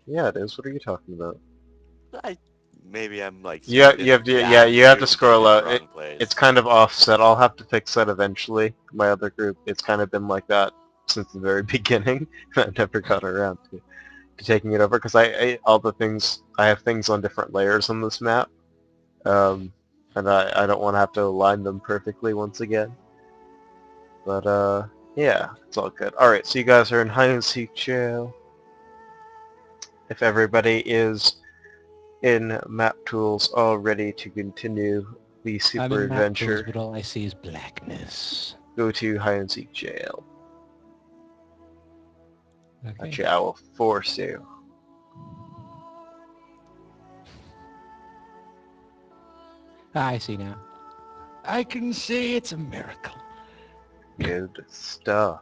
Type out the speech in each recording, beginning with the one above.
Yeah, it is. What are you talking about? I maybe I'm like You have to, yeah, you have to zoomed in scroll at the out. wrong It's place. kind of offset. I'll have to fix that eventually. My other group, it's kind of been like that since the very beginning. I've never got around to taking it over because all the things I have things on different layers on this map, um, and I don't want to have to align them perfectly once again. But yeah, it's all good. All right, so you guys are in Hyun-Shik jail. If everybody is in map tools all ready to continue the I'm super in map tools, adventure, but all I see is blackness. go to hide and seek jail. Okay. Actually, I will force you. I see now. I can see it's a miracle. Good stuff.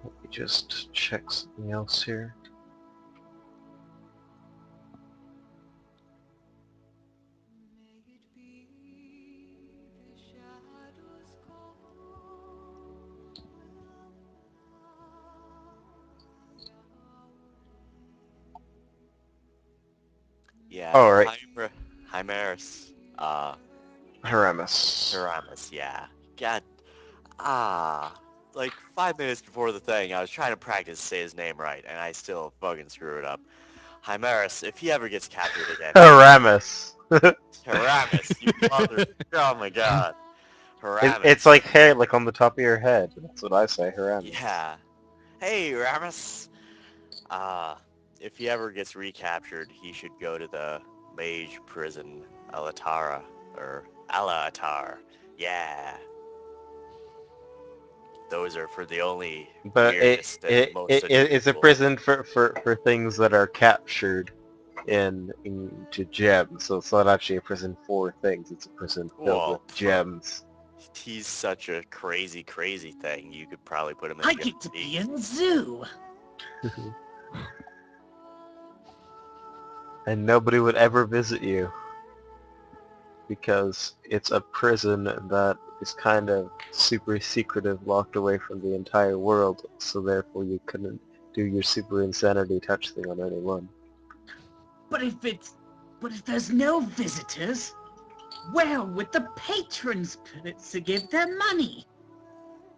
Let me just check something else here. Yeah, All right, Hymeris. Haramis. Pyramus, yeah. God, ah. Like 5 minutes before the thing, I was trying to practice to say his name right, and I still fucking screw it up. Hymeris, if he ever gets captured again, Haramis. Pyramus, you mother... Oh my god. It's Pyramus. like hair, like on the top of your head. That's what I say, Haramis. Yeah. Hey, Ramus. Uh, if he ever gets recaptured, he should go to the mage prison, Alatara, or Alatar. Yeah. Those are for the only But weirdest and most it's a unusual. prison for things that are captured into gems. So it's not actually a prison for things. It's a prison filled with Whoa, gems. he's such a crazy, crazy thing. You could probably put him in I just get to be bees. in the zoo. And nobody would ever visit you because it's a prison that is kind of super secretive, locked away from the entire world. So therefore, you couldn't do your super insanity touch thing on anyone. But if it's, but if there's no visitors, where would the patrons put to give their money?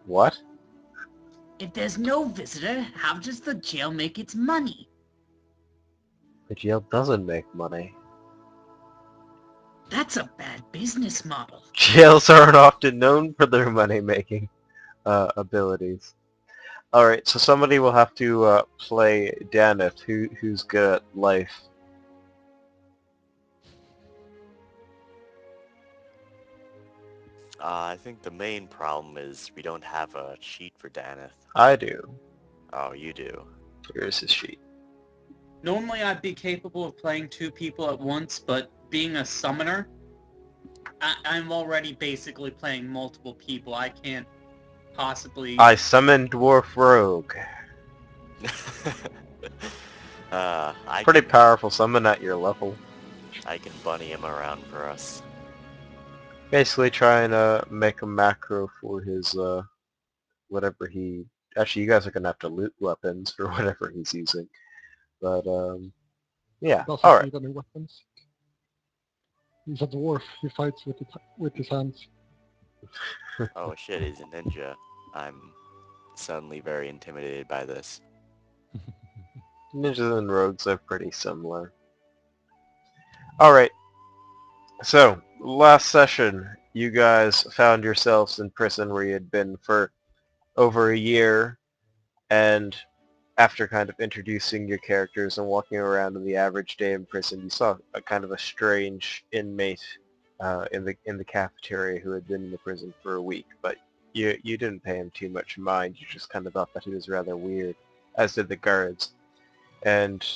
What? If there's no visitor, how does the jail make its money? The jail doesn't make money. That's a bad business model. Jails aren't often known for their money-making abilities. Alright, so somebody will have to play Daneth, who's good at life. I think the main problem is we don't have a cheat for Daneth. I do. Oh, you do. Here's his sheet. Normally I'd be capable of playing two people at once, but being a summoner, I'm already basically playing multiple people. I can't possibly... I summon Dwarf Rogue. I Pretty can powerful summon at your level. bunny him around for us. Basically trying to make a macro for his, whatever he... Actually, you guys are going to have to loot weapons for whatever he's using. But, He yeah. doesn't Alright. need any weapons. He's a dwarf. He fights with his hands. Oh shit, he's a ninja. I'm suddenly very intimidated by this. Ninjas and rogues are pretty similar. Alright. So, last session, you guys found yourselves in prison where you had been for over a year, and after kind of introducing your characters and walking around in the average day in prison, you saw a kind of a strange inmate in the cafeteria who had been in the prison for a week, but you didn't pay him too much mind. You just kind of thought that he was rather weird, as did the guards. And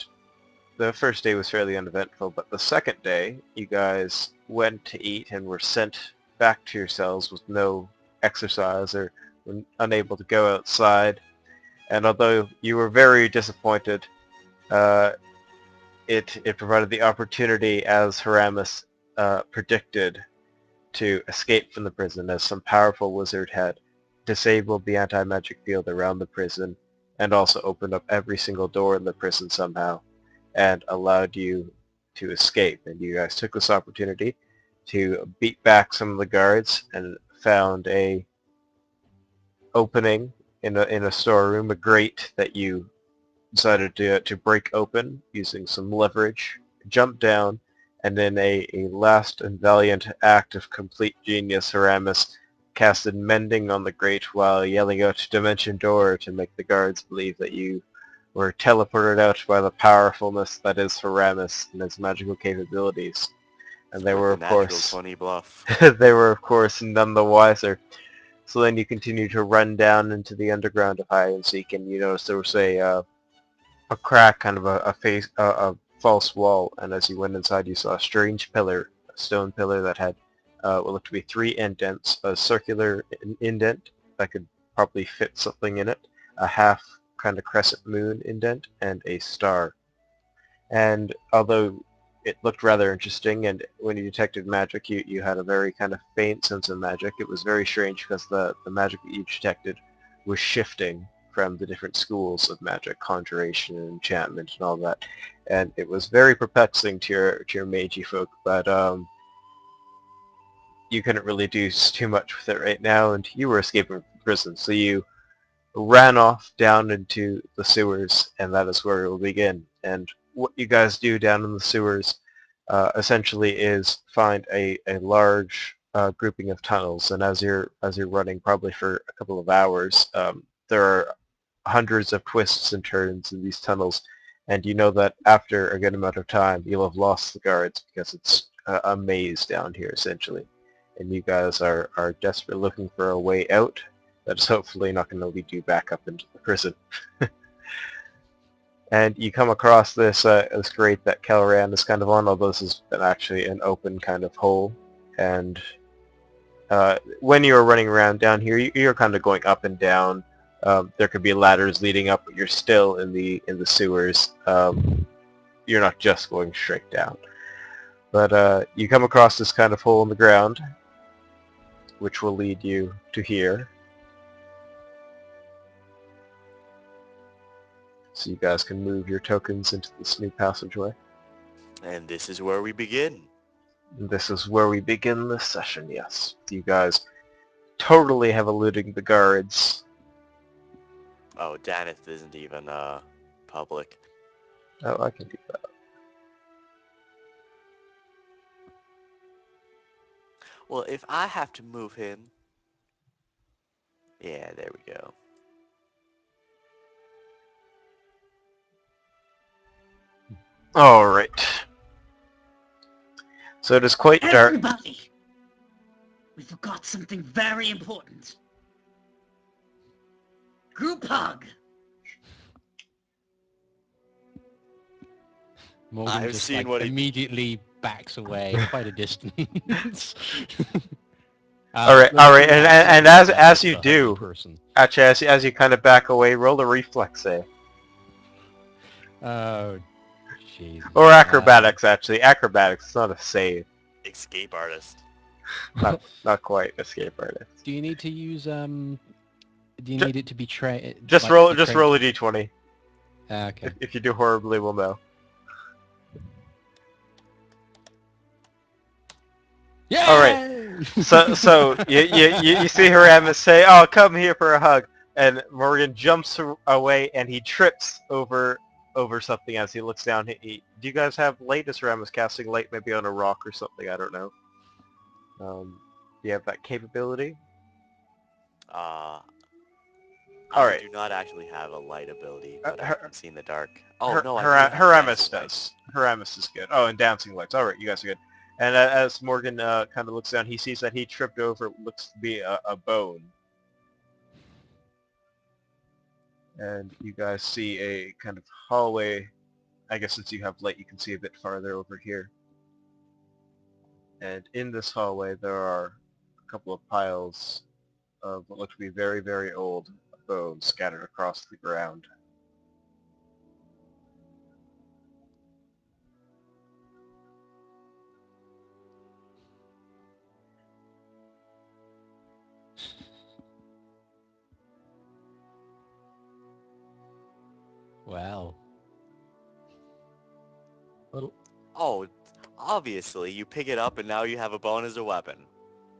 the first day was fairly uneventful, but the second day, you guys went to eat and were sent back to your cells with no exercise or were unable to go outside. And although you were very disappointed, uh, it provided the opportunity, as Haramis predicted, to escape from the prison, as some powerful wizard had disabled the anti-magic field around the prison and also opened up every single door in the prison somehow and allowed you to escape. And you guys took this opportunity to beat back some of the guards and found a opening in a storeroom, a grate that you decided to break open using some leverage, jump down, and in a last and valiant act of complete genius, Haramis casted Mending on the grate while yelling out Dimension Door to make the guards believe that you were teleported out by the powerfulness that is Haramis and his magical capabilities. And they With were, the of natural course, 20 bluff. they were, of course, none the wiser. So then you continue to run down into the underground of Hyun-Shik, and you notice there was a crack, kind of a false wall, and as you went inside you saw a strange pillar, a stone pillar that had what looked to be 3 indents, a circular indent that could probably fit something in it, a half kind of crescent moon indent, and a star. And although it looked rather interesting, and when you detected magic, you had a very kind of faint sense of magic. It was very strange because the magic that you detected was shifting from the different schools of magic, conjuration and enchantment and all that. And it was very perplexing to your magey folk, but you couldn't really do too much with it right now, and you were escaping from prison, so you ran off down into the sewers, and that is where we will begin. And what you guys do down in the sewers essentially is find a large grouping of tunnels, and as you're running probably for a couple of hours, there are hundreds of twists and turns in these tunnels, and you know that after a good amount of time you'll have lost the guards because it's a maze down here essentially, and you guys are desperately looking for a way out that's hopefully not going to lead you back up into the prison. And you come across this grate that Kelran is kind of on, although this has been actually an open kind of hole. And when you're running around down here, you're kind of going up and down. There could be ladders leading up, but you're still in the sewers. You're not just going straight down. But you come across this kind of hole in the ground, which will lead you to here. So you guys can move your tokens into this new passageway. And this is where we begin. And this is where we begin this session, yes. You guys totally have eluded the guards. Oh, Danith isn't even public. Oh, I can do that. Well, if I have to move him... Yeah, there we go. Alright. So it is quite dark. Everybody! We forgot something very important. Group hug! Morgan I've just seen like what he- immediately backs away quite a distance. Alright, and as you do, person. actually as you kind of back away, roll a reflex save. Oh, jeez. Or acrobatics, actually. Acrobatics, it's not a save. Escape artist. Not quite escape artist. Do you need to use Do you need it to be trained? Just roll a d20. Okay. If you do horribly, we'll know. Yeah. All right. So you see Haramis say, "Oh, come here for a hug," and Morgan jumps away and he trips over something as he looks down. Do you guys have light? Is Haramis casting light maybe on a rock or something? I don't know. Do you have that capability? I Alright. do not actually have a light ability, but I Her- can see in the dark. Oh, no, I do have Haramis dancing lights. does. Haramis is good. Oh, and dancing lights. All right, you guys are good. And as Morgan kind of looks down, he sees that he tripped over what looks to be a bone. And you guys see a kind of hallway. I guess since you have light, you can see a bit farther over here. And in this hallway, there are a couple of piles of what look to be very, very old bones scattered across the ground. Well, Well, Oh, obviously, you pick it up and now you have a bone as a weapon.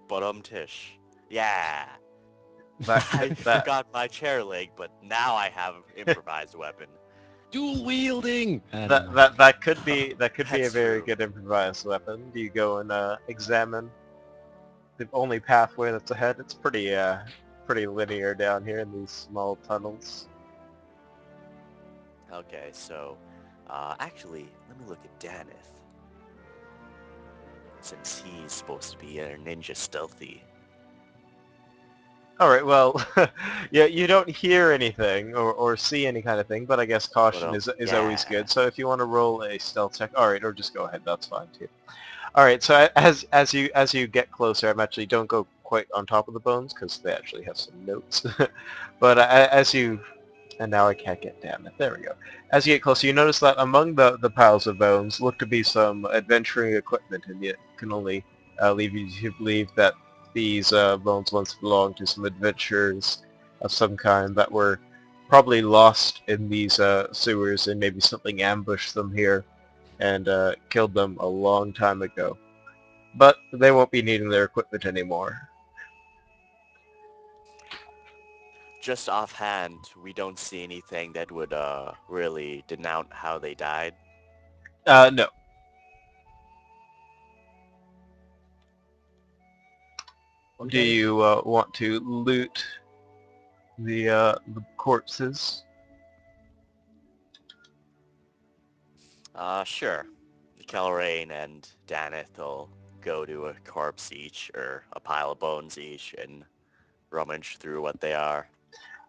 But tish. Yeah. That I that forgot my chair leg, but now I have improvised weapon. dual wielding. Never that mind. that could be a That's very true. good improvised weapon. Do you go and examine the only pathway that's ahead? It's pretty linear down here in these small tunnels. Okay, so, actually, let me look at Danith. Since he's supposed to be a ninja stealthy. All right, well, yeah, you don't hear anything or see any kind of thing, but I guess But, caution is always yeah. good. So if you want to roll a stealth check, all right, or just go ahead, that's fine too. All right, so as you get closer, I'm actually don't go quite on top of the bones because they actually have some notes. But as you and now I can't get down it. There we go. As you get closer, you notice that among the piles of bones look to be some adventuring equipment, and it can only leave you to believe that these bones once belonged to some adventurers of some kind that were probably lost in these sewers, and maybe something ambushed them here and killed them a long time ago. But they won't be needing their equipment anymore. Just offhand, we don't see anything that would, really denote how they died. No. Do okay. you want to loot the corpses? Sure. Kelrain and Danith will go to a corpse each, or a pile of bones each, and rummage through what they are.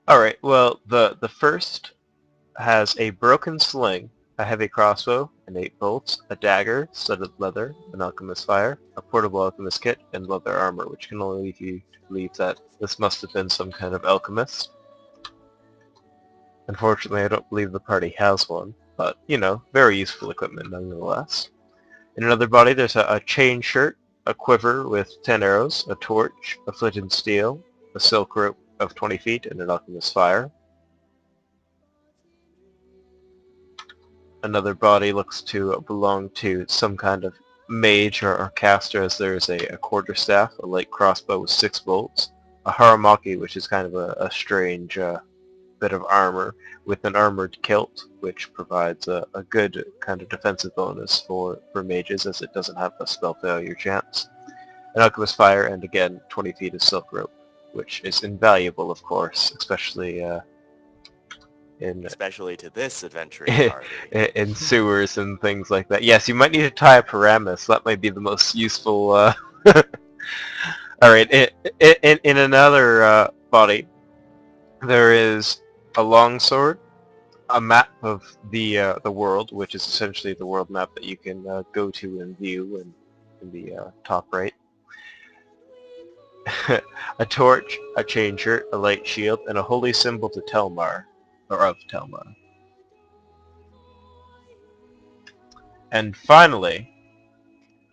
All right. Well, the first has a broken sling, a heavy crossbow, and 8 bolts, a dagger, studded leather, an alchemist's fire, a portable alchemist kit, and leather armor, which can only lead you to believe that this must have been some kind of alchemist. Unfortunately, I don't believe the party has one, but, you know, very useful equipment nonetheless. In another body, there's a chain shirt, a quiver with 10 arrows, a torch, a flint and steel, a silk rope of 20 feet, and an alchemist's fire. Another body looks to belong to some kind of mage or caster, as there is a quarterstaff, a light crossbow with 6 bolts, a haramaki, which is kind of a strange bit of armor, with an armored kilt, which provides a good kind of defensive bonus for mages, as it doesn't have a spell failure chance. An alchemist fire, and again, 20 feet of silk rope, which is invaluable, of course, especially in Especially to this adventuring party. in sewers and things like that. Yes, you might need to tie a paramus. That might be the most useful. All right. In another body, there is a longsword, a map of the world, which is essentially the world map that you can go to and view in the top right. A torch, a chain shirt, a light shield, and a holy symbol to Telmar, or of Telmar. And finally,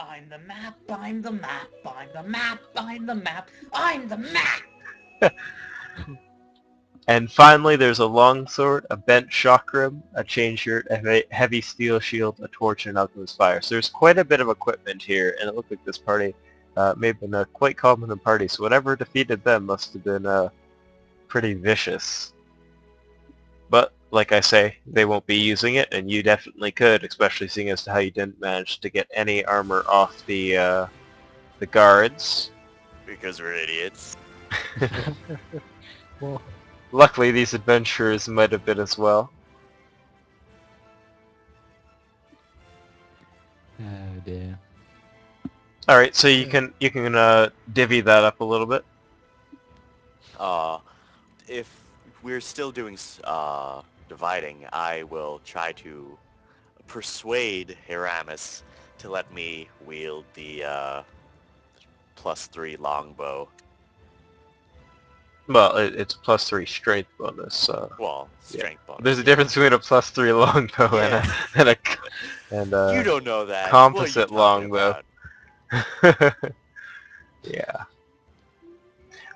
I'm the map, I'm the map, I'm the map, I'm the map, I'm the map! there's a longsword, a bent chakram, a chain shirt, a heavy steel shield, a torch, and an alchemist's fire. So there's quite a bit of equipment here, and it looked like this party may have been a quite competent party. So whatever defeated them must have been pretty vicious. But like I say, they won't be using it, and you definitely could, especially seeing as to how you didn't manage to get any armor off the guards. Because we're idiots. Well, Luckily, these adventurers might have been as well. Oh dear. All right, so you can divvy that up a little bit. Uh, if we're still doing, dividing, I will try to persuade Hiramis to let me wield the, +3 longbow. Well, it's a +3 strength bonus. So Well, yeah, strength bonus. there's a Yeah. difference between a +3 longbow Yeah. and You a don't know that. What are you composite talking longbow. about? Yeah.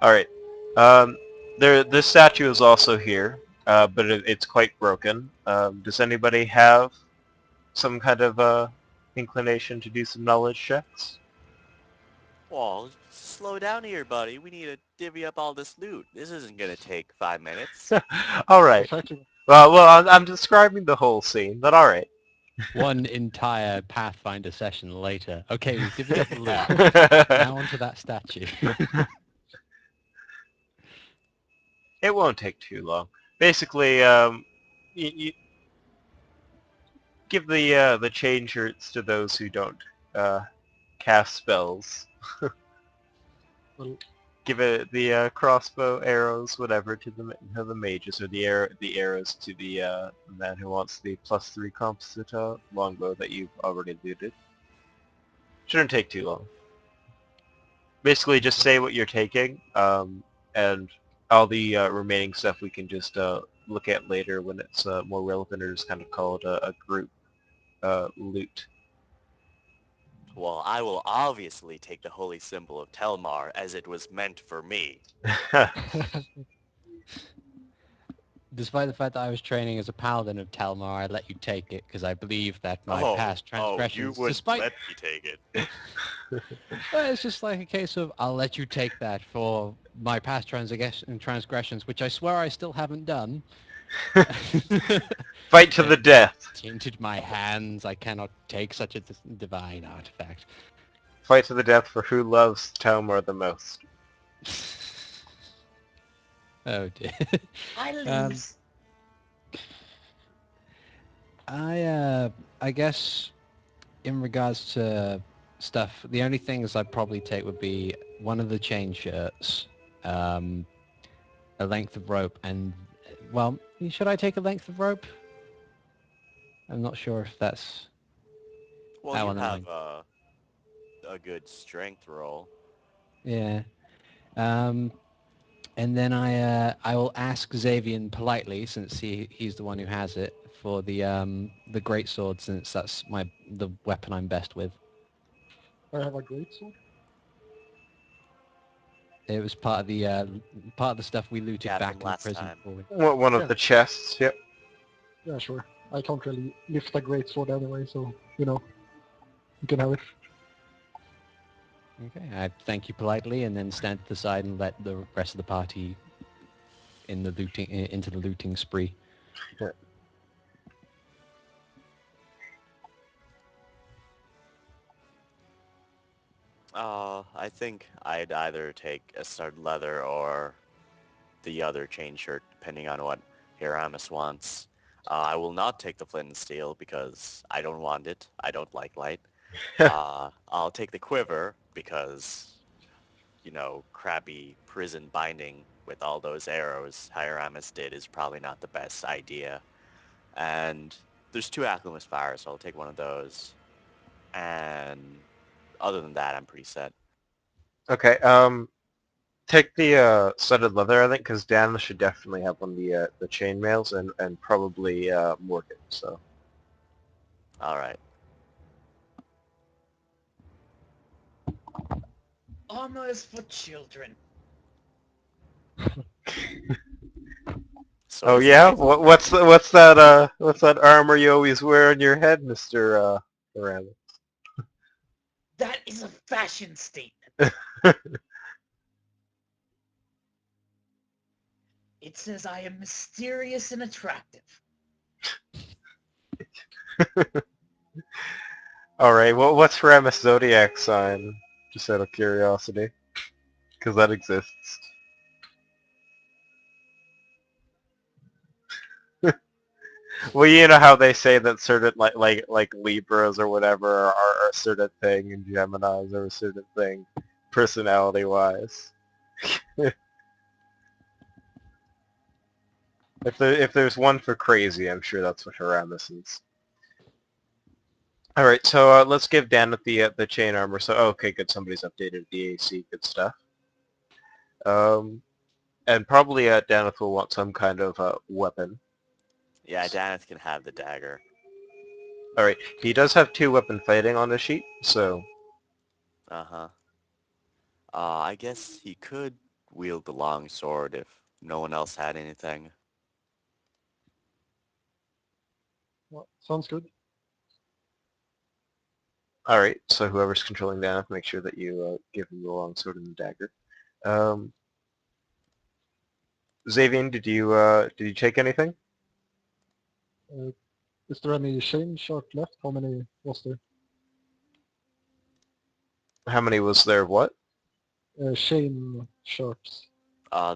All right. This statue is also here. but it's quite broken. Does anybody have some kind of inclination to do some knowledge checks? Well, slow down here, buddy. We need to divvy up all this loot. This isn't gonna take 5 minutes. All right. Exactly. Well, I'm describing the whole scene, but all right. One entire Pathfinder session later. Okay, we've divvied up the loot. Now onto that statue. It won't take too long. Basically, you give the chain shirts to those who don't uh, cast spells. Well, Give it the crossbow, arrows, whatever to the mages, or the arrows to the man who wants the +3 composite longbow that you've already looted. Shouldn't take too long. Basically, just say what you're taking, and all the remaining stuff we can just look at later when it's more relevant, or just kind of call it a group loot. Well, I will obviously take the holy symbol of Telmar as it was meant for me. Despite the fact that I was training as a paladin of Telmar, I let you take it because I believe that my past You transgressions, wouldn't despite... let me take it. Well, it's just like a case of, I'll let you take that for my past transgressions, which I swear I still haven't done. Fight to the death. Tainted my hands, I cannot take such a divine artifact. Fight to the death for who loves Tomar the most. Oh dear. I Um, lose. I guess in regards to stuff, the only things I'd probably take would be one of the chain shirts, a length of rope, and, well, should I take a length of rope? I'm not sure if that's... Well, that you one, never have mind. a good strength roll. Yeah. Um, and then I will ask Xavier politely, since he's the one who has it, for the great sword, since that's the weapon I'm best with. I have a great sword. It was part of the stuff we looted Yeah, back from in the last prison time. before. One of Yeah. the chests, yep. Yeah, sure. I can't really lift a great sword anyway, so you can have it. Okay, I thank you politely, and then stand to the side and let the rest of the party into the looting spree. I think I'd either take a stud leather or the other chain shirt, depending on what Hiramis wants. I will not take the flint and steel because I don't want it. I don't like light. I'll take the quiver because, crappy prison binding with all those arrows Hiramis did is probably not the best idea. And there's 2 Acclimus fires, so I'll take one of those. And other than that, I'm pretty set. Okay, take the studded leather, I think, because Dan should definitely have one of the chainmails, and probably Morgan, so. All right. Armor is for children. So Oh is the yeah? rifle. What's that armor you always wear on your head, Mr. Aramis? That is a fashion statement. It says I am mysterious and attractive. Alright, well, what's Ramus' zodiac sign? Just out of curiosity. Because that exists. Well, you know how they say that certain, like Libras or whatever are a certain thing, and Geminis are a certain thing, personality-wise. If there's one for crazy, I'm sure that's what Haramis is. All right, so let's give Dan the chain armor. So okay, good. Somebody's updated the AC. Good stuff. And probably Daneth will want some kind of weapon. Yeah, Daneth can have the dagger. All right, he does have 2 weapon fighting on the sheet, so Uh-huh. I guess he could wield the long sword if no one else had anything. Well, sounds good. All right, so whoever's controlling Daneth, make sure that you give him the long sword and the dagger. Xavier, did you take anything? Uh, is there any chain shot left? How many was there? How many was there? What? Chain sharps.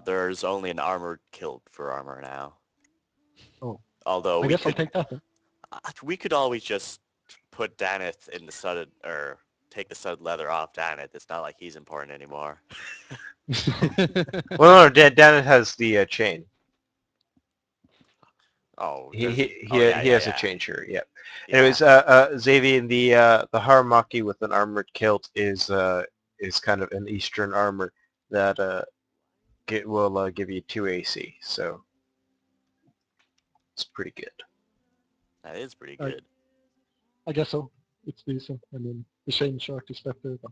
There's only an armored kilt for armor now. Oh, Although I guess I'll take that then. we could always just put Daneth in the studded, or take the studded leather off Daneth. It's not like he's important anymore. Well, no, Daneth has the chain. Oh, He does he he? he, Oh yeah, he yeah, has a yeah. chain shirt. Yep. Yeah. Anyways, Xavier, the Haramaki with an armored kilt is kind of an Eastern armor that will give you 2 AC, so it's pretty good. That is pretty I- good. I guess so. It's decent. I mean, the chain shark is better, but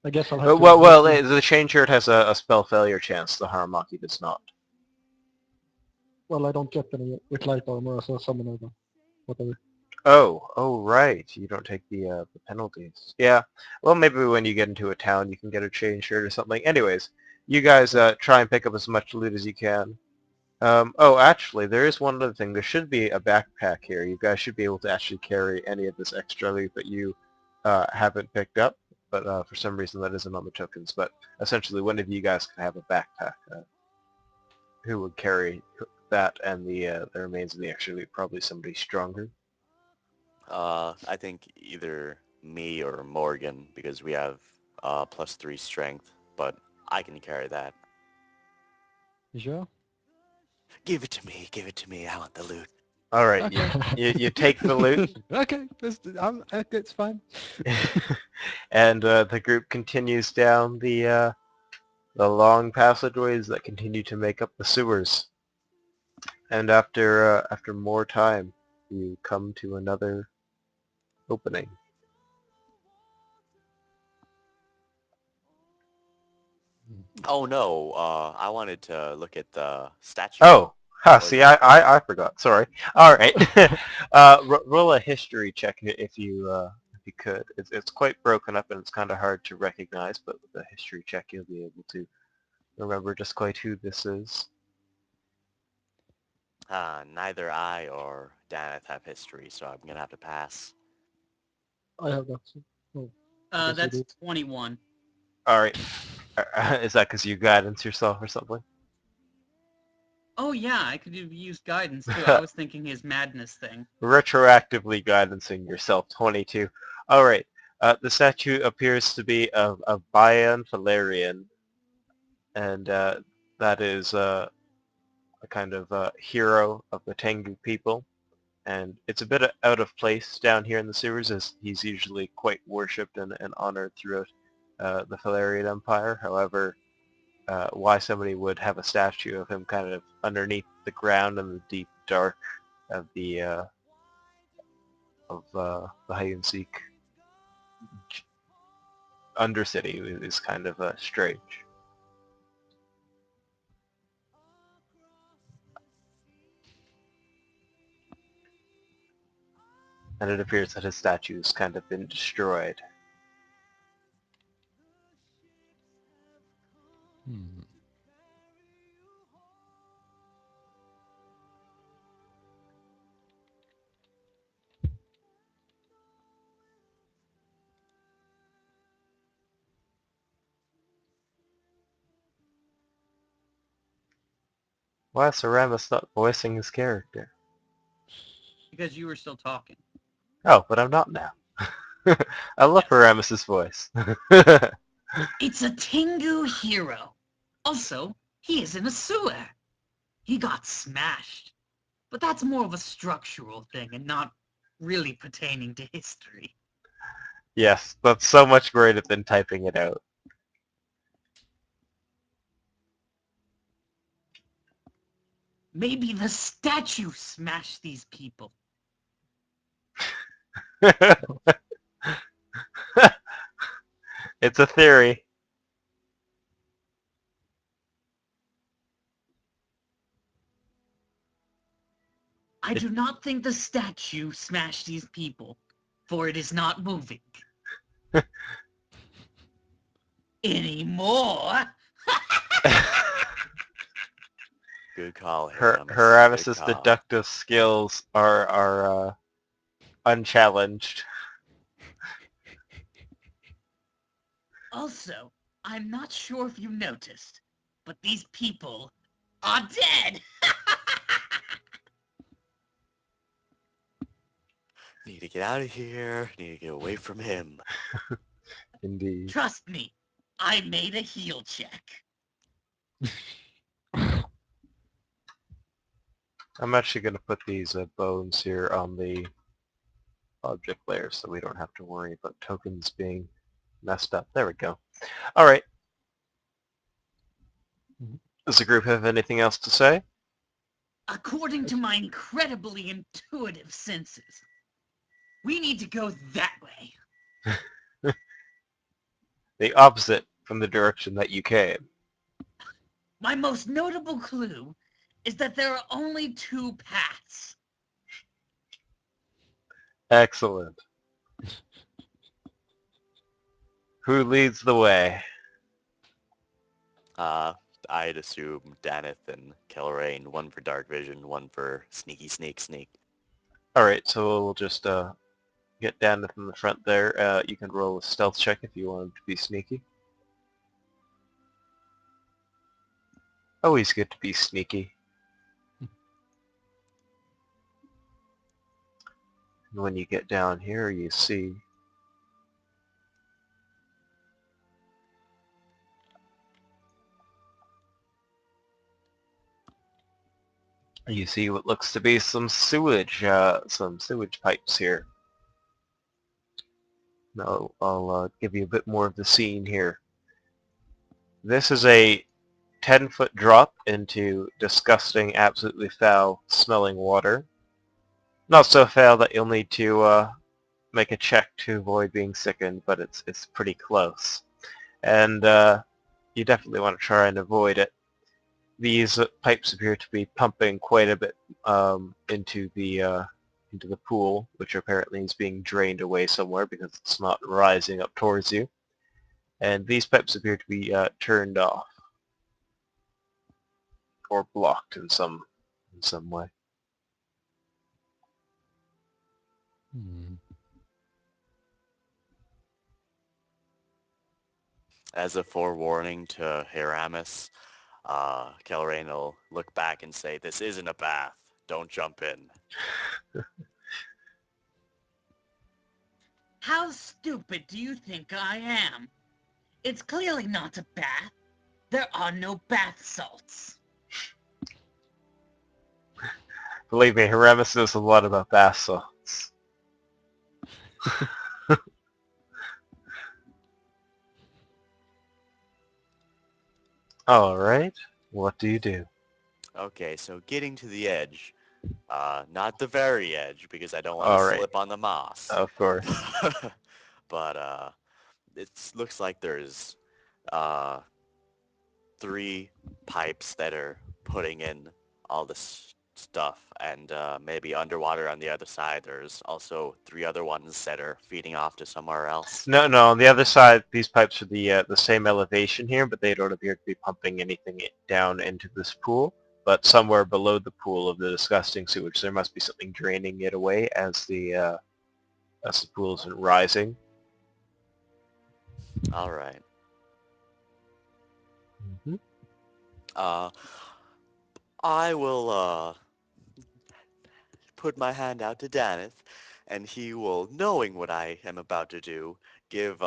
I guess I'll have But, to... well, the chain shirt has a spell failure chance. The Haramaki does not. Well, I don't get any with light armor as a summoner, but whatever. Oh, right. You don't take the penalties. Yeah. Well, maybe when you get into a town, you can get a chain shirt or something. Anyways, you guys try and pick up as much loot as you can. Oh, actually, there is one other thing. There should be a backpack here. You guys should be able to actually carry any of this extra loot that you haven't picked up, but for some reason that isn't on the tokens. But essentially, one of you guys can have a backpack. Who would carry that and the remains of the extra loot? Probably somebody stronger. I think either me or Morgan, because we have +3 strength, but I can carry that. You sure? Give it to me. Give it to me. I want the loot. All right, Okay. you take the loot. Okay, it's fine. And the group continues down the long passageways that continue to make up the sewers. And after more time, you come to another opening. Oh no, I wanted to look at the statue. Oh, Or see, the- I forgot. Sorry. All right. Roll a history check if you could. It's quite broken up and it's kind of hard to recognize, but with a history check, you'll be able to remember just quite who this is. Neither I or Daneth have history, so I'm gonna have to pass. I have that. Oh, I guess I That's do. 21. All right. Is that because you guidance yourself or something? Oh yeah, I could have used guidance too. I was thinking his madness thing. Retroactively guidancing yourself, 22. All right. The statue appears to be of Bayan Valerian, and that is a kind of hero of the Tengu people. And it's a bit out of place down here in the sewers, as he's usually quite worshipped and honored throughout the Valerian Empire. However, why somebody would have a statue of him kind of underneath the ground in the deep dark of the Hyun-Shik Undercity is kind of strange. And it appears that his statue has kind of been destroyed. Hmm. Why is Aramis not voicing his character? Because you were still talking. Oh, but I'm not now. I love Yes. Aramis's voice. It's a Tengu hero. Also, he is in a sewer. He got smashed. But that's more of a structural thing and not really pertaining to history. Yes, that's so much greater than typing it out. Maybe the statue smashed these people. It's a theory. I I do not think the statue smashed these people, for it is not moving. Anymore. Good call, Her Haramis. Good Heramis's call. deductive skills are unchallenged. Also, I'm not sure if you noticed, but these people are dead. Need to get out of here. Need to get away from him. Indeed. Trust me, I made a heal check. I'm actually going to put these bones here on the object layer so we don't have to worry about tokens being messed up. There we go. All right. Does the group have anything else to say? According to my incredibly intuitive senses, we need to go that way. The opposite from the direction that you came. My most notable clue is that there are only 2 paths. Excellent. Who leads the way? I'd assume Daneth and Kelrain, one for dark vision, one for sneaky sneak. All right, so we'll just get down from the front there. You can roll a stealth check if you want him to be sneaky. Always good to be sneaky. And when you get down here, you see what looks to be some sewage pipes here. Now I'll give you a bit more of the scene here. This is a 10-foot drop into disgusting, absolutely foul-smelling water. Not so foul that you'll need to make a check to avoid being sickened, but it's pretty close. And you definitely want to try and avoid it. These pipes appear to be pumping quite a bit into the pool, which apparently is being drained away somewhere because it's not rising up towards you. And these pipes appear to be turned off or blocked in some way. As a forewarning to Haramis, Kelrain will look back and say, "This isn't a bath. Don't jump in." How stupid do you think I am? It's clearly not a bath. There are no bath salts. Believe me, Haramis knows a lot about bath salts. All right. What do you do? Okay, so getting to the edge. Not the very edge, because I don't want All to right. slip on the moss. Of course. But it looks like there's 3 pipes that are putting in all this stuff, and maybe underwater on the other side there's also 3 other ones that are feeding off to somewhere else. No, on the other side, these pipes are the same elevation here, but they don't appear to be pumping anything down into this pool. But somewhere below the pool of the disgusting sewage, there must be something draining it away as the pool isn't rising. All right. Mm-hmm. I will put my hand out to Daneth, and he will, knowing what I am about to do, give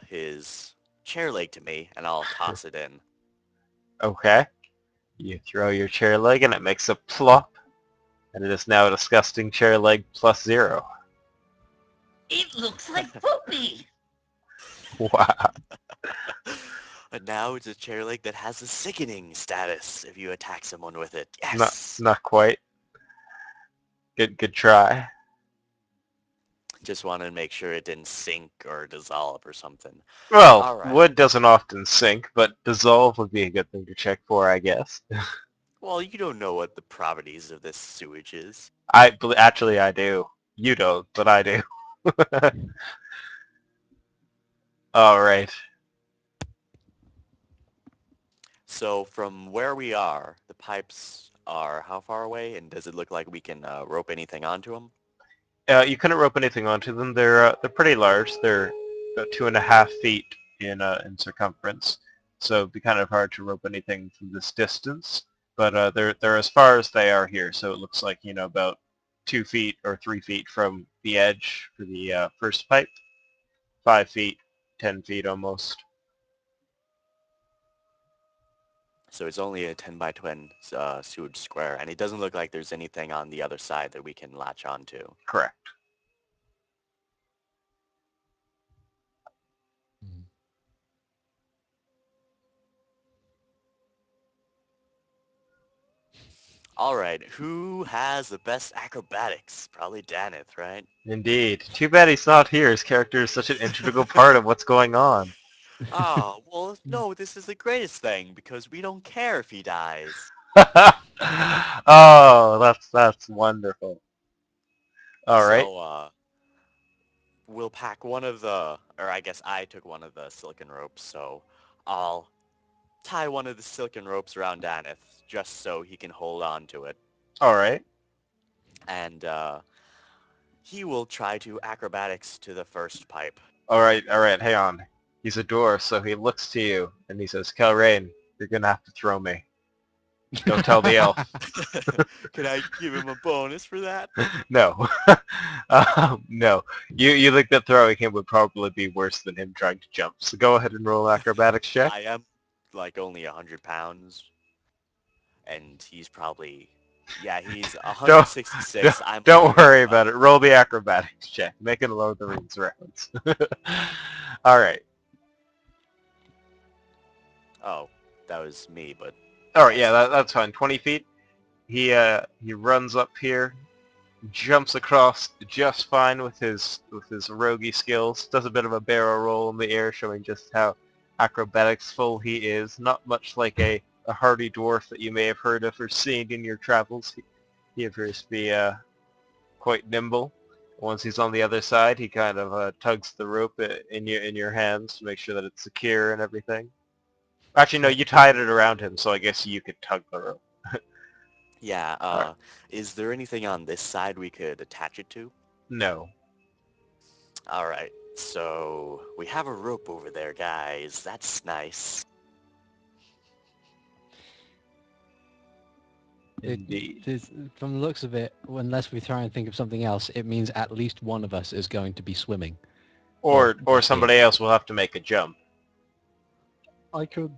his chair leg to me, and I'll toss it in. Okay. You throw your chair leg, and it makes a plop, and it is now a disgusting chair leg +0. It looks like poopy. Wow. And now it's a chair leg that has a sickening status if you attack someone with it. Not Yes! not quite. Good try. Just wanted to make sure it didn't sink or dissolve or something. Well, All right. wood doesn't often sink, but dissolve would be a good thing to check for, I guess. Well, you don't know what the properties of this sewage is. Actually, I do. You don't, but I do. All right. So from where we are, the pipes are how far away, and does it look like we can rope anything onto them? You couldn't rope anything onto them. They're pretty large. They're about 2.5 feet in circumference, so it'd be kind of hard to rope anything from this distance. But they're as far as they are here, so it looks like about 2 feet or 3 feet from the edge for the first pipe. 5 feet, 10 feet almost. So it's only a 10 by 10 sewage square, and it doesn't look like there's anything on the other side that we can latch onto. Correct. All right, who has the best acrobatics? Probably Danith, right? Indeed. Too bad he's not here. His character is such an integral part of what's going on. Oh, well, no, this is the greatest thing, because we don't care if he dies. Oh, that's wonderful. All right. So, we'll pack one of the, or I guess I took one of the silicon ropes, so I'll tie one of the silicon ropes around Danith, just so he can hold on to it. All right. And, he will try to acrobatics to the first pipe. All right. All right. Hang on. He's a dwarf, so he looks to you and he says, Kelrain, you're gonna have to throw me. Don't tell the elf. Can I give him a bonus for that? No. No. You think that throwing him would probably be worse than him trying to jump. So go ahead and roll acrobatics check. I am like only 100 pounds, and he's probably, yeah, he's Don't 166. I'm don't only worry 100. about it. Roll the acrobatics check. Make it a Lord of the Rings reference. All right. Oh, that was me, but All right. Yeah, yes. that's fine. 20 feet. He runs up here, jumps across just fine with his roguey skills. Does a bit of a barrel roll in the air, showing just how acrobatics full he is. Not much like a hardy dwarf that you may have heard of or seen in your travels. He appears to be quite nimble. Once he's on the other side, he kind of tugs the rope in your hands to make sure that it's secure and everything. Actually, no, you tied it around him, so I guess you could tug the rope. Yeah, All right. is there anything on this side we could attach it to? No. All right, so we have a rope over there, guys. That's nice. Indeed. From the looks of it, unless we try and think of something else, it means at least one of us is going to be swimming. Or Well, somebody else will have to make a jump. I could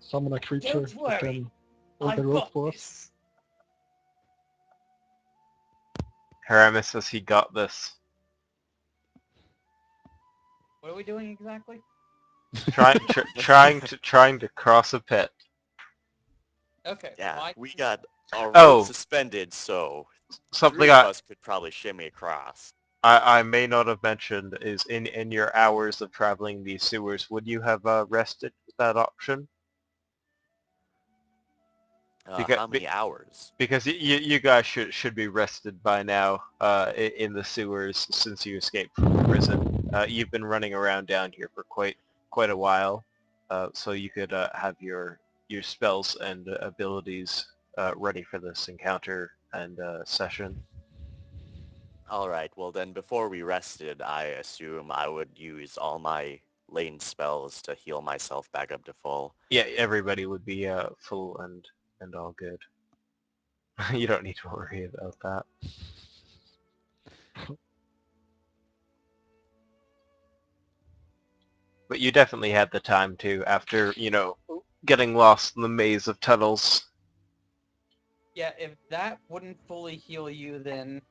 summon a creature Don't that worry, can hold the I've rope got for us. this. Haramis says he got this. What are we doing exactly? Trying to cross a pit. Okay. Yeah, well, we got our rope Oh, suspended, so something three of us could probably shimmy across. I may not have mentioned is in your hours of traveling these sewers, would you have rested with that option? Because, How many hours? because you guys should be rested by now in the sewers since you escaped from the prison. You've been running around down here for quite a while, so you could have your spells and abilities ready for this encounter and session. All right, well then before we rested, I assume I would use all my lane spells to heal myself back up to full. Yeah, everybody would be full and all good. You don't need to worry about that. But you definitely had the time to after, getting lost in the maze of tunnels. Yeah, if that wouldn't fully heal you, then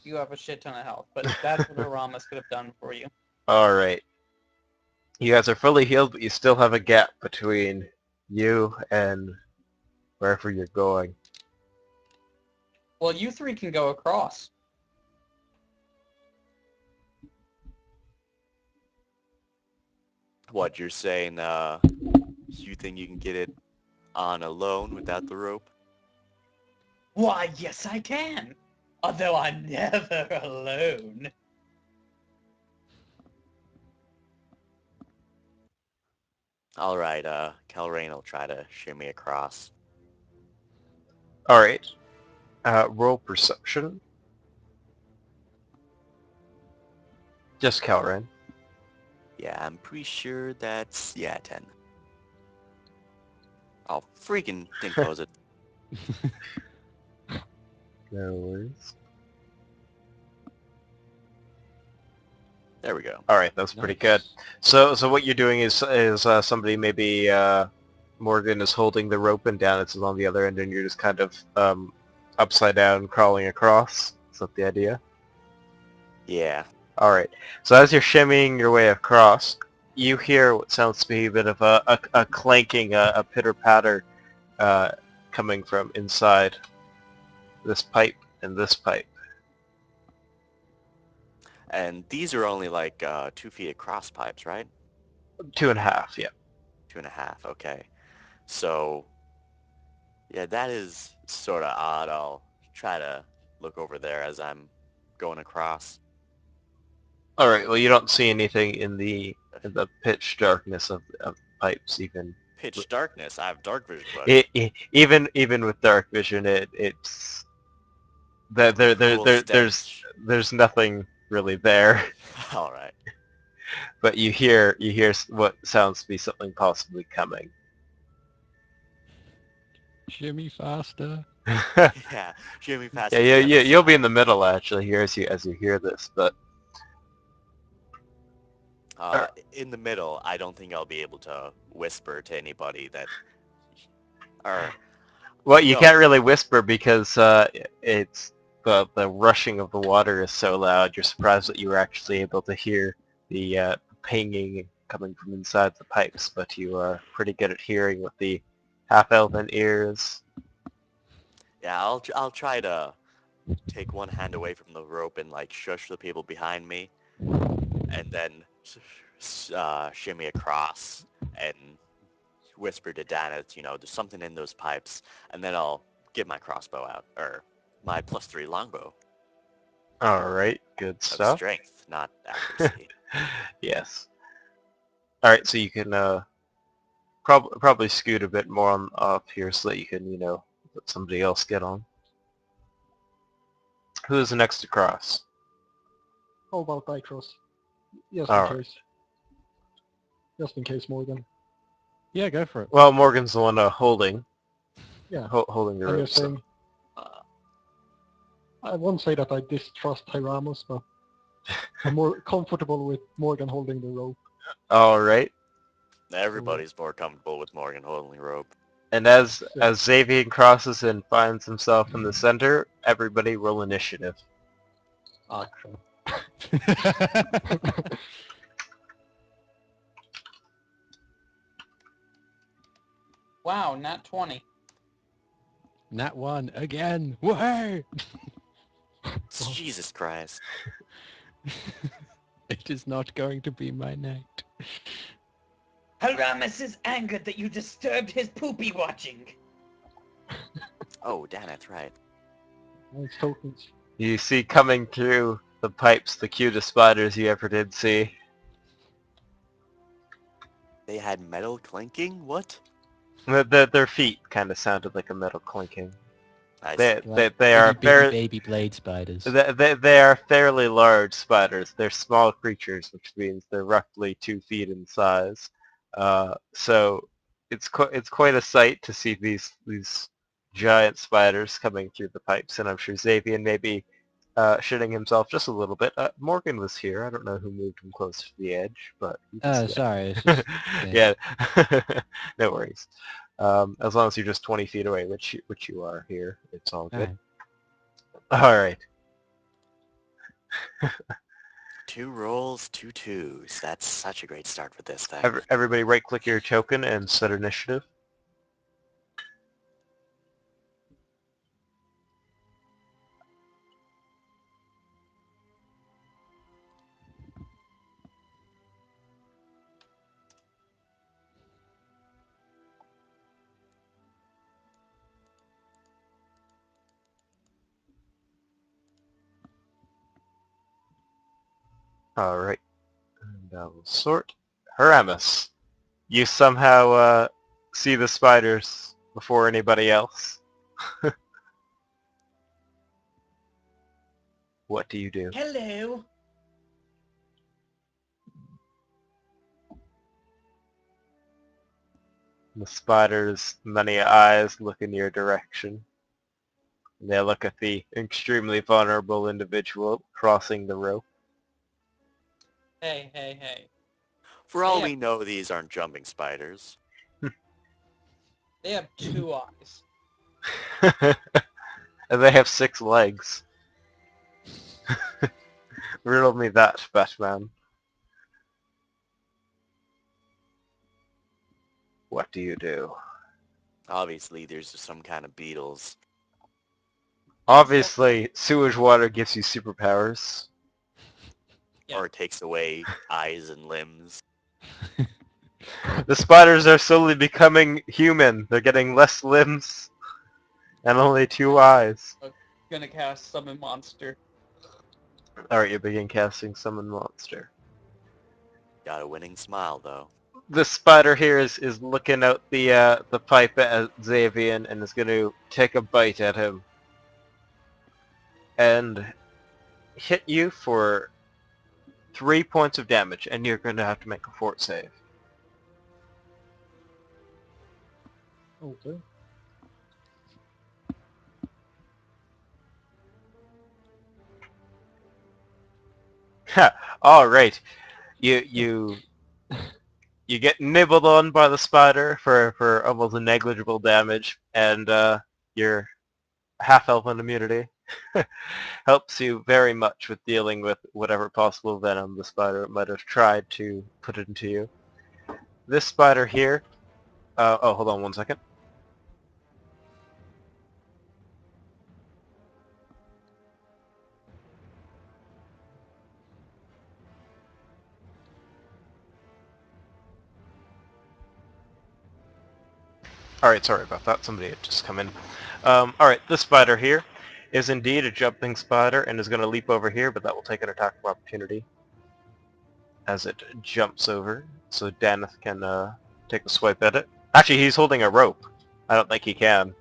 you have a shit ton of health. But that's what Aramis could have done for you. All right. You guys are fully healed, but you still have a gap between you and wherever you're going. Well, you three can go across. What, you're saying, you think you can get it on alone without the rope? Why, yes I can. Although I'm never alone. All right, Calrain will try to shimmy across. All right. Roll perception. Just Calran. Yeah, I'm pretty sure that's, yeah, 10. Oh, freaking didn't close it. No worries. There we go. All right, that's pretty good. Nice. So what you're doing is somebody maybe Morgan is holding the rope and down it's on the other end, and you're just kind of upside down crawling across. Is that the idea? Yeah. All right. So as you're shimmying your way across, you hear what sounds to be a bit of a clanking, a pitter patter, coming from inside this pipe and this pipe. And these are only like 2 feet across pipes, right? 2.5, yeah. 2.5, okay. So, yeah, that is sort of odd. I'll try to look over there as I'm going across. All right. Well, you don't see anything in the pitch darkness of pipes, even Pitch darkness. I have dark vision, buddy. even with dark vision, it's that Cool stench. there's nothing really there. All right. But you hear what sounds to be something possibly coming. Shimmy faster. Yeah, shimmy fast Yeah, as yeah, the other yeah. You'll be in side. the middle actually here as you hear this, but In the middle, I don't think I'll be able to whisper to anybody that, or well, you no, can't really whisper because it's the rushing of the water is so loud. You're surprised that you were actually able to hear the pinging coming from inside the pipes, but you are pretty good at hearing with the half-elven ears. yeah, I'll try to take one hand away from the rope and like shush the people behind me, and then shimmy across and whisper to Daneth, there's something in those pipes, and then I'll get my crossbow out, or my +3 longbow All right, good of stuff. strength, not accuracy. Yes. All right, so you can probably scoot a bit more on up here so that you can let somebody else get on. Who's next to cross? How about I cross? Just in All right. case. Just in case, Morgan. Yeah, go for it. Well, Morgan's the one holding Yeah. holding the I'm rope. just saying. I won't say that I distrust Tyramos, but I'm more comfortable with Morgan holding the rope. All right. Everybody's more comfortable with Morgan holding the rope. And as Yeah. Xavier crosses and finds himself in the center, everybody roll initiative. Ah, crap. Wow, not 20. Nat 1 again. Whoa! Jesus Christ. It is not going to be my night. Haramis is angered that you disturbed his poopy watching. Oh, Daneth, right. Nice tokens. You see coming through the pipes the cutest spiders you ever did see. They had metal clinking? What? Their feet kind of sounded like a metal clinking. I They see. they, Like they itty are bitty fair, baby blade spiders. they are fairly large spiders. They're small creatures, which means they're roughly 2 feet in size. So it's quite a sight to see these giant spiders coming through the pipes, and I'm sure Xavier may be shitting himself just a little bit. Morgan was here. I don't know who moved him close to the edge, but he was there. Sorry. It's just, Yeah, no worries. As long as you're just 20 feet away, which you are here, it's all good. All right. 2 rolls, 2 twos. That's such a great start for this thing. Everybody right-click your token and set initiative. Alright. And I will sort. Haramus. You somehow see the spiders before anybody else. What do you do? Hello. The spiders' many eyes look in your direction. They look at the extremely vulnerable individual crossing the rope. Hey, hey, hey. For all Yeah. we know, these aren't jumping spiders. They have 2 eyes. And they have 6 legs. Riddle me that, Batman. What do you do? Obviously, there's some kind of beetles. Obviously, sewage water gives you superpowers. Yeah. Or it takes away eyes and limbs. The spiders are slowly becoming human. They're getting less limbs and only 2 eyes. Gonna cast Summon Monster. Alright, you begin casting Summon Monster. Got a winning smile, though. The spider here is looking out the pipe at Xavier and is going to take a bite at him. And hit you for 3 points of damage, and you're going to have to make a fort save. Okay. Alright. You get nibbled on by the spider for almost a negligible damage, and your half-elven immunity helps you very much with dealing with whatever possible venom the spider might have tried to put into you. This spider here, oh, hold on one second. Alright, sorry about that. Somebody had just come in. Alright, this spider here is indeed a jumping spider and is going to leap over here, but that will take an attack of opportunity as it jumps over, so Daneth can take a swipe at it. Actually, he's holding a rope. I don't think he can.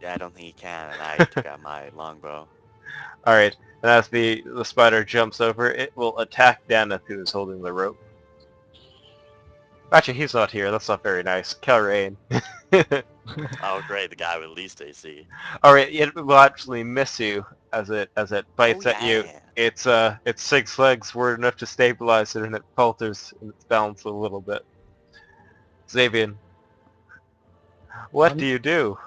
Yeah, I don't think he can, and I took out my longbow. Alright, and as the spider jumps over, it will attack Daneth, who is holding the rope. Actually, he's not here. That's not very nice. Kelrain. Oh, great, the guy with least AC. Alright, it will actually miss you as it bites Oh, at you. yeah. Its 6 legs were enough to stabilize it, and it falters in its balance a little bit. Xavier, what do you do?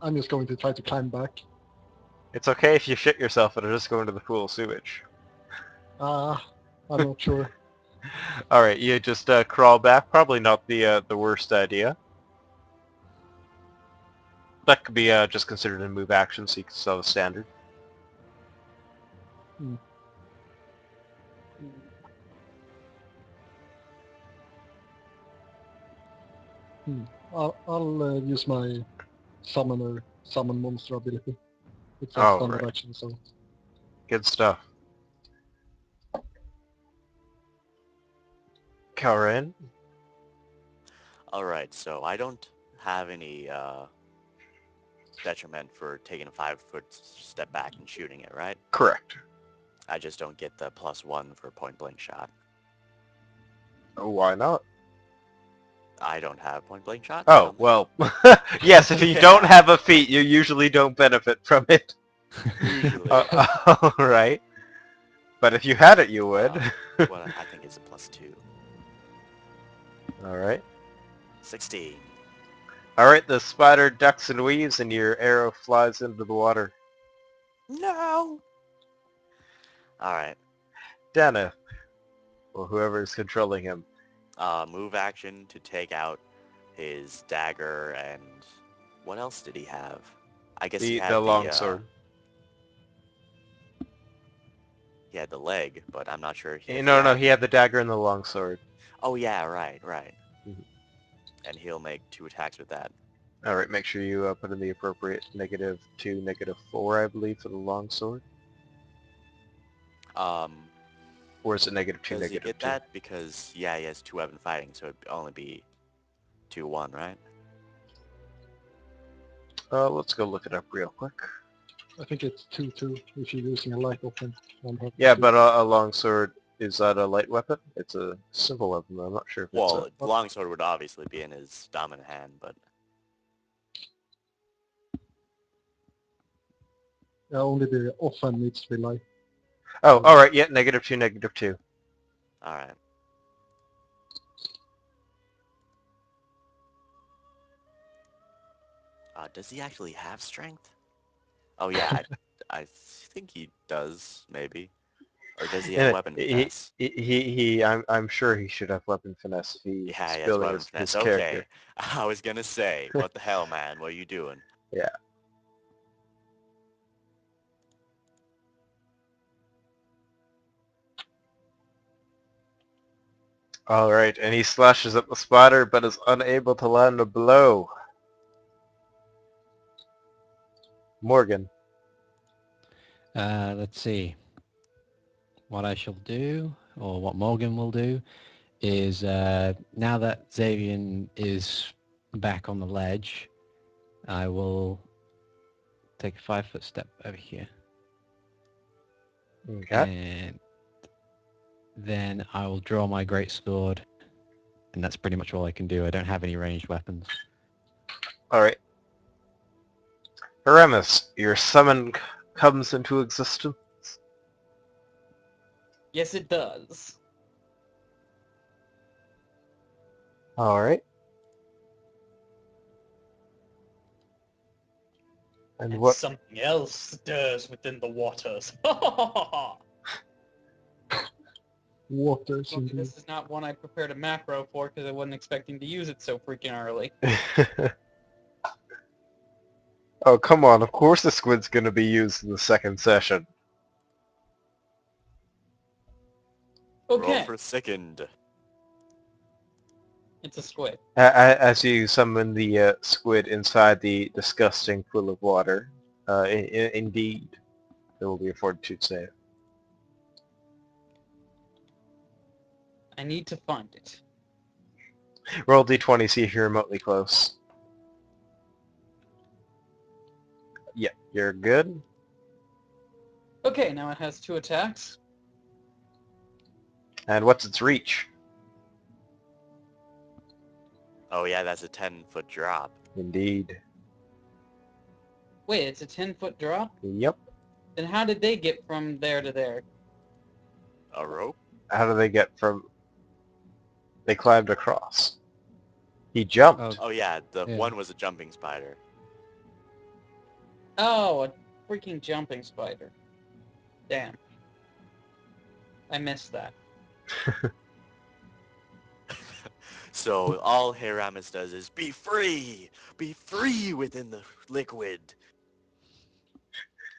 I'm just going to try to climb back. It's okay if you shit yourself and just go into the pool of sewage. I'm not sure. Alright, you just crawl back. Probably not the worst idea. That could be just considered a move action, so you can still have a standard. I'll use my summon monster ability. It's a Oh, standard right. action, so Good stuff. Kelrain? Alright, so I don't have any detriment for taking a 5-foot step back and shooting it, right? Correct. I just don't get the +1 for point-blank shot. Oh, why not? I don't have point-blank shot. Oh, well, yes, if you don't have a feat, you usually don't benefit from it. Usually. Alright. But if you had it, you would. What I think is a +2. Alright. 16. Alright, the spider ducks and weaves and your arrow flies into the water. No! Alright. Daneth, or whoever is controlling him. Move action to take out his dagger and... What else did he have? I guess he had The longsword. he had the leg, but I'm not sure if No, he had the dagger and the longsword. Oh yeah, right. Mhm. And he'll make 2 attacks with that. Alright, make sure you put in the appropriate -2, -4, I believe, for the longsword. Or is it -2, Does he -2? get that? Because, yeah, he has 2-weapon fighting, so it'd only be 2-1, right? Let's go look it up real quick. I think it's 2-2 if you're using a light weapon. Yeah, but a longsword, is that a light weapon? It's a simple weapon, but I'm not sure if Well, it's the longsword would obviously be in his dominant hand, but only the offhand needs to be light. Oh, alright, yeah, -2, -2. alright. Does he actually have strength? Oh yeah, I think he does, maybe. Or does he have And weapon finesse? I'm sure he should have weapon finesse if he's Yeah, he has building weapon his finesse. character. Okay. I was gonna say, what the hell, man? What are you doing? Yeah. Alright, and he slashes at the spider, but is unable to land a blow. Morgan. Let's see. What I shall do, or what Morgan will do, is now that Xavier is back on the ledge, I will take a 5-foot step over here. Okay. And then I will draw my great sword, and that's pretty much all I can do. I don't have any ranged weapons. Alright. Aramis, your summon comes into existence. Yes, it does. Alright. And And what? something else stirs within the waters. Waters Well, indeed. this is not one I prepared a macro for because I wasn't expecting to use it so freaking early. Oh, come on. Of course the squid's going to be used in the second session. Roll Okay, for second. it's a squid. As you summon the squid inside the disgusting pool of water, indeed, there will be a fortitude save. I need to find it. Roll d20, see if you're remotely close. Yeah, you're good. Okay, now it has 2 attacks. And what's its reach? Oh yeah, that's a 10-foot drop. Indeed. Wait, it's a 10-foot drop? Yep. Then how did they get from there to there? A rope? How do they get from... They climbed across. He jumped. Oh yeah, the Yeah. one was a jumping spider. Oh, a freaking jumping spider. Damn. I missed that. So all Heramis does is be free within the liquid.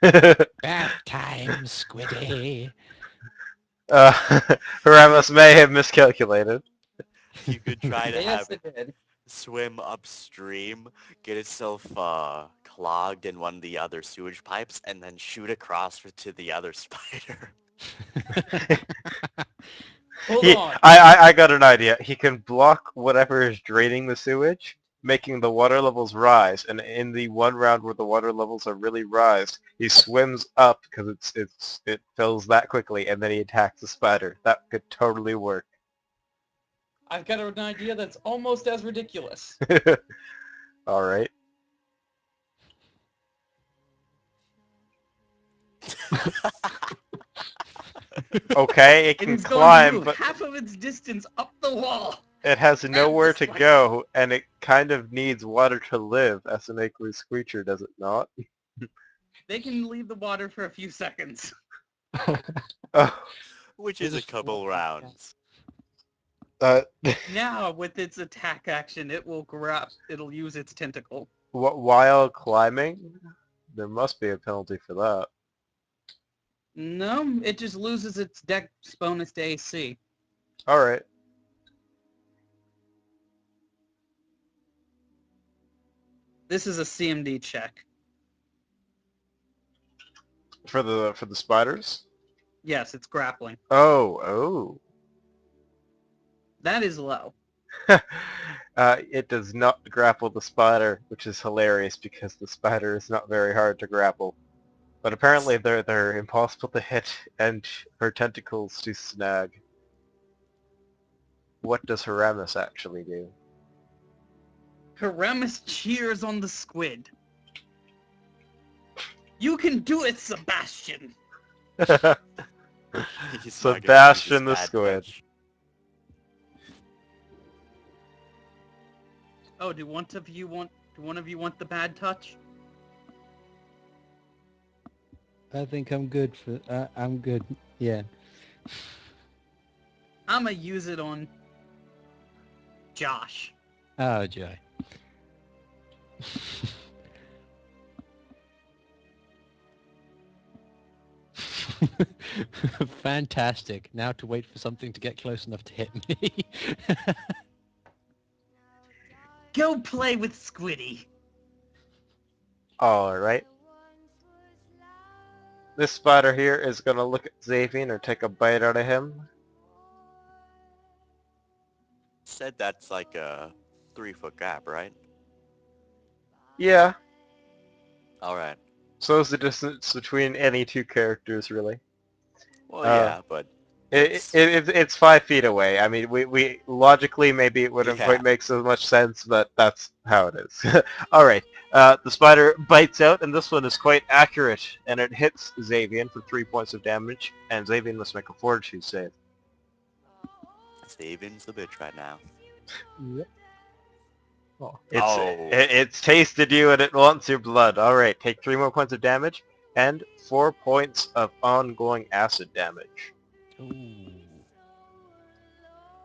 Bath time, Squiddy. Haramus may have miscalculated. You could try to Yes, have it it did. swim upstream, get itself clogged in one of the other sewage pipes, and then shoot across to the other spider. Hold on. I got an idea. He can block whatever is draining the sewage, making the water levels rise. And in the one round where the water levels are really rise, he swims up because it fills that quickly, and then he attacks the spider. That could totally work. I've got an idea that's almost as ridiculous. All right. Okay, it It can is going to climb, move but half of its distance up the wall. it has nowhere the to spider. go, and it kind of needs water to live as an aqueous creature, does it not? They can leave the water for a few seconds. Oh, Which They is a just couple float, yeah. rounds. uh, Now, with its attack action, it will grab. It'll use its tentacle. while climbing, there must be a penalty for that. No, it just loses its dex bonus to AC. All right. This is a CMD check. For the spiders. Yes, it's grappling. Oh. That is low. It does not grapple the spider, which is hilarious because the spider is not very hard to grapple. But apparently they're impossible to hit and her tentacles to snag. What does Haramis actually do? Haramis cheers on the squid. You can do it, Sebastian! He's not gonna use his Sebastian the bad squid. touch. Oh, do one of you want the bad touch? I think I'm good for. I'm good. Yeah. I'ma use it on Josh. Oh, joy. Fantastic. Now to wait for something to get close enough to hit me. Go play with Squiddy. Alright. This spider here is going to look at Xavier or take a bite out of him. Said that's like a 3-foot gap, right? Yeah, Alright. so is the distance between any two characters, really. Well, Uh, yeah, but it's 5 feet away. I mean, we logically maybe it wouldn't yeah. quite make so much sense, but that's how it is. Alright, the spider bites out, and this one is quite accurate, and it hits Xavier for 3 points of damage, and Xavier must make a fortitude save. Savin's the bitch right now. Yep. Oh, It's tasted you and it wants your blood. Alright, take 3 more points of damage, and 4 points of ongoing acid damage. Ooh.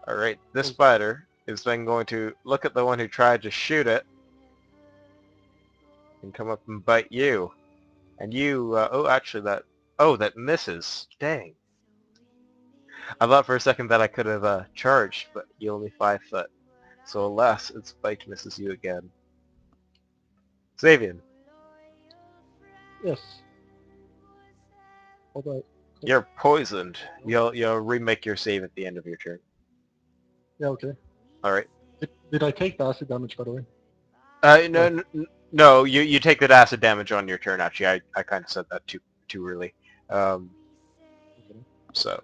Alright, this spider is then going to look at the one who tried to shoot it, and come up and bite you. And you, that misses. Dang. I thought for a second that I could have charged, but you're only 5 foot. So alas, its bite misses you again. Xavier, yes. Alright. you're poisoned. You'll remake your save at the end of your turn. Yeah, okay. Alright. Did I take the acid damage, by the way? No, you take that acid damage on your turn. Actually, I kind of said that too early. Okay. So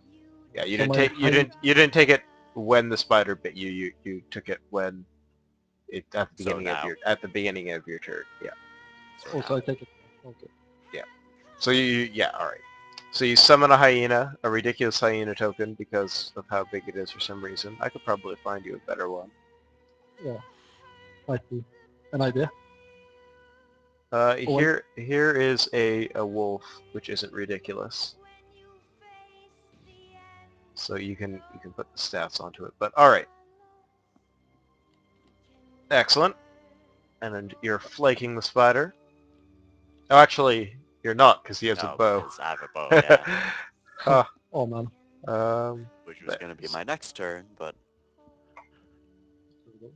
yeah, you So didn't my take you didn't take it when the spider bit you. You took it when it at the So beginning now. at the beginning of your turn. Yeah. So Also, now. I take it. Okay. So all right. So you summon a hyena, a ridiculous hyena token because of how big it is for some reason. I could probably find you a better one. Yeah. Might be an idea. Oh, well. Here is a wolf, which isn't ridiculous. So you can put the stats onto it. But all right, excellent. And then you're flanking the spider. Oh, actually, you're not because he has a No, bow. because I have a bow, yeah. Huh. Oh man. Which was going to be my next turn, but There we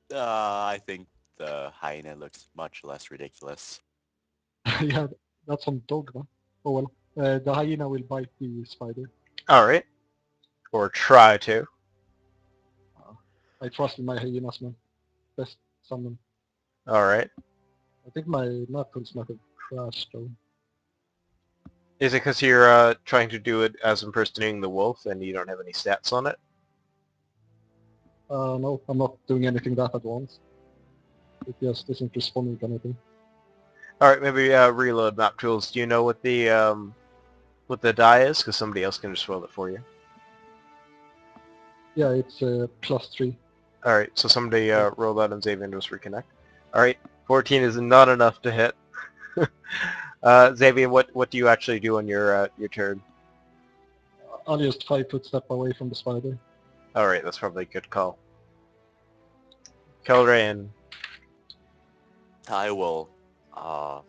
go. I think the hyena looks much less ridiculous. Yeah, that's some dogma. Oh well. The hyena will bite the spider. All right, or try to. I trust in my hyenas, man. Best summon. All right. I think my maptools might have crashed though. Is it because you're trying to do it as impersonating the wolf and you don't have any stats on it? No, I'm not doing anything that advanced. It just isn't responding to anything. All right, maybe reload map tools. Do you know what the die is? Because somebody else can just roll it for you. Yeah, it's +3. All right, so somebody roll that and Xavier just reconnect. All right, 14 is not enough to hit. Xavier, what do you actually do on your turn? I'll just 5-foot step away from the spider. All right, that's probably a good call. Kelrain. I will, uh,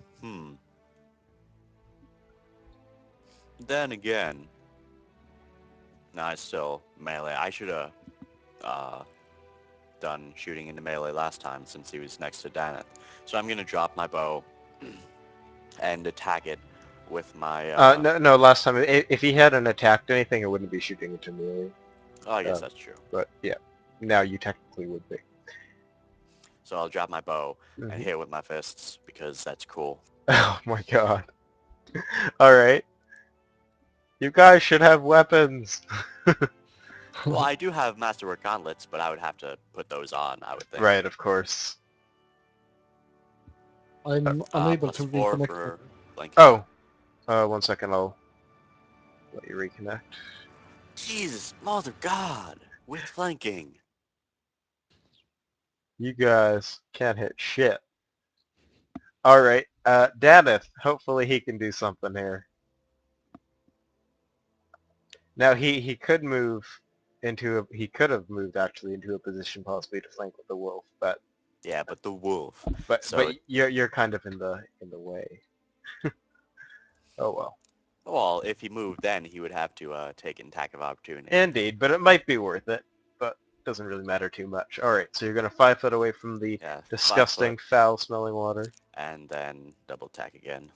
Then again, no, I still melee. I should have done shooting into melee last time since he was next to Daneth. So I'm going to drop my bow and attack it with my. No, last time, if he hadn't attacked anything, it wouldn't be shooting into melee. Oh, I guess that's true. But yeah, now you technically would be. So I'll drop my bow and Mhm. hit with my fists because that's cool. Oh my god. Alright. You guys should have weapons. Well, I do have Masterwork gauntlets, but I would have to put those on, I would think. Right, of course. I'm unable to +4 reconnect. for flanking. Oh. 1 second, I'll let you reconnect. Jesus, mother god, with flanking. You guys can't hit shit. Alright, Daneth, hopefully he can do something here. Now he could move he could have moved actually into a position possibly to flank with the wolf, but Yeah, but the wolf. but So, but you're kind of in the way. Oh well. well, if he moved then, he would have to take an attack of opportunity. Indeed, but it might be worth it, but doesn't really matter too much. Alright, so you're gonna 5 foot away from the Yeah, 5 disgusting, foot, foul smelling water. and then double attack again.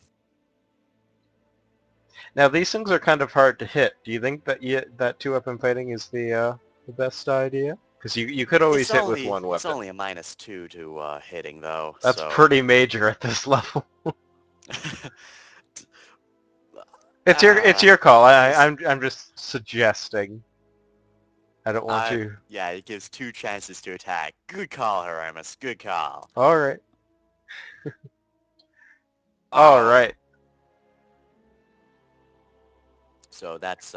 Now these things are kind of hard to hit. Do you think that that 2-weapon fighting is the best idea? Because you could always hit with one It's weapon. only a -2 to hitting though. That's so. pretty major at this level. It's your call. I'm just suggesting. I don't want you. Yeah, it gives 2 chances to attack. Good call, Haramis. Good call. All right. All right. So that's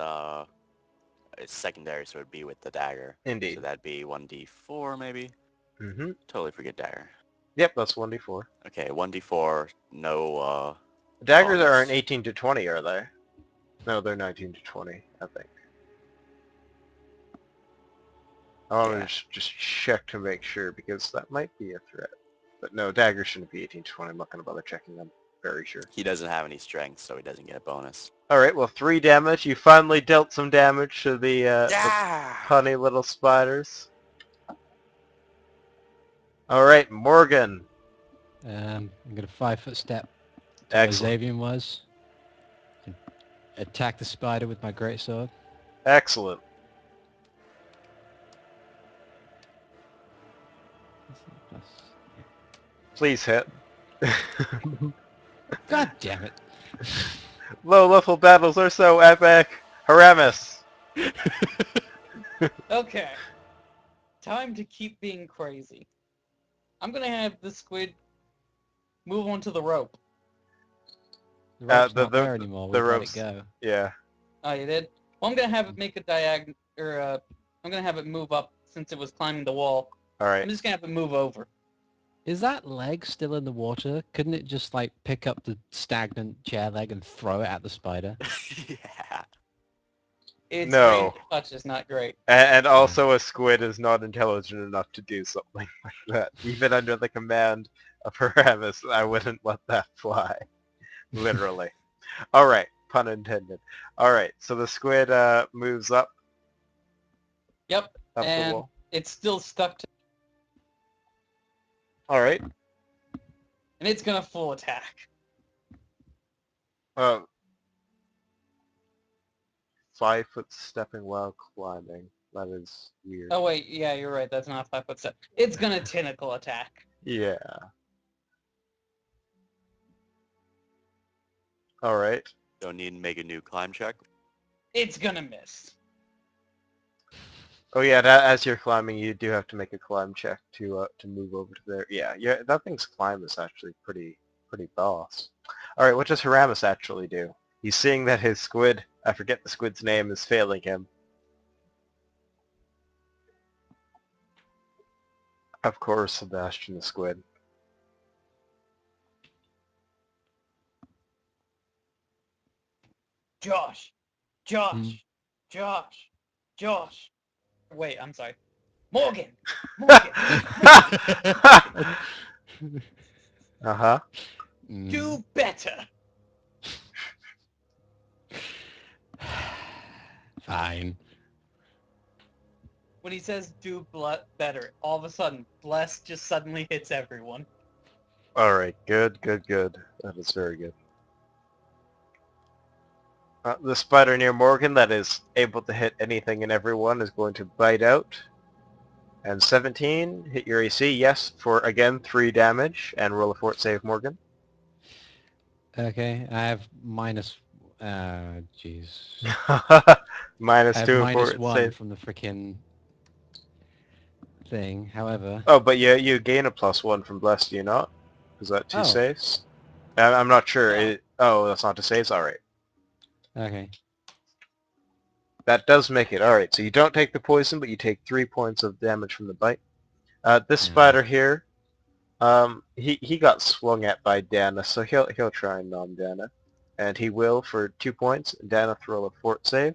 it's secondary, so it'd be with the dagger. Indeed. So that'd be 1d4 maybe. Mhm. Totally forget dagger. Yep, that's 1d4. Okay, 1d4. No. Daggers bonus. are an 18 to 20, are they? No, they're 19 to 20, I think. I want Yeah. to just check to make sure because that might be a threat. But no, daggers shouldn't be 18 to 20. I'm not going to bother checking. I'm very sure. He doesn't have any strength, so he doesn't get a bonus. All right, well, 3 damage. You finally dealt some damage to the Yeah. punny little spiders. All right, Morgan. I'm going to 5 foot step to where Excellent. Xavier was. And attack the spider with my greatsword. Excellent. Please hit. God damn it. Low-level battles are so epic. Haramis. Okay. Time to keep being crazy. I'm gonna have the squid move onto the rope. The rope's the- not there anymore. the We've let ropes. it go. Yeah. Oh, you did? Well, I'm gonna have it make a diagonal, or I'm gonna have it move up since it was climbing the wall. All right. I'm just gonna have it move over. Is that leg still in the water? Couldn't it just like pick up the stagnant chair leg and throw it at the spider? Yeah. Its No. range of touch is not great. And also a squid is not intelligent enough to do something like that. Even under the command of Haramis, I wouldn't let that fly. Literally. All right. Pun intended. All right. So the squid moves up Yep. the And wall. it's still stuck to, All right. and it's gonna full attack. 5 foot stepping while climbing. That is weird. Oh wait, yeah, you're right. That's not a 5 foot step. It's gonna tentacle attack. Yeah. All right. Don't need to make a new climb check. It's gonna miss. Oh yeah, as you're climbing, you do have to make a climb check to move over to there. Yeah, yeah, that thing's climb is actually pretty boss. All right, what does Haramis actually do? He's seeing that his squid, I forget the squid's name, is failing him. Of course, Sebastian the squid. Josh, Josh, Josh, Josh. Wait, I'm sorry. Morgan, Morgan, Uh-huh. do better. Fine. When he says do better, all of a sudden, bless just suddenly hits everyone. All right, good. That is very good. The spider near Morgan that is able to hit anything and everyone is going to bite out. And 17, hit your AC, yes, for, again, 3 damage, and roll a fort save, Morgan. Okay, I have minus... Jeez. Minus I have 2 minus fort 1 save. from the frickin' thing, however... Oh, but you gain a +1 from Bless, do you not? Is that 2 Oh, saves? I'm not sure. No. Oh, that's not 2 saves? Alright. okay. That does make it. Alright, so you don't take the poison, but you take 3 points of damage from the bite. This Yeah. spider here, he got swung at by Dana, so he'll try and nom Dana. And he will for 2 points. Dana, throw a fort save.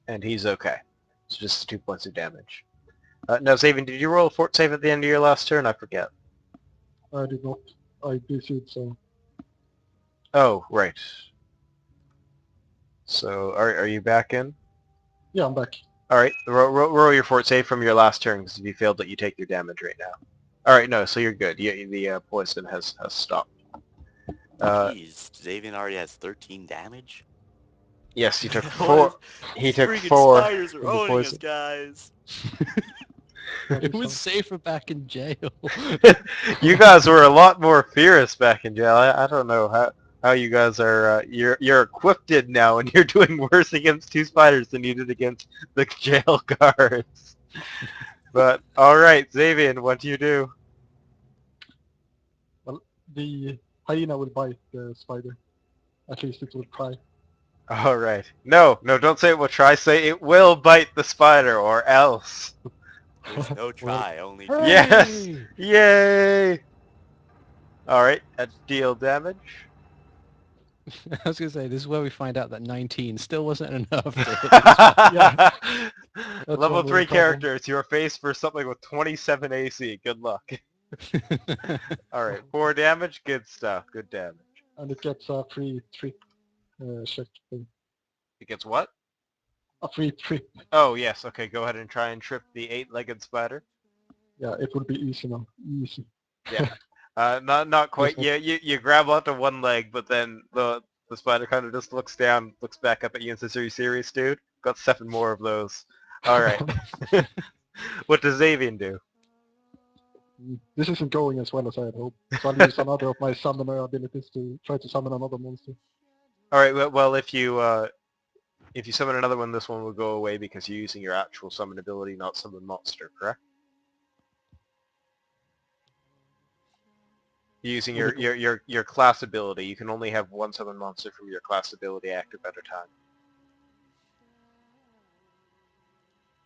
And he's okay. So just 2 points of damage. No, Xavier, did you roll a fort save at the end of your last turn? I forget. I did not. I DC'd, so Oh, right. So, are you back in? yeah, I'm back. Alright, roll your fort save from your last turn, because if you failed it, you take your damage right now. Alright, no, so you're good. The poison has stopped. Jeez, Xavier already has 13 damage? Yes, you took What 4. is... He These took freaking 4 spiders are from the owning us, poison. guys. It was safer back in jail. You guys were a lot more fierce back in jail. I don't know how you guys are. You're equipped now, and you're doing worse against 2 spiders than you did against the jail guards. But all right, Xavier, what do you do? Well, the hyena will bite the spider. At least it will try. All right. No, don't say it will try. Say it will bite the spider, or else. There's no Well, try, only do. Yes! Hooray! Yay! All right, deal damage. I was going to say, this is where we find out that 19 still wasn't enough to hit the spider. Yeah. That's Level one with 3 the problem. characters, you are faced for something with 27 AC. Good luck. Alright, 4 damage, good stuff, good damage. And it gets a free trip check thing. It gets what? A free trip. Oh, yes, okay, go ahead and try and trip the 8-legged spider. Yeah, it will be easy now. Easy. Yeah. Not quite. Yes, You grab onto one leg, but then the spider kind of just looks down, looks back up at you and says, "Are you serious, dude? Got 7 more of those." Alright. What does Xavier do? This isn't going as well as I had hoped. So I'll use another of my summoner abilities to try to summon another monster. Alright, well, if you summon another one, this one will go away because you're using your actual summon ability, not summon monster, correct? You're using your class ability. You can only have one summon monster from your class ability active at a time.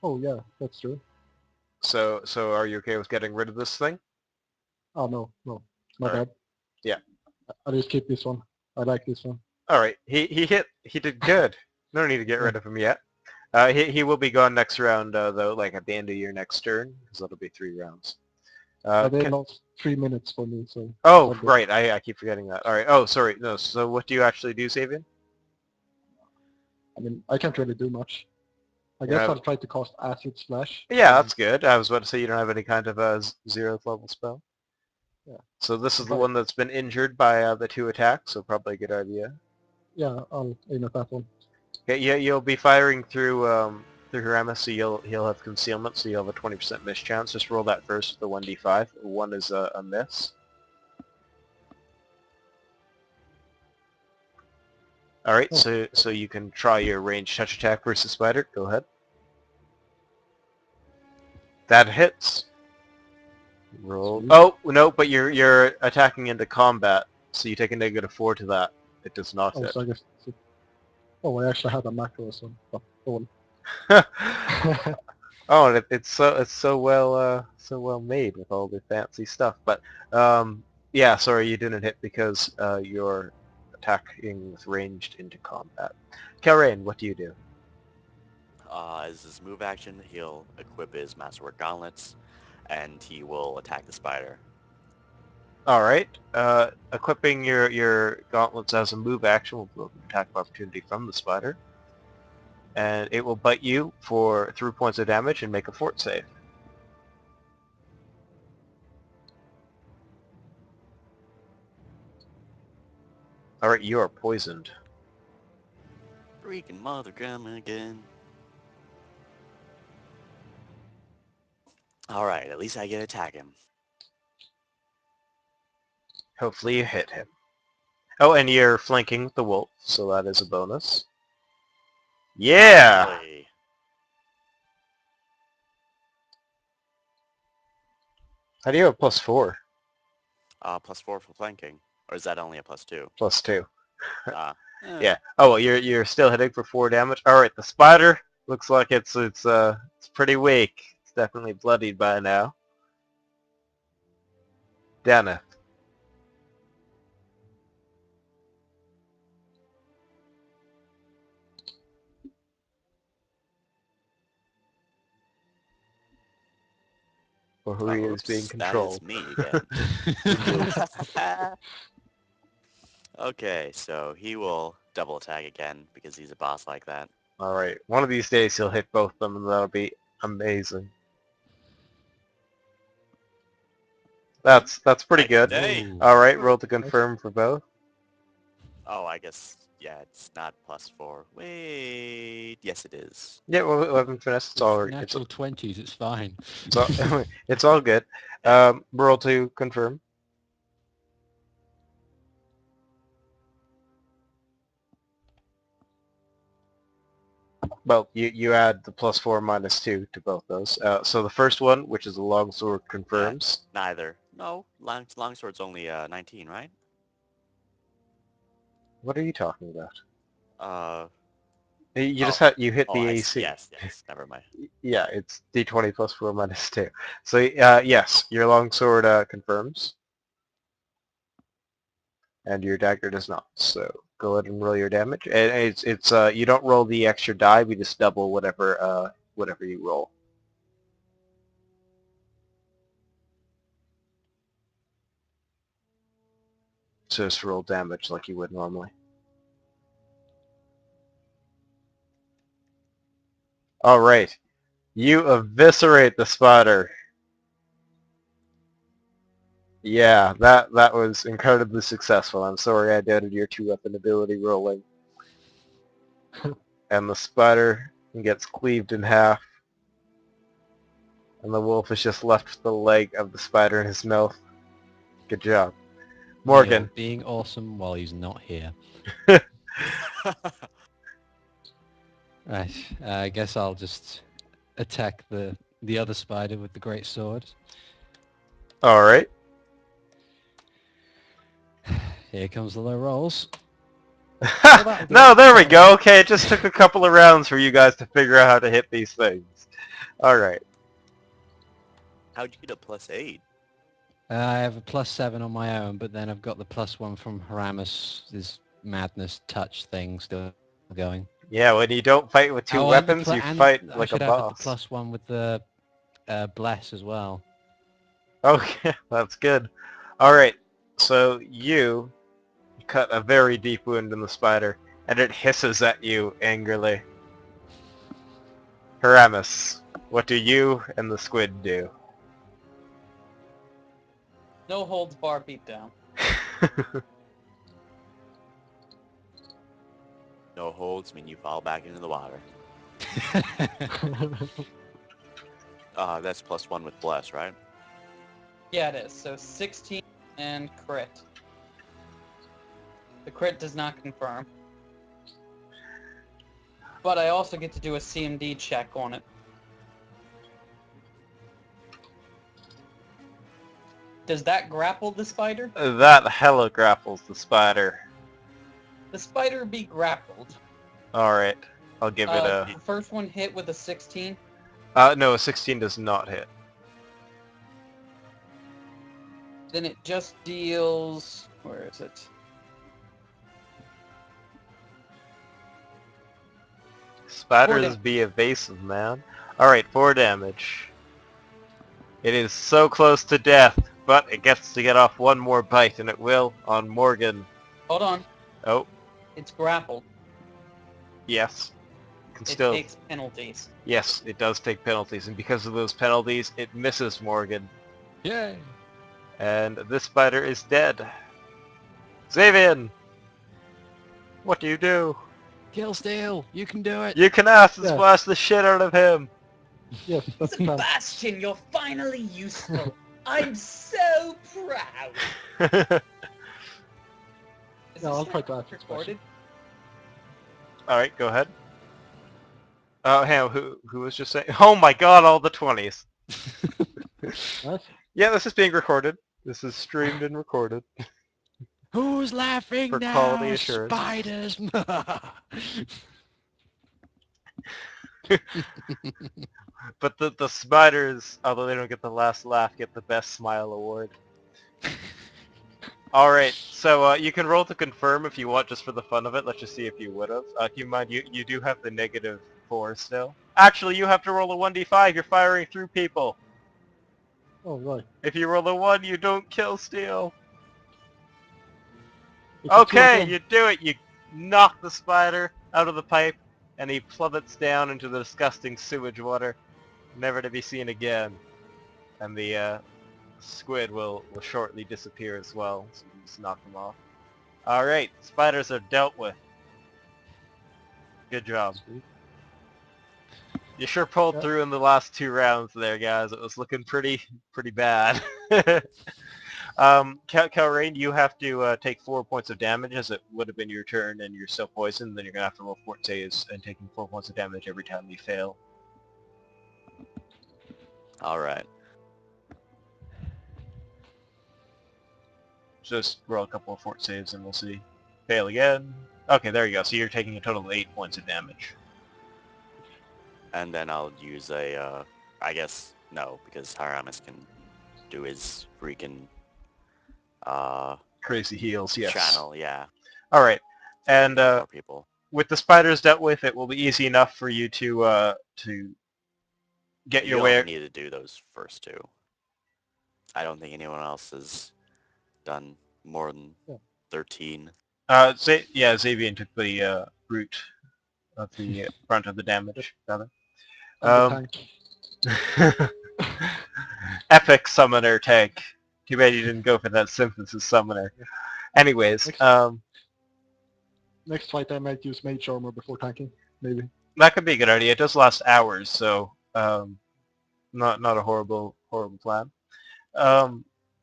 Oh yeah, that's true. So are you okay with getting rid of this thing? Oh no, my Alright. bad. Yeah. I'll just keep this one. I like this one. Alright, he did good. No need to get rid of him yet. He will be gone next round, though, like at the end of your next turn, because that'll be 3 rounds. They lost 3 minutes for me, so. Oh, I'll go. right, I keep forgetting that. Alright, oh, sorry, no, so what do you actually do, Sabian? I mean, I can't really do much. I You guess have- I'll try to cast Acid Slash. Yeah, that's good. I was about to say you don't have any kind of a 0th level spell. Yeah. So this is the But- one that's been injured by the 2 attacks, so probably a good idea. Yeah, I'll aim at that one. Okay, yeah, you'll be firing through Hiramis, so he'll have concealment, so you'll have a 20% miss chance. Just roll that first with the 1d5. 1 is a miss. Alright, Oh. so you can try your ranged touch attack versus spider. Go ahead. That hits. Roll. Sweet. Oh, no, but you're attacking into combat, so you take a -4 to that. It does not Oh, hit. so I guess. Oh, I actually had a macro as well. But, oh, well. Oh, and it's so well made with all the fancy stuff. But yeah, sorry, you didn't hit because you're attacking with ranged into combat. Kelrain, what do you do? As his move action, he'll equip his Masterwork Gauntlets, and he will attack the spider. All right, equipping your gauntlets as a move action will block an attack of opportunity from the spider. and it will bite you for 3 points of damage and make a fort save. Alright, you are poisoned. Freaking mother coming again. Alright, at least I get to attack him. Hopefully you hit him. Oh, and you're flanking the wolf, so that is a bonus. Yeah! Finally. How do you have a +4? +4 for flanking. Or is that only a +2? +2. Ah. Yeah. Oh, well, you're still hitting for 4 damage. All right, the spider looks like it's pretty weak. It's definitely bloodied by now. Dana. Or who is being Oops, that is controlled. me again. Okay, so he will double attack again because he's a boss like that. All right. One of these days he'll hit both of them, and that'll be amazing. That's pretty Night good. day. Ooh. All right, roll to confirm for both. Oh, I guess, yeah, it's not +4. Wait, yes it is. Yeah, well, we haven't finished. It's all Natural 20s, it's fine. it's all, it's all good. Roll to confirm. Well, you add the +4 -2 to both those. So the first one, which is a longsword, confirms. Neither. No, longsword's only 19, right? What are you talking about? Uh, You just oh, you hit the I AC. yes, never mind. Yeah, it's d20 +4 -2. So yes, your longsword confirms, and your dagger does not. So go ahead and roll your damage. And it's you don't roll the extra die. We just double whatever you roll. So just roll damage like you would normally. All right, you eviscerate the spider. Yeah, that was incredibly successful. I'm sorry I doubted your 2-weapon ability rolling. And the spider gets cleaved in half. And the wolf is just left with the leg of the spider in his mouth. Good job. Morgan. Neil being awesome while he's not here. Right, I guess I'll just attack the other spider with the great sword. All right. Here comes the low rolls. No, there we go. Okay, it just took a couple of rounds for you guys to figure out how to hit these things. All right. How'd you get a +8? I have a +7 on my own, but then I've got the +1 from Haramus' madness touch thing still going. Yeah, when you don't fight with two Oh, and the weapons, pl- you and fight I like a should have boss. the +1 with the bless as well. Okay, that's good. All right, so you cut a very deep wound in the spider, and it hisses at you angrily. Haramus, what do you and the squid do? No holds bar beatdown. No holds mean you fall back into the water. That's +1 with bless, right? Yeah, it is. So 16 and crit. The crit does not confirm. But I also get to do a CMD check on it. Does that grapple the spider? That hella grapples the spider. The spider be grappled. All right, I'll give it a... The first one hit with a 16. No, a 16 does not hit. Then it just deals... Where is it? Spiders be evasive, man. Alright, 4 damage. It is so close to death, but it gets to get off one more bite, and it will on Morgan. Hold on. Oh, It's grappled. yes. can It still... takes penalties. Yes, it does take penalties, and because of those penalties, it misses Morgan. Yay! And this spider is dead. Xavian! What do you do? Kill Steel! You can do it! You can acid Yeah. splash the shit out of him! Yes, that's the plan. Sebastian, you're finally useful. I'm so proud. Is Yeah, this I'll try like to ask this recorded? Alright, go ahead. Hang on, who was just saying? Oh my god, all the 20s. Nice. Yeah, this is being recorded. This is streamed and recorded. Who's laughing For now? quality assurance. Spiders! But the spiders, although they don't get the last laugh, get the best smile award. Alright, so you can roll to confirm if you want, just for the fun of it. Let's just see if you would have. Keep in mind, you do have the -4 still. Actually, you have to roll a 1d5. You're firing through people. Oh, right. If you roll a 1, you don't kill Steel. It's a 2 Okay, again. you do it. You knock the spider out of the pipe, and he plummets down into the disgusting sewage water, never to be seen again. And the squid will shortly disappear as well, so you can just knock them off. Alright, spiders are dealt with. Good job. Sweet. You sure pulled Yeah. through in the last 2 rounds there, guys. It was looking pretty bad. Calrain, you have to take 4 points of damage, as it would have been your turn, and you're still poisoned. Then you're gonna have to roll 4 saves and taking 4 points of damage every time you fail. All right. Just roll a couple of fort saves and we'll see. Fail again. Okay, there you go. So you're taking a total of 8 points of damage. And then I'll use a, I guess, no, because Haramis can do his freaking, Crazy heals, yes. channel, yeah. Alright. And More people. with the spiders dealt with, it will be easy enough for you to get your You way... only need to do those first 2. I don't think anyone else has done more than Yeah. 13. Xavian took the root of the brunt of the damage, rather. I'm the tank. Epic summoner tank. Too bad you didn't go for that synthesis summoner. Anyways, Next fight I might use Mage Armor before tanking, maybe. that could be a good idea. It does last hours, so not a horrible plan.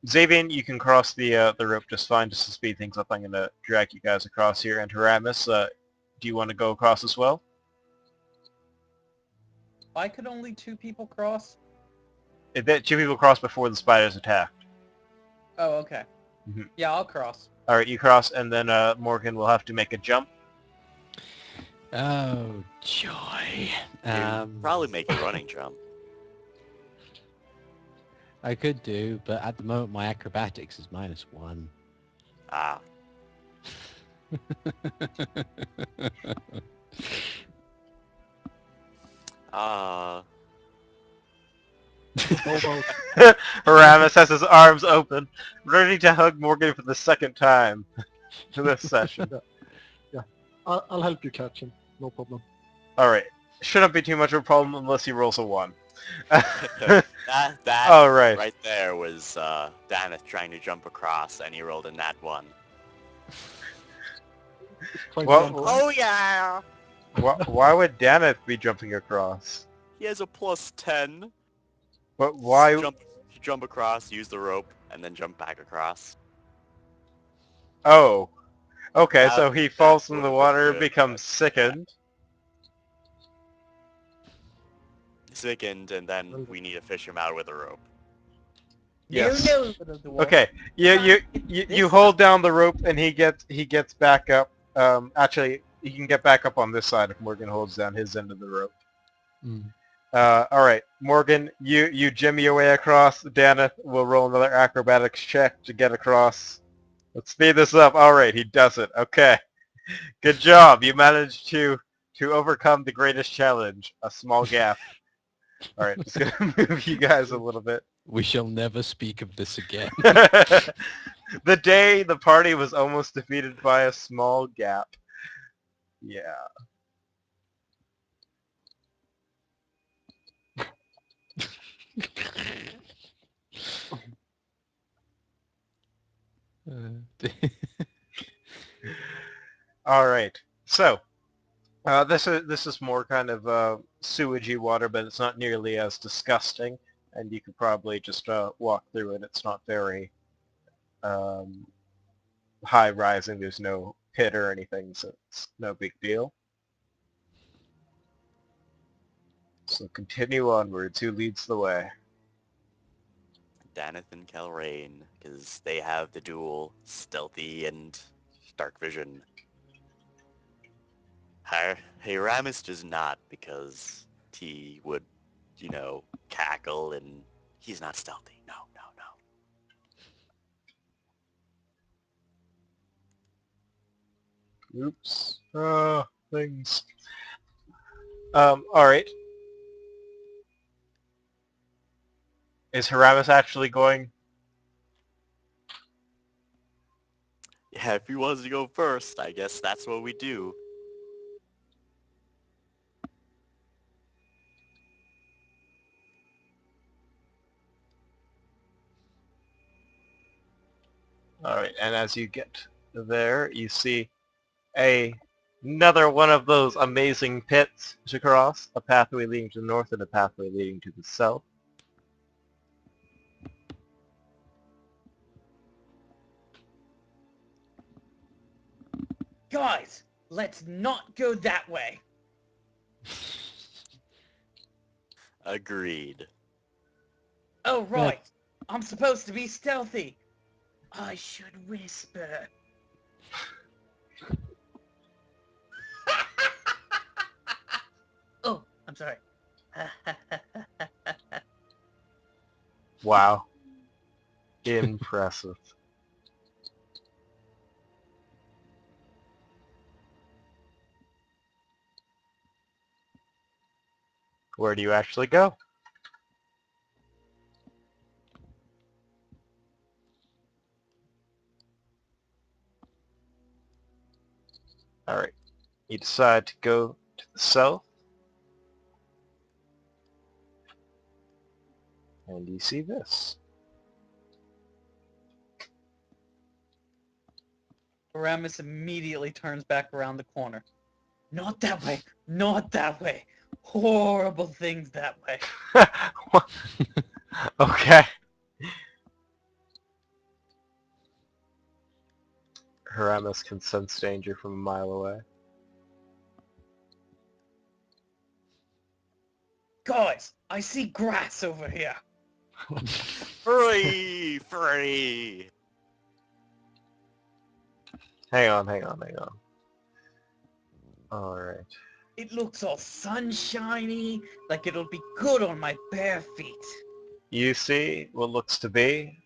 Xavian, you can cross the rope just fine, just to speed things up. I'm gonna drag you guys across here, and Haramis, do you want to go across as well? Why could only 2 people cross? 2 people cross before the spiders attacked. Oh, okay. Mhm. Yeah, I'll cross. All right, you cross, and then Morgan will have to make a jump. Oh, joy. Probably make a running jump. I could do, but at the moment my acrobatics is -1. Ah, Bobo. Haramis has his arms open, ready to hug Morgan for the 2nd time to this session. I'll help you catch him. No problem. All right, shouldn't be too much of a problem unless he rolls a 1. that All right. right there was Daneth trying to jump across, and he rolled a nat 1. Trying Well, to run. Oh yeah! Why would Daneth be jumping across? He has a +10. But why? Jump across, use the rope, and then jump back across. Oh, okay. That- So he that falls in the would've been water, good, becomes but- sickened. Sickened, and then we need to fish him out with a rope. Yes. You know the dwarf. Okay. You hold down the rope, and he gets back up. Actually, he can get back up on this side if Morgan holds down his end of the rope. Mm. All right, Morgan, you jimmy your way across. Daneth will roll another acrobatics check to get across. Let's speed this up. All right, he does it. Okay, good job. You managed to overcome the greatest challenge, a small gap. All right, just gonna move you guys a little bit. We shall never speak of this again. The day the party was almost defeated by a small gap. Yeah. All right. So this is more kind of sewagey water, but it's not nearly as disgusting, and you could probably just walk through it. It's not very um, high rising. There's no pit or anything, so it's no big deal. So continue onwards. Who leads the way? Daneth and Kelrain, because they have the dual stealthy and dark vision. Ramus does not, because he would, cackle, and he's not stealthy. No, no, no. Oops. Things. All right. Is Haramis actually going? Yeah, if he wants to go first, I guess that's what we do. All right. And as you get there, you see another one of those amazing pits to cross, a pathway leading to the north and a pathway leading to the south. Guys, let's not go that way. Agreed. Oh, right. I'm supposed to be stealthy. I should whisper. Oh, I'm sorry. Wow. Impressive. Where do you actually go? All right. You decide to go to the south. And you see this. Aramis immediately turns back around the corner. Not that way. Not that way. Horrible things that way. Okay. Haramis can sense danger from a mile away. Guys, I see grass over here. Free! Free! Hang on. All right. It looks all sunshiny, like it'll be good on my bare feet. You see what looks to be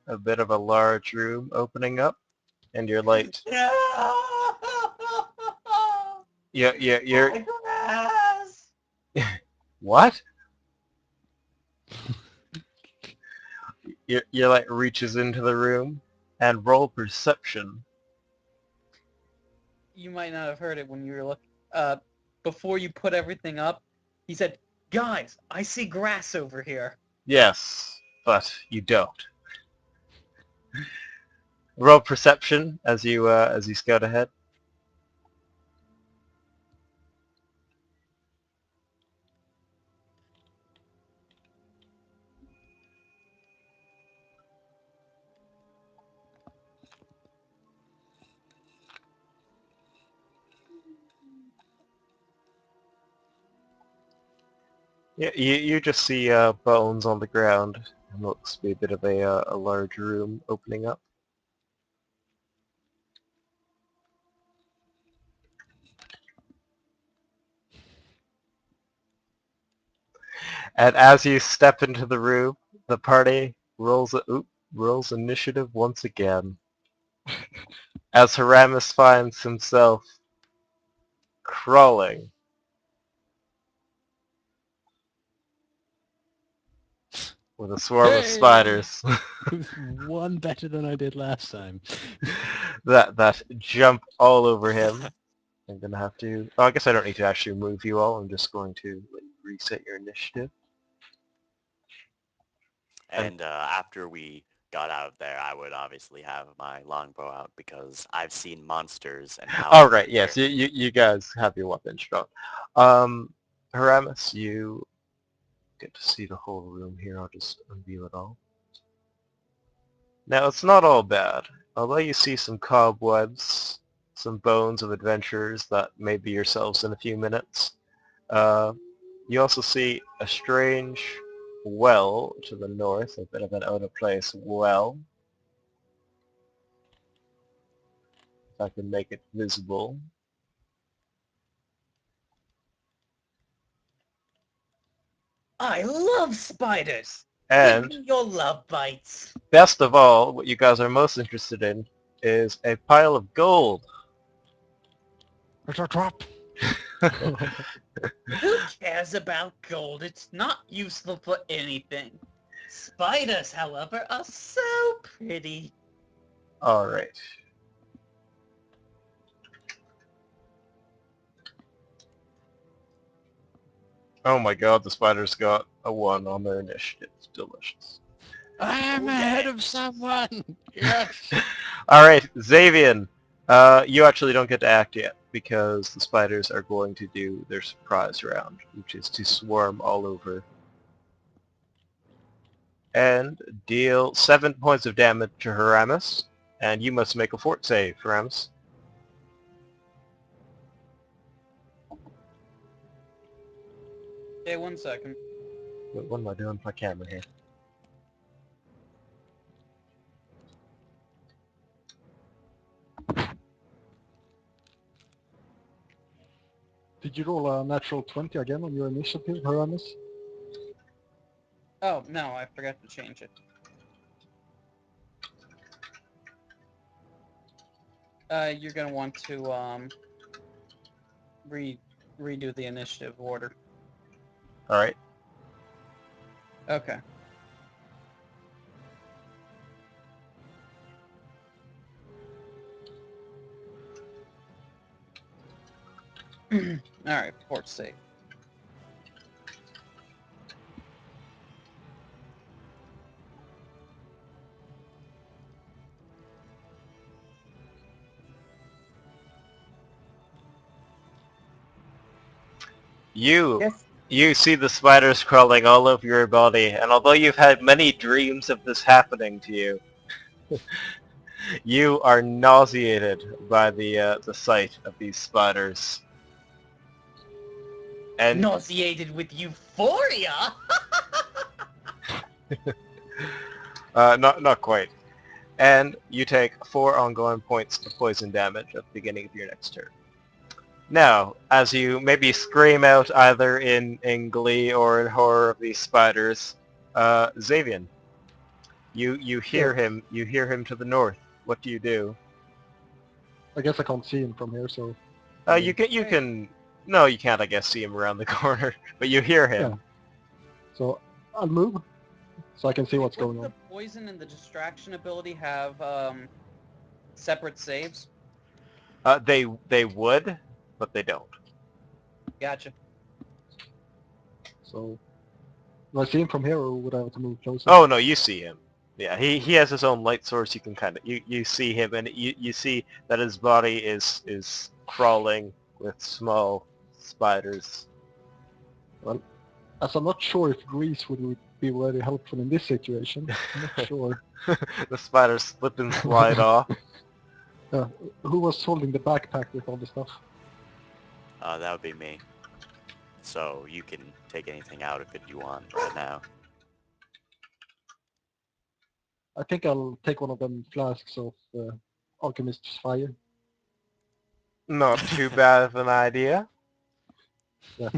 a bit of a large room opening up, and you're like, No! you're My grass! what? You're like reaches into the room and roll perception. You might not have heard it when you were looking. Before you put everything up, he said, "Guys, I see grass over here." Yes, but you don't. Roll perception as you scout ahead. Yeah, you just see bones on the ground. It looks to be a bit of a large room opening up. And as you step into the room, the party rolls initiative once again. As Haramis finds himself crawling with a swarm of Hey! spiders One better than I did last time. that jump all over him. I'm gonna have to. Oh, I guess I don't need to actually move you all. I'm just going to reset your initiative. And after we got out of there, I would obviously have my longbow out because I've seen monsters and how All they right, appear. yes, you guys have your weapons drawn. Haramis, you get to see the whole room here. I'll just unveil it all. Now, it's not all bad. Although you see some cobwebs, some bones of adventures that may be yourselves in a few minutes, uh, you also see a strange well to the north, a bit of an out-of-place well. If I can make it visible. I love spiders. Give And me your love bites. best of all, what you guys are most interested in is a pile of gold. It's a trap. Who cares about gold? It's not useful for anything. Spiders, however, are so pretty. All right. Oh my god, the spiders got a 1 on their initiative. Delicious. I am Oh, ahead yeah. of someone. Yes. All right, Xavian, you actually don't get to act yet because the spiders are going to do their surprise round, which is to swarm all over and deal 7 points of damage to Haramis, and you must make a fort save, Haramis. Okay, 1 second. What am I doing with my camera here? Did you roll a natural 20 again on your initiative, Haramis? Oh, no, I forgot to change it. You're gonna want to, redo the initiative order. All right. Okay. Alright, fort save. You Yes. you see the spiders crawling all over your body, and although you've had many dreams of this happening to you, you are nauseated by the sight of these spiders. And Nauseated with euphoria? not quite. And you take 4 ongoing points of poison damage at the beginning of your next turn. Now, as you maybe scream out either in glee or in horror of these spiders, Xavian, you Yeah, hear him to the north. What do you do? I guess I can't see him from here, so... You Hey. can no, you can't. I guess see him around the corner, but you hear Yeah, him. so I'll move so I can see what's going Would the on. poison and the distraction ability have, separate saves? They would, but they don't. Gotcha. So, do I see him from here, or would I have to move closer? Oh no, you see him. Yeah, he has his own light source. You can kind of you see him, and you see that his body is crawling with small spiders. Well, as I'm not sure if grease would be very helpful in this situation, I'm not sure. The spiders slip and slide off. Uh, who was holding the backpack with all the stuff? That would be me. So you can take anything out of it you want right now. I think I'll take one of them flasks of Alchemist's Fire. Not too bad of an idea. Yeah.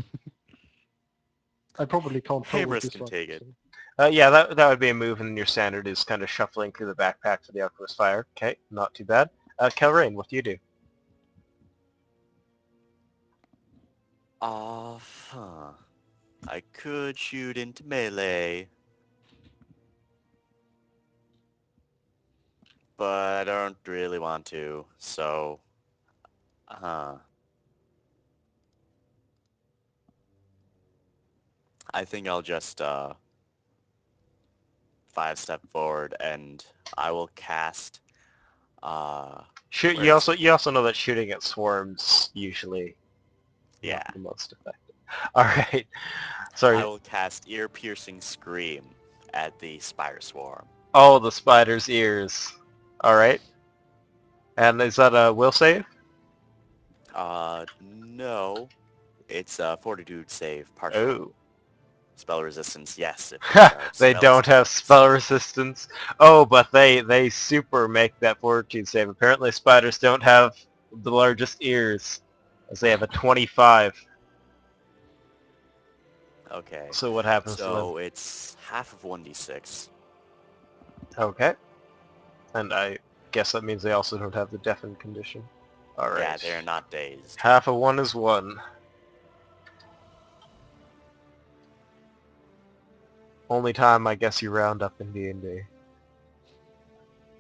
I probably can't throw it Hamers this can round. take it. So. Yeah, that would be a move, and your standard is kind of shuffling through the backpack for the Alchemist Fire. Okay, not too bad. Kelrain, what do you do? Huh. I could shoot into melee, but I don't really want to, so... I think I'll just, 5 step forward, and I will cast. Shoot. Where You is also it? you also know that shooting at swarms usually Yeah, not the most effective. All right. I Sorry. will cast ear-piercing scream at the spider swarm. Oh, the spider's ears. All right. And is that a will save? No, it's a fortitude save, partial. Oh. Spell resistance, yes, if they Ha! are They spells don't have against. spell resistance. Oh, but they super make that fortitude save. Apparently spiders don't have the largest ears, as they have a 25. Okay, So what happens to them? so it's half of 1d6. Okay. And I guess that means they also don't have the deafened condition. Yeah, Alright. they're not dazed. Half of one is one. Only time I guess you round up in D&D.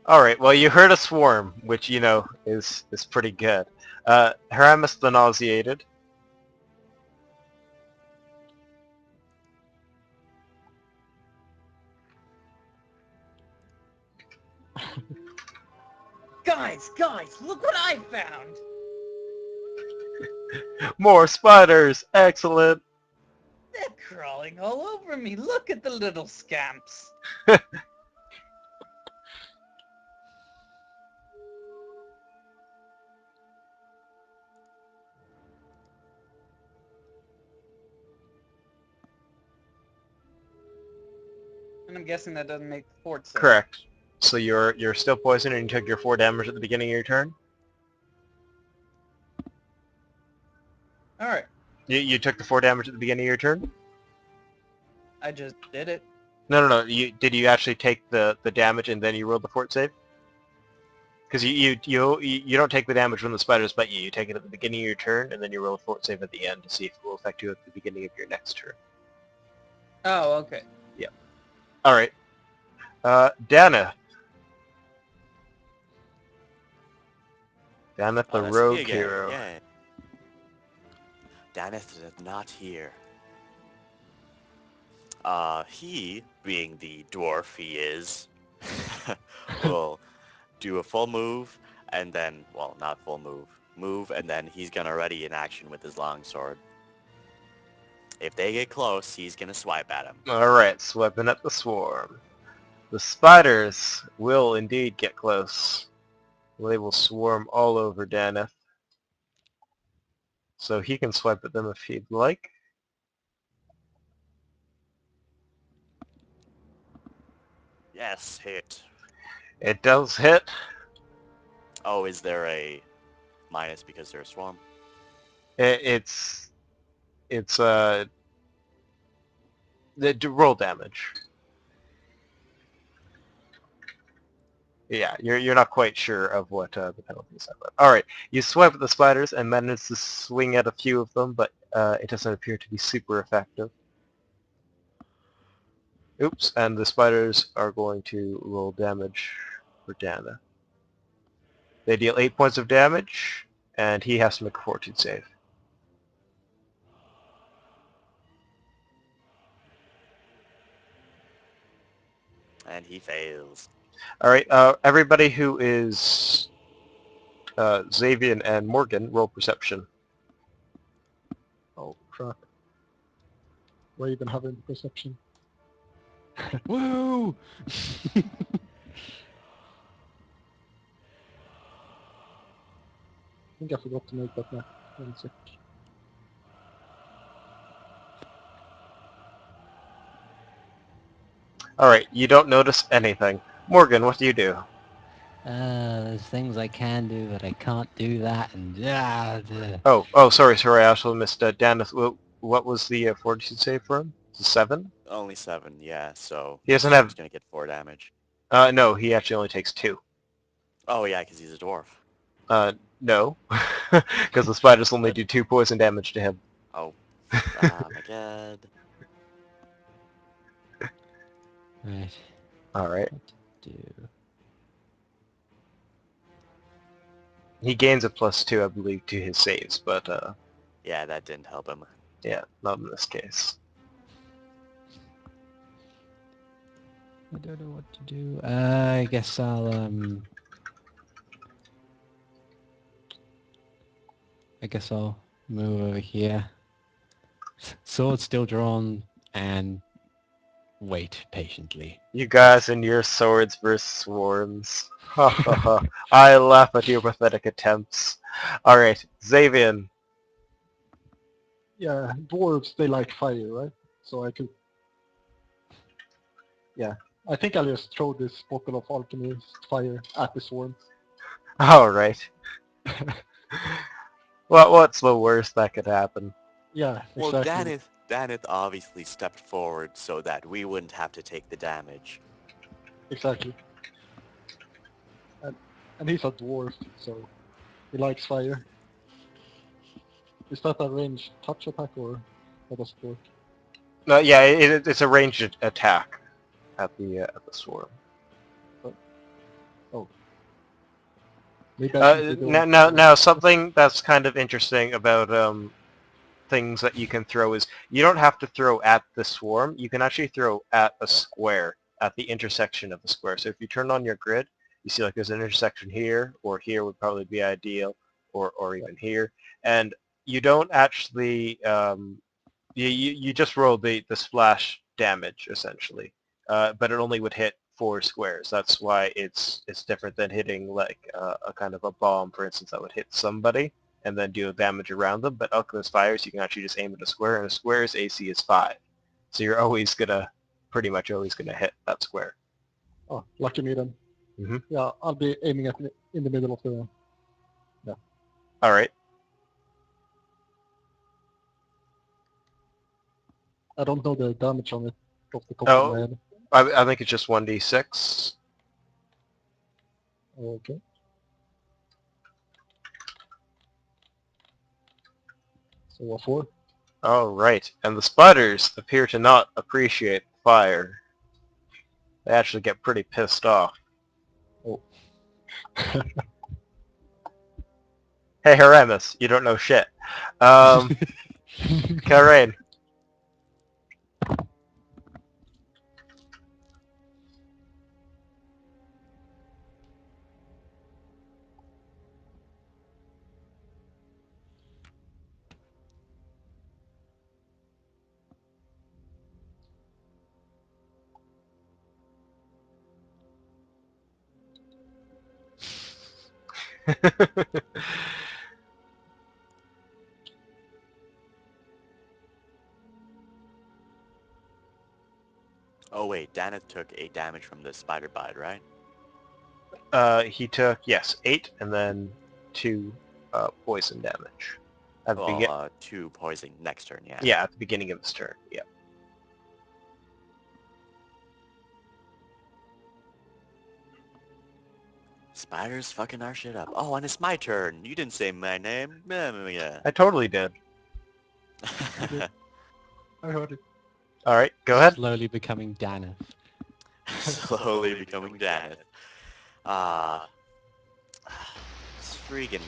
Alright, well you heard a swarm, which, you know, is pretty good. Haramus the Nauseated. Guys, look what I found! More spiders! Excellent! They're crawling all over me. Look at the little scamps. And I'm guessing that doesn't make the fort safe. Correct. So you're still poisoned and you took your 4 damage at the beginning of your turn? Alright, You took the 4 damage at the beginning of your turn? I just did it. No. Did you actually take the damage and then you rolled the fort save? Because you don't take the damage when the spiders bite you. You take it at the beginning of your turn and then you roll a fort save at the end to see if it will affect you at the beginning of your next turn. Oh, okay. All right. Dana. Dana Oh, the that's me rogue again. hero. Yay. Daneth is not here. He, being the dwarf he is, will do a full move, and then, well, not full move, and then he's gonna ready in action with his longsword. If they get close, he's gonna swipe at him. All right, swiping at the swarm. The spiders will indeed get close. They will swarm all over Daneth. So he can swipe at them if he'd like. Yes, hit. It does hit. Oh, is there a minus because they're a swarm? It's the roll damage. Yeah, you're not quite sure of what the penalties are. But all right, you swipe at the spiders and manage to swing at a few of them, but it doesn't appear to be super effective. Oops, and the spiders are going to roll damage for Dana. They deal 8 points of damage, and he has to make a fortitude save. And he fails. All right, everybody who is Xavier and Morgan, roll perception. Oh crap. Do I even have any perception? Woo! I think I forgot to make that map. 1 sec. All right, you don't notice anything. Morgan, what do you do? There's things I can do, but I can't do that, and Sorry, I also missed Dennis. What was the fortitude save for him? Is it 7? Only 7, yeah, so He doesn't he's have... just gonna get 4 damage. No, he actually only takes 2. Oh yeah, because he's a dwarf. No. Because the spiders only But, do 2 poison damage to him. oh, ah, my god. right. Alright. What to do? He gains a +2, I believe, to his saves, but, Yeah, that didn't help him. yeah, not in this case. I don't know what to do. I guess I'll move over here. Sword still drawn and wait patiently. You guys and your swords versus swarms. Ha ha ha. I laugh at your pathetic attempts. Alright, Xavian. Yeah, dwarves, they like fire, right? So I could... Yeah. I think I'll just throw this bottle of alchemist fire at the swarm. Alright. What's the worst that could happen? Yeah, Well, exactly. Danith obviously stepped forward so that we wouldn't have to take the damage. Exactly. And he's a dwarf, so he likes fire. Is that a ranged touch attack or how does it work? No, yeah, it's a ranged attack at the swarm. Oh, maybe I shouldn't be doing Now, something that's kind of interesting about things that you can throw is you don't have to throw at the swarm. You can actually throw at a square, at the intersection of the square. So if you turn on your grid, you see like there's an intersection here, or here would probably be ideal, or even here. And you don't actually, you just roll the splash damage, essentially. But it only would hit 4 squares. That's why it's different than hitting like a kind of a bomb, for instance, that would hit somebody and then deal damage around them. But Alchemist Fires, you can actually just aim at a square, and a square's AC is 5. So you're always pretty much always gonna hit that square. Oh, lucky me then. Mm-hmm. Yeah, I'll be aiming at in the middle of the... Yeah. All right. I don't know the damage on it off the top of my Oh, head. I think it's just 1d6. Okay. So a 4. All right. And the spiders appear to not appreciate fire. They actually get pretty pissed off. Oh. Hey, Haramis, you don't know shit. Karain. Oh wait, Danith took 8 damage from the spider bite, right? He took, yes, 8 and then 2 poison damage. At the Well, 2 poison next turn, yeah. yeah, at the beginning of his turn, yeah. Spiders fucking our shit up. Oh, and it's my turn. You didn't say my name. Yeah. I totally did. I heard it. All right, go ahead. Slowly becoming Daneth. Slowly becoming Danith. It's freaking...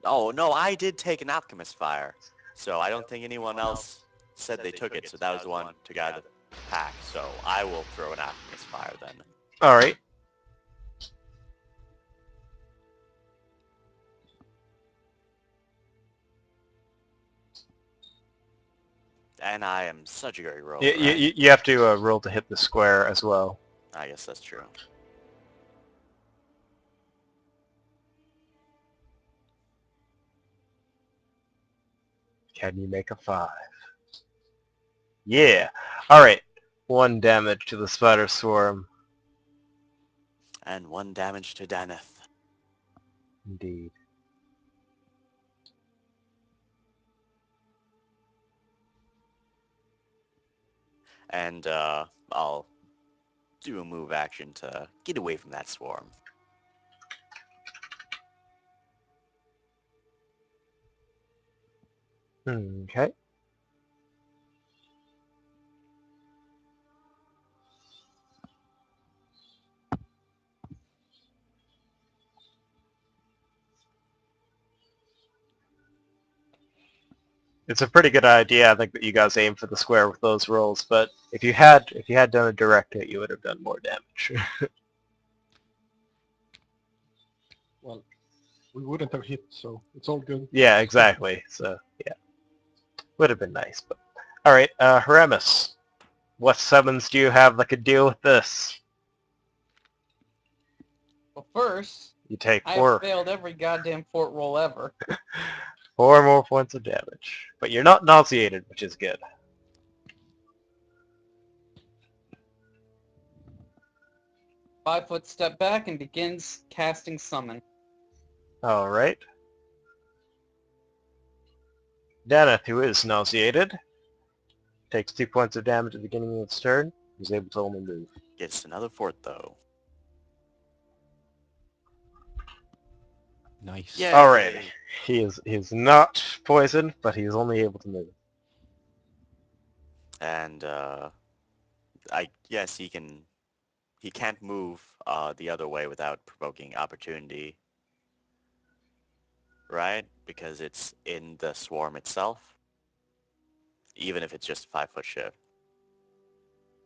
Oh, no, I did take an Alchemist Fire. So I don't think anyone else said they took it, so that was the one to guide the pack. So I will throw an Alchemist Fire then. All right. And I am such a great roller, You, right? you have to roll to hit the square as well. I guess that's true. Can you make a 5? Yeah. All right. 1 damage to the spider swarm. And 1 damage to Daneth. Indeed. And I'll do a move action to get away from that swarm. Okay. It's a pretty good idea, I think, that you guys aim for the square with those rolls. But if you had done a direct hit, you would have done more damage. Well, we wouldn't have hit, so it's all good. Yeah, exactly. So yeah, would have been nice. But all right, Haramis, what summons do you have that could deal with this? Well, first, You take I four have failed every goddamn fort roll ever. more points of damage, but you're not nauseated, which is good. 5-foot step back and begins casting summon. All right. Daneth, who is nauseated, takes 2 points of damage at the beginning of its turn. He's able to only move. Gets another fort though. Nice. Yeah. All right. He is not poisoned, but he is only able to move. And I guess he can't move the other way without provoking opportunity. Right? Because it's in the swarm itself. Even if it's just 5-foot shift.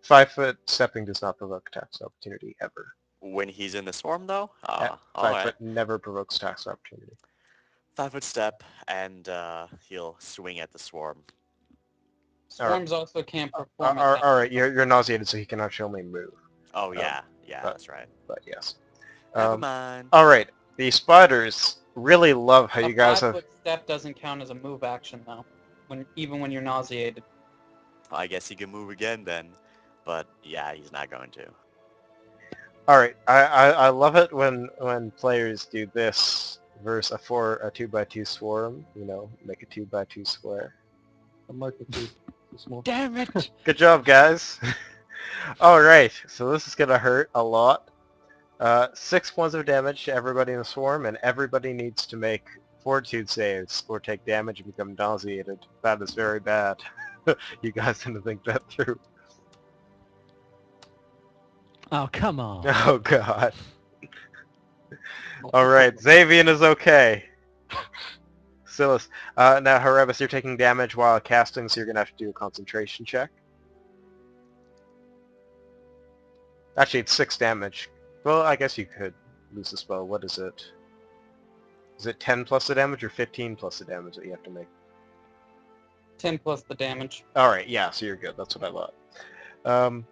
5-foot stepping does not provoke attacks of opportunity ever. When he's in the swarm though? At 5 Alright. foot never provokes attacks of opportunity. 5-foot step and he'll swing at the swarm. Swarms also can't perform All attacks. right, you're nauseated, so he can actually only move. Oh yeah, that's right. But yes. Never mind. All right. The spiders really love how you guys A have. 5-foot step doesn't count as a move action though, even when you're nauseated. I guess he can move again then. But yeah, he's not going to. All right. I love it when players do this versus a 2x2 swarm. You know, make a 2x2 square. I might be too small. Damn it! Good job, guys. All right. So this is gonna hurt a lot. 6 points of damage to everybody in the swarm, and everybody needs to make fortitude saves or take damage and become nauseated. That is very bad. You guys didn't think that through. Oh, come on. Oh god. All right, Xavian is okay. Silas. Now, Harebus, you're taking damage while casting, so you're going to have to do a concentration check. Actually, it's 6 damage. Well, I guess you could lose the spell. What is it? Is it 10 plus the damage or 15 plus the damage that you have to make? 10 plus the damage. All right, yeah, so you're good. That's what I thought.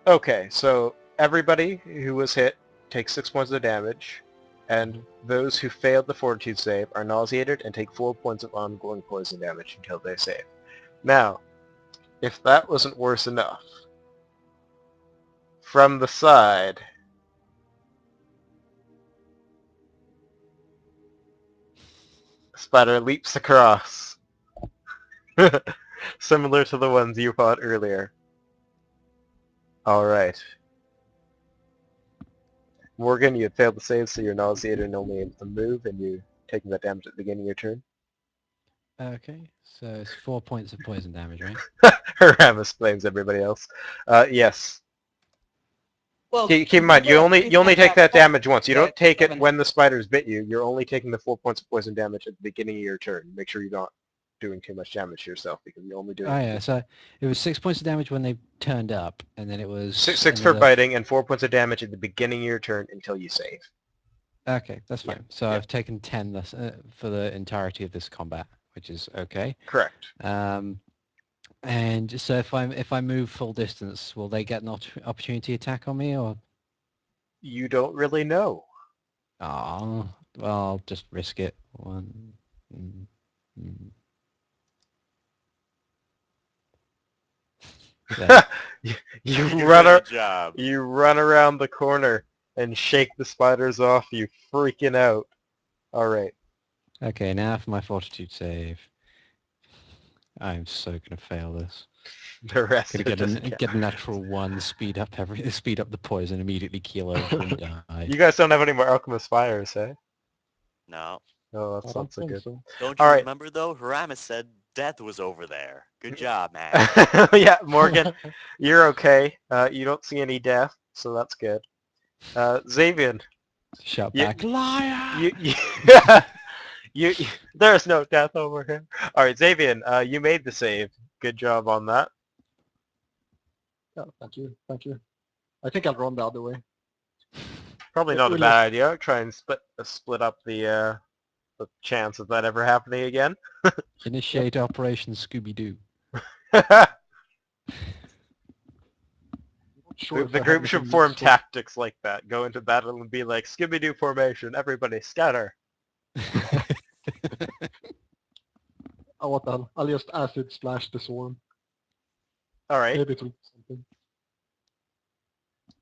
Okay, so everybody who was hit takes 6 points of damage, and those who failed the fortitude save are nauseated and take 4 points of ongoing poison damage until they save. Now, if that wasn't worse enough, from the side, Spider leaps across, similar to the ones you fought earlier. Alright. Morgan, you had failed to save, so you're nauseated and only able to move, and you're taking that damage at the beginning of your turn. Okay, so it's 4 points of poison damage, right? Haramus blames everybody else. Yes. Well, Keep in mind, you only take that damage once. You don't take it 7. when the spiders bit you. You're only taking the 4 points of poison damage at the beginning of your turn. Make sure you're not doing too much damage to yourself, because you're only doing Oh yeah, so it was 6 points of damage when they turned up, and then it was... six for another- biting and 4 points of damage at the beginning of your turn until you save. Okay, that's Yeah, fine. So yeah. I've taken 10 thus, for the entirety of this combat, which is okay. Correct. And so if I move full distance, will they get an opportunity attack on me, or? You don't really know. Oh, well, I'll just risk it. One. There. you You did run a good job. you run around the corner and shake the spiders off you, freaking out. All right. Okay, now for my fortitude save. I'm so gonna fail this. The rest Gonna are just get a natural 1, speed up the poison, immediately keel over and die. You guys don't have any more alchemist fires, eh? No. Oh, I that's don't not so think good. so. Don't you All right. remember though? Haramis said death was over there. Good job, man. Yeah, Morgan, you're okay. You don't see any death, so that's good. Xavian, Shout You- back, liar! you There's no death over here. All right, Xavian, you made the save. Good job on that. Yeah, thank you, thank you. I think I'll run the other way. Probably But not a we'll bad idea. Try and split up the chance of that ever happening again. Initiate Operation Scooby-Doo. Sure if The I have group should anything form useful. tactics like that. Go into battle and be like, Scooby-Doo formation, everybody scatter. Oh, what the hell? I'll just acid splash the swarm. All right, Maybe it'll do something.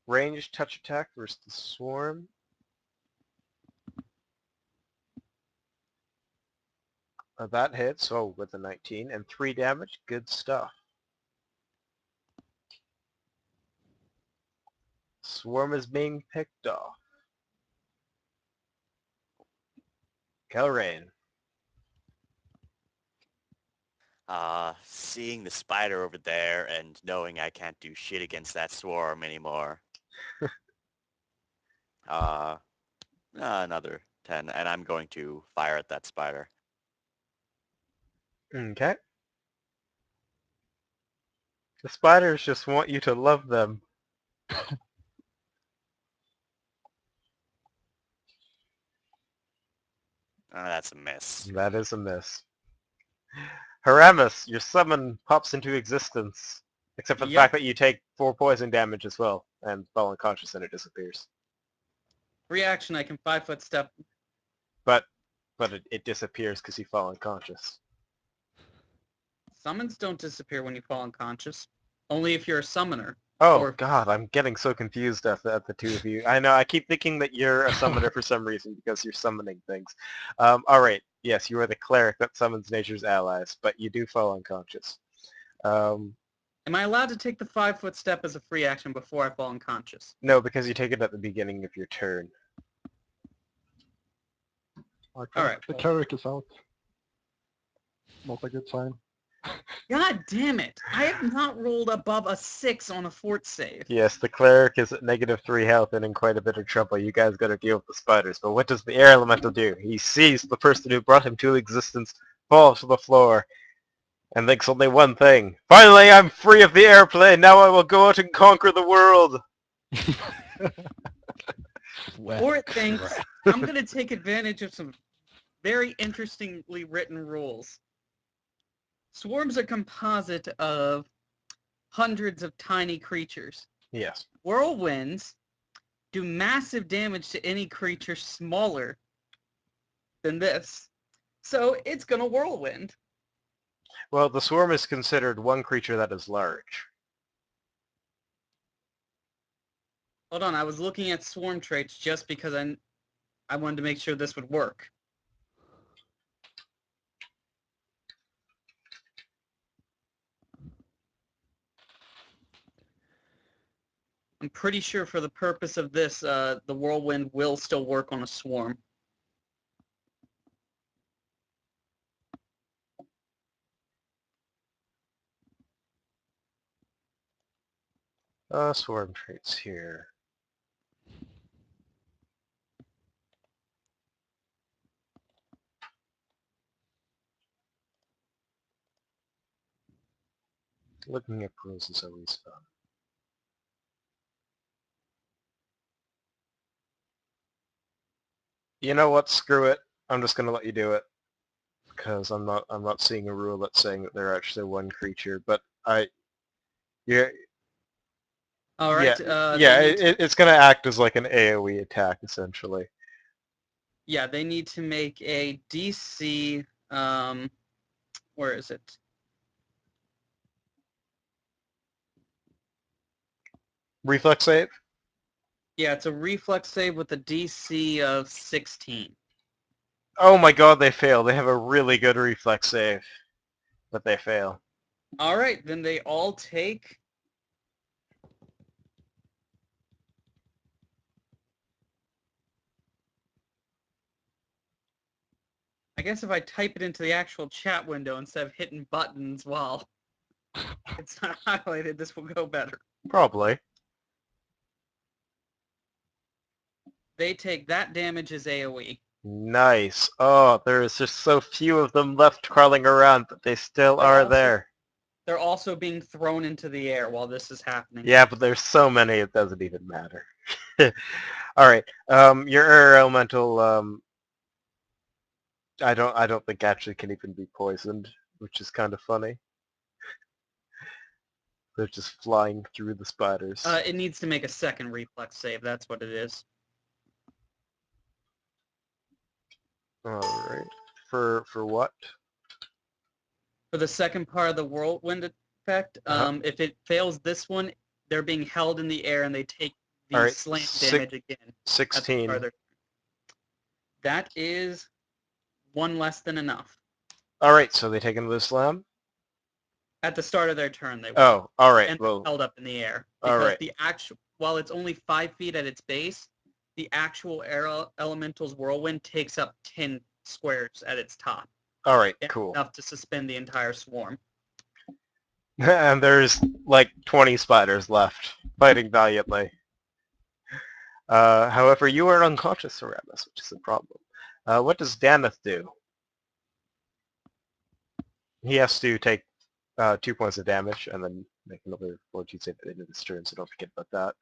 ranged touch attack versus the swarm. That hits, oh, with a 19, and 3 damage. Good stuff. Swarm is being picked off. Kelrain. Seeing the spider over there and knowing I can't do shit against that swarm anymore. Another 10, and I'm going to fire at that spider. Okay. The spiders just want you to love them. That's a miss. That is a miss. Haramus, your summon pops into existence. Except for the Yep. fact that you take 4 poison damage as well, and fall unconscious and it disappears. Reaction, I can 5-foot step. But it disappears because you fall unconscious. Summons don't disappear when you fall unconscious. Only if you're a summoner. Oh Or god, I'm getting so confused at the two of you. I know, I keep thinking that you're a summoner for some reason because you're summoning things. Alright, yes, you are the cleric that summons nature's allies, but you do fall unconscious. am I allowed to take the 5-foot step as a free action before I fall unconscious? No, because you take it at the beginning of your turn. Okay. Alright. The cleric is out. Not a good sign. God damn it! I have not rolled above a 6 on a fort save. Yes, the cleric is at -3 health and in quite a bit of trouble. You guys gotta deal with the spiders. But what does the air elemental do? He sees the person who brought him to existence fall to the floor and thinks only one thing. Finally, I'm free of the airplane! Now I will go out and conquer the world! Well, Fort thinks crap. I'm going to take advantage of some very interestingly written rules. Swarms are composite of hundreds of tiny creatures. Yes. Whirlwinds do massive damage to any creature smaller than this. So it's going to whirlwind. Well, the swarm is considered one creature that is large. Hold on, I was looking at swarm traits just because I wanted to make sure this would work. I'm pretty sure for the purpose of this, the whirlwind will still work on a swarm. Swarm traits here. Looking at rules is always fun. You know what? Screw it. I'm just gonna let you do it. Because I'm not seeing a rule that's saying that they're actually one creature, but yeah, All yeah, right. yeah, it's gonna act as like an AoE attack essentially. Yeah, they need to make a DC. Where is it? Reflex save? Yeah, it's a reflex save with a DC of 16. Oh my god, they fail. They have a really good reflex save, but they fail. All right, then they all take. I guess if I type it into the actual chat window instead of hitting buttons while it's not highlighted, this will go better. Probably. They take that damage as AoE. Nice. Oh, there's just so few of them left crawling around, but they still They're are also- there. They're also being thrown into the air while this is happening. Yeah, but there's so many it doesn't even matter. All right. Your air elemental. I don't think actually can even be poisoned, which is kind of funny. They're just flying through the spiders. It needs to make a second reflex save. That's what it is. All right. For what? For the second part of the whirlwind effect, Uh-huh. if it fails this one, they're being held in the air and they take the All right, slam damage again at the 16. start of their... That is one less than enough. All right, so they take another slam? At the start of their turn, they will. Oh, all right. And Well, held up in the air. all Because right. the actual, while it's only 5 feet at its base, the actual air elemental's whirlwind takes up 10 squares at its top. All right, And cool. enough to suspend the entire swarm. And there's like 20 spiders left, fighting valiantly. However, you are unconscious around this, which is a problem. What does Daneth do? He has to take 2 points of damage and then make another fortitude save at the end of this turn, so don't forget about that.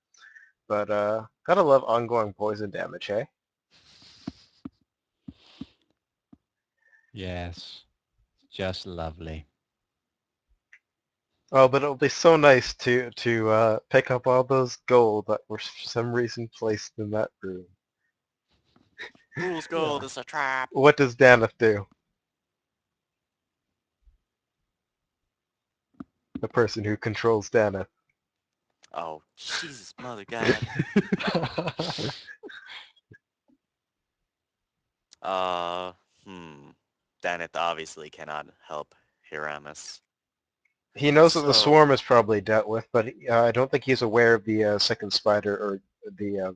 But gotta love ongoing poison damage, hey? Yes. Just lovely. Oh, but it'll be so nice to pick up all those gold that were for some reason placed in that room. Fool's gold is a trap. What does Daneth do? The person who controls Daneth. Oh, Jesus, mother God. Uh, hmm. Daneth obviously cannot help Hiramis. He knows that the So, swarm is probably dealt with, but I don't think he's aware of the second spider or the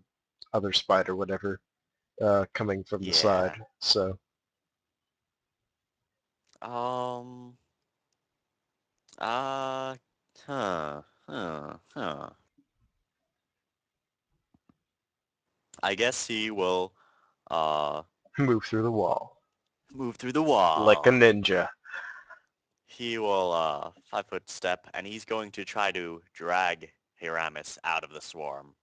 other spider, whatever, coming from the side. yeah. So, Um, uh, huh, huh. I guess he will, uh, move through the wall move through the like a wall. ninja. He will, 5-foot step, and he's going to try to drag Hiramis out of the swarm.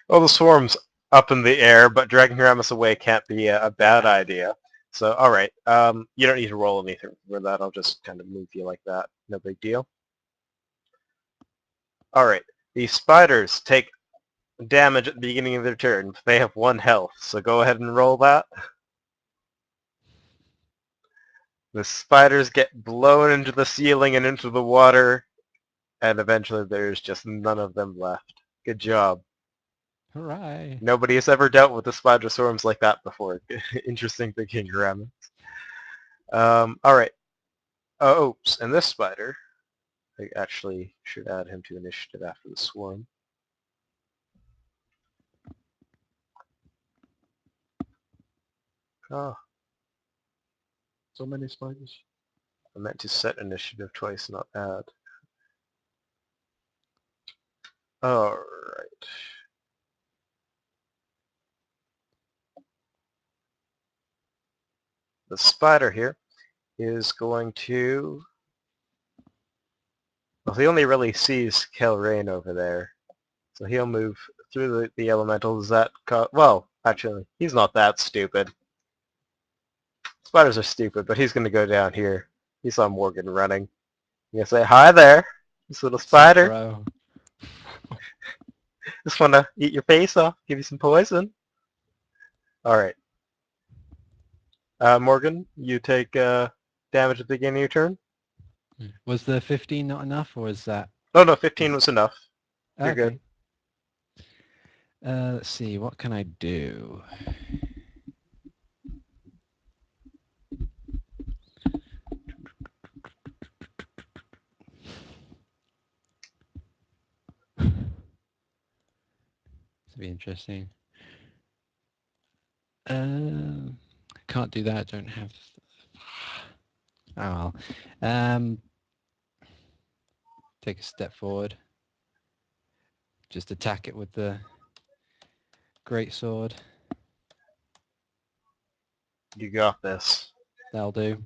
Well, the swarm's up in the air, but dragging Haramis away can't be a bad Yeah. idea. So, all right. You don't need to roll anything for that. I'll just kind of move you like that. No big deal. All right. The spiders take damage at the beginning of their turn. They have 1 health, so go ahead and roll that. The spiders get blown into the ceiling and into the water, and eventually there's just none of them left. Good job. Hooray. Nobody has ever dealt with the spider swarms like that before. Interesting thinking, Ramen. All right. Oh, oops. And this spider, I actually should add him to initiative after the swarm. Oh, So many spiders. I meant to set initiative twice, not add. All right. The spider here is going to... Well, he only really sees Kelrain over there. So he'll move through the elementals that... Well, actually, he's not that stupid. Spiders are stupid, but he's going to go down here. He saw Morgan running. He's going to say, hi there, this little spider. Bro. Just want to eat your face off, give you some poison. All right. Morgan, you take damage at the beginning of your turn. Was the 15 not enough, or is that... Oh, no, 15 was enough. You're good. Let's see, what can I do? This will be interesting. Can't do that, don't have... Oh well. Take a step forward. Just attack it with the great sword. You got this. That'll do.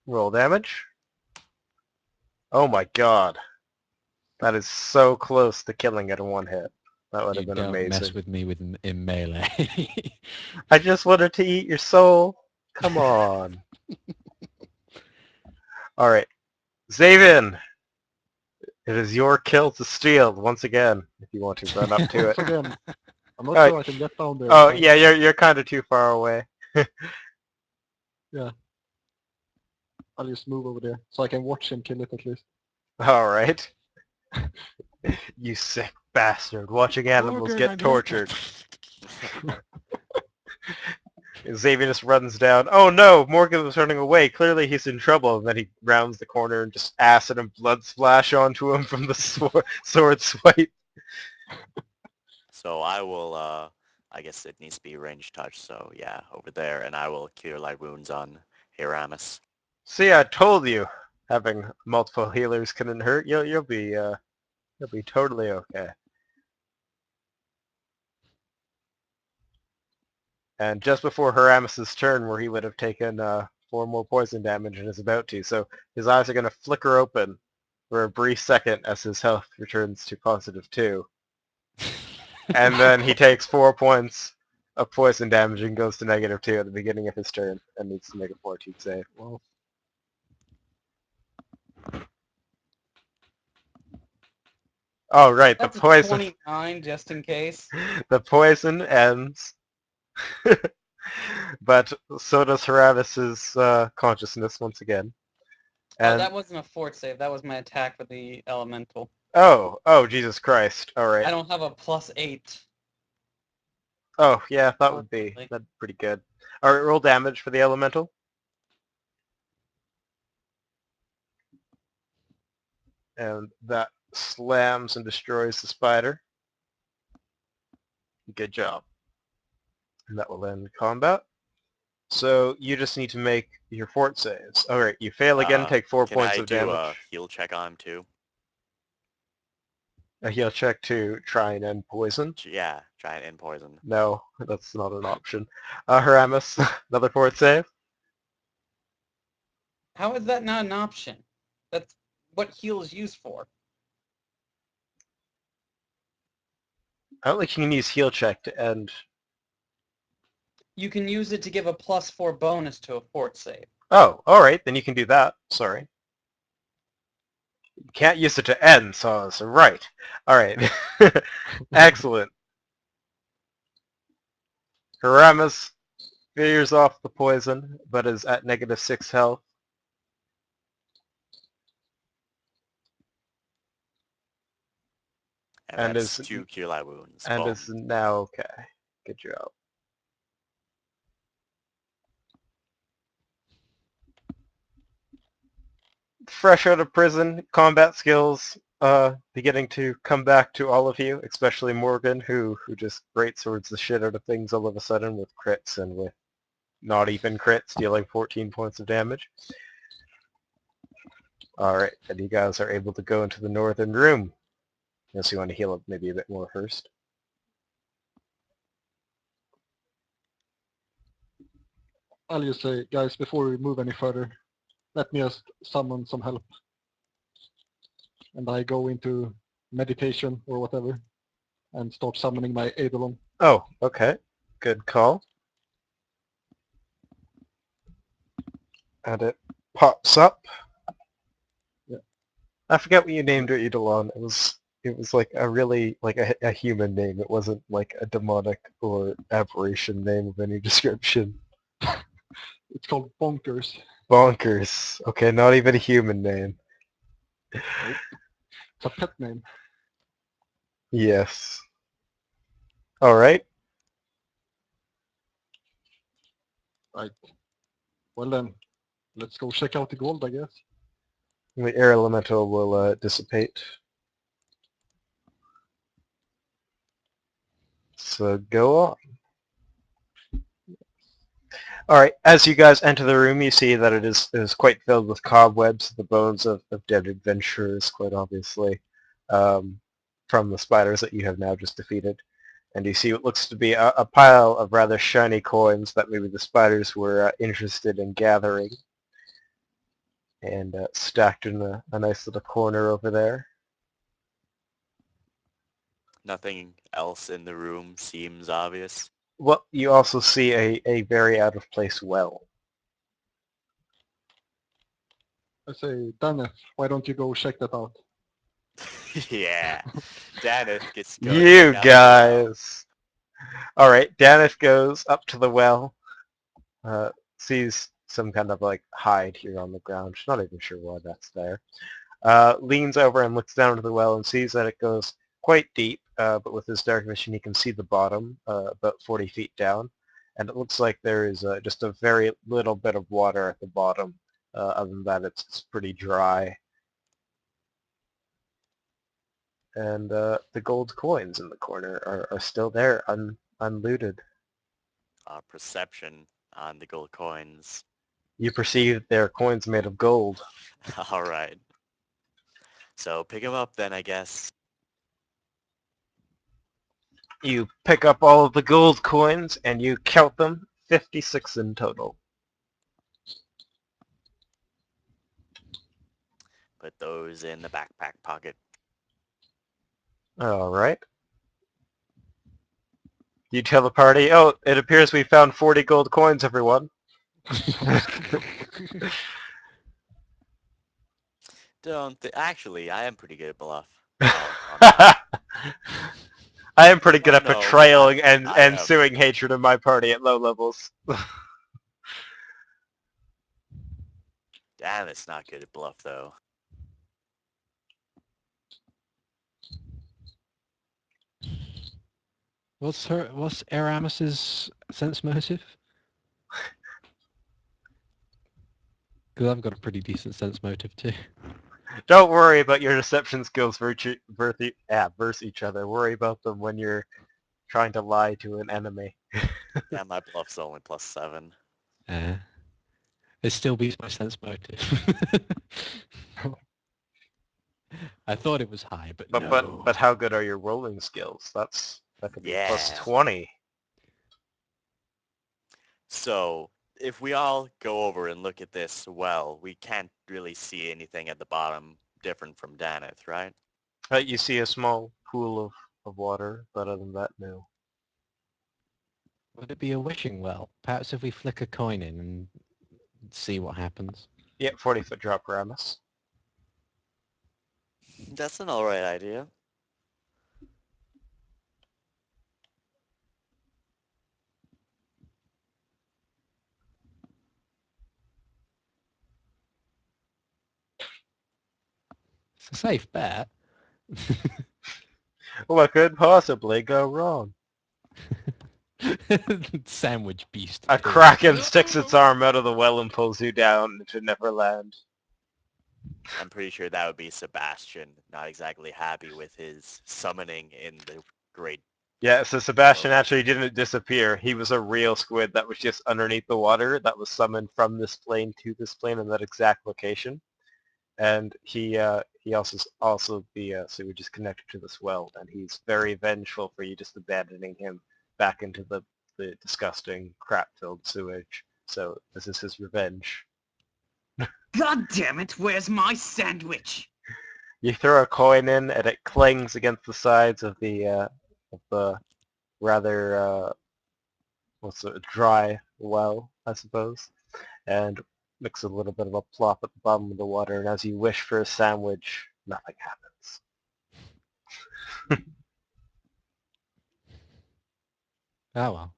Roll damage. Oh my god. That is so close to killing it in one hit. That would You have been don't mess amazing. with me in melee. I just wanted to eat your soul. Come on. Alright. Zaven! It is your kill to steal once again, if you want to run up to it. Once again, I'm not Oh, sure I can get down there. oh so yeah, you're kind of too far away. I'll just move over there so I can watch him kill it at least. Alright. You sick bastard, watching animals get tortured. Xavier just runs down. Oh no, Morgan was running away. Clearly he's in trouble. And then he rounds the corner and just acid and blood splash onto him from the sword swipe. So I will, I guess it needs to be range touch, so yeah, over there, and I will cure light wounds on Hiramis. See, I told you, having multiple healers couldn't hurt. You'll be totally okay. And just before Haramis' turn, where he would have taken 4 more poison damage and is about to, so his eyes are going to flicker open for a brief second as his health returns to positive 2. And then he takes 4 points of poison damage and goes to negative 2 at the beginning of his turn and needs to make a fortitude save. Well, Oh, right, the That's a poison. 29, just in case. The poison ends. But so does Haramis' consciousness once again. Oh, And that wasn't a fort save. That was my attack with the elemental. oh, Jesus Christ! All right. I don't have a +8. Oh, yeah, that would be Possibly. that'd be pretty good. All right, roll damage for the elemental. And that slams and destroys the spider. Good job. And that will end combat. So you just need to make your fort saves. All right, you fail again, take 4 Can points I of do damage. a heal check on him too? A heal check to try and end poison. Yeah, try and end poison. No, that's not an option. Haramis, another fort save. How is that not an option? That's what heal is used for. I don't think you can use heal check to end. You can use it to give a +4 bonus to a fort save. Oh, all right, then you can do that. Sorry. You can't use it to end, so right. All right. Excellent. Haramis figures off the poison, but is at negative 6 health. And And that's is 2 cure light wounds. and Boom. is now okay. Good job. Fresh out of prison, combat skills beginning to come back to all of you, especially Morgan, who just greatswords the shit out of things all of a sudden with crits and with not even crits, dealing 14 points of damage. Alright, and you guys are able to go into the northern room. Unless you want to heal up maybe a bit more first. I'll just say, guys, before we move any further, let me just summon some help. And I go into meditation or whatever and start summoning my Eidolon. Oh, okay. Good call. And it pops up. Yeah. I forget what you named it, Eidolon. It was like a really like a human name. It wasn't like a demonic or aberration name of any description. It's called Bonkers. Bonkers. Okay, not even a human name. It's a pet name. Yes. All right. Right. Well then, let's go check out the gold, I guess. The air elemental will dissipate. So go on. All right. As you guys enter the room, you see that it is quite filled with cobwebs, the bones of dead adventurers, quite obviously. from the spiders that you have now just defeated. And you see what looks to be a pile of rather shiny coins that maybe the spiders were interested in gathering. And stacked in a nice little corner over there. Nothing else in the room seems obvious. Well, you also see a very out-of-place well. I say, Daneth, why don't you go check that out? Yeah. Daneth gets to go You check out the well. guys! Alright, Daneth goes up to the well, sees some kind of like hide here on the ground. She's not even sure why that's there. Leans over and looks down into the well and sees that it goes quite deep, but with his dark vision he can see the bottom, about 40 feet down. And it looks like there is just a very little bit of water at the bottom. Other than that, it's pretty dry. And the gold coins in the corner are still there, unlooted. Perception on the gold coins. You perceive they're coins made of gold. All right. So pick them up then, I guess. You pick up all of the gold coins and you count them, 56 in total. Put those in the backpack pocket. All right. You tell the party, oh, it appears we found 40 gold coins, everyone. Actually, I am pretty good at bluff. I am pretty good Oh, at no, betraying and I am. ensuing hatred of my party at low levels. Damn, it's not good at bluff, though. What's Aramis's sense motive? Because I've got a pretty decent sense motive too. Don't worry about your deception skills versus each other. Worry about them when you're trying to lie to an enemy. Yeah, my bluff's only +7. It still beats my sense motive. I thought it was high, but no. But how good are your rolling skills? That could be Yeah. +20. So, if we all go over and look at this well, we can't really see anything at the bottom different from Daneth, right? You see a small pool of water, but other than that, no. Would it be a wishing well? Perhaps if we flick a coin in and see what happens. Yeah, 40-foot drop, Ramus. That's an alright idea. It's a safe bet. What could possibly go wrong? Sandwich beast. A kraken sticks its arm out of the well and pulls you down into Neverland. I'm pretty sure that would be Sebastian, not exactly happy with his summoning in the great... Yeah, so Sebastian actually didn't disappear. He was a real squid that was just underneath the water that was summoned from this plane to this plane in that exact location. And he also the sewage is connected to this well, and he's very vengeful for you just abandoning him back into the disgusting crap-filled sewage. So this is his revenge. God damn it, where's my sandwich? You throw a coin in, and it clings against the sides of the rather dry well, I suppose, and makes a little bit of a plop at the bottom of the water. And as you wish for a sandwich, nothing happens. Oh well.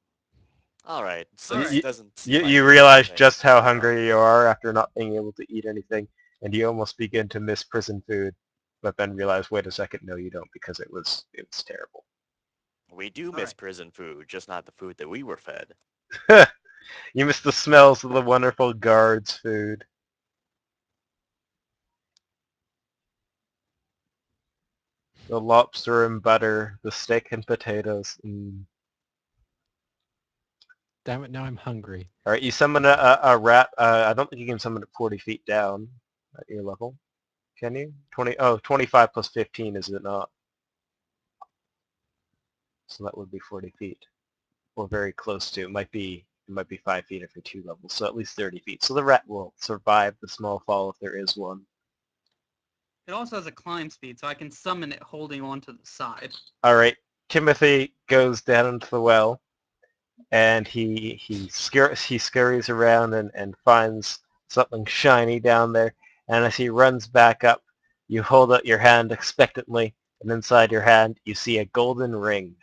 Alright, so Alright. it doesn't seem like You there's realize anything just how going on. hungry you are after not being able to eat anything, and you almost begin to miss prison food, but then realize, wait a second, no you don't, because it was terrible. We do miss prison food, just not the food that we were fed. You miss the smells of the wonderful guards' food. The lobster and butter, the steak and potatoes. Damn it, now I'm hungry. All right, you summon a rat. I don't think you can summon it 40 feet down at your level. Can you? 25 plus 15, is it not? So that would be 40 feet. Or very close to. It might be 5 feet every 2 levels, so at least 30 feet. So the rat will survive the small fall if there is one. It also has a climb speed, so I can summon it holding on to the side. All right, Timothy goes down into the well, and he scurries around and finds something shiny down there. And as he runs back up, you hold out your hand expectantly, and inside your hand you see a golden ring.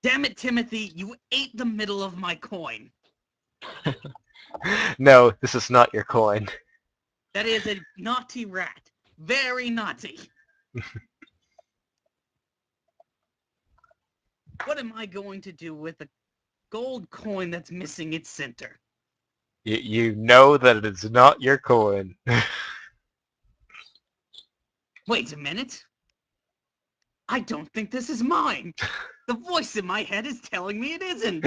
Damn it, Timothy, you ate the middle of my coin. No, this is not your coin. That is a naughty rat. Very naughty. What am I going to do with a gold coin that's missing its center? You know that it is not your coin. Wait a minute. I don't think this is mine. The voice in my head is telling me it isn't.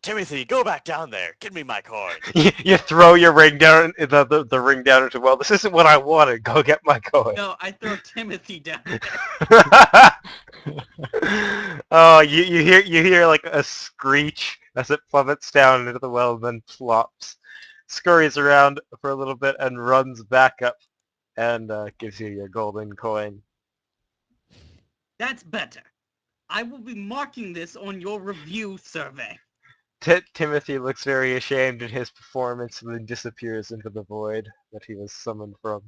Timothy, go back down there. Give me my coin. You throw your ring down, the ring down into, well, this isn't what I wanted. Go get my coin. No, I throw Timothy down there. Oh, you hear like a screech as it plummets down into the well and then plops, scurries around for a little bit and runs back up and gives you your golden coin. That's better. I will be marking this on your review survey. Timothy looks very ashamed in his performance and then disappears into the void that he was summoned from.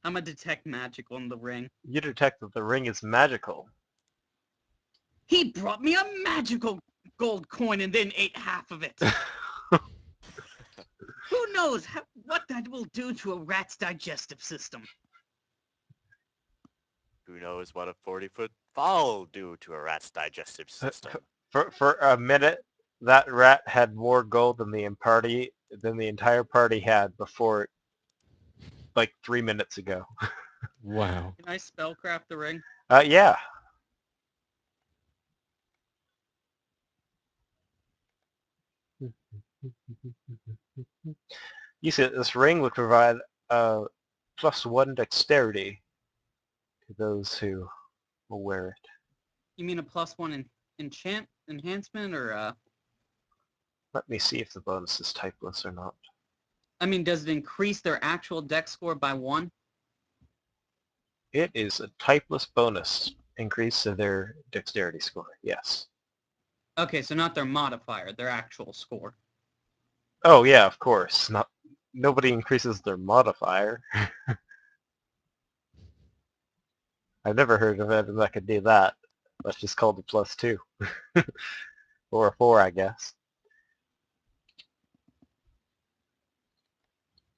I'm gonna detect magic on the ring. You detect that the ring is magical. He brought me a magical gold coin and then ate half of it. Who knows what that will do to a rat's digestive system? Who knows what a 40-foot fall will do to a rat's digestive system? For a minute, that rat had more gold than the entire party had before, like 3 minutes ago. Wow. Can I spellcraft the ring? Yeah. You said this ring would provide +1 dexterity to those who will wear it. You mean a +1 enhancement, or Let me see if the bonus is typeless or not. I mean, does it increase their actual dex score by 1? It is a typeless bonus increase to their dexterity score, yes. Okay, so not their modifier, their actual score. Oh yeah, of course. Nobody increases their modifier. I've never heard of anything that could do that. That's just called a +2. Or a 4, I guess.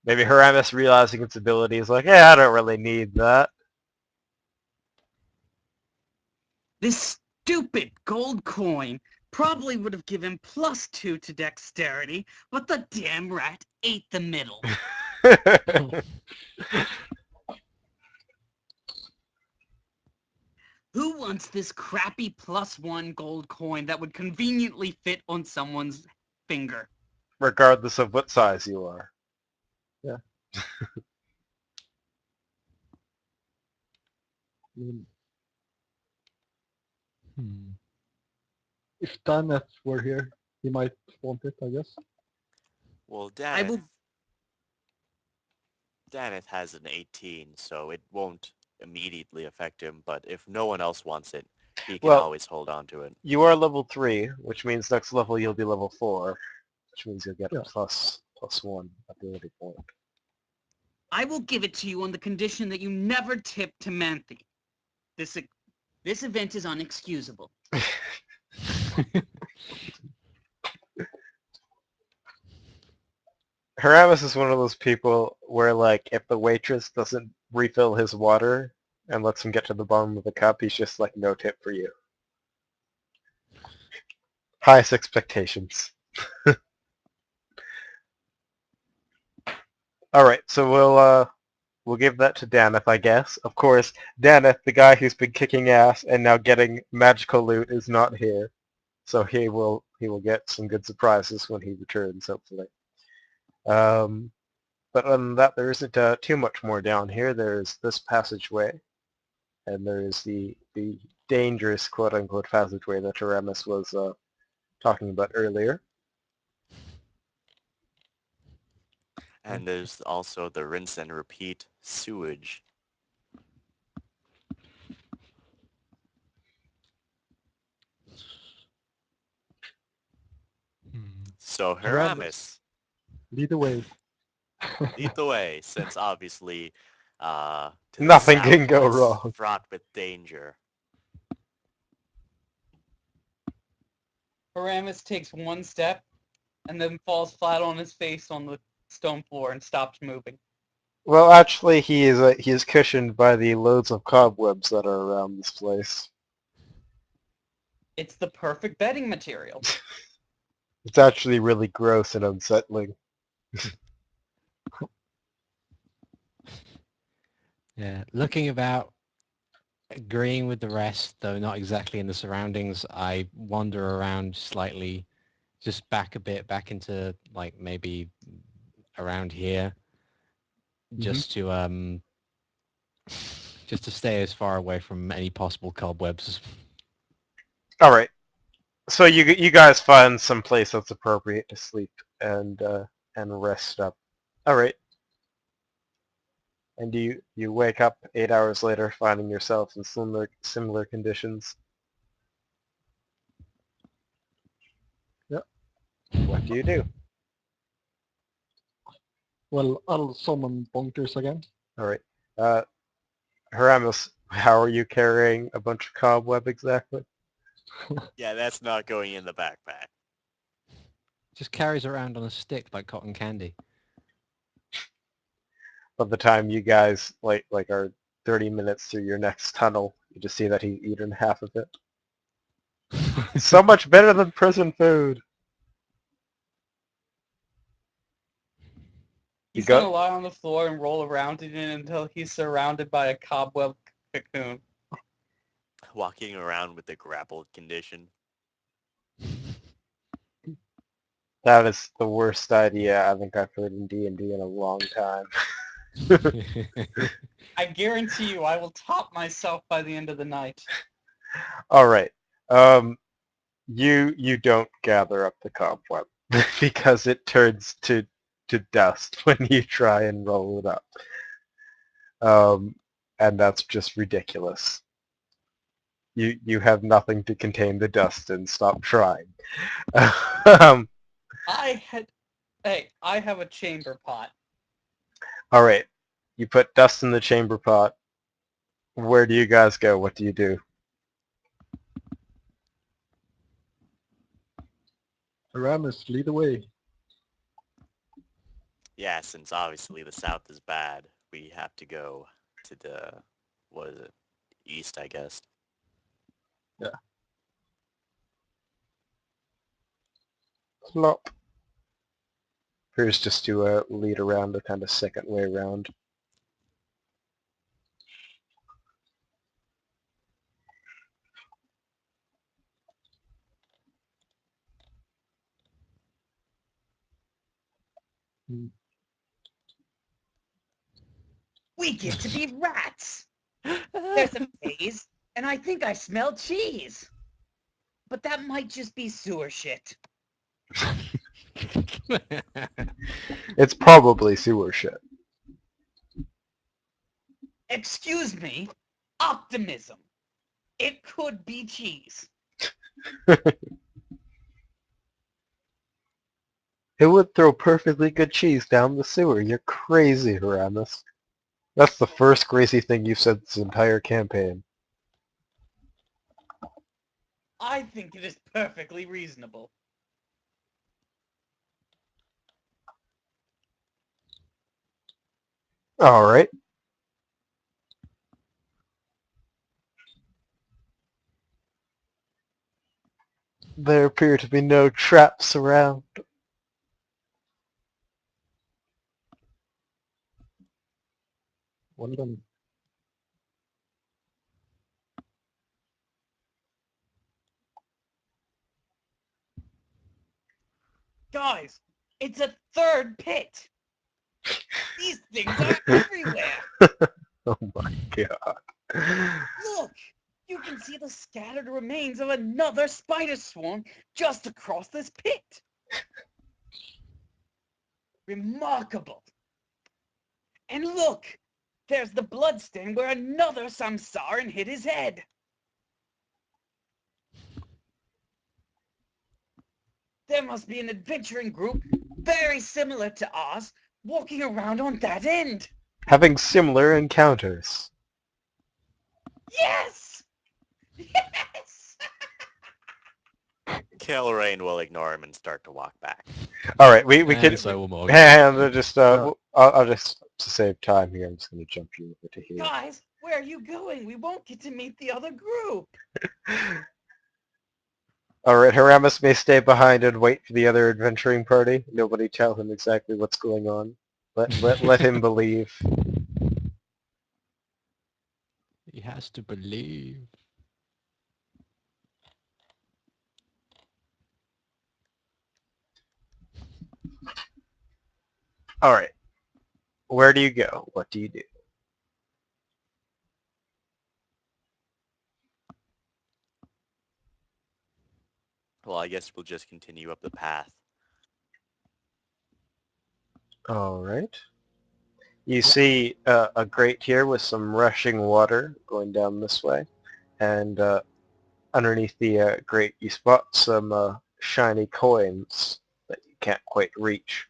Maybe Haramis realizing its ability is like, yeah, I don't really need that. This stupid gold coin probably would have given +2 to dexterity, but the damn rat ate the middle. Who wants this crappy +1 gold coin that would conveniently fit on someone's finger? Regardless of what size you are. I mean, Hmm. if Daneth were here, he might want it, I guess. Well, I will. Daneth has an 18, so it won't immediately affect him, but if no one else wants it, he can Well, always hold on to it. You are level 3, which means next level you'll be level 4, which means you'll get Yeah. a +1 ability point. I will give it to you on the condition that you never tip to Manthe. This event is unexcusable. Haramis is one of those people where, like, if the waitress doesn't refill his water and lets him get to the bottom of the cup, he's just like, no tip for you. Highest expectations. Alright, so we'll give that to Daneth, I guess. Of course, Daneth, the guy who's been kicking ass and now getting magical loot, is not here. So he will get some good surprises when he returns, hopefully. But other than that, there isn't too much more down here. There's this passageway, and there's the dangerous quote-unquote passageway that Aramis was talking about earlier. And there's also the rinse and repeat sewage. So Heramis, Lead the way. lead the way, since obviously to the Nothing can south go is wrong. fraught with danger. Paramus takes one step and then falls flat on his face on the stone floor and stops moving. Well, actually, he is cushioned by the loads of cobwebs that are around this place. It's the perfect bedding material. It's actually really gross and unsettling. Yeah, looking about, agreeing with the rest, though not exactly in the surroundings, I wander around slightly, just back a bit, back into like maybe around here, just to stay as far away from any possible cobwebs. All right. So you guys find some place that's appropriate to sleep and rest up. All right. And you wake up 8 hours later, finding yourself in similar conditions. Yep. What do you do? Well, I'll summon Bonkers again. All right. Haramis, how are you carrying a bunch of cobweb exactly? Yeah, that's not going in the backpack. Just carries around on a stick like cotton candy. By the time you guys like are 30 minutes through your next tunnel, you just see that he's eaten half of it. So much better than prison food. He's go- gonna lie on the floor and roll around in it until he's surrounded by a cobweb cocoon. Walking around with the grappled condition. That is the worst idea I think I've heard in D&D in a long time. I guarantee you I will top myself by the end of the night. All right. You don't gather up the cobweb because it turns to dust when you try and roll it up. And that's just ridiculous. You have nothing to contain the dust and stop trying. um, I have a chamber pot. all right. You put dust in the chamber pot. Where do you guys go? What do you do? Aramis, lead the way. Yeah, since obviously the south is bad, we have to go to the, what is it, east, I guess. Yeah. Plop. Here's just to lead around the kind of second way around. We get to be rats. There's a maze, and I think I smell cheese. But that might just be sewer shit. It's probably sewer shit. Excuse me, optimism. It could be cheese. Who would throw perfectly good cheese down the sewer? You're crazy, Haramis. That's the first crazy thing you've said this entire campaign. I think it is perfectly reasonable. All right. There appear to be no traps around. Well done. Guys, it's a third pit. These things are everywhere. Oh my god. Look, you can see the scattered remains of another spider swarm just across this pit. Remarkable. And look, there's the bloodstain where another Samsaran hit his head. There must be an adventuring group very similar to ours walking around on that end. Having similar encounters. Yes! Yes! Kilrain will ignore him and start to walk back. All right, we And could. so will Morgan. And just Yeah. I'll just to save time here. I'm just going to jump you over to here. Guys, where are you going? We won't get to meet the other group. All right, Haramis may stay behind and wait for the other adventuring party. Nobody tell him exactly what's going on. Let him believe. He has to believe. All right, where do you go? What do you do? Well, I guess we'll just continue up the path. All right. You see a grate here with some rushing water going down this way, and underneath the grate you spot some shiny coins that you can't quite reach.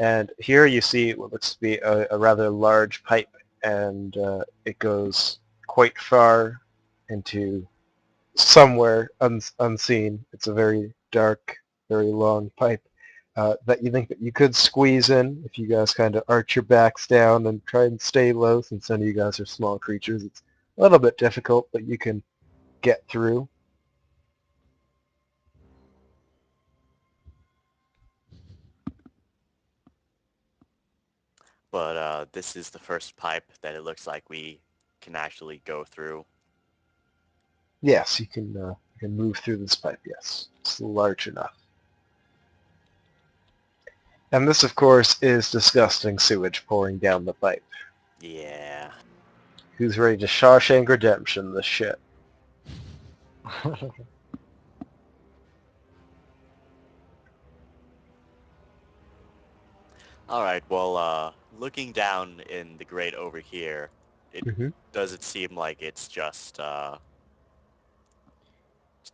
And here you see what looks to be a rather large pipe, and it goes quite far into somewhere unseen. It's a very dark, very long pipe that you think that you could squeeze in if you guys kind of arch your backs down and try and stay low, since some of you guys are small creatures. It's a little bit difficult, but you can get through. But this is the first pipe that it looks like we can actually go through. Yes, you can move through this pipe. Yes, it's large enough. And this, of course, is disgusting sewage pouring down the pipe. Yeah. Who's ready to Shawshank Redemption this shit? All right. Well, looking down in the grate over here, it Mm-hmm. does it seem like it's just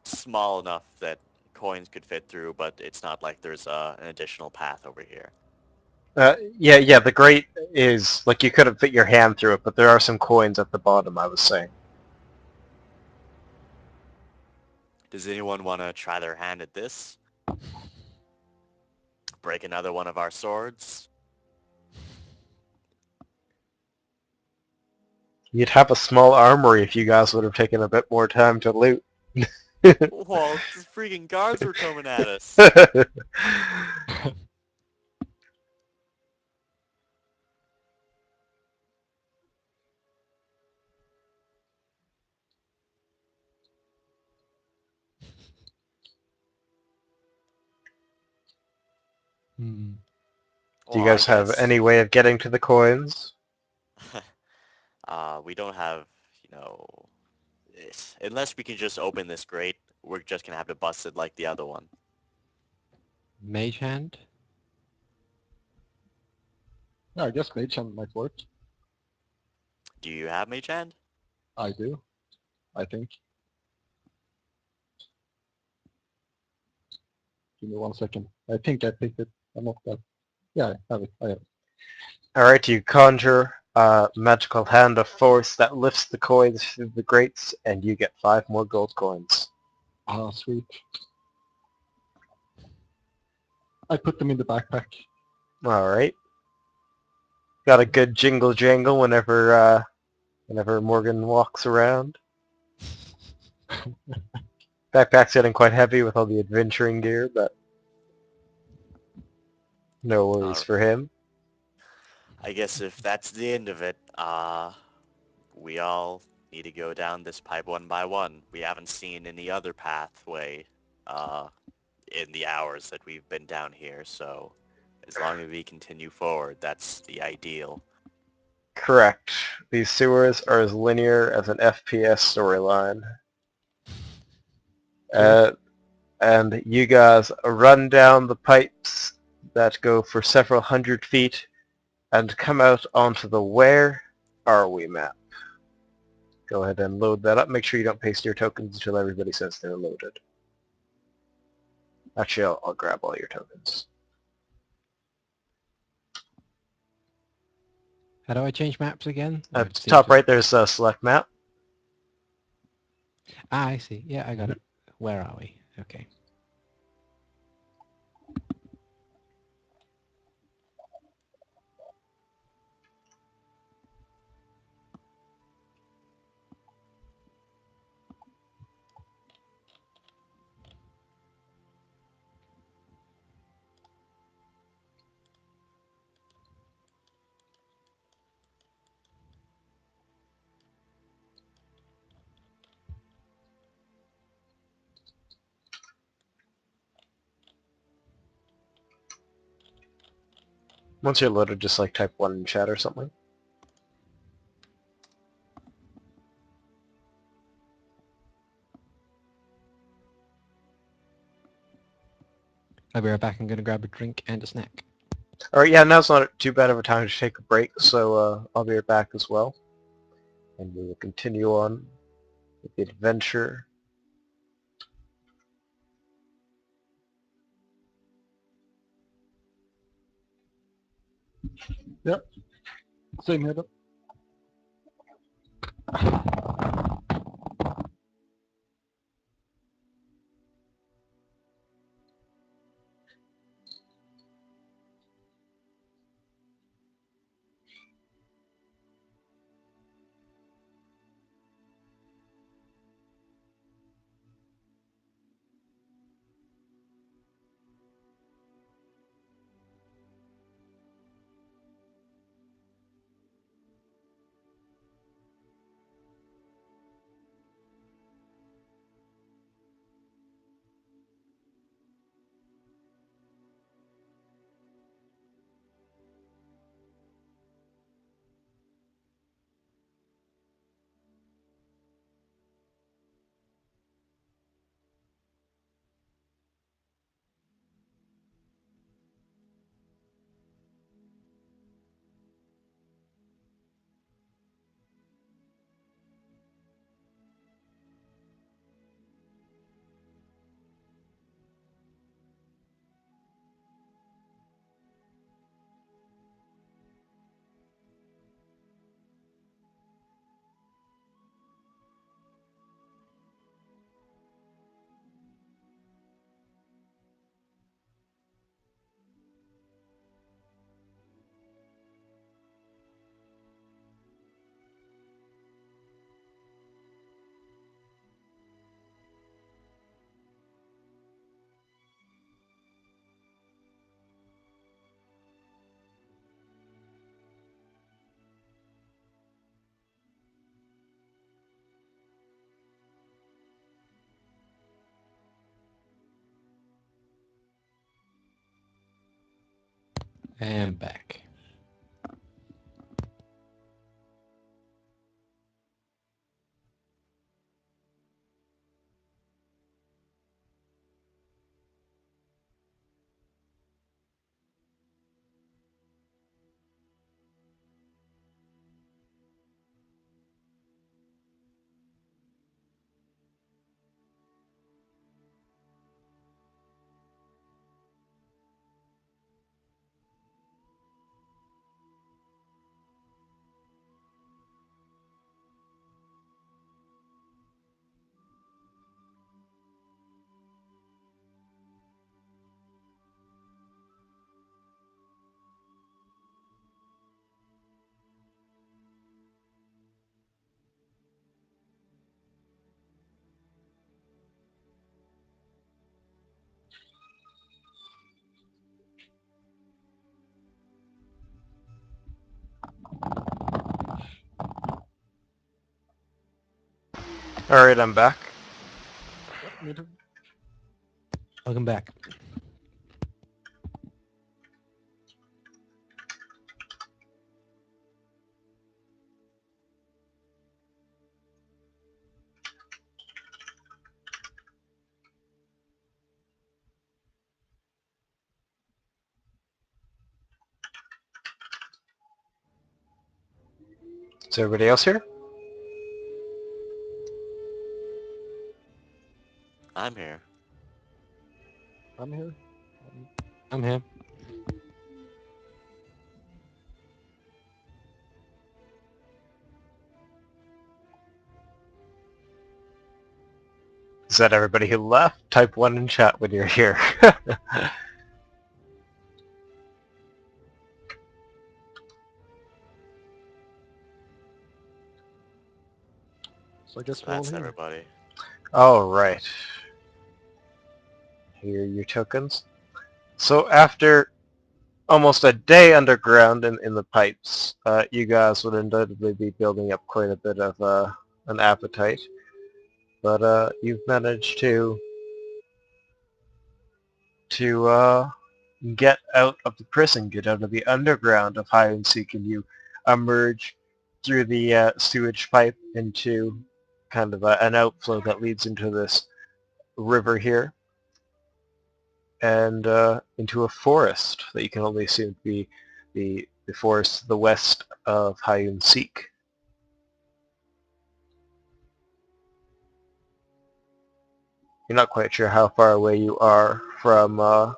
small enough that coins could fit through, but it's not like there's an additional path over here. Yeah, the grate is, like, you couldn't fit your hand through it, but there are some coins at the bottom, I was saying. Does anyone want to try their hand at this? Break another one of our swords? You'd have a small armory if you guys would have taken a bit more time to loot. Well, the freaking guards were coming at us. Hmm. Do you Well, I guys have guess any way of getting to the coins? we don't have, you know, unless we can just open this grate, we're just gonna have to bust it like the other one. Mage hand? Yeah, I guess mage hand might work. Do you have mage hand? I do, I think. Give me 1 second. I think I picked it. I'm not that. Yeah, I have it. I have it. Alright, you conjure a magical hand of force that lifts the coins through the grates, and you get 5 more gold coins. Ah, sweet. I put them in the backpack. Alright. Got a good jingle jangle whenever Morgan walks around. Backpack's getting quite heavy with all the adventuring gear, but no worries for him. I guess if that's the end of it, we all need to go down this pipe one by one. We haven't seen any other pathway in the hours that we've been down here, so As long as we continue forward, that's the ideal. Correct. These sewers are as linear as an FPS storyline. And you guys run down the pipes that go for several hundred feet and come out onto the Where Are We map. Go ahead and load that up. Make sure you don't paste your tokens until everybody says they're loaded. Actually, I'll grab all your tokens. How do I change maps again? At the top right, there's a select map. Ah, I see. Yeah, I got it. Where are we? Okay. Once you're loaded, just like type 1 in chat or something. I'll be right back. I'm going to grab a drink and a snack. Alright, yeah, now's not too bad of a time to take a break, so I'll be right back as well. And we will continue on with the adventure. Yep. Same here. And back. Alright, I'm back. Yep, me too. Welcome back. Is everybody else here? I'm here. I'm here. I'm here. Is that everybody who left? Type 1 in chat when you're here. So I guess So we're all that's here. everybody. All right. Here are your tokens. So after almost a day underground in the pipes, you guys would undoubtedly be building up quite a bit of an appetite. But you've managed to get out of the prison, get out of the underground of Hyun-Shik, and you emerge through the sewage pipe into kind of an outflow that leads into this river here, and into a forest that you can only assume to be the forest to the west of Hyun-Shik. You're not quite sure how far away you are from the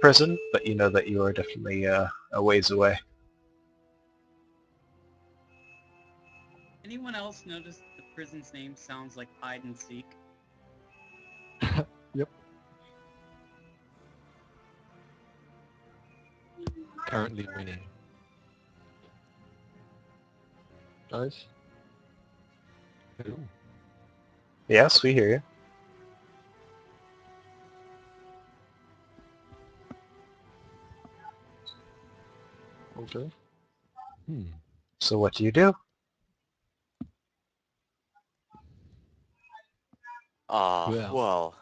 prison, but you know that you are definitely a ways away. Anyone else notice the prison's name sounds like hide and seek? Yep. Currently winning. Guys, Ooh. Yes, we hear you. okay. Hmm. So what do you do? Well. Well,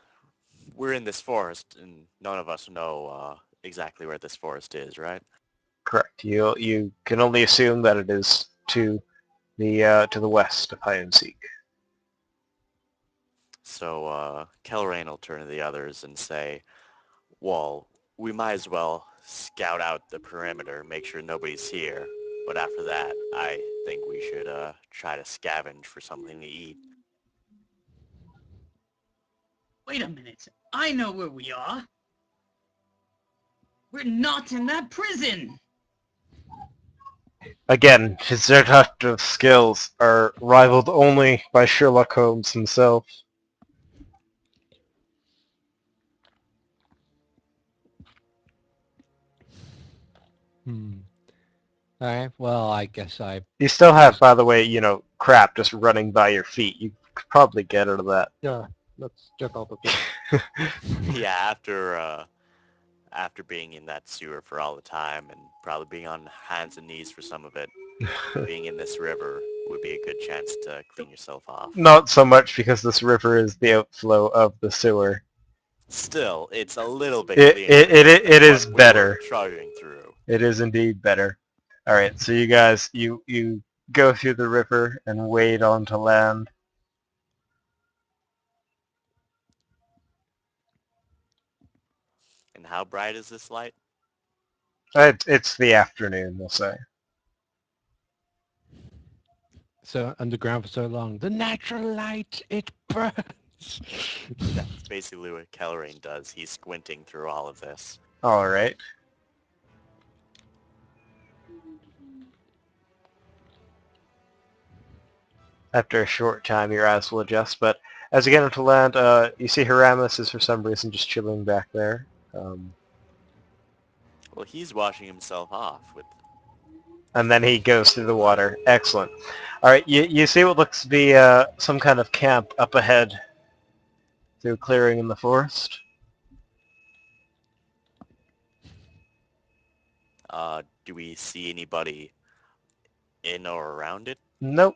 we're in this forest, and none of us know exactly where this forest is, right? Correct. You can only assume that it is to the west of Hyun-Shik. So Kelrain will turn to the others and say, well, we might as well scout out the perimeter, make sure nobody's here. But after that, I think we should try to scavenge for something to eat. Wait a minute. I know where we are. We're not in that prison. Again, his deductive skills are rivaled only by Sherlock Holmes himself. Hmm. Alright, well, I guess I... You still have, Just- by the way, crap just running by your feet. You could probably get out of that. Yeah, let's get out of here. Yeah, after being in that sewer for all the time and probably being on hands and knees for some of it, being in this river would be a good chance to clean yourself off. Not so much because this river is the outflow of the sewer. Still, it's a little bit It, cleaner it, it, than it is what we were better. trudging through. It is indeed better. All right, so you guys, you go through the river and wade onto land. And how bright is this light? It's the afternoon, we'll say. So underground for so long. The natural light, it burns. That's basically what Kelrain does. He's squinting through all of this. All right. After a short time, your eyes will adjust, but as you get into land, you see Haramis is for some reason just chilling back there. Well, he's washing himself off with... And then he goes through the water. Excellent. All right, you see what looks to be some kind of camp up ahead through a clearing in the forest. Do we see anybody in or around it? Nope.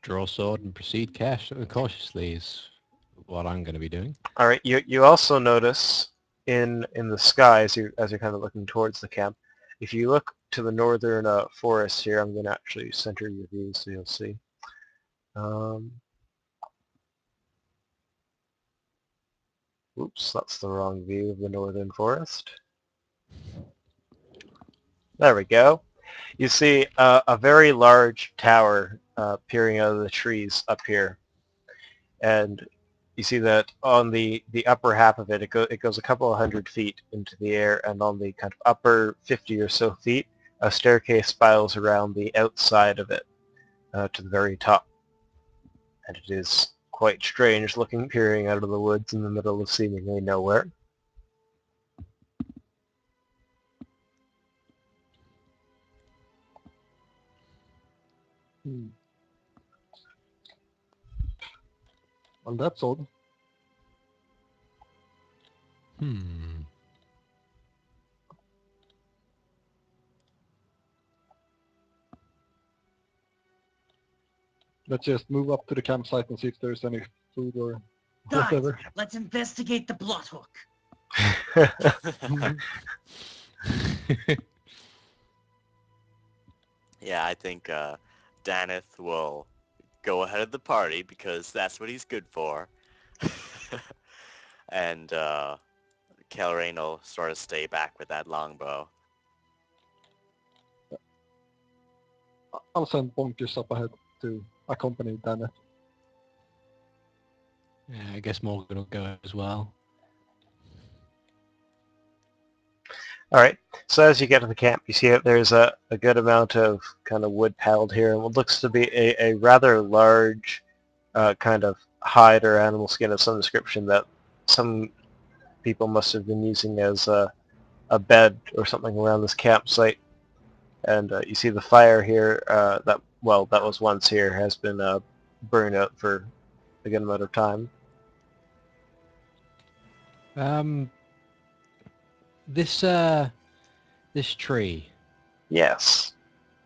Draw sword and proceed cautiously is what I'm going to be doing. All right. You also notice in the sky as you're kind of looking towards the camp. If you look to the northern forest here, I'm going to actually center your view so you'll see. Oops, that's the wrong view of the northern forest. There we go. You see a very large tower peering out of the trees up here, and you see that on the upper half of it, it goes a couple of 100 feet into the air, and on the kind of upper 50 or so feet, a staircase spirals around the outside of it to the very top. And it is quite strange looking peering out of the woods in the middle of seemingly nowhere. Hmm. Well, that's odd. Hmm. Let's just move up to the campsite and see if there's any food or Guys, whatever. let's investigate the blood hook. Yeah, I think Daneth will go ahead of the party because that's what he's good for. And Kelrain will sort of stay back with that longbow. I'll send Bonkers up ahead to accompany Dana. Yeah, I guess Morgan will go as well. All right. So as you get to the camp, you see that there's a good amount of kind of wood piled here, and what looks to be a rather large kind of hide or animal skin of some description that some people must have been using as a bed or something around this campsite. And you see the fire here that was once here has been burned out for a good amount of time. This this tree. Yes.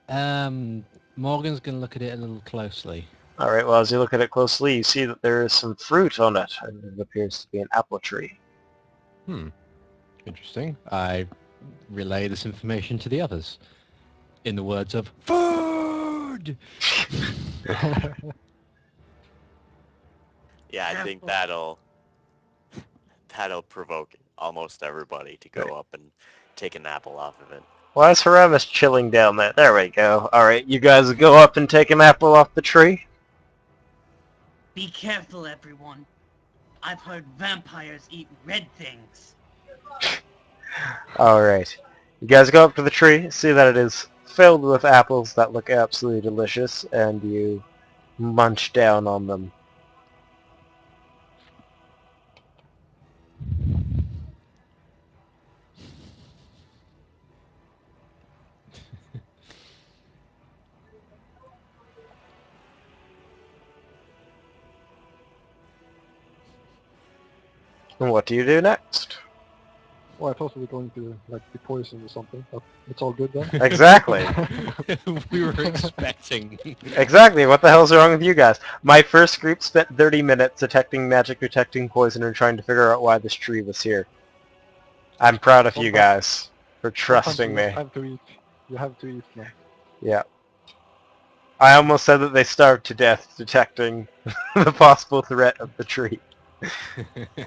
Morgan's gonna look at it a little closely. All right. Well, as you look at it closely, you see that there is some fruit on it, and it appears to be an apple tree. Interesting. I relay this information to the others. In the words of food. Yeah, I think that'll provoke almost everybody to go Right. up and take an apple off of it. Why is Haramis chilling down there? There we go. All right, you guys go up and take an apple off the tree. Be careful, everyone. I've heard vampires eat red things. All right. You guys go up to the tree, see that it is filled with apples that look absolutely delicious, and you munch down on them. And what do you do next? Well, I thought we were going to like be poisoned or something, but it's all good then. Exactly. We were expecting. Exactly. What the hell's wrong with you guys? My first group spent 30 minutes detecting magic, detecting poison, and trying to figure out why this tree was here. I'm proud of you guys for Sometimes trusting you me. have to eat. You have to eat, man. Yeah. I almost said that they starved to death detecting the possible threat of the tree.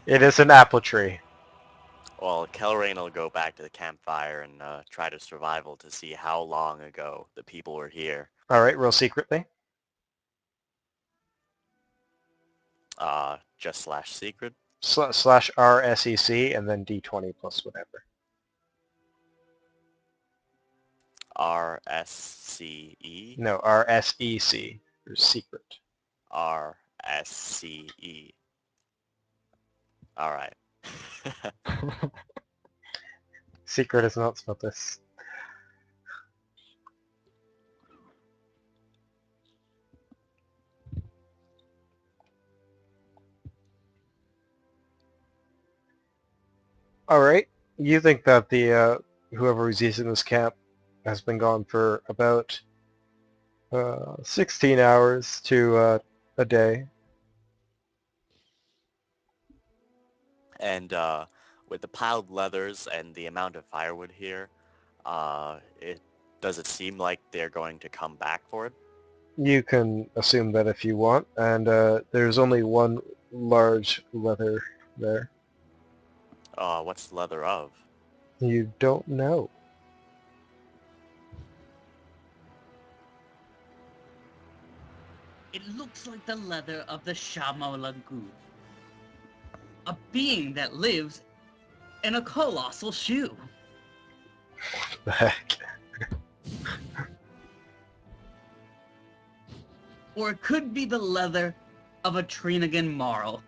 It is an apple tree. Well, Kelrain will go back to the campfire and try to survival to see how long ago the people were here. All right, roll secretly. Just slash secret. Slash RSEC and then D20 plus whatever. RSCE. No, RSEC. Or secret. RSCE. All right. Secret is not spelled this. All right. You think that the whoever is using this camp has been gone for about 16 hours to a day. And with the piled leathers and the amount of firewood here, it does it seem like they're going to come back for it? You can assume that if you want, and there's only one large leather there. What's the leather of? You don't know. It looks like the leather of the Shama Lagoon. A being that lives in a colossal shoe. The heck? Or it could be the leather of a Trinigan Marl.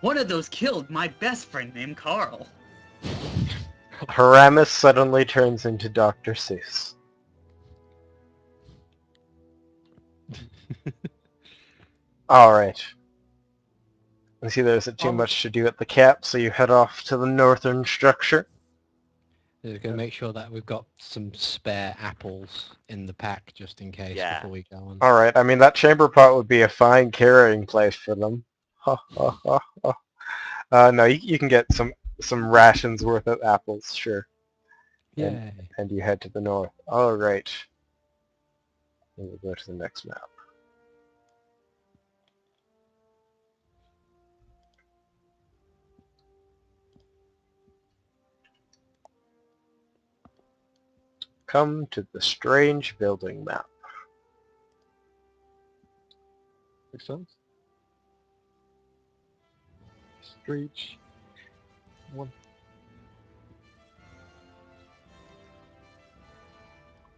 One of those killed my best friend named Carl. Haramis suddenly turns into Dr. Seuss. Alright. I see there isn't too much to do at the cap, so you head off to the northern structure. We're going to make sure that we've got some spare apples in the pack just in case Yeah. before we go on. Alright, I mean, that chamber pot would be a fine carrying place for them. Ha ha ha ha. No, you can get some rations worth of apples, sure. Yay. And you head to the north. Alright. We'll go to the next map. Come to the strange building map. Makes sense. Strange. One.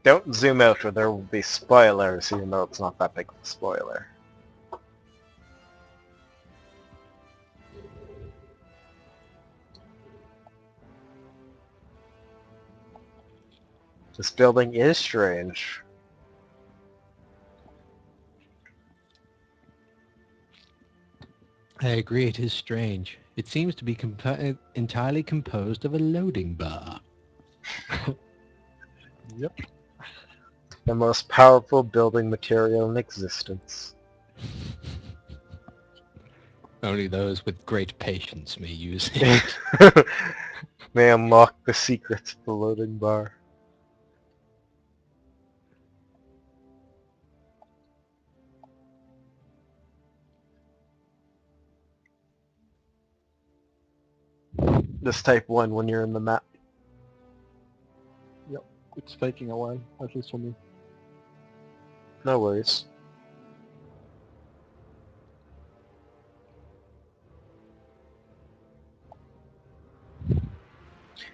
Don't zoom out or there will be spoilers, even though it's not that big of a spoiler. This building is strange. I agree, it is strange. It seems to be entirely composed of a loading bar. Yep. The most powerful building material in existence. Only those with great patience may use it. May unlock the secrets of the loading bar. Just type 1 when you're in the map. Yep. It's taking a while, at least for me. No worries.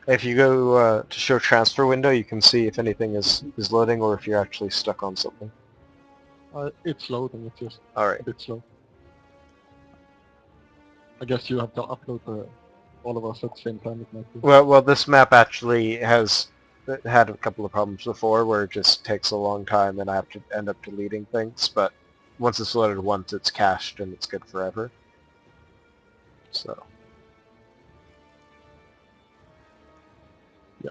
If you go to show transfer window, you can see if anything is loading or if you're actually stuck on something. It's loading, it's just Alright. a bit slow. I guess you have to upload all of us at the same time, it might be. Well, this map actually has had a couple of problems before where it just takes a long time and I have to end up deleting things, but once it's loaded once, it's cached and it's good forever. So, Yeah.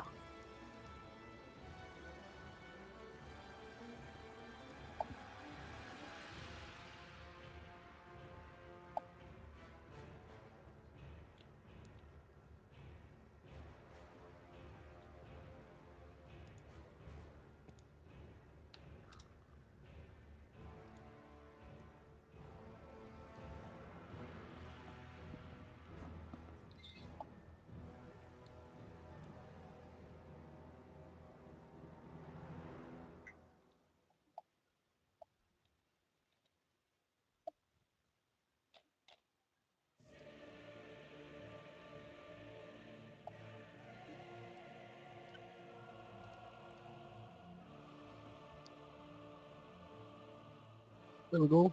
There we go.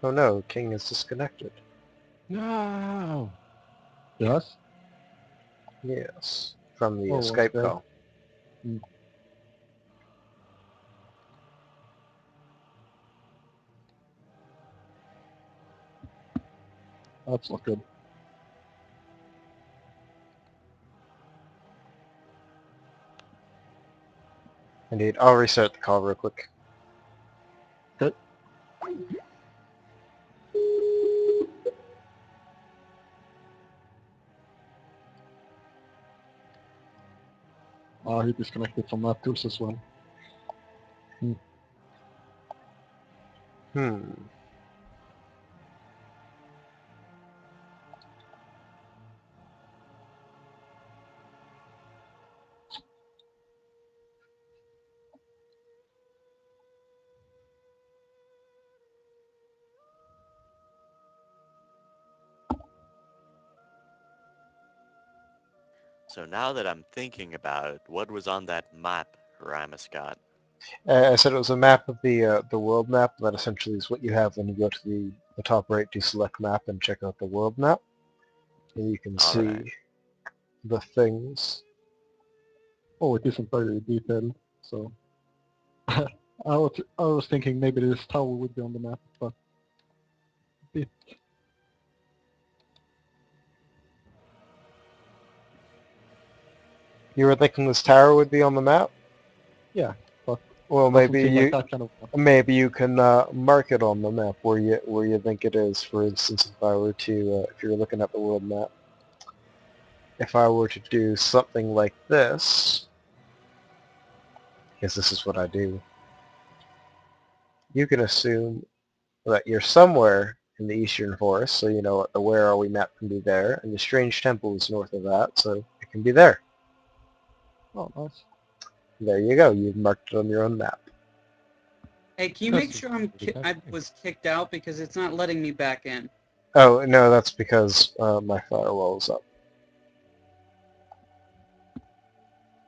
oh no, King is disconnected. No! Yes? Yes, from the Oh, Skype okay. call. That's not good. Indeed, I'll restart the call real quick. Okay. He disconnected from maptools as well. Hmm. So now that I'm thinking about it, what was on that map Ramus got? I said it was a map of the world map. That essentially is what you have when you go to the top right to select map and check out the world map. And you can All see right. the things. Oh, it isn't very detailed, so I was thinking maybe this tower would be on the map, but it, You were thinking this tower would be on the map? yeah, but Well, doesn't seem like that kind of map. maybe you can mark it on the map where you think it is. For instance, if I were to, if you're looking at the world map, if I were to do something like this, because this is what I do, you can assume that you're somewhere in the Eastern Forest, so you know the Where Are We map can be there, and the Strange Temple is north of that, so it can be there. Oh, nice. There you go. You've marked it on your own map. Hey, can you That's make sure pretty I good. was kicked out because it's not letting me back in? Oh, no, that's because my firewall is up.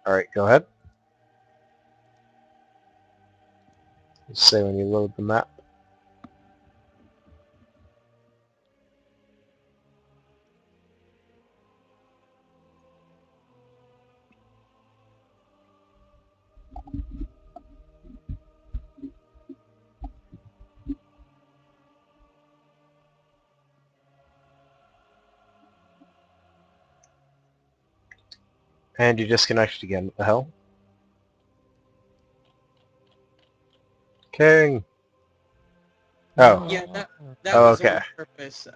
All right, go ahead. Say when you load the map. And you disconnected again. What the hell? King! Oh. Yeah, that Oh, was okay. on purpose.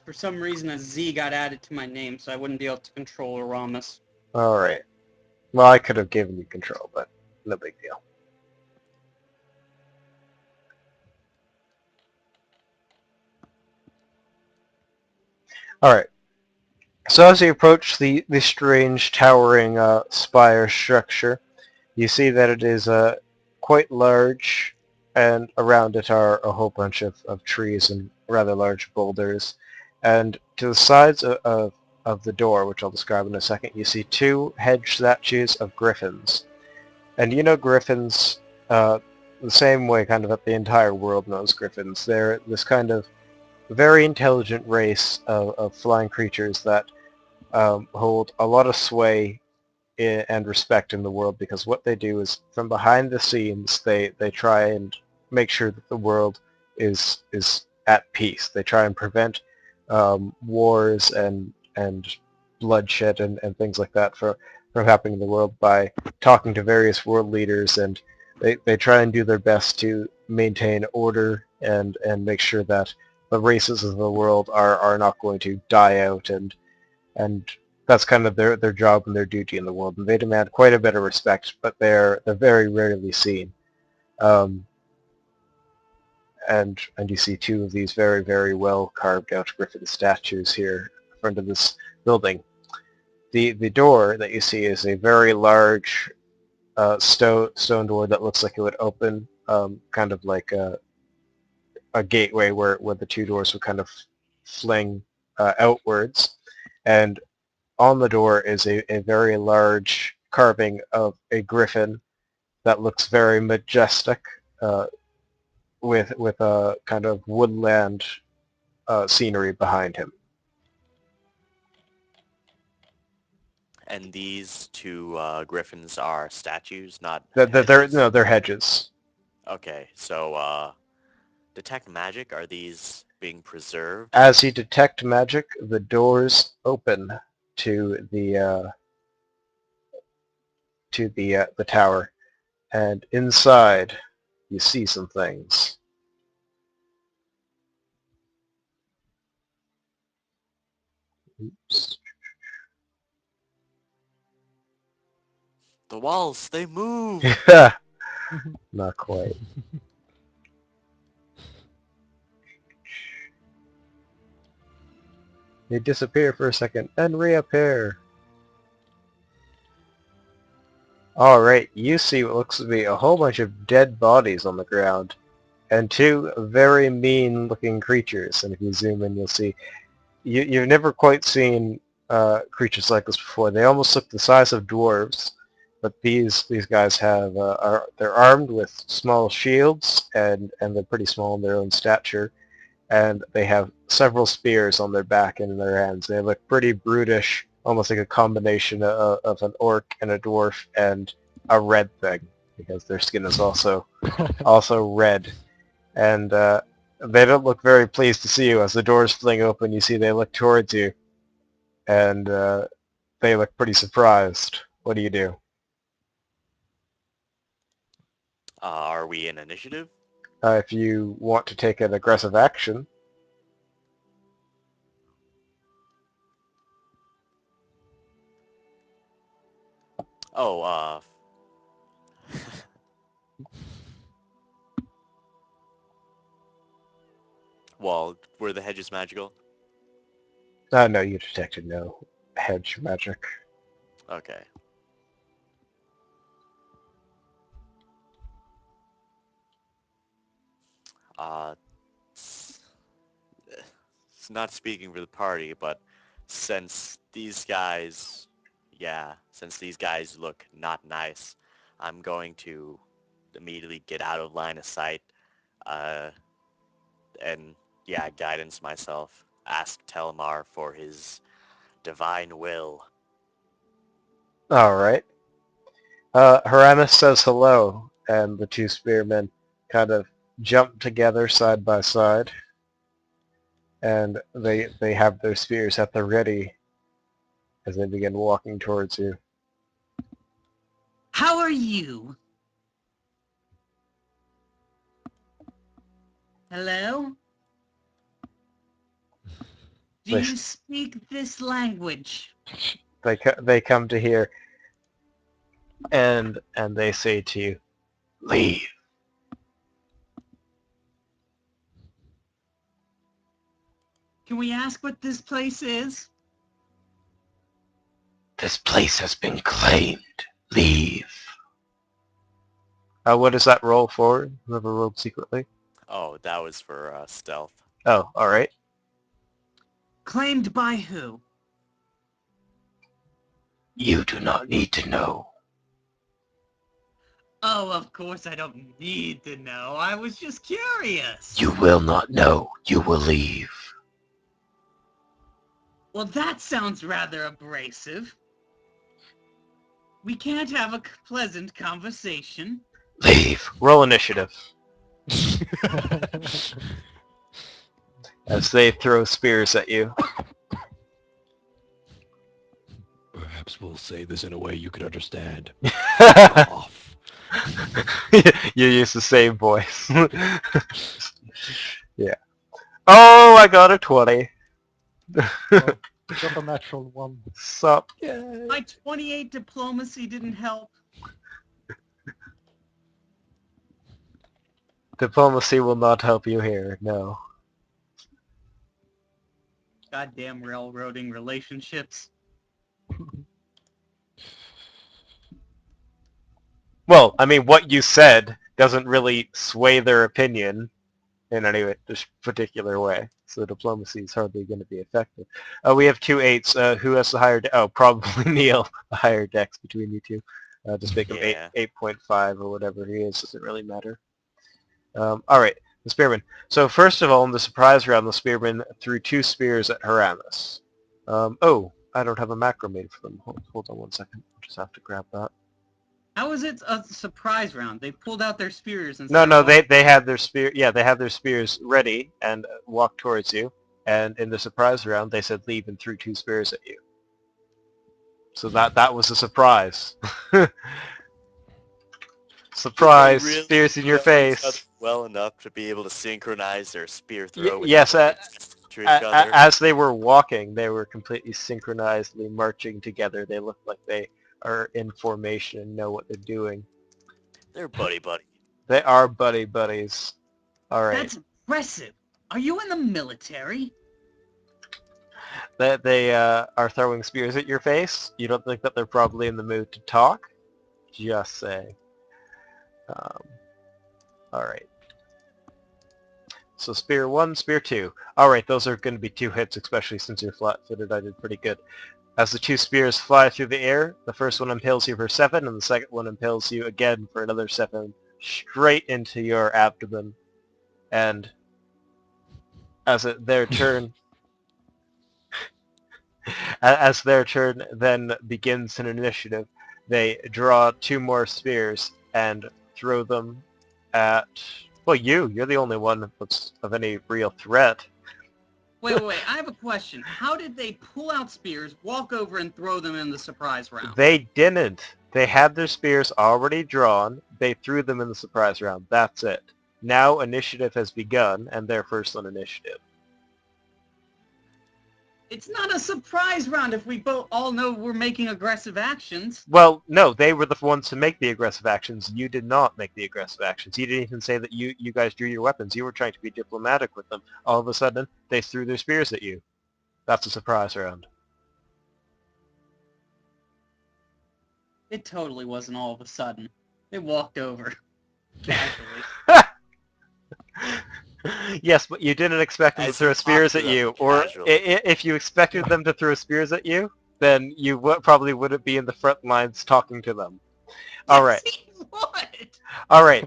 For some reason a Z got added to my name, so I wouldn't be able to control Aramis. Alright. Well, I could have given you control, but no big deal. Alright. So as you approach the strange towering spire structure, you see that it is quite large, and around it are a whole bunch of trees and rather large boulders. And to the sides of the door, which I'll describe in a second, you see two hedge statues of griffins. And you know griffins the same way kind of that the entire world knows griffins. They're this kind of very intelligent race of flying creatures that hold a lot of sway and respect in the world, because what they do is from behind the scenes they try and make sure that the world is at peace. They try and prevent wars and bloodshed and things like that from happening in the world by talking to various world leaders, and they try and do their best to maintain order and make sure that the races of the world are not going to die out, and that's kind of their job and their duty in the world, and they demand quite a bit of respect, but they're very rarely seen. Um, and you see two of these very well carved out griffin statues here in front of this building. The door that you see is a very large stone door that looks like it would open, kind of like a gateway where the two doors would kind of fling outwards. And on the door is a very large carving of a griffin that looks very majestic, with a kind of woodland scenery behind him. And these two griffins are statues, not They're hedges? no, they're hedges. Okay, so detect magic, are these being preserved? As you detect magic, the doors open to the tower, and inside you see some things. Oops. The walls, they move! Not quite. They disappear for a second and reappear. Alright, you see what looks to be a whole bunch of dead bodies on the ground, and two very mean looking creatures. And if you zoom in, you'll see you've never quite seen creatures like this before. They almost look the size of dwarves, but these guys have they're armed with small shields, and they're pretty small in their own stature, and they have several spears on their back and in their hands. They look pretty brutish, almost like a combination of an orc and a dwarf and a red thing, because their skin is also red. And they don't look very pleased to see you. As the doors fling open, you see they look towards you, and they look pretty surprised. What do you do? Are we in initiative? If you want to take an aggressive action, Oh, well, were the hedges magical? no, you detected no hedge magic. Okay. Uh, s- it's not speaking for the party, but since these guys, since these guys look not nice, I'm going to immediately get out of line of sight, uh, and guidance myself. Ask Telmar for his divine will. All right. Haramis says hello, and the two spearmen kind of jump together side by side, and they have their spears at the ready as they begin walking towards you. How are you? Hello? Do They, you speak this language? they come to here, and they say to you, "Leave." Can we ask what this place is? This place has been claimed. Leave. What does that roll for? Whoever rolled secretly? Oh, that was for stealth. Oh, all right. Claimed by who? You do not need to know. Oh, of course I don't need to know. I was just curious. You will not know. You will leave. Well, that sounds rather abrasive. We can't have a pleasant conversation. Leave. Roll initiative. As they throw spears at you. Perhaps we'll say this in a way you could understand. You Off. use the same voice. Yeah. Oh, I got a 20. Well, got a natural one. Sup? My 28 diplomacy didn't help. Diplomacy will not help you here, no. Goddamn railroading relationships. Well, I mean, what you said doesn't really sway their opinion in any this particular way, so diplomacy is hardly going to be effective. We have 2 8s. Who has the higher? Oh, probably Neil. A higher dex between you two. Just make him Yeah. 8.5 or whatever he is. Doesn't really matter. All right, the spearmen. So first of all, in the surprise round, the spearmen threw 2 spears at Haramis. Oh, I don't have a macro made for them. Hold on one second. I'll just have to grab that. How is it a surprise round? They pulled out their spears and No, started walking. they had their spear. Yeah, they had their spears ready and walked towards you. And in the surprise round, they said leave and threw 2 spears at you. So that was a surprise. Surprise! Did they really Spears in your know each other face. well enough to be able to synchronize their spear throw without Yes, looking to each other? as they were walking, they were completely synchronizedly marching together. They look like they are in formation and know what they're doing. They're buddy. They are buddies. All right. That's impressive. Are you in the military? That they are throwing spears at your face. You don't think that they're probably in the mood to talk? Just say. All right. So spear 1, spear 2. Alright, those are going to be 2 hits, especially since you're flat-footed. I did pretty good. As the 2 spears fly through the air, the first one impales you for 7, and the second one impales you again for another 7, straight into your abdomen. And as their turn, as their turn then begins an initiative, they draw 2 more spears and throw them at, well, you're the only one that's of any real threat. Wait. I have a question. How did they pull out spears, walk over, and throw them in the surprise round? They didn't. They had their spears already drawn. They threw them in the surprise round. That's it. Now initiative has begun, and they're first on initiative. It's not a surprise round if we both all know we're making aggressive actions. Well, no, they were the ones to make the aggressive actions. You did not make the aggressive actions. You didn't even say that you guys drew your weapons. You were trying to be diplomatic with them. All of a sudden, they threw their spears at you. That's a surprise round. It totally wasn't all of a sudden. They walked over. Casually. Yes, but you didn't expect them to As throw you spears talk at to them you. Or casually. if you expected them to throw spears at you, then you probably wouldn't be in the front lines talking to them. All right. Yes, he would! All right.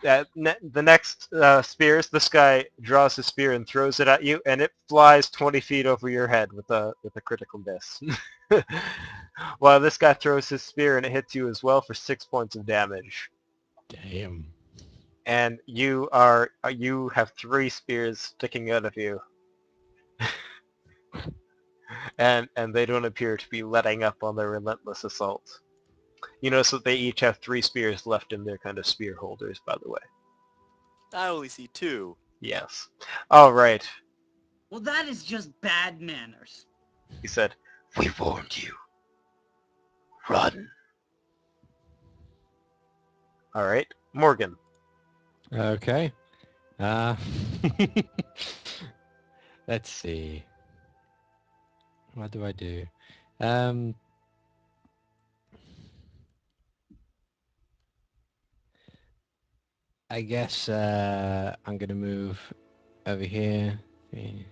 The next spears, this guy draws his spear and throws it at you, and it flies 20 feet over your head with a critical miss. While this guy throws his spear and it hits you as well for 6 points of damage. Damn. And you have 3 spears sticking out of you. and they don't appear to be letting up on their relentless assault. You notice that they each have 3 spears left in their kind of spear holders, by the way. I only see 2. Yes. All right, Well, that is just bad manners. he said. We warned you. Run. All right, Morgan. Okay. Let's see. What do I do? I guess I'm gonna move over here. They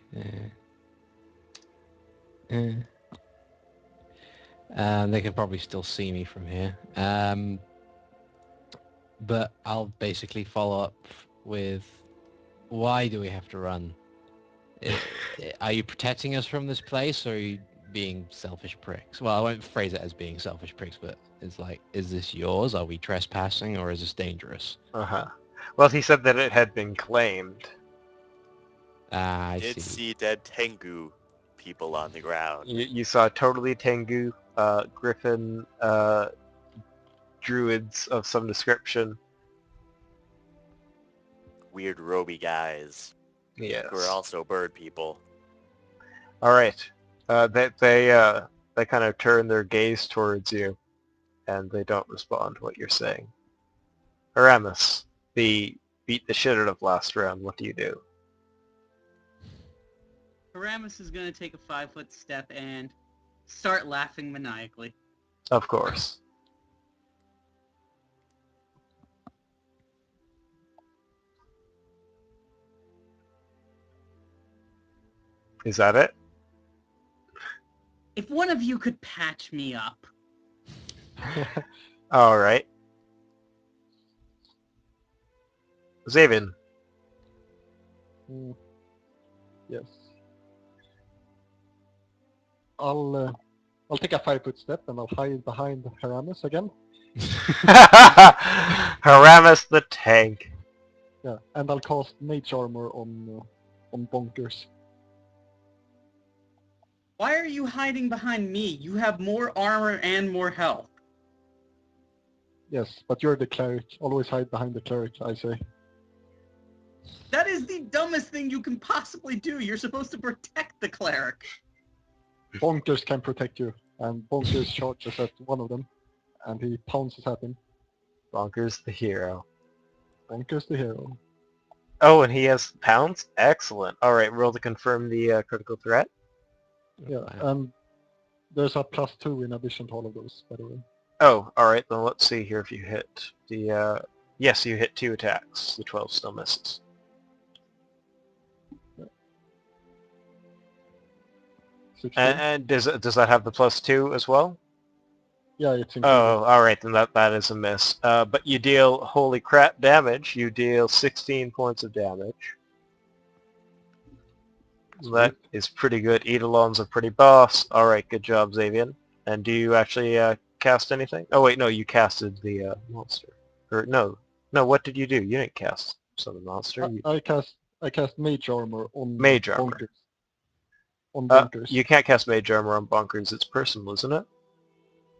can probably still see me from here. But I'll basically follow up with, why do we have to run? Are you protecting us from this place, or are you being selfish pricks? Well, I won't phrase it as being selfish pricks, but it's like, is this yours? Are we trespassing, or is this dangerous? Uh-huh. Well, he said that it had been claimed. I Did see. see dead Tengu people on the ground. You saw totally Tengu, Griffin, druids of some description. Weird roby guys Yes. who are also bird people. All right. They kind of turn their gaze towards you, and they don't respond to what you're saying. Aramis, the beat the shit out of last round. What do you do? Paramus is going to take a 5-foot step and start laughing maniacally. Of course. Is that it? If one of you could patch me up. All right. Zavin. Yes. I'll take a 5-foot step and I'll hide behind Haramis again. Haramis the tank. Yeah, and I'll cast Mage Armor on Bonkers. Why are you hiding behind me? You have more armor and more health. Yes, but you're the cleric. Always hide behind the cleric, I say. That is the dumbest thing you can possibly do. You're supposed to protect the cleric. Bonkers can protect you, and Bonkers charges at one of them, and he pounces at him. Bonkers the hero. Bonkers the hero. Oh, and he has pounds? Excellent. All right, roll to confirm the critical threat. Yeah, and there's a +2 in addition to all of those, by the way. Oh, all right. Then let's see here if you hit the... Yes, you hit 2 attacks. The 12 still misses. 16. And does that have the +2 as well? Yeah, it's included. Oh, all right, then that is a miss. But you deal holy crap damage. You deal 16 points of damage. That Sweet. is pretty good. Eidolon's a pretty boss. All right, good job, Xavian. And do you actually cast anything? Oh wait, no, you casted the monster. Or no, what did you do? You didn't cast summon monster. You, I cast mage armor on Mage armor. bonkers. On bonkers. You can't cast mage armor on bunkers. It's personal, isn't it?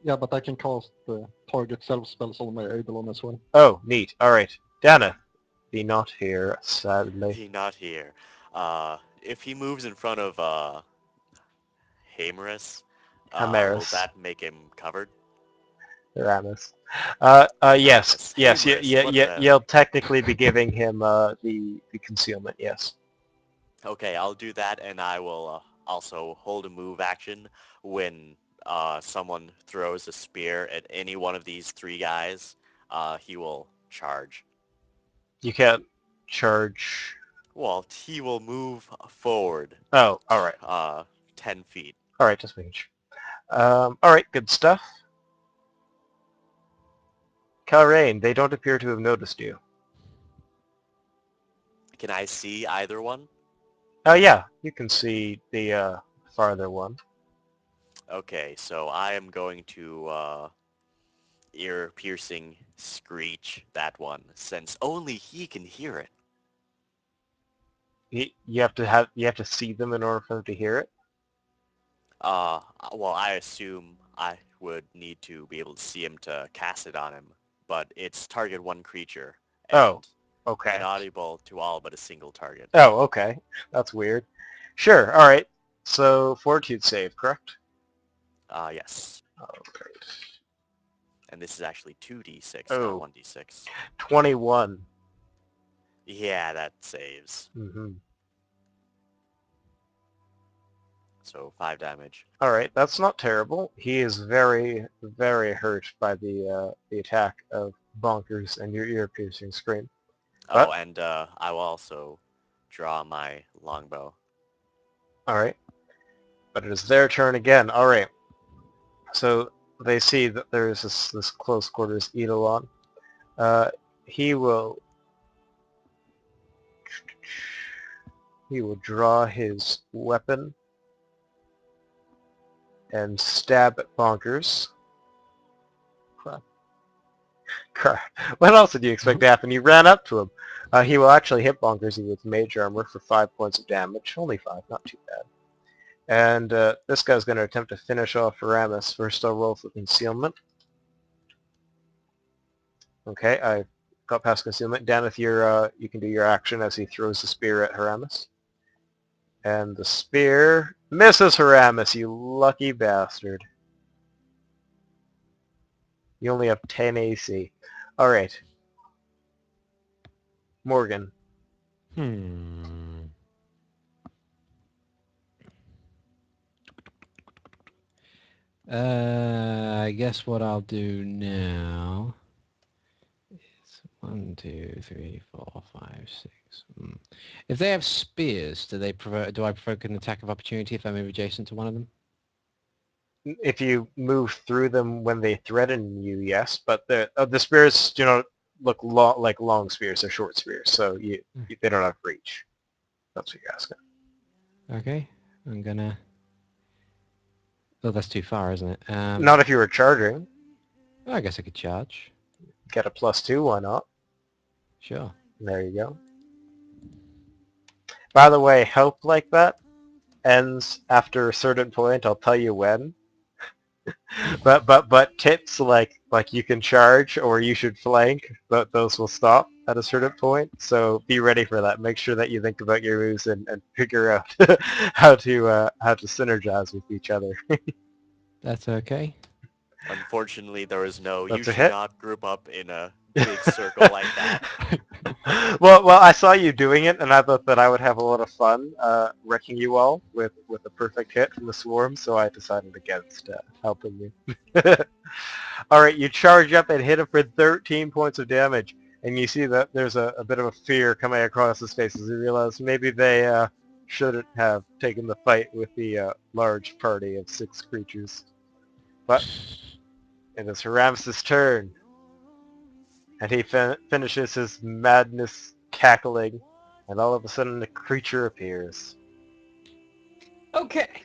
Yeah, but I can cast the target self spells on my Eidolon as well. Oh, neat. All right, Dana, be not here, sadly. He not here. If he moves in front of Hamerus, will Hamaris. that make him covered? Ramus. Yes, Ramus. yes, Hamerus, what the- you'll technically be giving him the concealment, yes. Okay, I'll do that, and I will also hold a move action when someone throws a spear at any one of these three guys. He will charge. You can't charge... Well, he will move forward. Oh, alright. 10 feet. Alright, just making sure. Alright, good stuff. Calrain, they don't appear to have noticed you. Can I see either one? Oh yeah, you can see the farther one. Okay, so I am going to ear-piercing screech that one, since only he can hear it. You have to see them in order for them to hear it. Well, I assume I would need to be able to see him to cast it on him, but it's target one creature. And Oh, okay. inaudible to all but a single target. Oh, okay. That's weird. Sure, alright. So, fortitude save, correct? Yes. Alright. And this is actually 2d6, Oh. not 1d6. 21. Yeah, that saves. Mm-hmm. So 5 damage. Alright, that's not terrible. He is very, very hurt by the attack of Bonkers and your ear-piercing scream. Oh, But- and I will also draw my longbow. Alright. But it is their turn again. Alright. So they see that there is this close quarters Eidolon. He will draw his weapon and stab at Bonkers. Crap. What else did you expect to happen? He ran up to him. He will actually hit Bonkers with mage armor for 5 points of damage. Only 5, not too bad. And this guy's going to attempt to finish off Aramis. First I'll roll for concealment. Okay, I got past concealment. Daneth, you can do your action as he throws the spear at Aramis. And the spear misses Aramis, you lucky bastard. You only have 10 AC. Alright. Morgan. I guess what I'll do now is 1, 2, 3, 4, 5, 6. If they have spears, do I provoke an attack of opportunity if I move adjacent to one of them? If you move through them when they threaten you, yes, but the spears do not look like long spears. They're short spears, so they don't have reach. That's what you're asking. Okay, I'm gonna... Oh, that's too far, isn't it? Not if you were charging. I guess I could charge. Get a +2, why not? Sure. There you go. By the way, help like that ends after a certain point. I'll tell you when. but tips like you can charge or you should flank, but those will stop at a certain point. So be ready for that. Make sure that you think about your moves and figure out how to synergize with each other. That's okay. Unfortunately, there is no, That's you a should hit. not group up in a big circle like that. Well, I saw you doing it, and I thought that I would have a lot of fun wrecking you all with a perfect hit from the swarm, so I decided against helping you. All right, you charge up and hit him for 13 points of damage, and you see that there's a bit of a fear coming across his face as he realizes maybe they shouldn't have taken the fight with the large party of 6 creatures. But it is Haramis' turn, and he finishes his madness cackling, and all of a sudden a creature appears. Okay.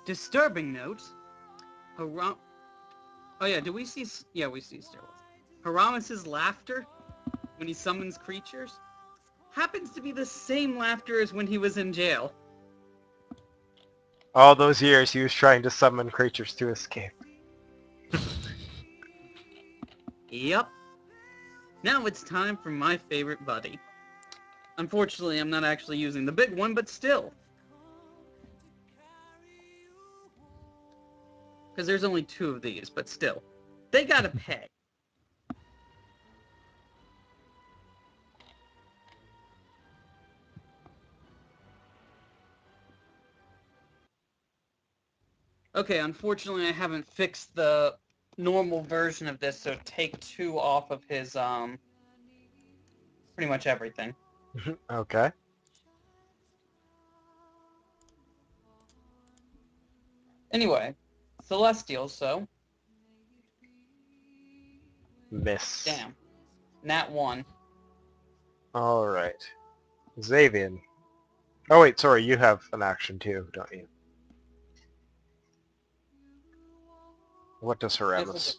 Disturbing note. Oh yeah, do we see? Yeah, we see stairwells. Haramis's laughter when he summons creatures happens to be the same laughter as when he was in jail. All those years he was trying to summon creatures to escape. Yep. Now it's time for my favorite buddy. Unfortunately, I'm not actually using the big one, but still. Because there's only 2 of these, but still. They gotta pay. Okay, unfortunately I haven't fixed the normal version of this, so take 2 off of his, pretty much everything. Okay. Anyway, Celestial, so, Miss. damn. Nat 1. Alright. Xavian. Oh wait, sorry, you have an action too, don't you? What does Yes, I Haramis?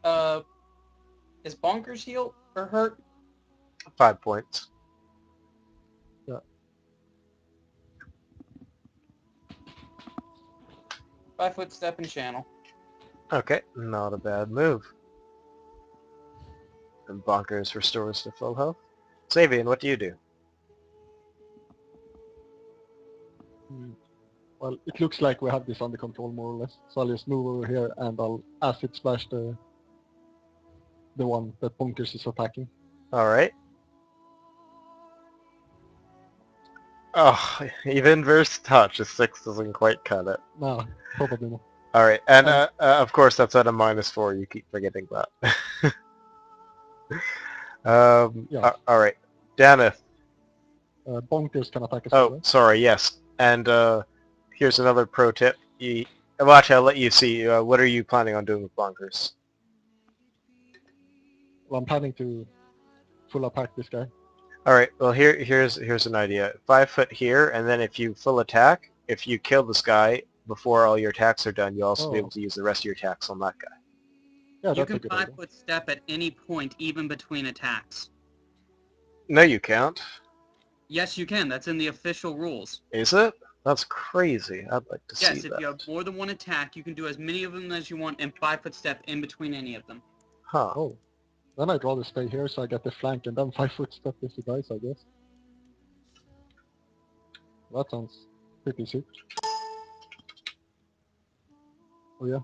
do. Is Bonkers healed or hurt? 5 points. 5-foot step and channel. Okay, not a bad move. And Bonkers restores to full health. Xavian, what do you do? Well, it looks like we have this under control more or less. So I'll just move over here and I'll acid splash the one that Bonkers is attacking. Alright. Oh, even versus touch, a 6 doesn't quite cut it. No, probably not. Alright, and of course that's at a -4, you keep forgetting that. Yeah. Alright. Daneth. Bonkers can attack as well, Oh, right? sorry, yes. And here's another pro tip. Well, actually, I'll let you see. What are you planning on doing with Bonkers? Well, I'm planning to full attack this guy. Alright, well here's an idea. 5 foot here, and then if you full attack, if you kill this guy before all your attacks are done, you'll also be able to use the rest of your attacks on that guy. Yeah, You that's can a good idea. 5-foot step at any point, even between attacks. No, you can't. Yes, you can. That's in the official rules. Is it? That's crazy. I'd like to Yes, see if that. you have more than 1 attack, you can do as many of them as you want and 5-foot step in between any of them. Huh. Oh. Then I'd rather stay here so I get the flank and then 5-foot step if he dies, I guess. That sounds pretty sick. Oh yeah.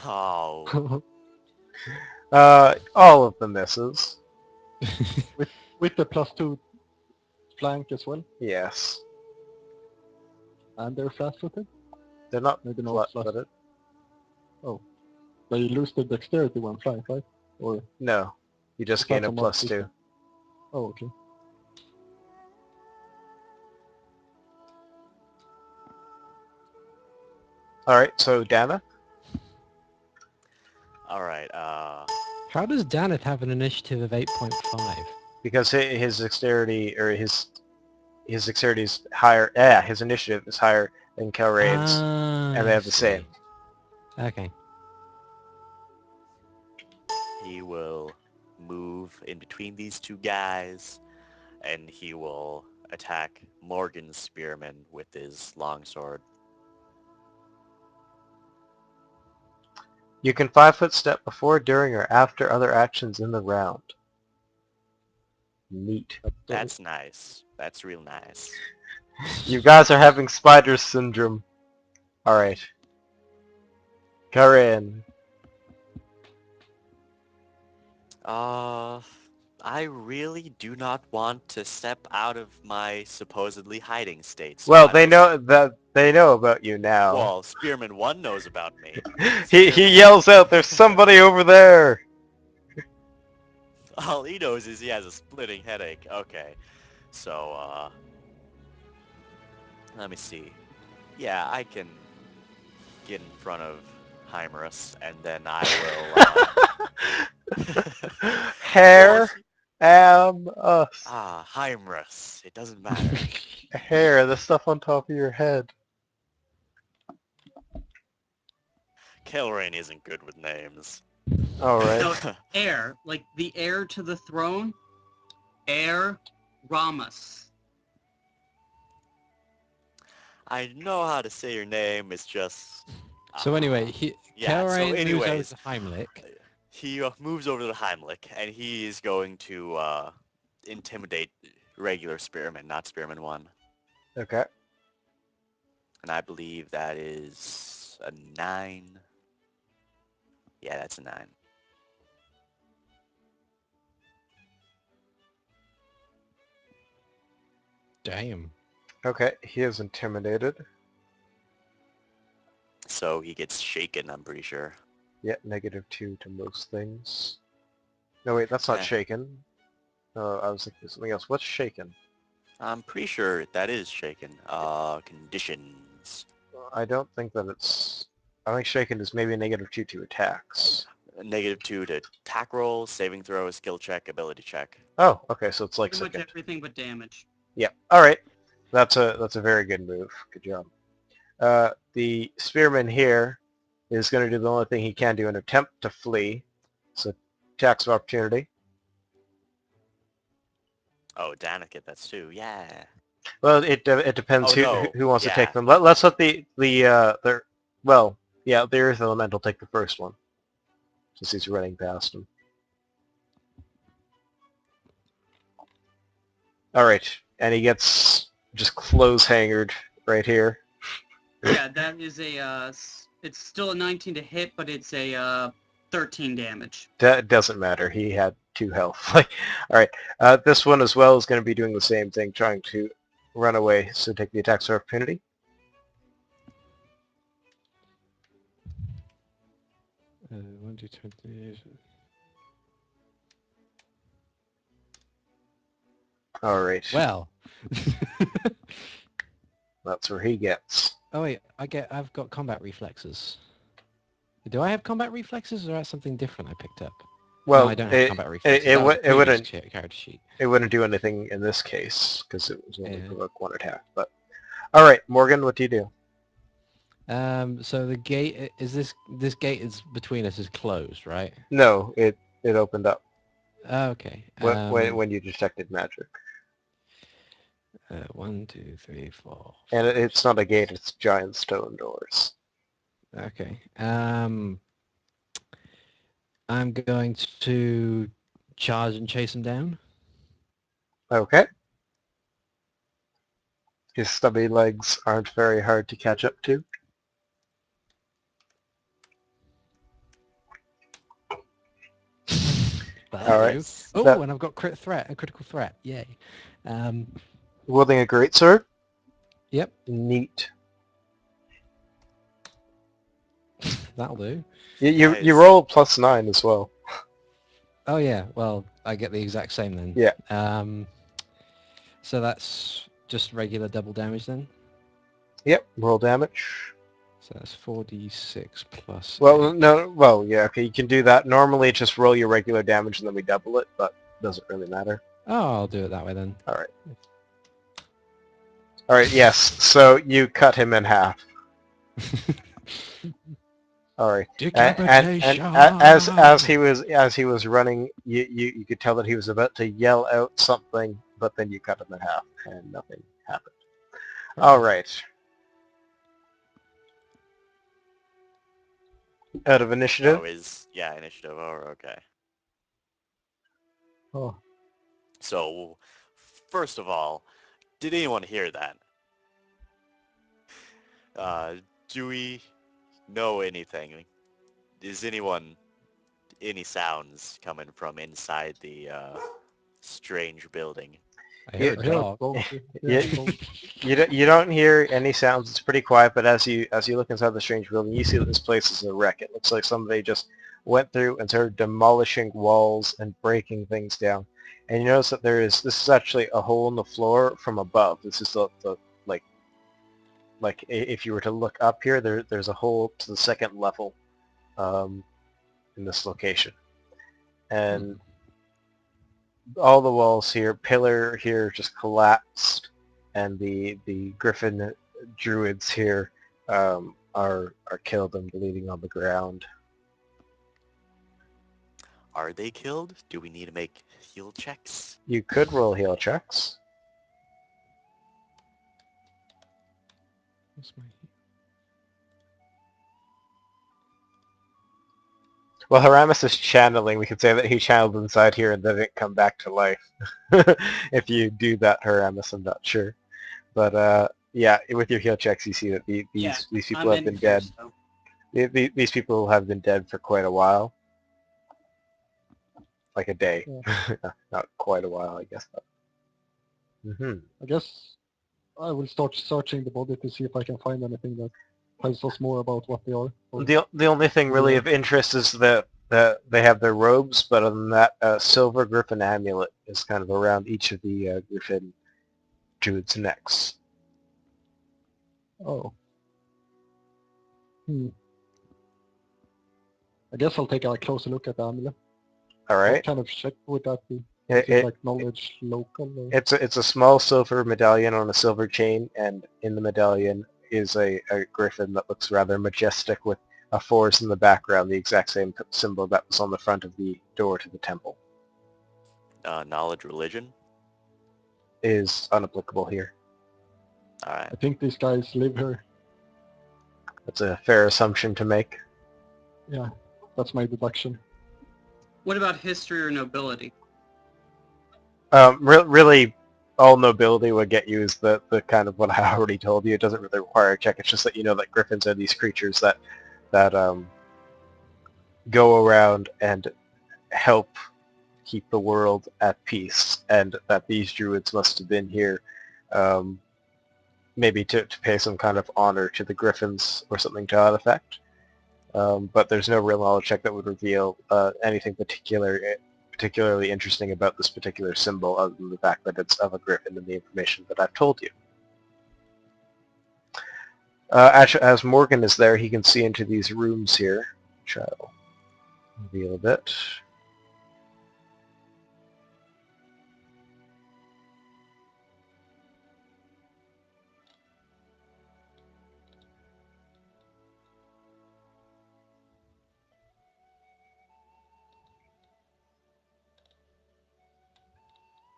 Oh. All of the misses. With the +2 flank as well. Yes. And they're flat-footed. They're not Maybe not flat-footed. Oh. They lose their dexterity when flying, right? Or No. You just gain a +2. Oh, okay. Alright, so Dana? Alright, How does Daneth have an initiative of 8.5? Because his dexterity, or his dexterity is higher, yeah, his initiative is higher than Kelraid's, and they have the same. Okay. he will move in between these 2 guys, and he will attack Morgan's spearman with his longsword. You can 5-foot step before, during, or after other actions in the round. Neat. That's nice. That's real nice. You guys are having spider syndrome. Alright. Karen. I really do not want to step out of my supposedly hiding state. So Well, they know about you now. Well, Spearman 1 knows about me. he yells out, "There's somebody over there!" All he knows is he has a splitting headache. Okay. So, let me see. Yeah, I can get in front of Hymerus, and then I will, well, Hair am us. Hymerus. It doesn't matter. Hair, the stuff on top of your head. Kelrain isn't good with names. Alright. So heir, like the heir to the throne, heir Ramus. I know how to say your name, it's just... So anyway, yeah, so Kelrain moves over anyways, to Heimlich. he moves over to Heimlich, and he is going to intimidate regular Spearman, not Spearman 1. Okay. And I believe that is a 9. Yeah, that's a 9. Damn. Okay, he is intimidated. So he gets shaken, I'm pretty sure. Yeah, -2 to most things. No, wait, that's not Eh. shaken. I was thinking of something else. What's shaken? I'm pretty sure that is shaken. Conditions. I don't think that it's... I think shaken is maybe -2 to attacks. -2 to attack roll, saving throw, skill check, ability check. Oh, okay, so it's like Pretty much second. everything but damage. Yeah, alright. That's a very good move. Good job. The spearman here is going to do the only thing he can do, an attempt to flee. So attacks of opportunity. Oh, Danica get that's 2. Yeah. Well, it depends Oh, who no. who wants to take Yeah. them. Let's let the well, yeah, the Earth Elemental take the first one, since he's running past him. All right, and he gets just close hangered right here. Yeah, that is it's still a 19 to hit, but it's a 13 damage. That doesn't matter. He had 2 health. Like, all right, this one as well is going to be doing the same thing, trying to run away. So take the attacks of opportunity. One, two, 20. All right, Well. that's where he gets. Oh wait, I've got combat reflexes. Do I have combat reflexes, or is that something different I picked up? Well, No, I don't have combat reflexes. it That was a previous wouldn't character sheet. it wouldn't do anything in this case because it was only Yeah. provoke 1 attack. But all right, Morgan, what do you do? So the gate this gate is between us is closed, right? No, it opened up Okay. when you detected magic, 1, 2, 3, 4. and it's not a gate; it's giant stone doors. Okay. I'm going to charge and chase him down. Okay. His stubby legs aren't very hard to catch up to. That'll All right. do. Oh, That- and I've got a critical threat. Yay. Wielding a greatsword. Yep, Neat. that'll do. You Nice. roll +9 as well. Oh yeah, well, I get the exact same then. Yeah. So that's just regular double damage then? Yep. Roll damage. So that's 4d6 plus Well, 8. no. Well, yeah. Okay, you can do that. Normally, just roll your regular damage and then we double it, but it doesn't really matter. Oh, I'll do it that way then. All right. All right. Yes. So you cut him in half. All right. Decapitation! And as he was running, you could tell that he was about to yell out something, but then you cut him in half, and nothing happened. All right. Out of initiative. Oh, initiative. Oh, okay. Oh, So, first of all, did anyone hear that? Do we know anything? Is any sounds coming from inside the strange building? I heard I a hear dog. both. Yeah. Both. You don't hear any sounds. It's pretty quiet. But as you look inside the strange building, you see that this place is a wreck. It looks like somebody just went through and started demolishing walls and breaking things down. And you notice that this is actually a hole in the floor from above. This is the if you were to look up here, there's a hole to the second level in this location. And all the walls here, pillar here just collapsed, and the griffin druids here are killed and bleeding on the ground. Are they killed? Do we need to make heal checks? You could roll heal checks. What's my... Well, Haramis is channeling. We could say that he channeled inside here and then it come back to life. If you do that, Haramis, I'm not sure. But yeah, with your heal checks, you see that these people I'm have in been here, dead. so- These people have been dead for quite a while. Like a day. Not quite a while, I guess. Mm-hmm. I guess I will start searching the body to see if I can find anything that tells us more about what they are. Or, The only thing really Yeah. of interest is that they have their robes, but other than that, silver griffin amulet is kind of around each of the griffin druids' necks. oh. I guess I'll take a closer look at the amulet. All right. What kind of check would that be? It- Is it it- like knowledge local? Or? It's a small silver medallion on a silver chain, and in the medallion is a griffin that looks rather majestic with a forest in the background, the exact same symbol that was on the front of the door to the temple. Knowledge religion? Is unapplicable here. Alright. I think these guys live here. That's a fair assumption to make. Yeah, that's my deduction. What about history or nobility? Really, all nobility would get you is the kind of what I already told you. It doesn't really require a check. It's just that you know that griffins are these creatures that go around and help keep the world at peace, and that these druids must have been here maybe to pay some kind of honor to the griffins or something to that effect. But there's no real knowledge check that would reveal anything particularly interesting about this particular symbol other than the fact that it's of a griffin and the information that I've told you. As Morgan is there, he can see into these rooms here, which I'll reveal a bit.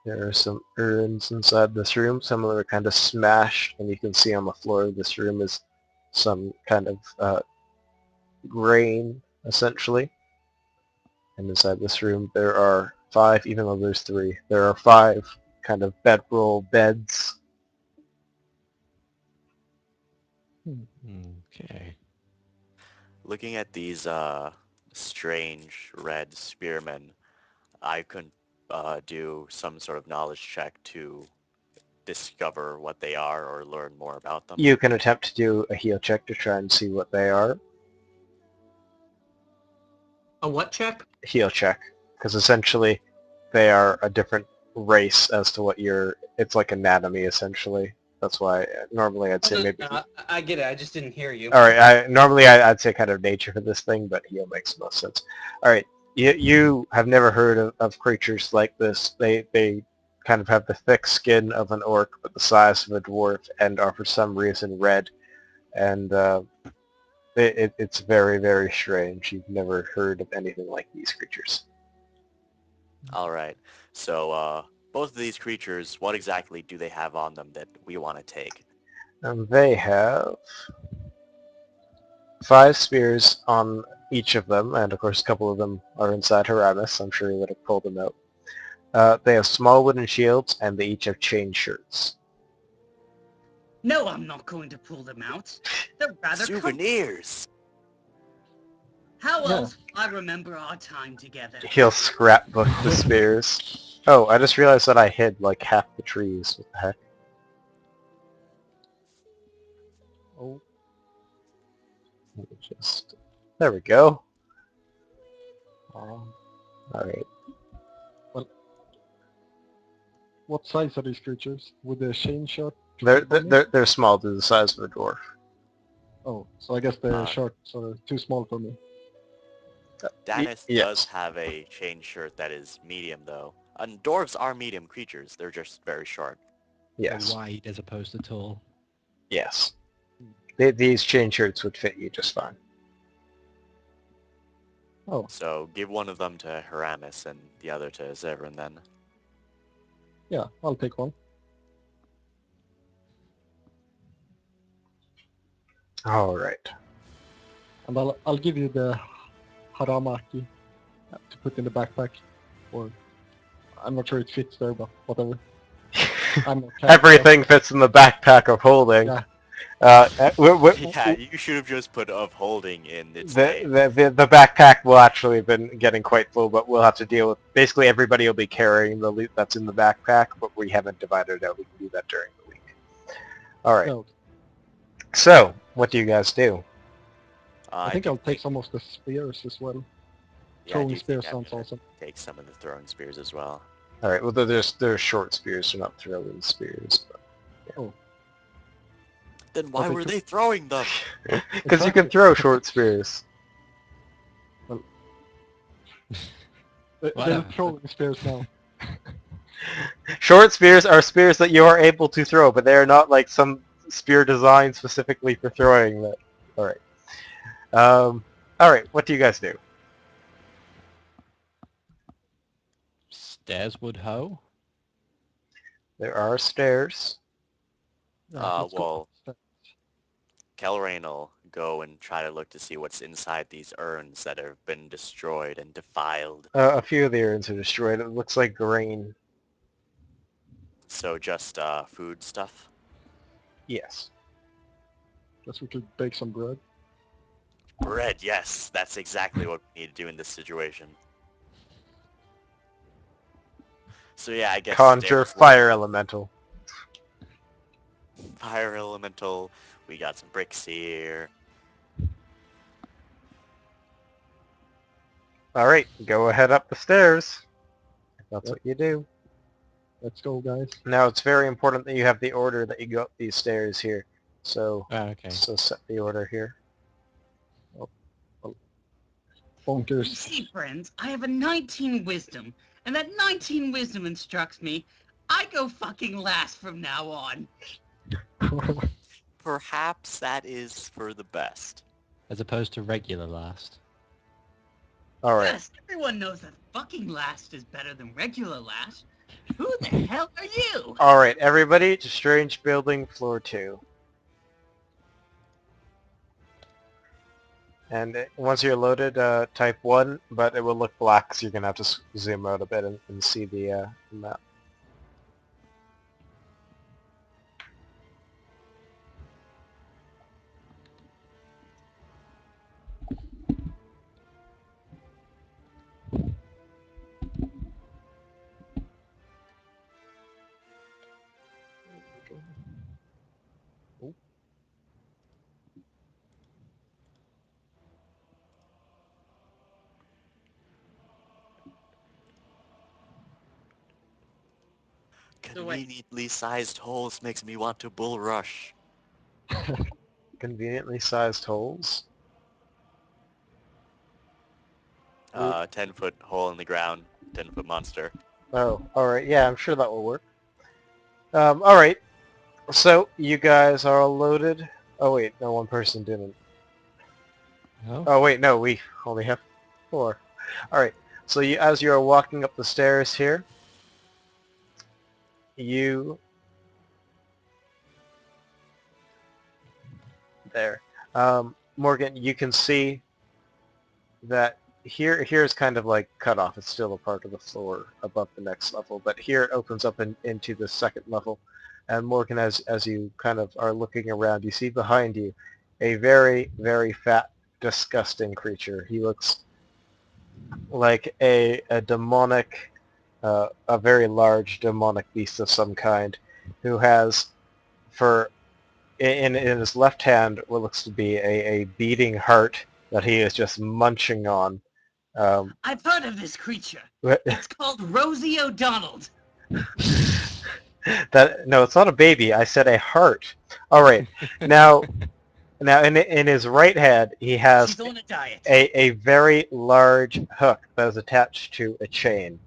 There are some urns inside this room. Some of them are kind of smashed, and you can see on the floor of this room is some kind of grain, essentially. And inside this room there are 5, even though there's 3, there are 5 kind of bedroll beds. Okay. Looking at these strange red spearmen, I could do some sort of knowledge check to discover what they are or learn more about them. You can attempt to do a heal check to try and see what they are. A what check? Heal check. Because essentially they are a different race as to what you're... It's like anatomy, essentially. That's why normally I'd say maybe... I get it. I just didn't hear you. All right. Normally I'd say kind of nature for this thing, but heal makes most sense. All right. You have never heard of creatures like this. They kind of have the thick skin of an orc, but the size of a dwarf, and are for some reason red. And it's very, very strange. You've never heard of anything like these creatures. All right. So both of these creatures, what exactly do they have on them that we want to take? They have 5 spears on each of them, and of course a couple of them are inside Haramis. I'm sure he would have pulled them out. They have small wooden shields, and they each have chain shirts. No, I'm not going to pull them out. They're rather comfortable. Souvenirs! How Yeah. else will I remember our time together? He'll scrapbook the spears. Oh, I just realized that I hid like half the trees. What the heck? Oh, Let me just... There we go. Um, All right. well, what size are these creatures? Would the chain shirt They're fit on me? they're small, to the size of a dwarf. Oh, so I guess the Uh, shirts are too small for me. Danis does Yes. have a chain shirt that is medium, though. And dwarves are medium creatures. They're just very short. Yes. Wide as opposed to tall. Yes. These chain shirts would fit you just fine. Oh, So give one of them to Haramis and the other to Zevran then. yeah, I'll take one. All right. And I'll give you the haramaki to put in the backpack. Or I'm not sure it fits there, but whatever. I'm not carrying Everything fits in the backpack of holding. Yeah. Yeah, you should have just put of holding in its The, name. the backpack will actually have been getting quite full, but we'll have to deal with... Basically, everybody will be carrying the loot that's in the backpack, but we haven't divided it out. We can do that during the week. All right. No, So, what do you guys do? I I think do I'll take think, some of the spears as well. yeah, I Throwing do think spears I'm sounds gonna awesome. take some of the throwing spears as well. All right. Well, there's short spears, so not throwing spears. Oh, Then but why were they throwing them? Because you can exactly. throw short spears. They're Whatever. throwing spears now. Short spears are spears that you are able to throw, but they are not like some spear designed specifically for throwing that. All right. All right. What do you guys do? Stairs would hoe. There are stairs. Yeah, let's go. Well, Kelrain will go and try to look to see what's inside these urns that have been destroyed and defiled. A few of the urns are destroyed. It looks like grain. So just food stuff. Yes. Guess we could bake some bread. Bread, yes, that's exactly what we need to do in this situation. So yeah, I guess Conjure stairs will fire elemental. fire elemental. We got some bricks here. All right. Go ahead up the stairs. That's Yep. what you do. Let's go, guys. Now, it's very important that you have the order that you go up these stairs here. So, Oh, okay. so set the order here. You Bonkers. see, friends, I have a 19 wisdom, and that 19 wisdom instructs me I go fucking last from now on. Perhaps that is for the best. As opposed to regular last. All right. Yes, everyone knows that fucking last is better than regular last. Who the hell are you? All right, everybody to Strange Building, floor 2. And once you're loaded, type 1, but it will look black, so you're going to have to zoom out a bit and see the map. Conveniently sized holes makes me want to bull rush. Conveniently sized holes. 10-foot hole in the ground, 10-foot monster. Oh, all right. Yeah, I'm sure that will work. All right. So you guys are all loaded. Oh wait, no, one person didn't. Oh. Oh wait, no, we only have 4. All right. So you, as you are walking up the stairs here, you there, Morgan, you can see that here's kind of like cut off. It's still a part of the floor above the next level, but here it opens up into the second level. And Morgan, as you kind of are looking around, you see behind you a very, very fat, disgusting creature. He looks like a demonic, a very large demonic beast of some kind, who has, for in his left hand, what looks to be a beating heart that he is just munching on. I've heard of this creature. What- It's called Rosie O'Donnell. no, it's not a baby. I said a heart. All right. Now in his right hand, he has She's on a diet. a very large hook that is attached to a chain.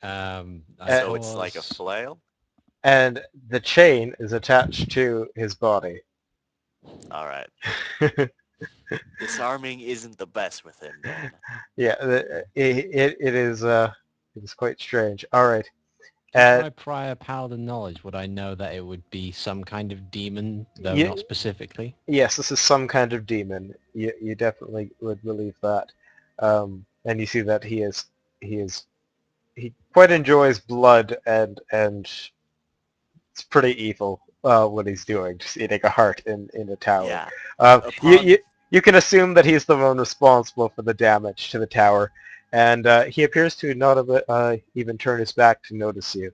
I So it's like a pause. flail? And the chain is attached to his body. Alright. Disarming isn't the best with him then. Yeah, it is quite strange. All right. With my prior paladin knowledge, would I know that it would be some kind of demon, though Yeah. not specifically? Yes, this is some kind of demon. You definitely would believe that. And you see that he quite enjoys blood and it's pretty evil what he's doing, just eating a heart in a tower. Yeah. You, Upon you you can assume that he's the one responsible for the damage to the tower, and he appears to not even turn his back to notice you.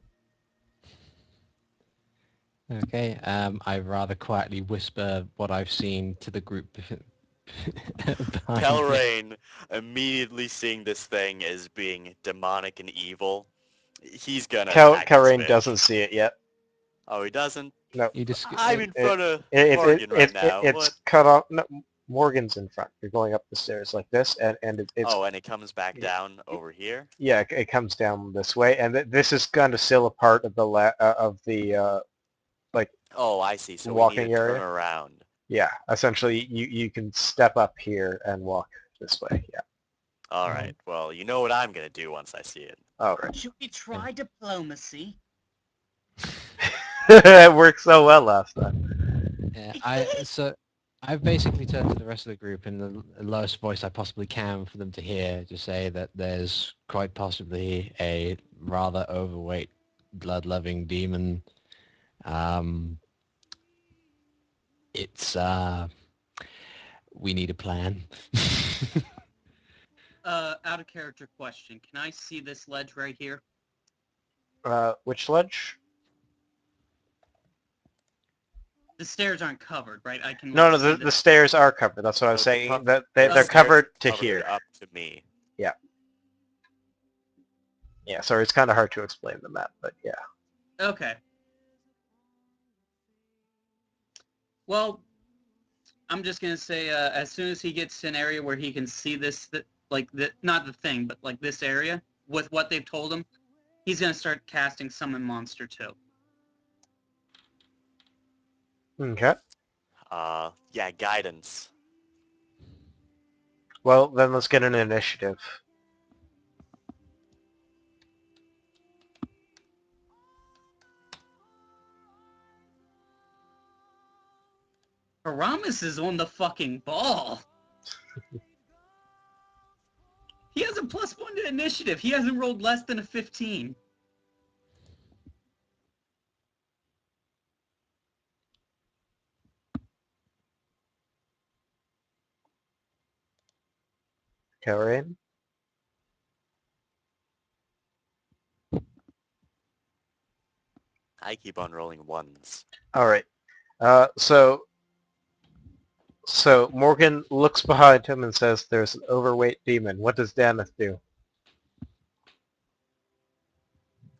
Okay, I rather quietly whisper what I've seen to the group behind me. Telrain, immediately seeing this thing as being demonic and evil, he's gonna attack this Karain bitch. doesn't see it yet. Oh, he doesn't? No, You I'm in front of it, Morgan right now. it's What? cut off. No, Morgan's in front. You're going up the stairs like this, and it's Oh, and it comes back down over here? yeah, it comes down this way, and this is kind of still a part of the Oh, I see. So we need to walking turn area. around. Yeah, essentially, you can step up here and walk this way. Yeah. Alright, well, you know what I'm gonna do once I see it. All right. Should we try diplomacy? It worked so well last time. Yeah, I've basically turned to the rest of the group in the lowest voice I possibly can for them to hear to say that there's quite possibly a rather overweight, blood-loving demon. It's we need a plan. Out of character question. Can I see this ledge right here? Which ledge? The stairs aren't covered, right? I can No, no, see the stairs are covered. That's what I was So the saying. co- That the they're stairs covered are to covered here. up to me. Yeah, sorry, it's kind of hard to explain the map, but yeah. Okay. Well, I'm just gonna say, as soon as he gets to an area where he can see this, not the thing, but like this area with what they've told him, he's gonna start casting Summon Monster too. Okay. Yeah, guidance. Well, then let's get an initiative. Aramis is on the fucking ball. He has a +1 to initiative. He hasn't rolled less than a 15. Karen? I keep on rolling ones. All right. So Morgan looks behind him and says, "There's an overweight demon." What does Daneth do?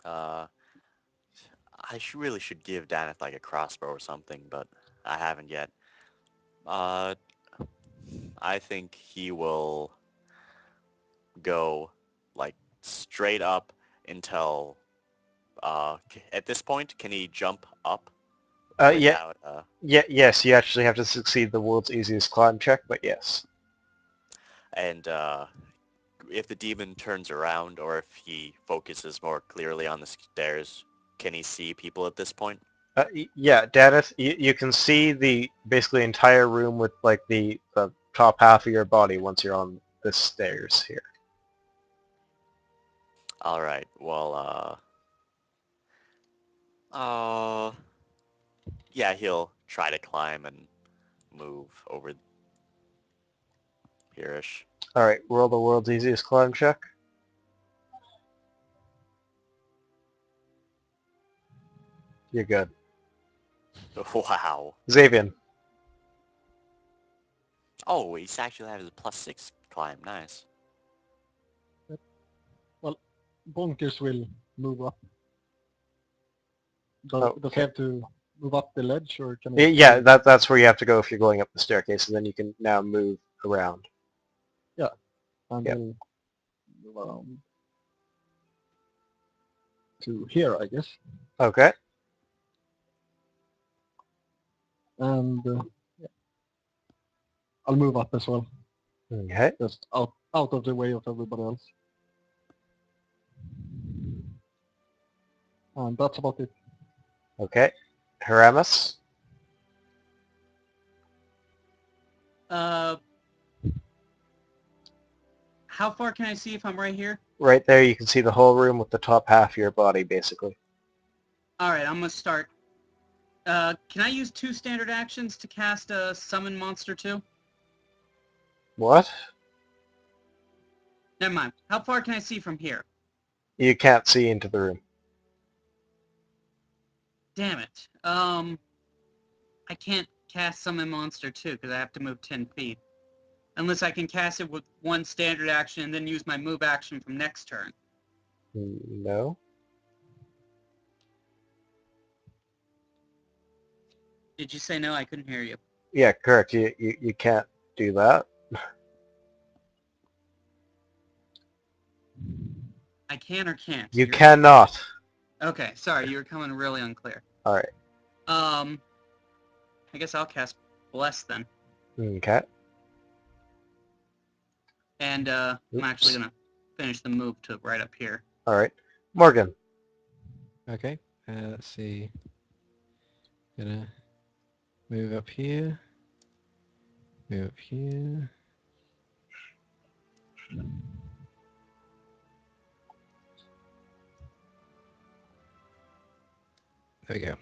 I really should give Daneth like a crossbow or something, but I haven't yet. I think he will go like straight up until at this point, can he jump up Yeah, without yes. You actually have to succeed the world's easiest climb check, but yes. and if the demon turns around or if he focuses more clearly on the stairs, can he see people at this point? Yeah, Daneth, you can see the basically entire room with like the top half of your body once you're on the stairs here. All right. Well, yeah, he'll try to climb and move over here-ish. All right, roll the world's easiest climb check. You're good. Wow. Xavian. Oh, he's actually has a +6 climb. Nice. Well, Bonkers will move up. Does he Okay. have to move up the ledge, or can he? Yeah, that's where you have to go if you're going up the staircase, and then you can now move around. And Yep. he'll move around to here, I guess. Okay. And yeah, I'll move up as well, Okay. just out of the way of everybody else. And that's about it. Okay. Haramus? How far can I see if I'm right here? Right there, you can see the whole room with the top half of your body, basically. All right, I'm gonna start. Can I use 2 standard actions to cast a summon monster too? What? Never mind. How far can I see from here? You can't see into the room. Damn it. I can't cast summon monster too because I have to move 10 feet. Unless I can cast it with 1 standard action and then use my move action from next turn. No. Did you say no? I couldn't hear you. Yeah, correct. You can't do that. I can or can't? You cannot. Okay, sorry, you were coming really unclear. All right. I guess I'll cast Bless then. Okay. And I'm actually gonna finish the move to right up here. All right. Morgan. Okay. Let's see. Gonna move up here. Move up here. There we go.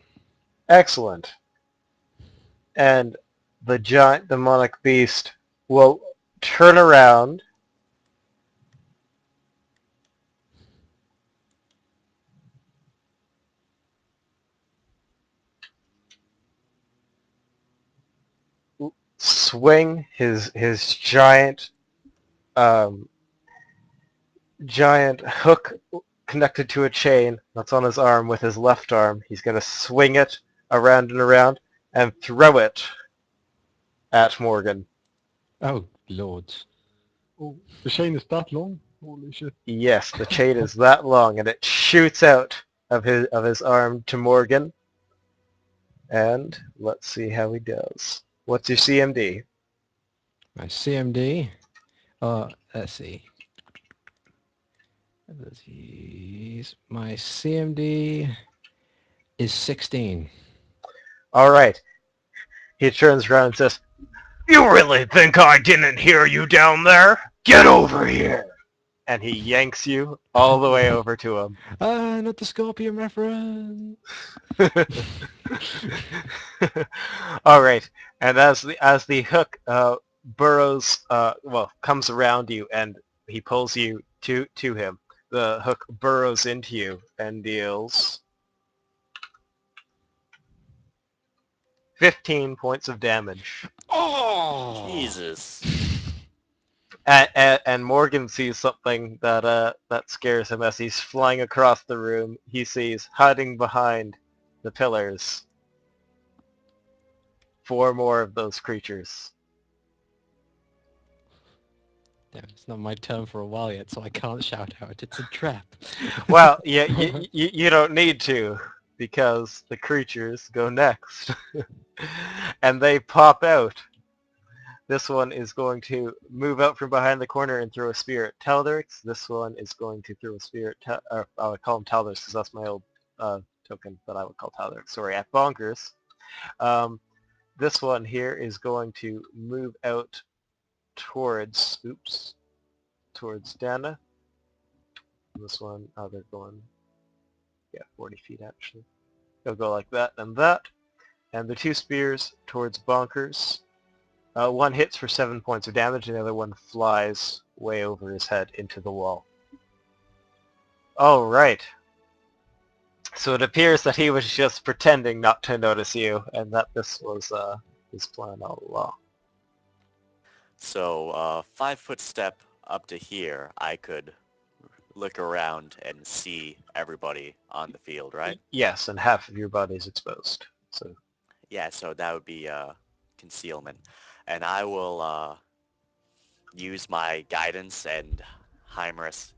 Excellent. And the giant demonic beast will turn around swing his giant giant hook connected to a chain that's on his arm with his left arm. He's going to swing it around and around and throw it at Morgan. Oh, Lord. Oh, the chain is that long? Holy shit. Yes, the chain is that long and it shoots out of his arm to Morgan. And let's see how he does. What's your CMD? My CMD. Let's see. My CMD is 16. All right. He turns around and says, "You really think I didn't hear you down there? Get over here!" And he yanks you all the way over to him. Not the Scorpion reference. All right. And as the hook burrows, comes around you and he pulls you to him, the hook burrows into you and deals 15 points of damage. Oh! Jesus. And Morgan sees something that scares him as he's flying across the room. He sees, hiding behind the pillars, 4 more of those creatures. Damn, it's not my turn for a while yet, so I can't shout out. It's a trap. Well, yeah, you don't need to, because the creatures go next. And they pop out. This one is going to move out from behind the corner and throw a spear at Taldarix. This one is going to throw a spear at, I would call him Taldarix because that's my old token that I would call Taldarix. Sorry, at Bonkers. This one here is going to move out towards Dana. This one, they're going, 40 feet actually. They'll go like that and that. And the 2 spears towards Bonkers. One hits for 7 points of damage, and the other one flies way over his head into the wall. All right. So it appears that he was just pretending not to notice you, and that this was his plan all along. So 5-foot step up to here, I could look around and see everybody on the field, right? Yes, and half of your body's exposed. So Yeah, so that would be concealment. And I will use my guidance and Hieramis's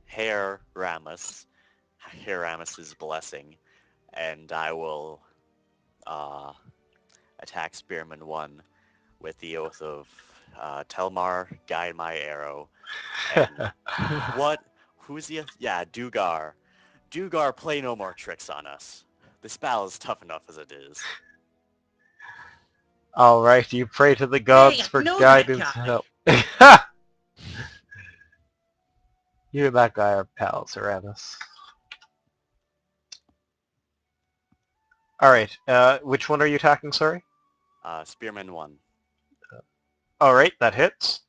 blessing, and I will uh, attack Spearman 1 with the oath of Telmar, guide my arrow, and what? Who's the? Yeah, Dugar. Dugar, play no more tricks on us. This battle is tough enough as it is. all right, you pray to the gods I for know that guidance and guy. help. You and that guy are pals, Aramis. All right, which one are you attacking? Sorry. Spearman 1. All right, that hits.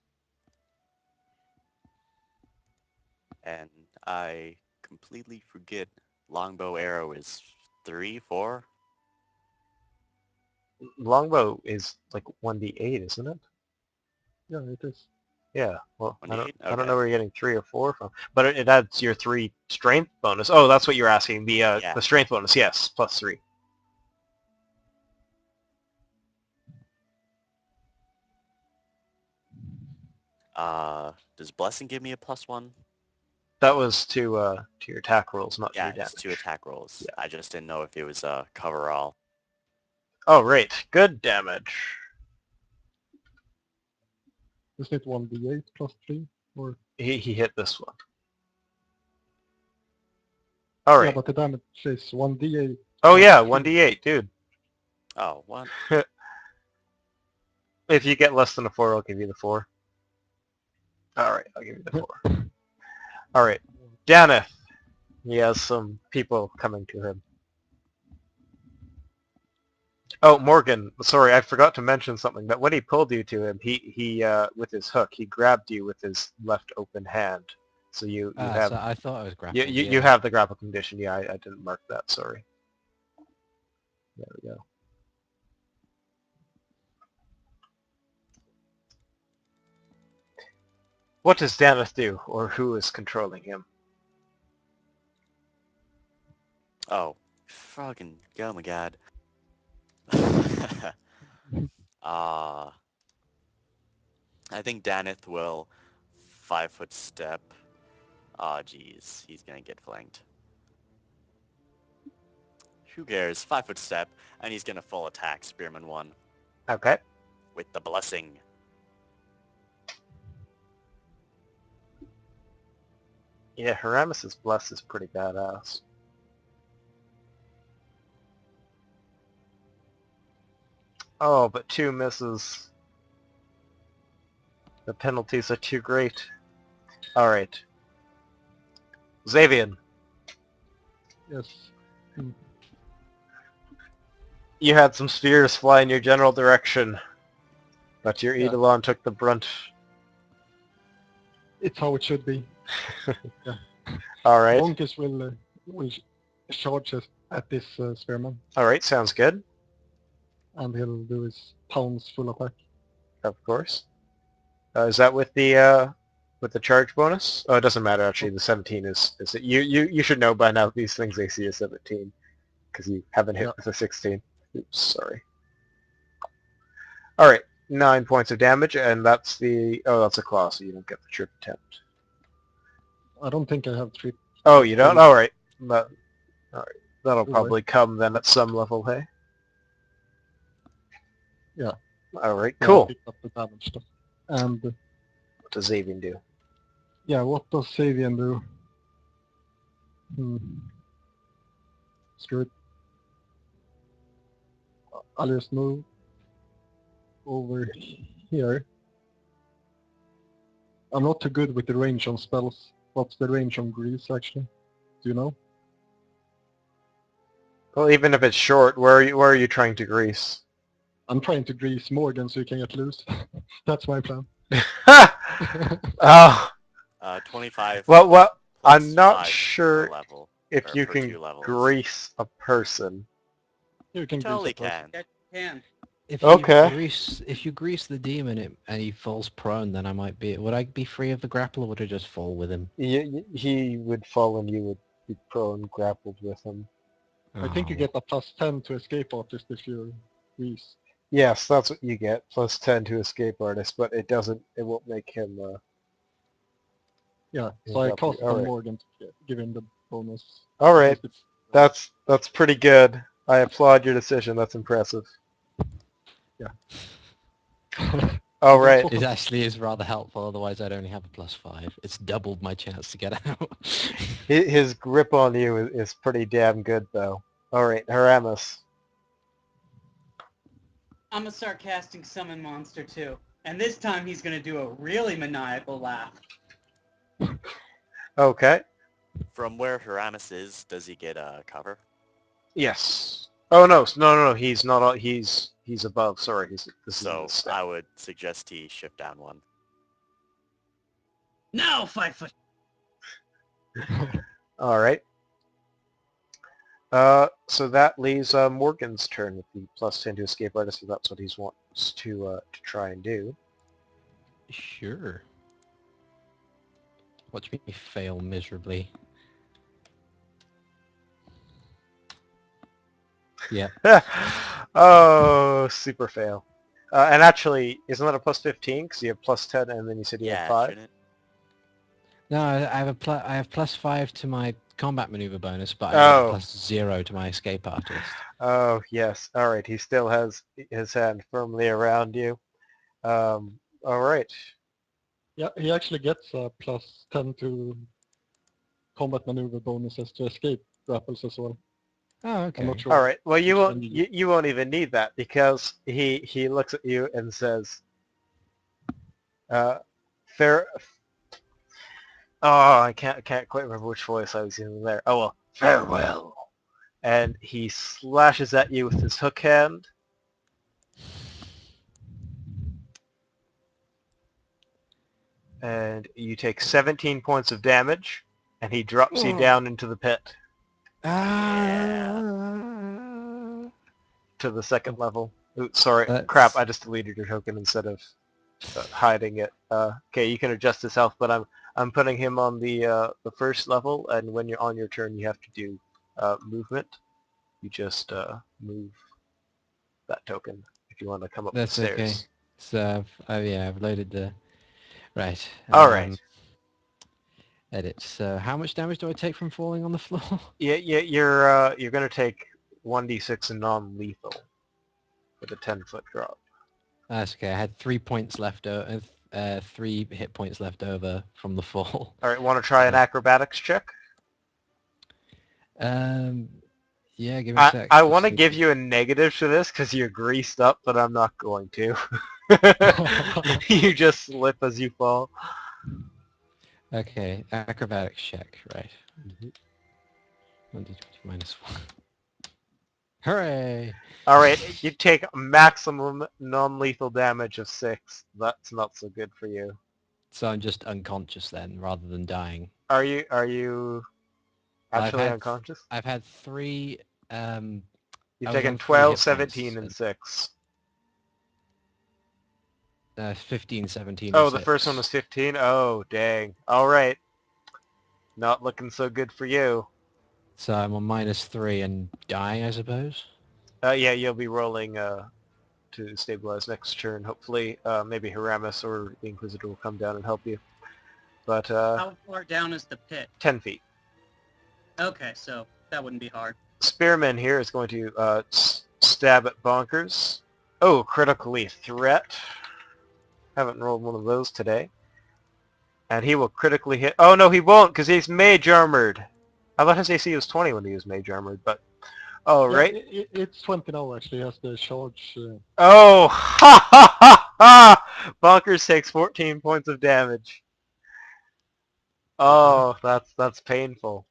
And I completely forget longbow arrow is 3, 4? Longbow is like 1d8, isn't it? Yeah, it is. Yeah. Well, I 1d8? don't know Okay. where you're getting 3 or 4 from, but it adds your 3 strength bonus. Oh, that's what you're asking. Yeah. The strength bonus. Yes, plus 3. Does blessing give me a +1? That was to your attack rolls, not to Yeah, your damage. it's 2 attack rolls. Yeah. I just didn't know if it was cover all. Oh, right. Good damage. Isn't it 1d8 plus 3? Or He hit this one. All yeah, right. but the damage is 1d8. Oh plus yeah, 3. 1d8, dude. Oh, what? If you get less than a 4, I'll give you the 4. All right, I'll give you the 4. All right. Daneth. He has some people coming to him. Oh, Morgan. Sorry, I forgot to mention something. That when he pulled you to him, he with his hook, he grabbed you with his left open hand. So you have So I thought I was you, grappled. you have the grapple condition. Yeah, I didn't mark that. Sorry. There we go. What does Daneth do, or who is controlling him? Oh, fucking, oh my god. uh, I think Daneth will 5-foot step. Oh, jeez, he's gonna get flanked. Who cares? 5-foot step, and he's gonna full attack Spearman 1 Okay. with the blessing. Yeah, Heramis's bless is pretty badass. Oh, but 2 misses. The penalties are too great. Alright. Xavian, Yes. you had some spheres fly in your general direction, but your Yeah. Eidolon took the brunt. It's how it should be. Alright. Bonkers will charge at this spearman, Alright, sounds good. and he'll do his pounds full attack. Of course. Is that with the charge bonus? Oh, it doesn't matter actually. The 17 is you should know by now these things AC is 17 because you haven't hit Yeah. with a 16. Oops, sorry. All right, 9 points of damage, and that's that's a claw, so you don't get the trip attempt. I don't think I have 3. Oh, you don't? All right. All right. That'll Anyway. probably come then at some level, hey? Yeah. All right, So I cool. picked up the damage stuff. And What does Xavian do? yeah, what does Savian do? Screw it. I'll just move over here. I'm not too good with the range on spells. What's the range on grease, actually? Do you know? Well, even if it's short, where are you trying to grease? I'm trying to grease Morgan so you can get loose. That's my plan. Oh, 25 well, plus I'm not 5 sure per level. if or you per can 2 levels. grease a person. You can Totally grease a person. can. Yes, you can. If Okay. if you grease the demon and he falls prone, then I might be. Would I be free of the grapple, or would I just fall with him? He would fall and you would be prone grappled with him. I think you Oh. get a +10 to escape artist if you grease. Yes, that's what you get, plus 10 to escape artist, but it won't make him, Yeah, he'll so I drop you. cast on Alright. Morgan to give him the bonus. Alright, At least that's pretty good. I applaud your decision, that's impressive. it- Alright, Sort It of- actually is rather helpful, otherwise I'd only have a +5. It's doubled my chance to get out. his grip on you is pretty damn good, though. Alright, Haramus. I'm gonna start casting Summon Monster too. And this time he's gonna do a really maniacal laugh. Okay. From where Haramis is, does he get cover? Yes. Oh no, he's not. He's above. Sorry, this is So his step. I would suggest he shift down one. Now 5 foot. All right. So that leaves Morgan's turn with the +10 to escape artist, if that's what he wants to try and do. Sure. Watch me fail miserably. Yeah. Oh, super fail. And actually, isn't that a +15? Because you have +10, and then you said you had Yeah, 5. shouldn't it? No, I have +5 to my combat maneuver bonus, but I only have Oh. +0 to my escape artist. Oh yes. All right. He still has his hand firmly around you. All right. yeah, he actually gets a +10 to combat maneuver bonuses to escape grapples as well. Oh, I'm not okay. sure. All right. Well, you which won't one you you won't even need that because he looks at you and says, "Fair." Oh, I can't quite remember which voice I was using there. Oh well, farewell. And he slashes at you with his hook hand. And you take 17 points of damage, and he drops you down into the pit Ah. to the second level. Ooh, sorry, crap! That's I just deleted your token instead of hiding it. Okay, you can adjust his health, but I'm putting him on the first level, and when you're on your turn, you have to do movement. You just move that token if you want to come up the that's okay. stairs. So I've loaded the right. All right. Edit. So how much damage do I take from falling on the floor? Yeah, you're gonna take 1d6 non-lethal with a 10-foot drop. That's okay. I had 3 points left. 3 hit points left over from the fall. All right, want to try an So, acrobatics check? um, yeah, give me a I sec. I want Just to need give to. you a negative for this because you're greased up, but I'm not going to. You just slip as you fall. Okay, acrobatics check. Right. Mhm. 1d20 minus 1. Hooray! All right, you take maximum non-lethal damage of 6. That's not so good for you. So I'm just unconscious then, rather than dying. Are you Well, actually unconscious? I've had 3. Um, You've I was taken on 3 12, hit points. 17, and 6. 15, 17, and Oh, the first one 6. was 15? Oh, dang. All right. Not looking so good for you. So I'm on -3 and dying, I suppose. Yeah, you'll be rolling to stabilize next turn. Hopefully, maybe Haramis or the Inquisitor will come down and help you. But How far down is the pit? 10 feet. Okay, so that wouldn't be hard. Spearman here is going to stab at Bonkers. Oh, critically threat. Haven't rolled one of those today. And he will critically hit. Oh, no, he won't because he's mage armored. I thought his AC was 20 when he was mage armored, but... Oh, Yeah, right. it's 20 now actually. He has the charge. Oh, ha ha ha ha! Bonkers takes 14 points of damage. Oh, that's painful.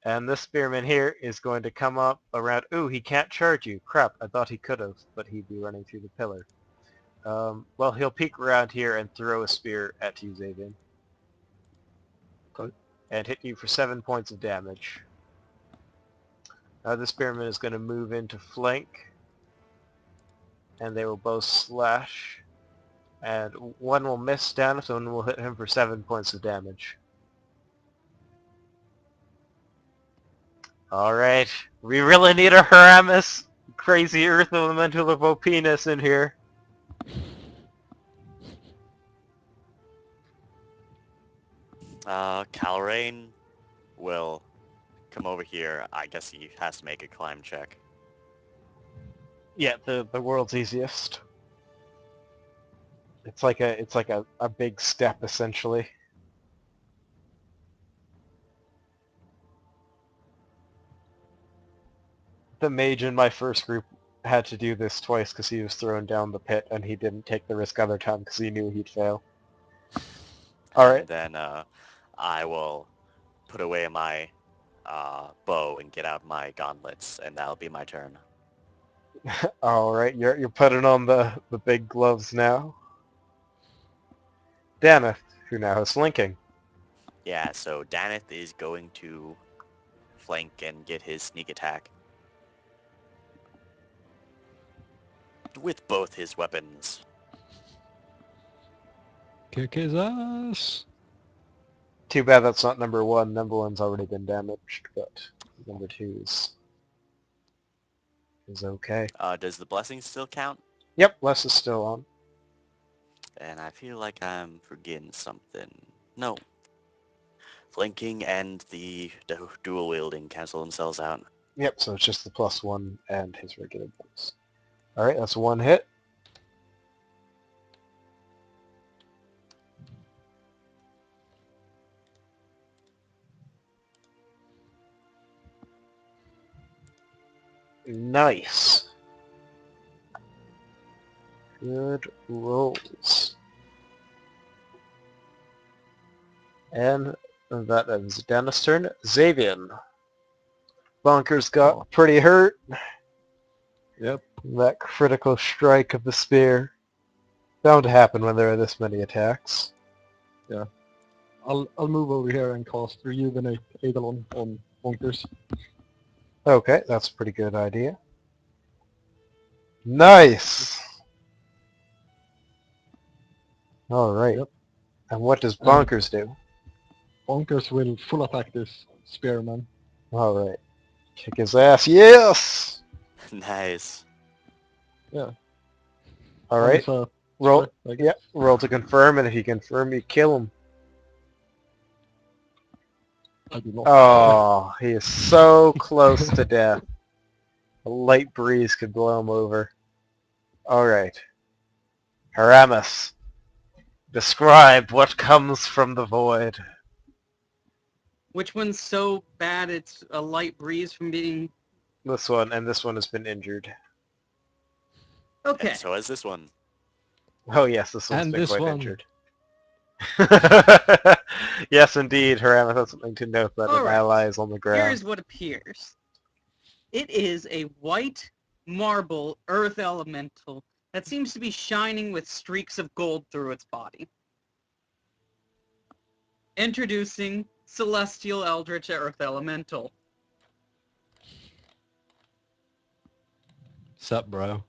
And this spearman here is going to come up around... Ooh, he can't charge you. Crap, I thought he could have, but he'd be running through the pillar. Well, he'll peek around here and throw a spear at you, Xavier. Okay. And hit you for 7 points of damage. This spearman is going to move into flank. and they will both slash. And one will miss Dennis, and one will hit him for 7 points of damage. Alright, we really need a Haramis, crazy earth elemental of OP-ness in here. Calrain will come over here. I guess he has to make a climb check. Yeah, the world's easiest. It's like a big step essentially. The mage in my first group had to do this twice because he was thrown down the pit and he didn't take the risk other time because he knew he'd fail. Alright. And then I will put away my bow and get out my gauntlets, and that'll be my turn. Alright, you're putting on the big gloves now. Daneth, who now is flanking. Yeah, so Daneth is going to flank and get his sneak attack with both his weapons. Kick his ass. Too bad that's not number one. Number one's already been damaged, but number two's is okay. Does the blessing still count? Yep, Les is still on. And I feel like I'm forgetting something. No. Flanking and the dual wielding cancel themselves out. Yep, so it's just the +1 and his regular bonus. Alright, that's one hit. Nice. Good rolls. And that ends Dennis' turn. Xavian. Bonker's got pretty hurt. Yep. That critical strike of the spear. Bound to happen when there are this many attacks. I'll move over here and cast Rejuvenate Eidolon on Bonkers. Okay, that's a pretty good idea. Nice! Alright. Yep. And what does Bonkers do? Bonkers will full attack this spearman. Alright. Kick his ass. Yes! Nice. Alright. That is a Roll. threat, I guess. Yeah, roll to confirm, and if you confirm, you kill him. I do not. Oh, he is so close to death. A light breeze could blow him over. Alright. Haramis, describe what comes from the void. Which one's so bad it's a light breeze from being... This one, and this one has been injured. Okay. And so is this one. Oh yes, this one's And been this quite one. injured. Yes, indeed, Haramis has something to note that an Alright. ally is on the ground. Here's what appears. It is a white marble earth elemental that seems to be shining with streaks of gold through its body. Introducing Celestial Eldritch Earth Elemental. Sup, bro?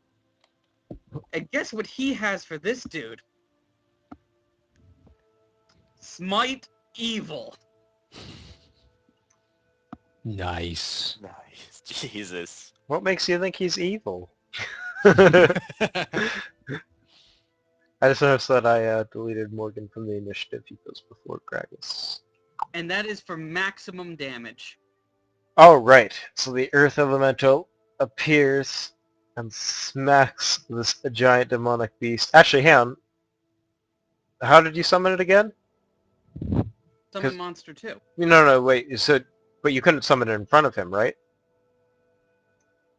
And guess what he has for this dude? Smite Evil. Nice. Nice. Jesus. What makes you think he's evil? I just noticed that I deleted Morgan from the initiative. He goes before Gragas. And that is for maximum damage. Oh, right. So the Earth Elemental appears and smacks this giant demonic beast. Actually, hang on. How did you summon it again? Summon 'Cause- Monster 2. No, wait. So, but you couldn't summon it in front of him, right?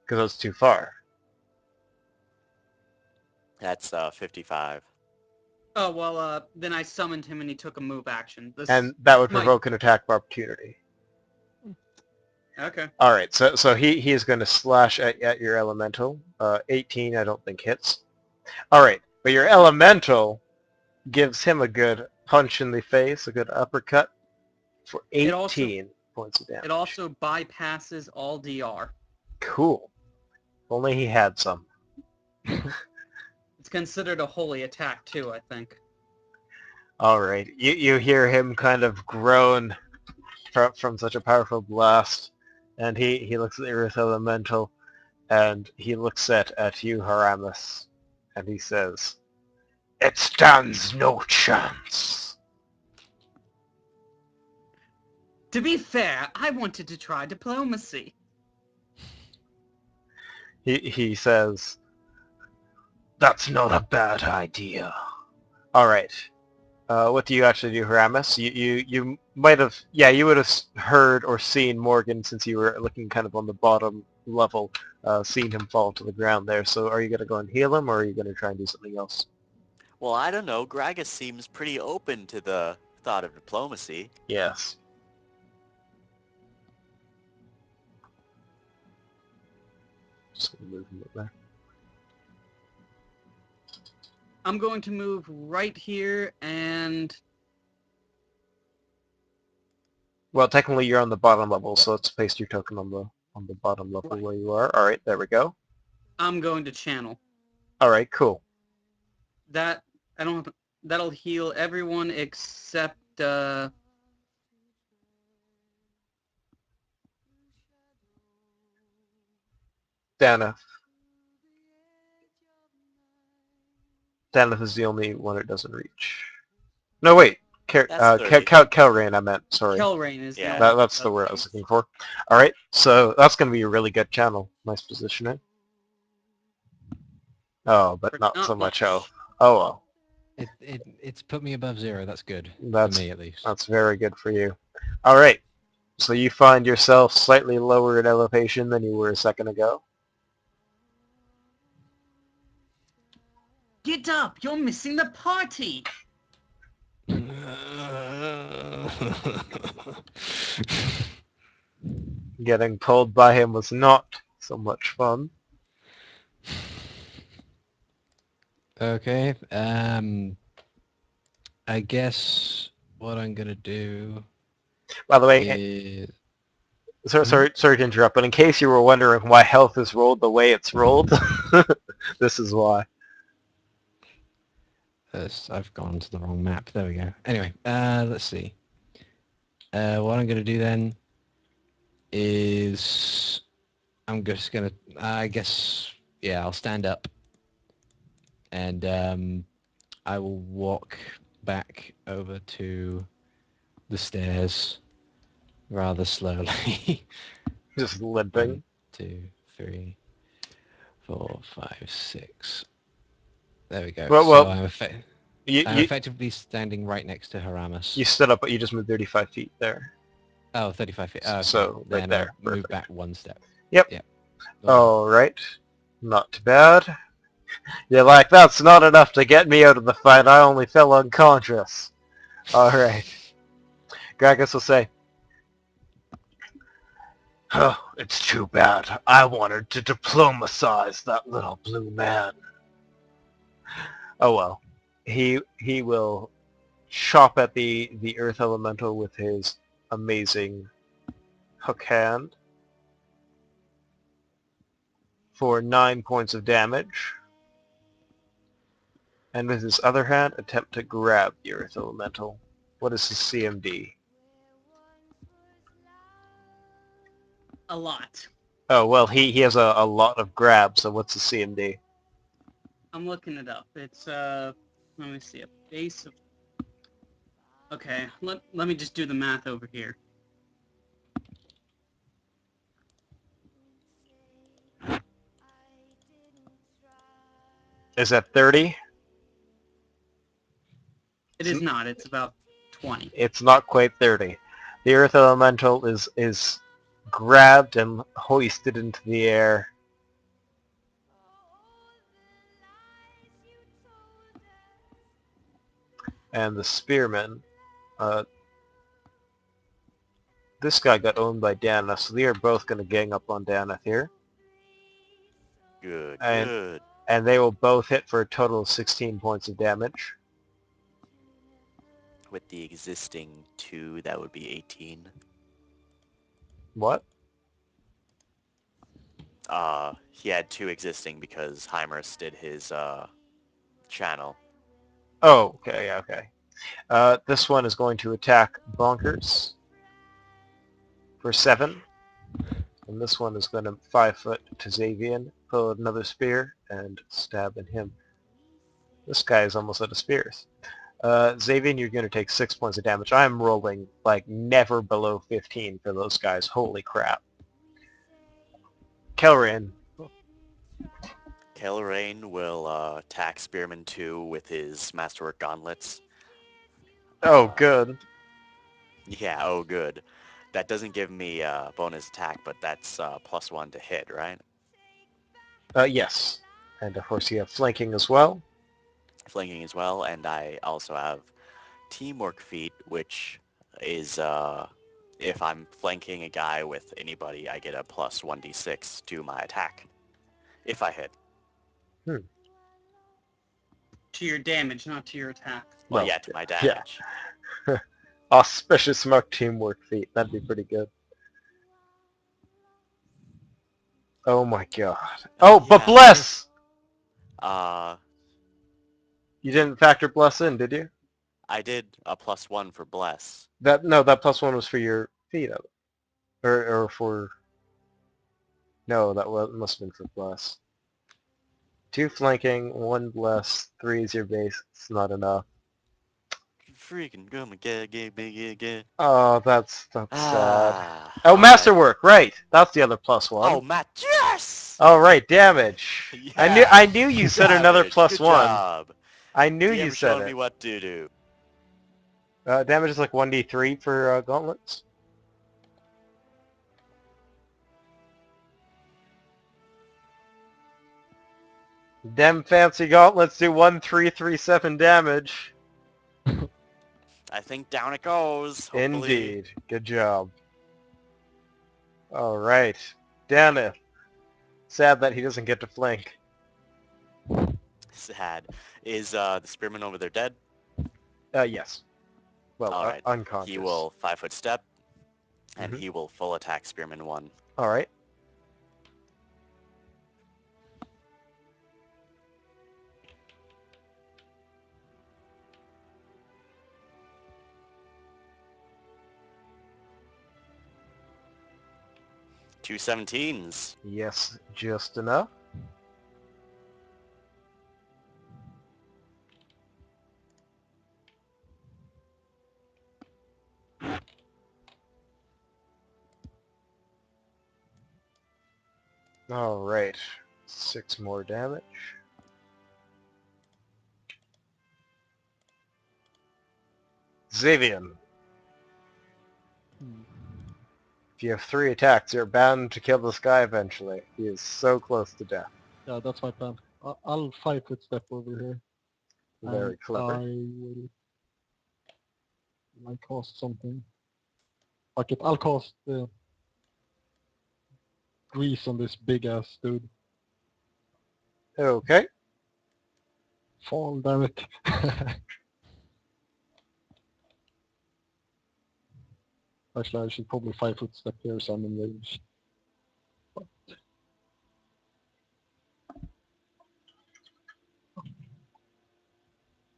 Because it was too far. That's 55. Oh, well, then I summoned him and he took a move action. This... And that would Mike. provoke an attack of opportunity. Okay. All right, so he is going to slash at your elemental. 18, I don't think hits. All right, but your elemental gives him a good punch in the face, a good uppercut for 18 It also- points of damage. It also bypasses all DR. Cool. If only he had some. It's considered a holy attack too, I think. All right. You hear him kind of groan from such a powerful blast, and he looks at the Earth Elemental, and he looks at you, Haramis, and he says, "It stands no chance." To be fair, I wanted to try diplomacy. He says, "That's not a bad idea." All right. What do you actually do, Haramis? You might have, yeah, you would have heard or seen Morgan since you were looking kind of on the bottom level, seen him fall to the ground there. So are you going to go and heal him, or are you going to try and do something else? Well, I don't know. Gragas seems pretty open to the thought of diplomacy. Yes. Just gonna move him up there. I'm going to move right here and... Well, technically you're on the bottom level, so let's paste your token on the bottom level Right. where you are. All right, there we go. I'm going to channel. All right, cool. That I don't. That'll heal everyone except. Daneth. Daneth is the only one it doesn't reach. No, wait. That's 30. Kelrain, I meant. Sorry. Kelrain is the Yeah. only That's the word I was looking for. All right, so that's going to be a really good channel. Nice positioning. Oh, but not so much. Oh well. It's put me above 0. That's good That's for me at least. That's very good for you. All right, so you find yourself slightly lower in elevation than you were a second ago. Get up! You're missing the party. Getting pulled by him was not so much fun. Okay. I guess what I'm gonna do By the way, is sorry to interrupt, but in case you were wondering why health is rolled the way it's rolled, this is why. I've gone to the wrong map. There we go. Anyway, let's see. What I'm gonna do then is I'm just gonna, I guess, yeah, I'll stand up and I will walk back over to the stairs rather slowly. Just 1, limping. 2, 3, 4, 5, 6. There we go. Well, So well, I'm you effectively standing right next to Haramis. you stood up, but you just moved 35 feet there. Oh, 35 feet. Oh, okay. So right Then there. I'll move Perfect. back 1 step. Yep. Yep. All right. Not too bad. You're like, that's not enough to get me out of the fight. I only fell unconscious. All right. Gragas will say, "Oh, it's too bad. I wanted to diplomatize that little blue man." Oh well. He will chop at the earth elemental with his amazing hook hand for 9 points of damage. And with his other hand, attempt to grab the earth elemental. What is his CMD? A lot. Oh, well, he has a lot of grabs, so what's his CMD? I'm looking it up. It's let me see, a base of... Okay, let me just do the math over here. Is that 30? It is not. It's about 20. It's not quite 30. The earth elemental is grabbed and hoisted into the air. And the spearman, this guy got owned by Dana, so they are both going to gang up on Dana here. Good, And, good. and they will both hit for a total of 16 points of damage. With the existing 2, that would be 18. What? He had 2 existing because Heimerus did his channel. Oh, okay, yeah, okay. This one is going to attack Bonkers for 7. And this one is going to 5 foot to Xavian, pull another spear, and stab in him. This guy is almost out of spears. Xavian, you're going to take 6 points of damage. I'm rolling, like, never below 15 for those guys. Holy crap. Kelran. Kelrain will attack Spearman 2 with his Masterwork Gauntlets. Oh, good. Yeah, oh good. That doesn't give me a bonus attack, but that's +1 to hit, right? Yes. And, of course, you have flanking as well. Flanking as well, and I also have Teamwork feat, which is if I'm flanking a guy with anybody, I get a +1d6 to my attack if I hit. To your damage, not to your attack. Well, Well, yeah, to my yeah. damage. Auspicious smart teamwork feat. That'd be pretty good. Oh my god. Oh, but Yeah. bless! Uh, You didn't factor bless in, did you? I did a +1 for bless. That +1 was for your feet, or for. No, must have been for bless. 2 flanking, 1 bless, 3 is your base. It's not enough. Freaking go get. Oh, that's sad. Ah. Oh, All right. masterwork, right? That's the other +1. Oh, Matt. Yes. All right, damage. Yeah. I knew you said another Damage. Good +1. job. I knew you DM said showing me it. what to do. Damage is like 1d3 for gauntlets. Dem fancy gauntlets do 1,337 damage. I think down it goes. Hopefully. Indeed. Good job. All right. Daneth. Sad that he doesn't get to flank. Sad. Is the spearman over there dead? Yes. Well, All right. unconscious. He will 5-foot step, and Mhm. he will full attack spearman 1. All right. Two 17s. Yes, just enough. All right. 6 more damage. Xavian. If you have 3 attacks, you're bound to kill this guy eventually. He is so close to death. Yeah, that's my plan. I'll 5-foot step over here. Very And clever. I will like cast something. Fuck it, I'll cast grease on this big ass dude. Okay. Fall, damn it. Actually, I should probably 5-foot step here so I'm in range. But...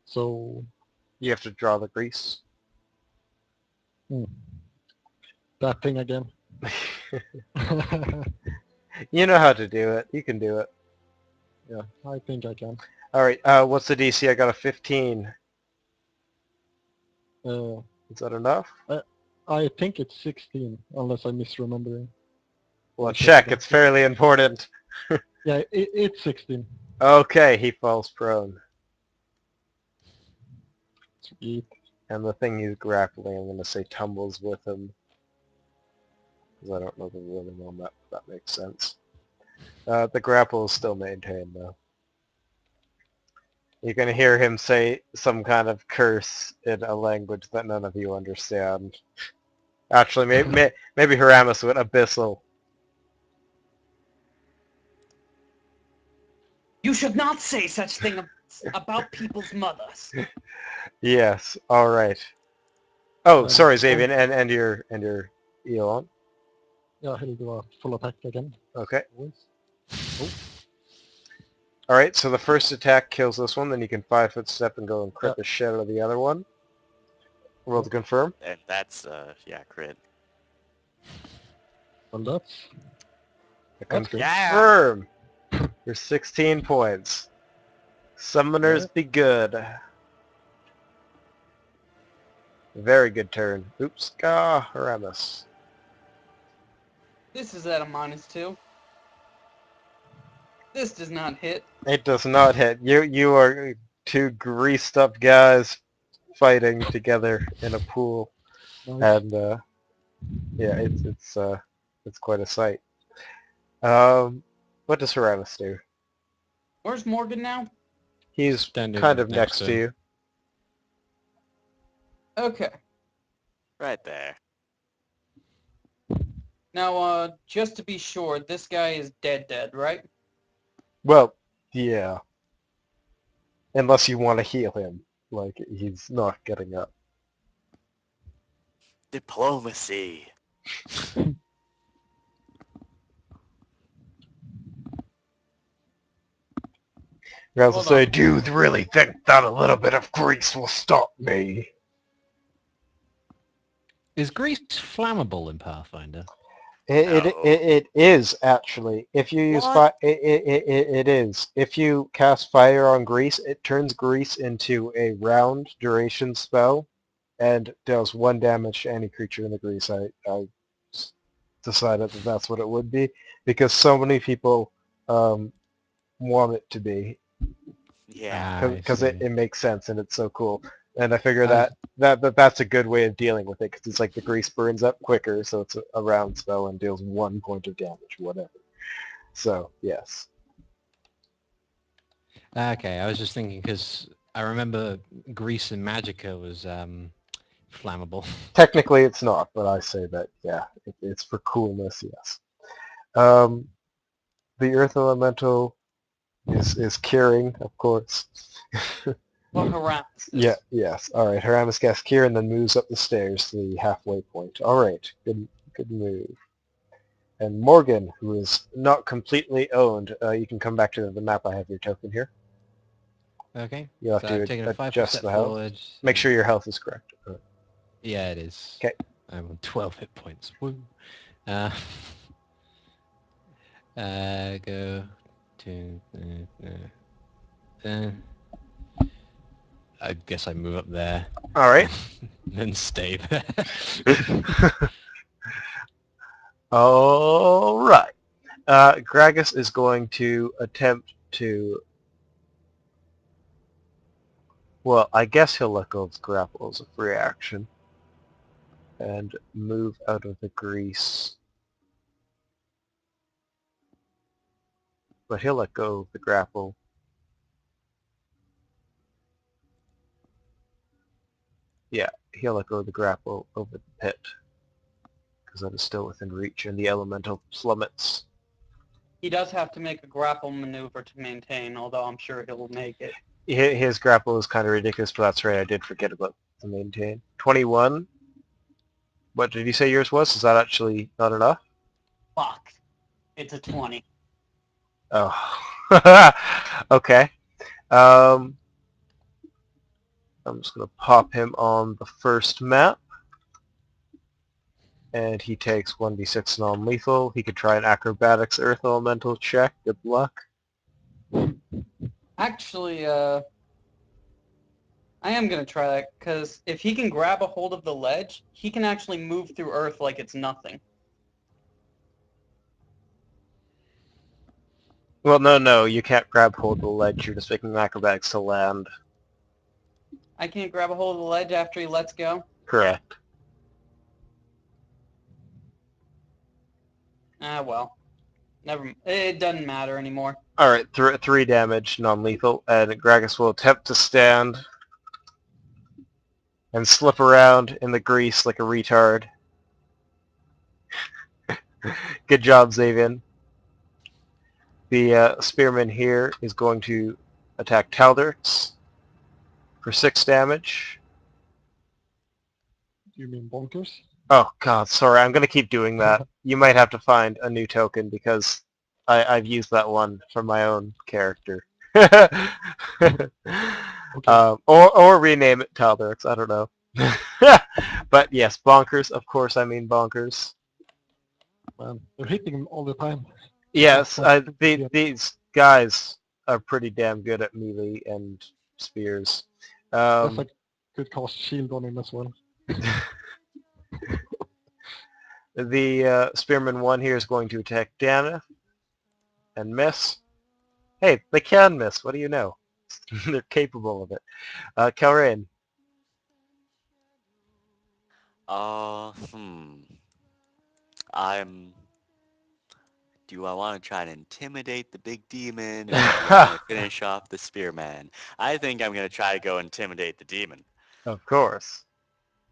So... You have to draw the grease. That thing again. You know how to do it. You can do it. Yeah, I think I can. All right. What's the DC? I got a 15. Is that enough? I think it's 16, unless I'm misremembering. Well, I'll check. again. It's fairly important. Yeah, it's 16. Okay, he falls prone. Sweet. And the thing he's grappling, I'm going to say tumbles with him. Because I don't know the ruling on that, if that makes sense. The grapple is still maintained, though. You're going to hear him say some kind of curse in a language that none of you understand. Actually, maybe Haramus with Abyssal. You should not say such thing about people's mothers. Yes, alright. Oh, And sorry, it's Xavier, and your Elon. Yeah, he'll do a full attack again. Okay. Always. Oh. Alright, so the first attack kills this one, then you can 5-foot step and go and crit Yep. the shit out of the other one. Roll to confirm. And that's, yeah, crit. Well, that's good. Confirm! For 16 points. Summoners Yeah. be good. Very good turn. Oops. Ah, Aramis. This is at a -2. This does not hit. It does not hit. You are two greased up guys fighting together in a pool, Nice. and yeah, it's quite a sight. What does Aramis do? Where's Morgan now? He's Standing kind of next next to to him. you. Okay. Right there. Now, just to be sure, this guy is dead, right? Well, yeah. Unless you want to heal him, like he's not getting up. Diplomacy. You guys will Hold say, on. "Do you really think that a little bit of grease will stop me?" Is grease flammable in Pathfinder? It is actually. If you use What? fire, it is. If you cast fire on grease, it turns grease into a round duration spell, and deals 1 damage to any creature in the grease. I decided that that's what it would be because so many people want it to be Yeah. I because see. it makes sense and it's so cool. And I figure I- that's a good way of dealing with it because it's like the grease burns up quicker, so it's a round spell and deals 1 point of damage, whatever. So yes, Okay, I was just thinking because I remember grease in Magicka was flammable. technically it's not, but I say that yeah, it's for coolness. Yes. Um, the Earth Elemental is curing, of course. Or Harass. Yeah, yes. All right. Haramis casts Cure and then moves up the stairs to the halfway point. All right. Good move. And Morgan, who is not completely owned, you can come back to the map. I have your token here. Okay, You'll have so to I've taken a 5-foot adjust step the health. forward. Make sure your health is correct. Yeah, it is. 'Kay. I'm on 12 hit points. Woo. Uh, go to... I guess I move up there. All right. Then stay there. All right. Gragas is going to attempt to... Well, I guess he'll let go of his grapple as a free action. And move out of the grease. But he'll let go of the grapple. Yeah, he'll let go of the grapple over the pit. Because that is still within reach, and the elemental plummets. He does have to make a grapple maneuver to maintain, although I'm sure he'll make it. His grapple is kind of ridiculous, but that's right, I did forget about the maintain. 21. What did you say yours was? Is that actually not enough? Fuck. It's a 20. Oh. Okay. I'm just going to pop him on the first map. And he takes 1d6 non-lethal. He could try an acrobatics earth elemental check. Good luck. Actually, I am going to try that, because if he can grab a hold of the ledge, he can actually move through Earth like it's nothing. Well, no, you can't grab hold of the ledge. You're just making acrobatics to land. I can't grab a hold of the ledge after he lets go? Correct. Ah, well. It doesn't matter anymore. All right, 3 damage, non-lethal, and Gragas will attempt to stand and slip around in the grease like a retard. Good job, Xavian. The spearman here is going to attack Talderts for 6 damage. You mean bonkers? Oh god, sorry, I'm going to keep doing that. You might have to find a new token because I've used that one for my own character. Or rename it Talberix. I don't know. But yes, bonkers. Of course, I mean bonkers. Man, they're hitting him all the time. Yes, That's yeah. these guys are pretty damn good at melee and spears. Guess I could cast shield on him as well. The Spearman 1 here is going to attack Dana and miss. Hey, they can miss. What do you know? They're capable of it. Kelrain. I'm. Do I want to try and intimidate the big demon, or do I want to finish off the spearman? I think I'm going to try to go intimidate the demon. Of course.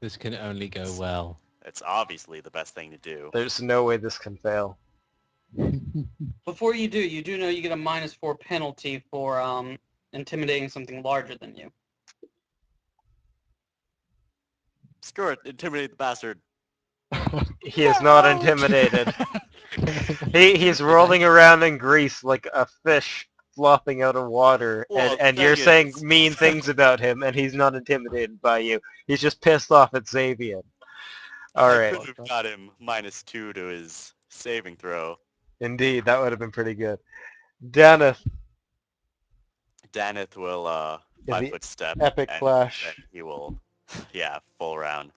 This can only go well. It's obviously the best thing to do. There's no way this can fail. Before you do know you get a -4 penalty for intimidating something larger than you. Screw it, intimidate the bastard. He is not intimidated. He's rolling around in grease like a fish flopping out of water, Well, and the you're thing saying is- mean things about him, and he's not intimidated by you. He's just pissed off at Xavier. All I right. could have got him -2 to his saving throw. Indeed, that would have been pretty good. Daneth, Daneth will Yeah, 5-foot step, epic and flash. then he will, yeah, full round.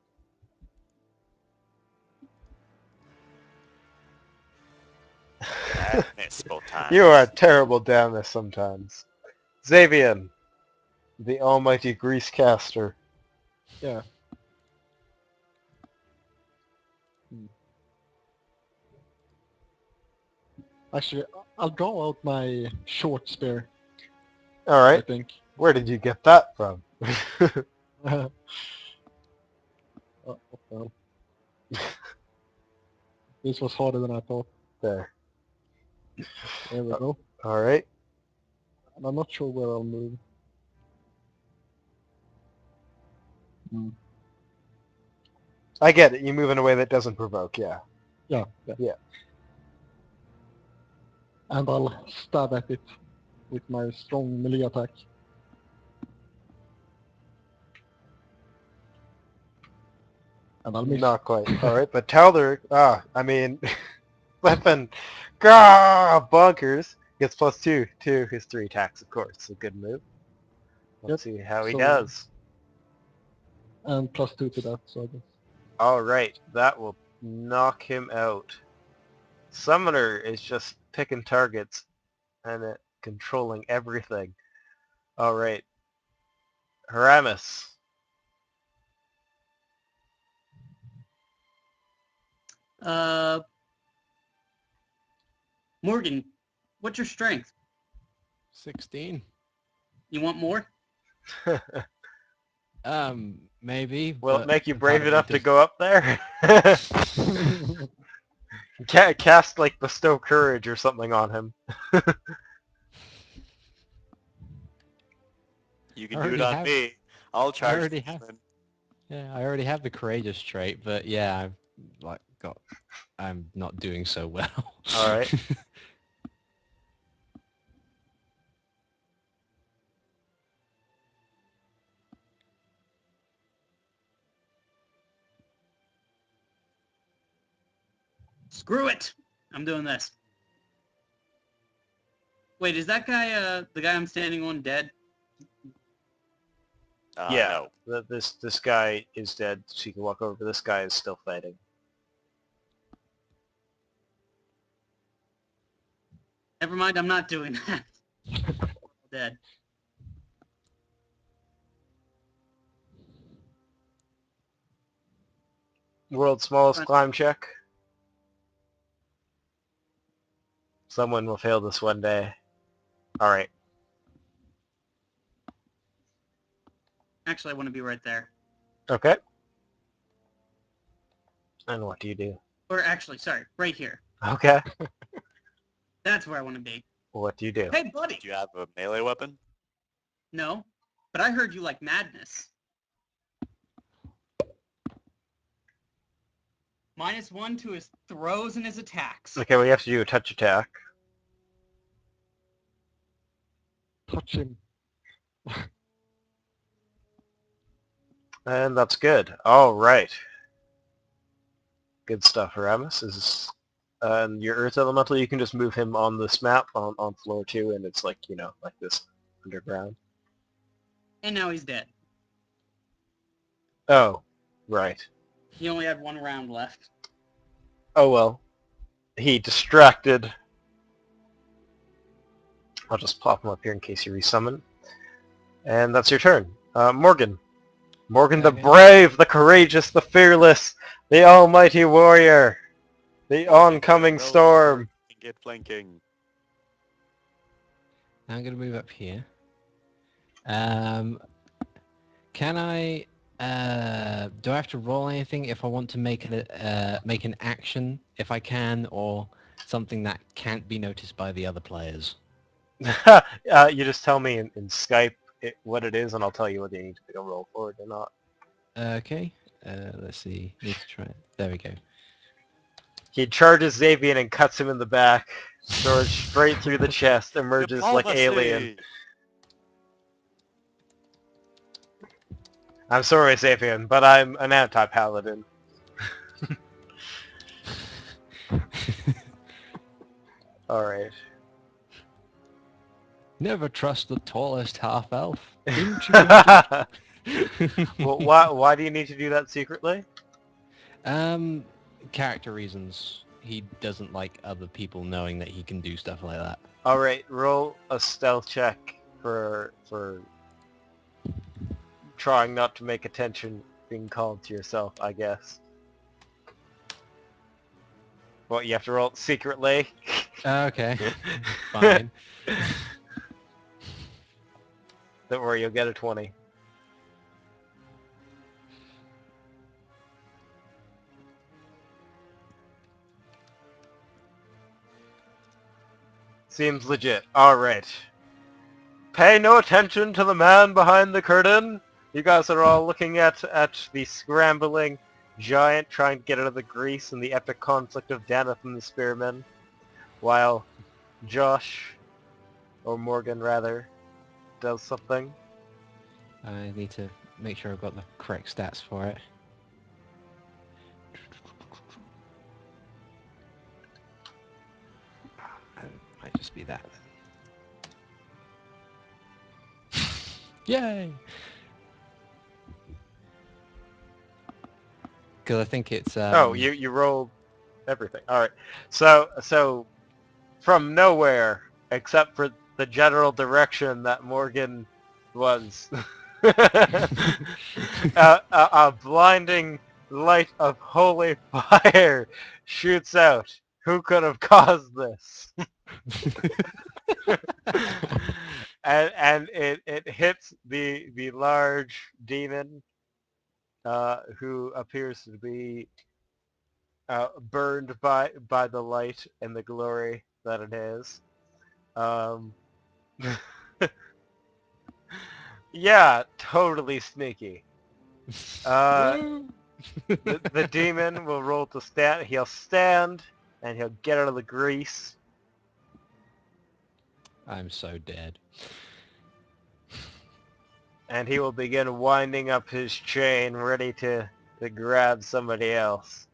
And miss both times. You are terrible Daneth sometimes. Xavier, the almighty grease caster. Yeah. Actually, I'll draw out my short spear, All I right. think. Where did you get that from? What the hell? This was harder than I thought. There. There we go. All right. And I'm not sure where I'll move. I get it. You move in a way that doesn't provoke. Yeah. Yeah. Yeah. And I'll stab at it with my strong melee attack. And I'll miss. Not quite. All right, but Talder, I mean, weapon, bonkers, gets +2 to his 3 attacks, of course. A good move. Let's see how he So- does. And +2 to that, so I guess. All right, that will knock him out. Summoner is just picking targets and controlling everything. All right. Haramis. Morgan, what's your strength? 16. You want more? Maybe. Will it but make you part brave of me enough to just- go up there? Cast, like, bestow courage or something on him. You I can do it already on have- me. I'll charge already the have- demon. Yeah, I already have the courageous trait, but yeah, I'm not doing so well. All right. Screw it! I'm doing this. Wait, is that guy, the guy I'm standing on, dead? Yeah. No. This guy is dead, so you can walk over, but this guy is still fighting. Never mind, I'm not doing that. Dead. World's smallest Fine. climb check. Someone will fail this one day. All right. Actually, I want to be right there. Okay. And what do you do? Or actually, sorry, right here. Okay. That's where I want to be. What do you do? Hey, buddy! Do you have a melee weapon? No, but I heard you like madness. -1 to his throws and his attacks. Okay, we have to do a touch attack. touch him. And that's good. All right. Good stuff, Aramis. And your Earth Elemental, you can just move him on this map on floor 2, and it's like, like this underground. And now he's dead. Oh, right. He only had 1 round left. Oh well. He distracted. I'll just pop him up here in case you resummon. And that's your turn. Morgan. Morgan the Okay. brave, the courageous, the fearless, the almighty warrior, the oncoming Roll storm. and get flanking. I'm going to move up here. Can I... do I have to roll anything if I want to make an action, if I can, or something that can't be noticed by the other players? You just tell me in Skype what it is, and I'll tell you whether you need to make a roll for it or not. Okay. Let's see. Need to try it. There we go. He charges Xavier and cuts him in the back. Sword straight through the chest, emerges like Alien. Diplomacy! I'm sorry, Xavier, but I'm an anti-paladin. Alright. Never trust the tallest half-elf. Well, why do you need to do that secretly? Character reasons. He doesn't like other people knowing that he can do stuff like that. Alright, roll a stealth check for trying not to make attention being called to yourself, I guess. Well, you have to roll it secretly. Okay. Fine. Don't worry, you'll get a 20. Seems legit. Alright. Pay no attention to the man behind the curtain. You guys are all looking at the scrambling giant trying to get out of the grease in the epic conflict of Daneth and the Spearmen, while Josh, or Morgan rather, does something. I need to make sure I've got the correct stats for it. Might just be that then. Yay! Because I think it's... Oh, you rolled everything. Alright. So from nowhere, except for the general direction that Morgan was, a blinding light of holy fire shoots out. Who could have caused this? and it hits the large demon, who appears to be burned by the light and the glory that it is. Yeah, totally sneaky. The demon will roll to stand. He'll stand, and he'll get out of the grease. I'm so dead. And he will begin winding up his chain, ready to grab somebody else.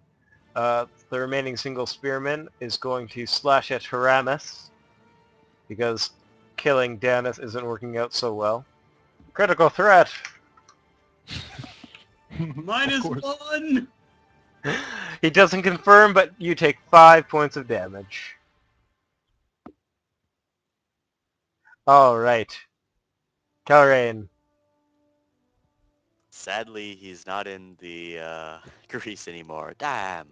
The remaining single spearman is going to slash at Haramis, because killing Daneth isn't working out so well. Critical threat! Minus course. 1! He doesn't confirm, but you take 5 points of damage. Alright. Kalrain. Sadly, he's not in the grease anymore. Damn.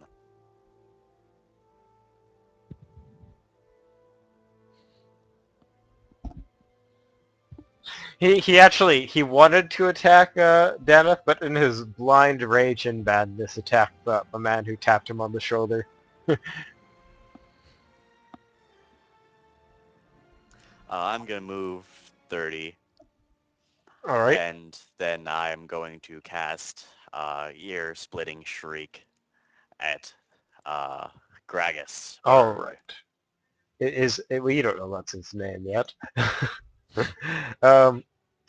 He wanted to attack Daneth, but in his blind rage and badness attacked a man who tapped him on the shoulder. I'm gonna move 30, Alright. and then I'm going to cast ear-splitting shriek at Gragas. Alright. Well, you don't know what's his name yet.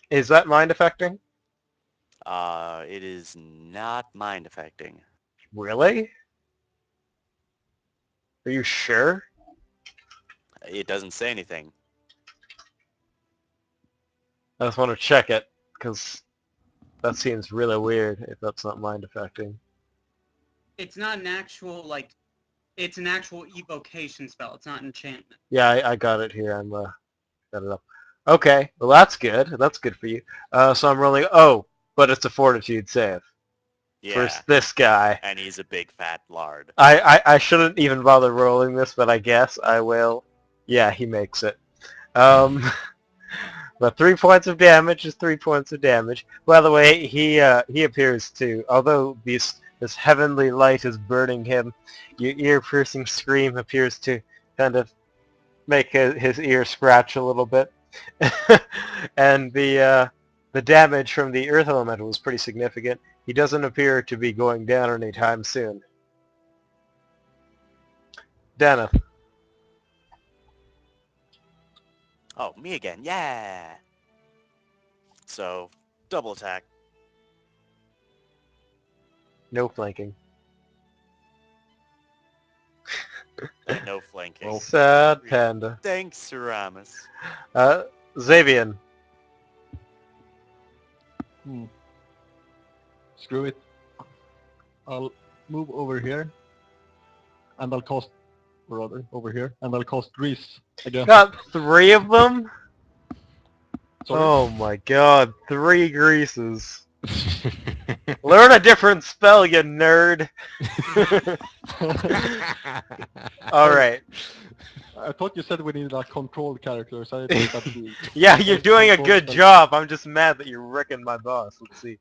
Is that mind affecting? It is not mind affecting. Really? Are you sure? It doesn't say anything. I just want to check it, because that seems really weird if that's not mind affecting. It's not an actual, like, it's an actual evocation spell. It's not enchantment. Yeah, I got it here. I'm got it up. Okay, well that's good. That's good for you. So I'm rolling. Oh, but it's a fortitude save for Yeah, this guy. and he's a big fat lard. I shouldn't even bother rolling this, but I guess I will. Yeah, he makes it. Um, but 3 points of damage is 3 points of damage. By the way, he appears to, although this heavenly light is burning him, your ear-piercing scream appears to kind of make his ear scratch a little bit. And the damage from the earth elemental was pretty significant. He doesn't appear to be going down anytime soon. Deneth. Oh, me again. Yeah. So, double attack. No flanking. And no flanking. Well, Sad panda. Thanks, Ceramus. Xavian. Screw it. I'll move over here, and I'll cast, or rather, over here, and I'll cast Grease again. Got 3 of them? Sorry. Oh my god, 3 greases. Learn a different spell, you nerd. Alright. I thought you said we needed a controlled character, so I think that'd be... Yeah, you're doing a Controlled good spell. job. I'm just mad that you're wrecking my boss. Let's see.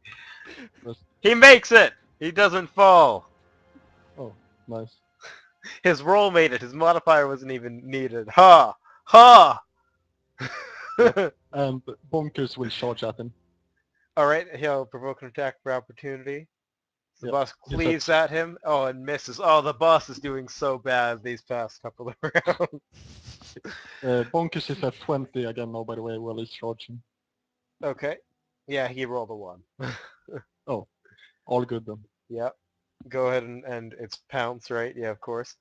Yes. He makes it! He doesn't fall. Oh, nice. His roll made it. His modifier wasn't even needed. Ha! Ha! And Bonkers will charge at him. Alright, he'll provoke an attack for opportunity. The Yep. boss He cleaves at him. Oh, and misses. Oh, the boss is doing so bad these past couple of rounds. Bonkers is at 20 again now, by the way, while he's charging. Okay. Yeah, he rolled a 1. Oh, all good then. Yep. Go ahead and it's pounce, right? Yeah, of course.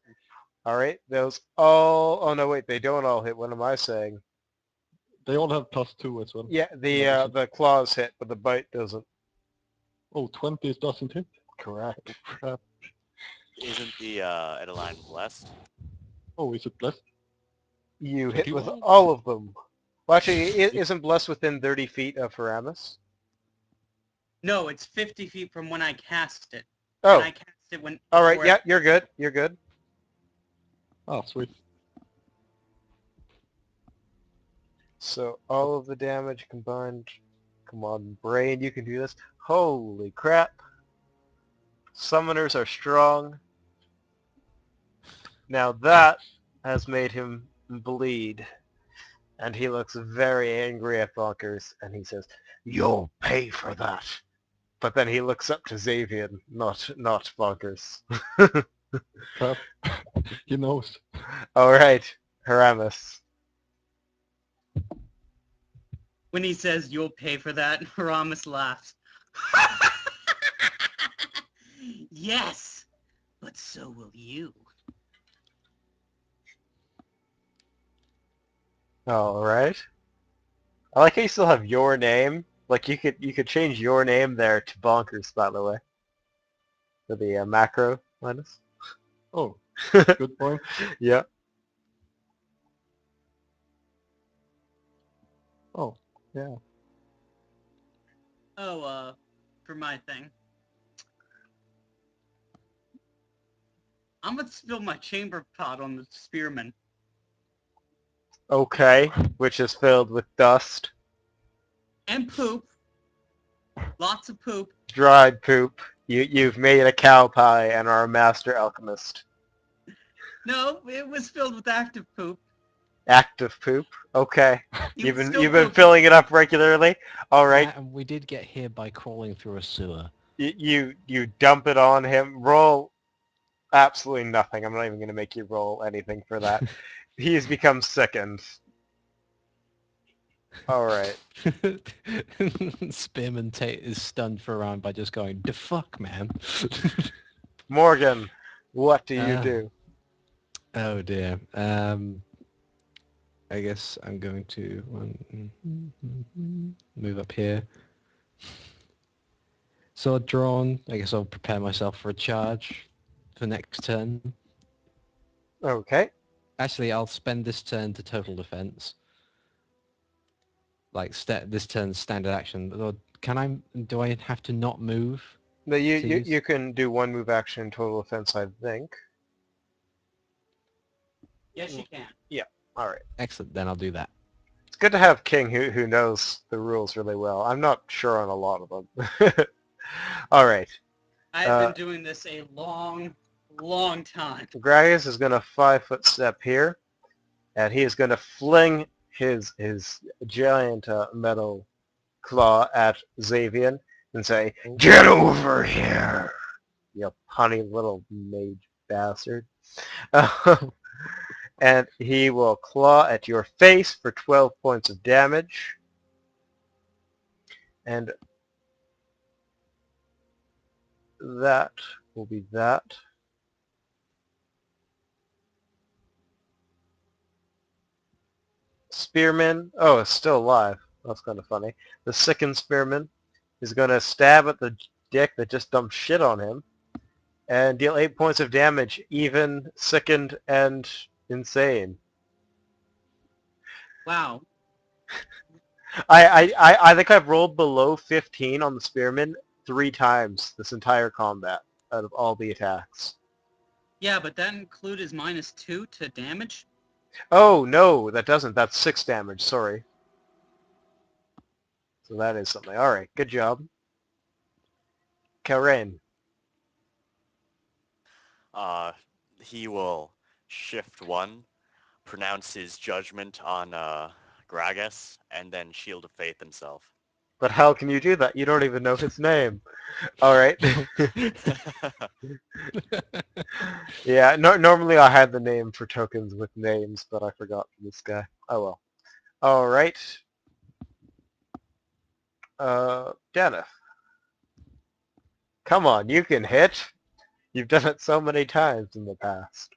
Alright, those all... Oh, no, wait, they don't all hit. What am I saying? They all have +2 as well. Yeah, the claws hit, but the bite doesn't. Oh, 20 doesn't hit? Correct. Crap. Isn't the Edeline blessed? Oh, is it blessed? You hit with 21? all of them. Well, actually, it isn't blessed within 30 feet of Haramis. No, it's 50 feet from when I cast it. Oh, And I cast it when... alright, before yeah, you're good. You're good. Ah, sweet. So all of the damage combined. Come on, brain, you can do this. Holy crap. Summoners are strong. Now that has made him bleed. And he looks very angry at Bonkers, and he says, "You'll pay for that." But then he looks up to Xavier, not Bonkers. Crap. He knows. Alright, Haramis. When he says, "You'll pay for that," Ramus laughs. Yes, but so will you. Alright. I like how you still have your name. Like you could change your name there to Bonkers, by the way. For the macro minus. Oh, good point. Yeah. Oh, yeah. Oh, for my thing. I'm gonna spill my chamber pot on the spearman. Okay. Which is filled with dust. And poop. Lots of poop. Dried poop. You've made a cow pie and are a master alchemist. No, it was filled with active poop. Active poop. Okay. He You've was been still pooping. filling it up regularly. All right. Yeah, and we did get here by crawling through a sewer. You dump it on him. Roll absolutely nothing. I'm not even going to make you roll anything for that. He's become sickened. All right. Spearman Tate is stunned for a round by just going, "The fuck, man." Morgan, what do you Uh, do? Oh dear. I guess I'm going to move up here. Sword drawn. I guess I'll prepare myself for a charge for next turn. Okay. Actually, I'll spend this turn to total defense. Like this turn's standard action. Or can I? Do I have to not move? No, you, To you, use? you can do one move action total offense, I think. Yes, you can. All right. Excellent. Then I'll do that. It's good to have King who knows the rules really well. I'm not sure on a lot of them. All right. I've been doing this a long, long time. Gragas is going to 5-foot step here, and he is going to fling his giant metal claw at Xavier and say, "Get over here, you punny little mage bastard." And he will claw at your face for 12 points of damage. And that will be that. Spearman, oh, it's still alive. That's kind of funny. The sickened Spearman is going to stab at the dick that just dumped shit on him and deal 8 points of damage, even, sickened, and insane. Wow. I think I've rolled below 15 on the Spearman 3 times this entire combat out of all the attacks. Yeah, but that include his -2 to damage? Oh, no, that doesn't. That's 6 damage, sorry. So that is something. All right, good job. Karen. He will shift one, pronounce his judgment on Gragas, and then Shield of Faith himself. But how can you do that? You don't even know his name. All right. Yeah, normally I had the name for tokens with names, but I forgot for this guy. Oh well. All right. Dennis. Come on, you can hit. You've done it so many times in the past.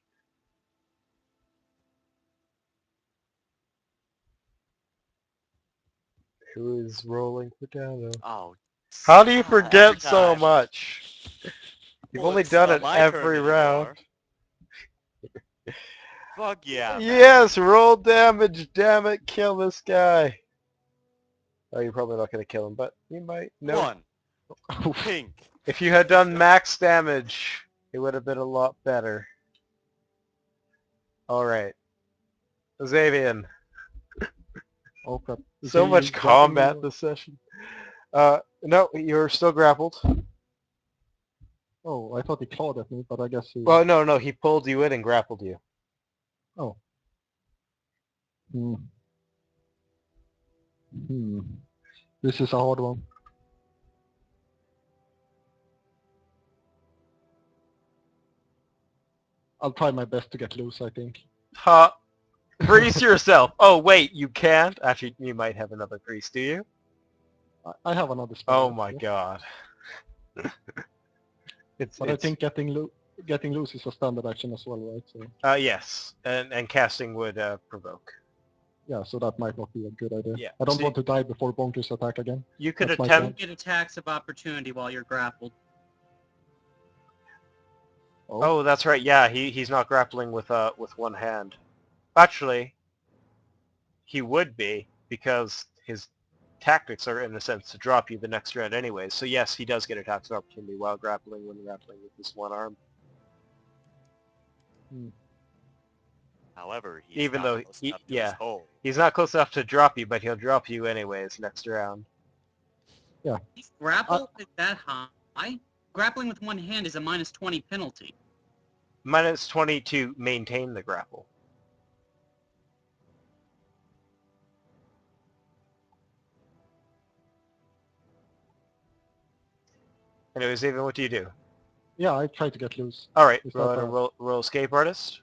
Who is rolling for Dano? Oh, How do you every forget so time. much? You've Well, only it's done not it my turn every round. anymore. Fuck yeah, man. Yes, roll damage, damn it, kill this guy. Oh, you're probably not going to kill him, but you might. No. 1. Pink. If you had done max damage, it would have been a lot better. All right. Xavier, Oh crap. Is so he much grabbing me combat or- this session. No, you're still grappled. Oh, I thought he clawed at me, but I guess he... Well, no, he pulled you in and grappled you. Oh. Hmm. Hmm. This is a hard one. I'll try my best to get loose, I think. Ha! Grease yourself. Oh, wait, you can't? Actually, you might have another grease, do you? I have another spell. Oh yes, my yes. god. But I think getting loose is a standard action as well, right? So yes, and casting would provoke. yeah, so that might not be a good idea. Yeah, I don't so want to die before Bonkers attack again. You could That's my attempt... Get attacks of opportunity while you're grappled. Oh, that's right. Yeah, he's not grappling with one hand. Actually, he would be because his tactics are in a sense to drop you the next round anyway. So yes, he does get attacks of opportunity while grappling when grappling with his one arm. However, he's Even not though close enough to his hole. he's not close enough to drop you, but he'll drop you anyways next round. Yeah. Grapple is that high? Grappling with one hand is a -20 penalty. Minus 20 to maintain the grapple. Anyways, even what do you do? Yeah, I try to get loose. All right, Is that roll escape artist.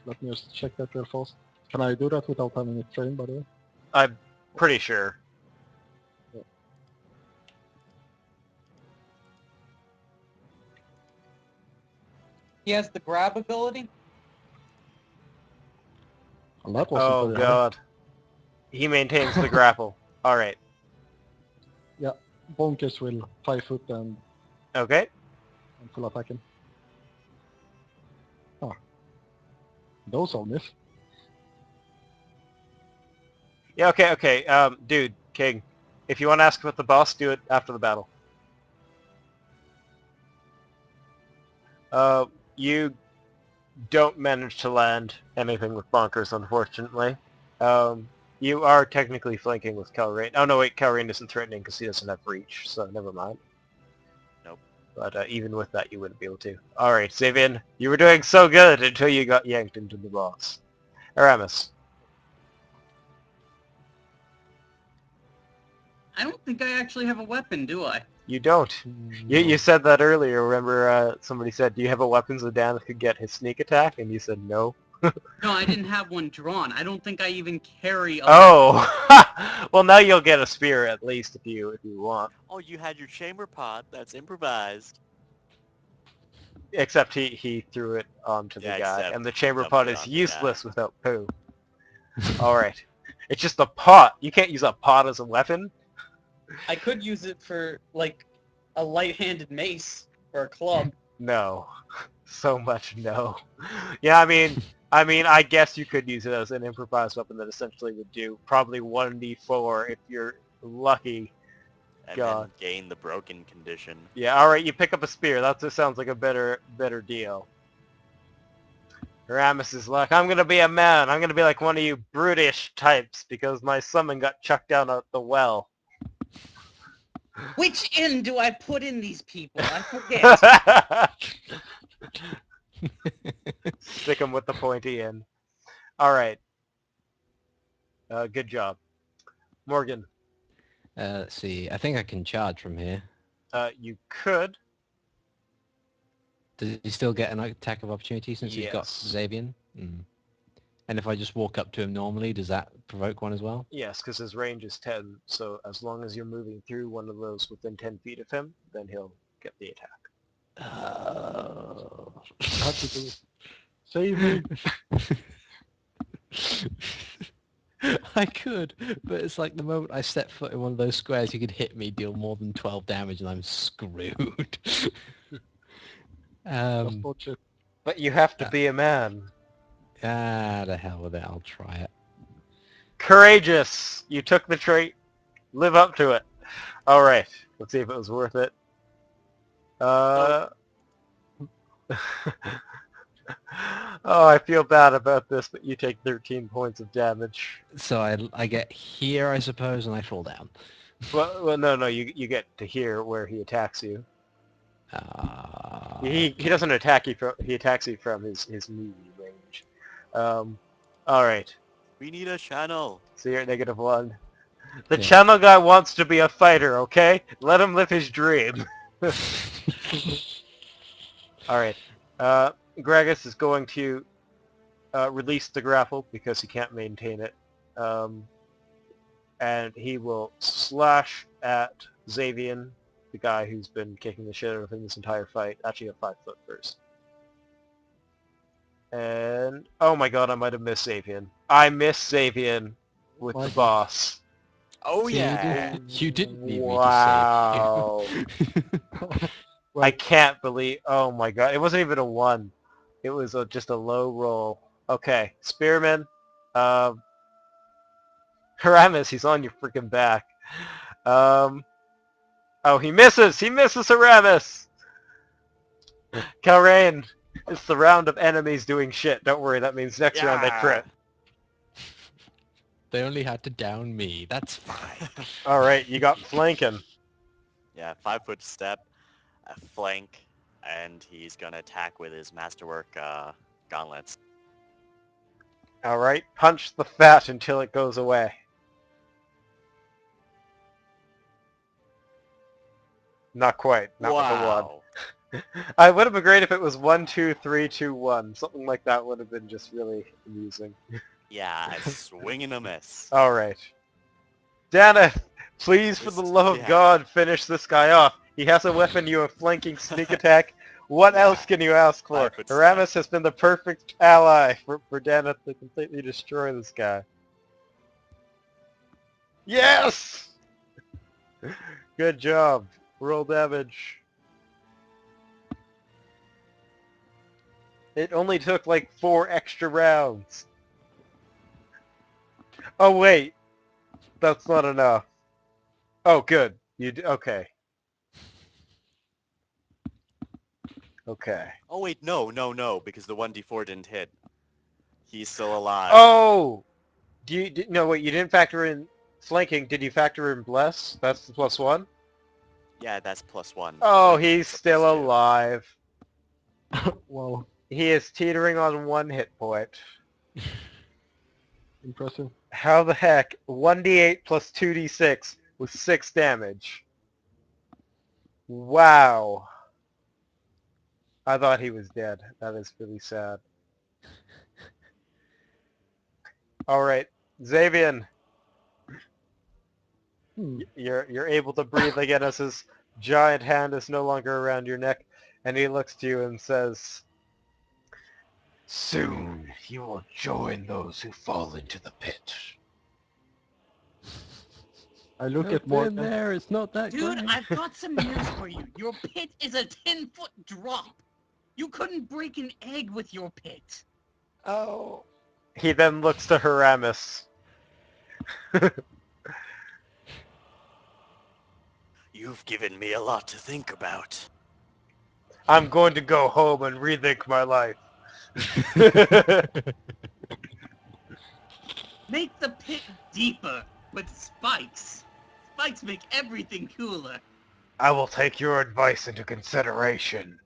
Let me just check that real fast. Can I do that without having it trained, by the way? I'm pretty sure. He has the grab ability. And that wasn't Oh very hard. god. He maintains the grapple. Alright. Yeah, Bonkers will 5 foot and Okay. full attack him. Ah. Those all miss. Yeah, okay. Dude, King. If you want to ask about the boss, do it after the battle. You don't manage to land anything with Bonkers, unfortunately. You are technically flanking with Calrain. Oh no, wait, Calrain isn't threatening because he doesn't have reach, so never mind. Nope. But even with that, you wouldn't be able to. Alright, Xavian, you were doing so good until you got yanked into the boss. Aramis. I don't think I actually have a weapon, do I? You don't. You said that earlier, remember somebody said, do you have a weapon so Dan could get his sneak attack? And you said no. No, I didn't have one drawn. I don't think I even carry a Oh! Well, now you'll get a spear at least if you want. Oh, you had your chamber pot. That's improvised. Except he threw it onto the Yeah, guy, except and the he chamber dumped pot it is on the useless guy. without poo. Alright. It's just a pot. You can't use a pot as a weapon. I could use it for, like, a light-handed mace or a club. No. So much no. Yeah, I guess you could use it as an improvised weapon that essentially would do probably 1d4 if you're lucky. And God. then gain the broken condition. Yeah, alright, you pick up a spear. That just sounds like a better deal. Aramis is like, I'm gonna be a man. I'm gonna be like one of you brutish types because my summon got chucked down at the well. Which end do I put in these people? I forget. Stick him with the pointy end. Alright. Good job. Morgan, Let's see. I think I can charge from here. you could. Does he still get an attack of opportunity since he's got Yes. Xavian? Mm. And if I just walk up to him normally, does that provoke one as well? Yes, because his range is 10, so as long as you're moving through one of those within 10 feet of him, then he'll get the attack. Oh. I have to do it. Save me! I could, but it's like the moment I step foot in one of those squares, you could hit me, deal more than 12 damage, and I'm screwed. That's bullshit. But you have to be a man. The hell with it, I'll try it. Courageous! You took the trait. Live up to it. Alright, let's see if it was worth it. Oh, I feel bad about this, but you take 13 points of damage. So I get here, I suppose, and I fall down. Well, no, you get to here where he attacks you. He doesn't attack you from, he attacks you from his melee range. Alright, We need a channel. so you're at -1. The Yeah. channel guy wants to be a fighter, okay? Let him live his dream. Alright, Gregus is going to release the grapple because he can't maintain it. And he will slash at Xavian, the guy who's been kicking the shit out of him this entire fight. Actually, at 5 foot first. And oh my god, I might have missed Xavian. I missed Xavian with the boss. Oh See, yeah. you didn't need Wow. me to save you. I can't believe. Oh my god, it wasn't even a 1. It was just a low roll. Okay, Spearman. Haramis, he's on your freaking back. Oh, he misses! He misses Haramis! Calrain, it's the round of enemies doing shit. Don't worry, that means next round they crit. They only had to down me. That's fine. Alright, you got flanking. Yeah, 5 foot step, a flank, and he's gonna attack with his masterwork gauntlets. Alright, punch the fat until it goes away. Not quite. Not with a 1. Wow. I would have been great if it was 1, 2, 3, 2, 1. Something like that would have been just really amusing. Yeah, swing and a miss. All right. Dana, please, for the love of Yeah. God, finish this guy off. He has a weapon, you have flanking sneak attack. What Yeah. else can you ask for? 5 foot Aramis has been the perfect ally for Dana to completely destroy this guy. Yes! Good job. Roll damage. It only took like 4 extra rounds. Oh wait, that's not enough. Oh good, okay. Okay. Oh wait, no, because the 1d4 didn't hit. He's still alive. Oh! No wait, you didn't factor in flanking. Did you factor in bless? That's the +1? Yeah, that's +1. Oh, Flanking he's is a still +2. alive. Wow, He is teetering on 1 hit point. impressive. How the heck? 1d8 plus 2d6 with 6 damage. Wow. I thought he was dead. That is really sad. Alright, Xavian, Hmm. you're able to breathe again as his giant hand is no longer around your neck, and he looks to you and says, "Soon you will join those who fall into the pit." I look I've at been Morgan. there. It's not that Dude, great. I've got some news for you. Your pit is a 10-foot drop. You couldn't break an egg with your pit. Oh. He then looks to Haramis. You've given me a lot to think about. I'm going to go home and rethink my life. Make the pit deeper with spikes. Spikes make everything cooler. I will take your advice into consideration.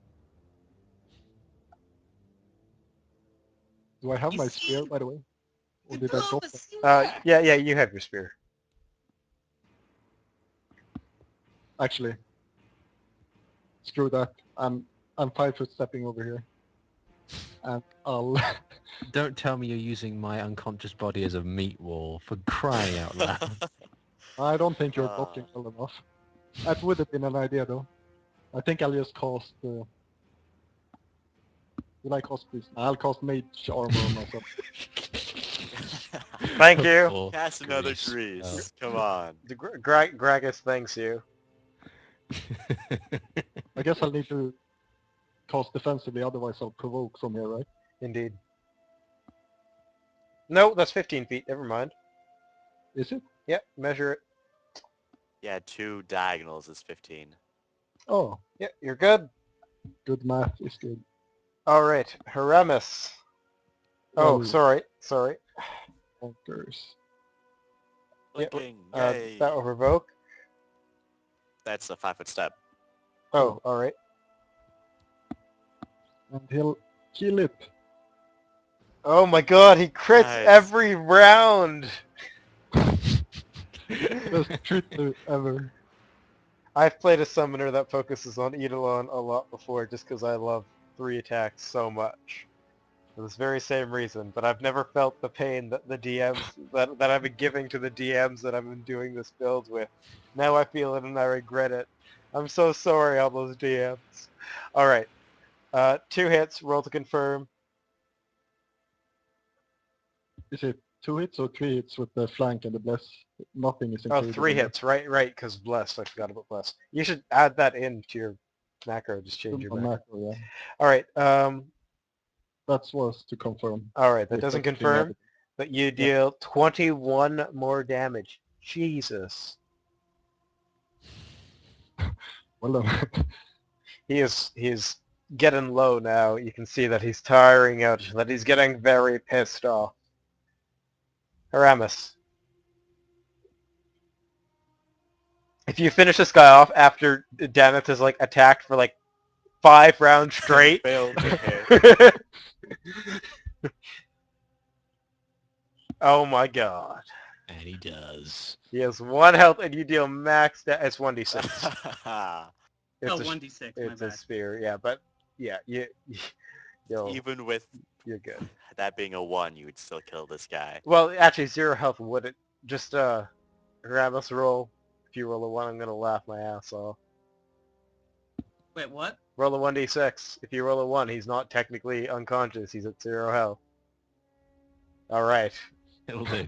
Do I have You my see, spear, by the way? Or you did I blow drop the it? sewer. Yeah, you have your spear. Actually, screw that. I'm 5 foot stepping over here. And I'll Don't tell me you're using my unconscious body as a meat wall, for crying out loud. I don't think you're Uh, blocking well enough. That would have been an idea though. I think I'll just cast will I cast this? I'll cast mage armor on myself. Thank you. Oh, Cast another grease. grease. Come on. Gragas thanks you. I guess I'll need to cast defensively, otherwise I'll provoke from here, right? Indeed. No, that's 15 feet. Never mind. Is it? Yep, measure it. Yeah, 2 diagonals is 15. Oh, Yep, you're good. good math is good. All right, Haramis. Oh, Well, sorry. bonkers. Yeah, Flanking, that yay. will revoke. That's a 5 foot step. Oh, all right. And he'll kill it. Oh my God, he crits Nice. every round. Best shooter ever. I've played a summoner that focuses on Eidolon a lot before, just because I love 3 attacks so much. For this very same reason, but I've never felt the pain that the DMs that I've been giving to the DMs that I've been doing this build with. Now I feel it and I regret it. I'm so sorry, all those DMs. All right, 2 hits. Roll to confirm. Is it 2 hits or 3 hits with the flank and the bless? Nothing is Oh, included. 3 in that. hits. Right, because blessed. I forgot about blessed. You should add that into your macro. Just change your On macro. macro, yeah. All right. That was to confirm. All right. That If doesn't everything confirm. added. But you deal 21 more damage. Jesus. Well done. He is getting low now. You can see that he's tiring out, that he's getting very pissed off. Haramis. If you finish this guy off after Daneth is like attacked for like 5 rounds straight. Failed to hit. Oh my God. And he does. He has 1 health and you deal max it's 1d6. Oh, a 1d6, my it's a bad. spear. Yeah, but yeah, you'll Even with you're good. that being a 1, you would still kill this guy. Well, actually, 0 health would it just Ramus roll. If you roll a 1, I'm gonna laugh my ass off. Wait, what? Roll a 1d6. If you roll a 1, he's not technically unconscious. He's at 0 health. All right. It'll do.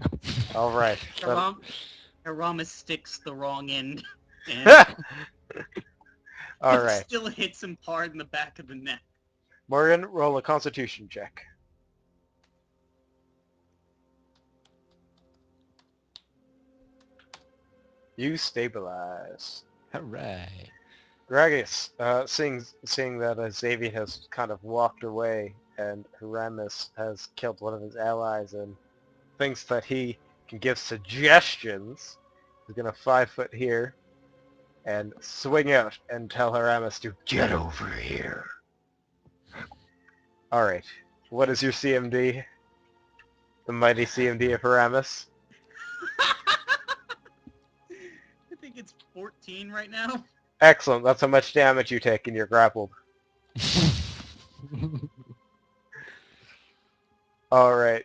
All right. Aramis sticks the wrong end, and All but right. still hits him hard in the back of the neck. Morgan, roll a Constitution check. You stabilize. Hooray. Gragas, seeing that Xavier has kind of walked away and Haramis has killed one of his allies and thinks that he can give suggestions, is going to 5 foot here and swing out and tell Haramis to get over here. Alright, what is your CMD? The mighty CMD of Haramis? I think it's 14 right now. Excellent, that's how much damage you take and you're grappled. Alright.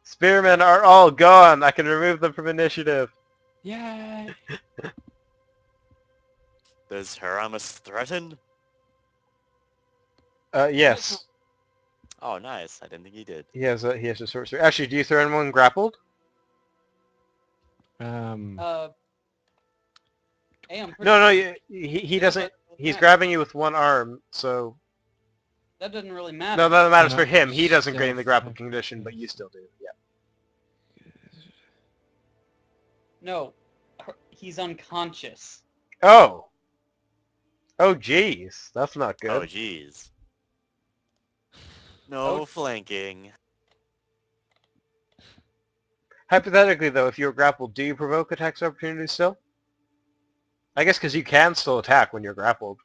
Spearmen are all gone. I can remove them from initiative. Yay! Does Haramis threaten? Yes. Oh, nice. I didn't think he did. He has a sorcery. Actually, do you throw anyone grappled? Hey, I'm pretty No, sure he doesn't. He's grabbing you with one arm, so that doesn't really matter. no, that matters No, for him. He doesn't still gain the grapple 5 condition, but feet. you still do. Yeah. No, he's unconscious. Oh. Oh, jeez, that's not Oh, good. jeez. No Oh. flanking. Hypothetically, though, if you're grappled, do you provoke attacks of opportunity still? I guess because you can still attack when you're grappled.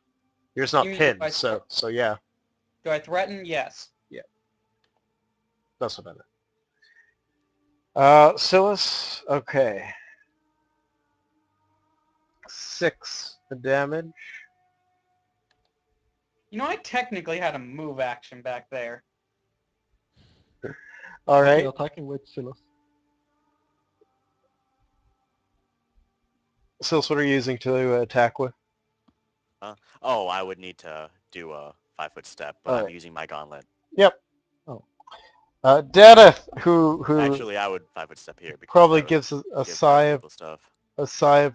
You're just not You mean pinned, if I so yeah. Do I threaten? Yes. That's what I meant. Silas, okay. 6 damage. You know, I technically had a move action back there. Alright. Okay, attacking with Silas. Silas, what are you using to attack with? Oh, I would need to do a 5-foot step, but I'm Alright. using my gauntlet. Yep. Oh. Deneth, who Actually, I would 5-foot step here because probably that would gives a give sigh other of people stuff.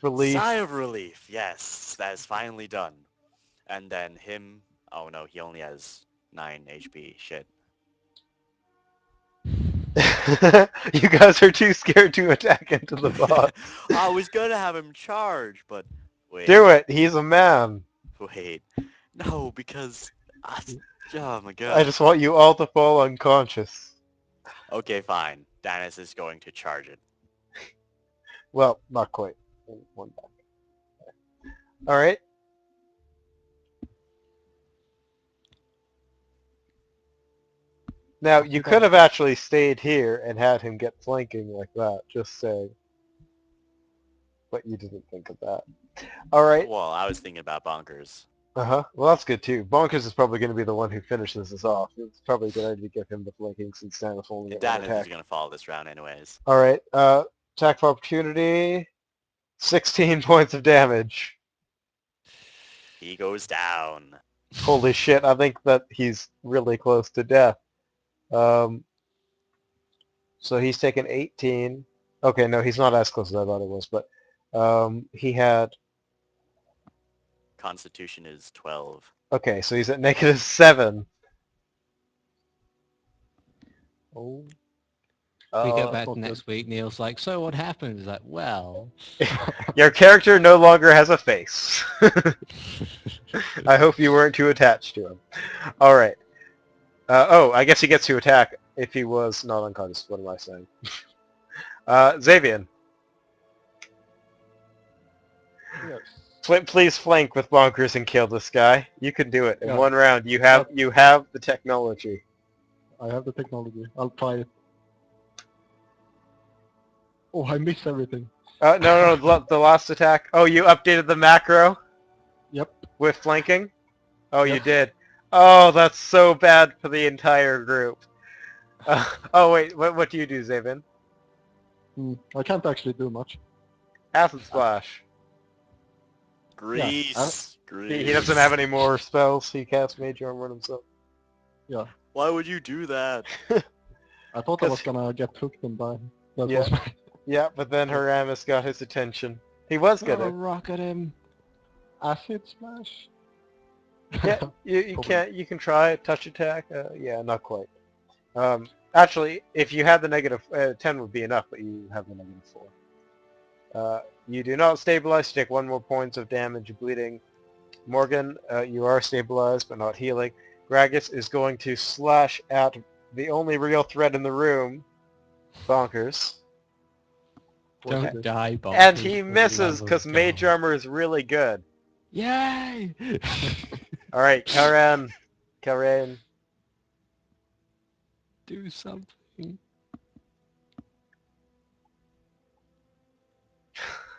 relief. Sigh of relief. Yes, that is finally done. And then him. Oh no, he only has 9 HP. Shit. You guys are too scared to attack into the boss. I was gonna have him charge, but wait. Do it. He's a man. Wait. No, because. Oh my god. I just want you all to fall unconscious. Okay, fine. Dennis is going to charge it. Well, not quite. One back. All right. Now, you could have actually stayed here and had him get flanking like that, just saying. But you didn't think of that. All right. Well, I was thinking about bonkers. Uh-huh. Well, that's good, too. Bonkers is probably going to be the one who finishes this off. It's probably a good idea to give him the flanking since Stannis only And get one Dennis is attack. going to follow this round anyways. All right. Attack of opportunity. 16 points of damage. He goes down. Holy shit, I think that he's really close to death. So he's taken 18. Okay, no, he's not as close as I thought it was, but he had... Constitution is 12. Okay, so he's at -7. Oh. We go back not next week, Neil's like, so what happened? He's like, well... Your character no longer has a face. I hope you weren't too attached to him. All right. Oh, I guess he gets to attack if he was not unconscious. What am I saying? Xavier, Yes. please flank with bonkers and kill this guy. You can do it in Yeah. one round. You have the technology. I have the technology. I'll try it. Oh, I miss everything. No, the last attack. Oh, you updated the macro? Yep. With flanking? Oh, you Yes. did. Oh, that's so bad for the entire group. Oh, wait, what do you do, Zabin? I can't actually do much. Acid Splash. Grease. He doesn't have any more spells. He casts Mage Armor on himself. Yeah. Why would you do that? I thought I was gonna get hooked and die. That Yeah. was my... Yeah, but then Haramis got his attention. He was Oh, gonna. rocket him. acid smash. Yeah, you Probably. can try it. Touch attack. Yeah, not quite. Actually, if you had the negative 10 would be enough, but you have the negative 4. You do not stabilize. You take 1 more points of damage, bleeding. Morgan, you are stabilized, but not healing. Gragas is going to slash at the only real threat in the room, Bonkers. Don't die, Bonkers. And he for the misses love of because Mage God. Armor is really good. Yay! All right, Karen. Do something.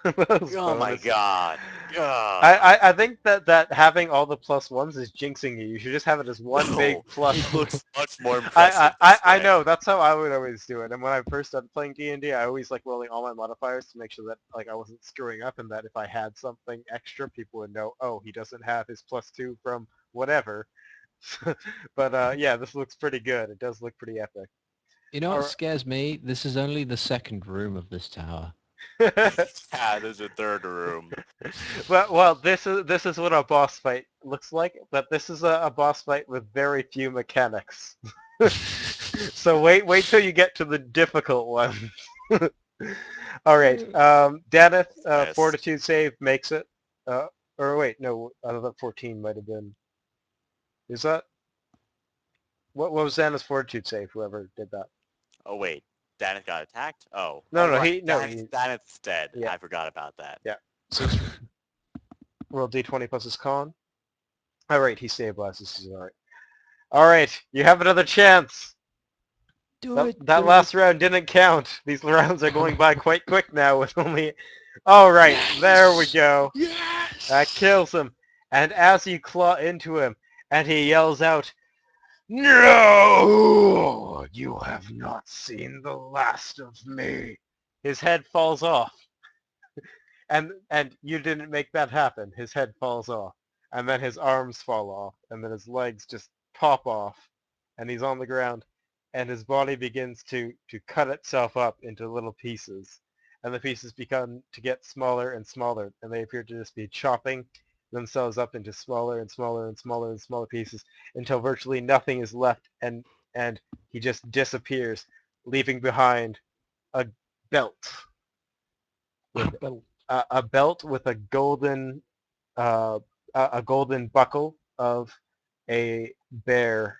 Those Oh my bonuses. god. God. I think that having all the +1s is jinxing you. You should just have it as one big No, plus. it looks much more impressive I this way. know, that's how I would always do it. And when I first started playing D&D, I always like rolling all my modifiers to make sure that like I wasn't screwing up, and that if I had something extra, people would know, oh, he doesn't have his +2 from whatever. But yeah, this looks pretty good. It does look pretty epic. You know what Alright. scares me? This is only the second room of this tower. Yeah, there's a third room. Well, this is what a boss fight looks like, but this is a boss fight with very few mechanics. So wait till you get to the difficult ones. All right, Daneth, Yes. Fortitude save makes it. Or wait, no, I thought 14 might have been. Is that what was Daneth's Fortitude save? Whoever did that. Oh wait, Daneth got attacked? Oh. No, Oh no, right, no, Daneth's dead. Yeah. I forgot about that. Yeah. So roll d20 plus his con. All right, he stabilizes. He's all right. All right, you have another chance. That last round didn't count. These rounds are going by quite quick now with only... All right, Yes! there we go. Yes! That kills him. And as you claw into him, and he yells out, "No! You have not seen the last of me." His head falls off. And you didn't make that happen. His head falls off. And then his arms fall off. And then his legs just pop off. And he's on the ground. And his body begins to cut itself up into little pieces. And the pieces begin to get smaller and smaller. And they appear to just be chopping themselves up into smaller and smaller and smaller and smaller pieces until virtually nothing is left. And he just disappears, leaving behind a belt. Belt. A belt with a golden buckle of a bear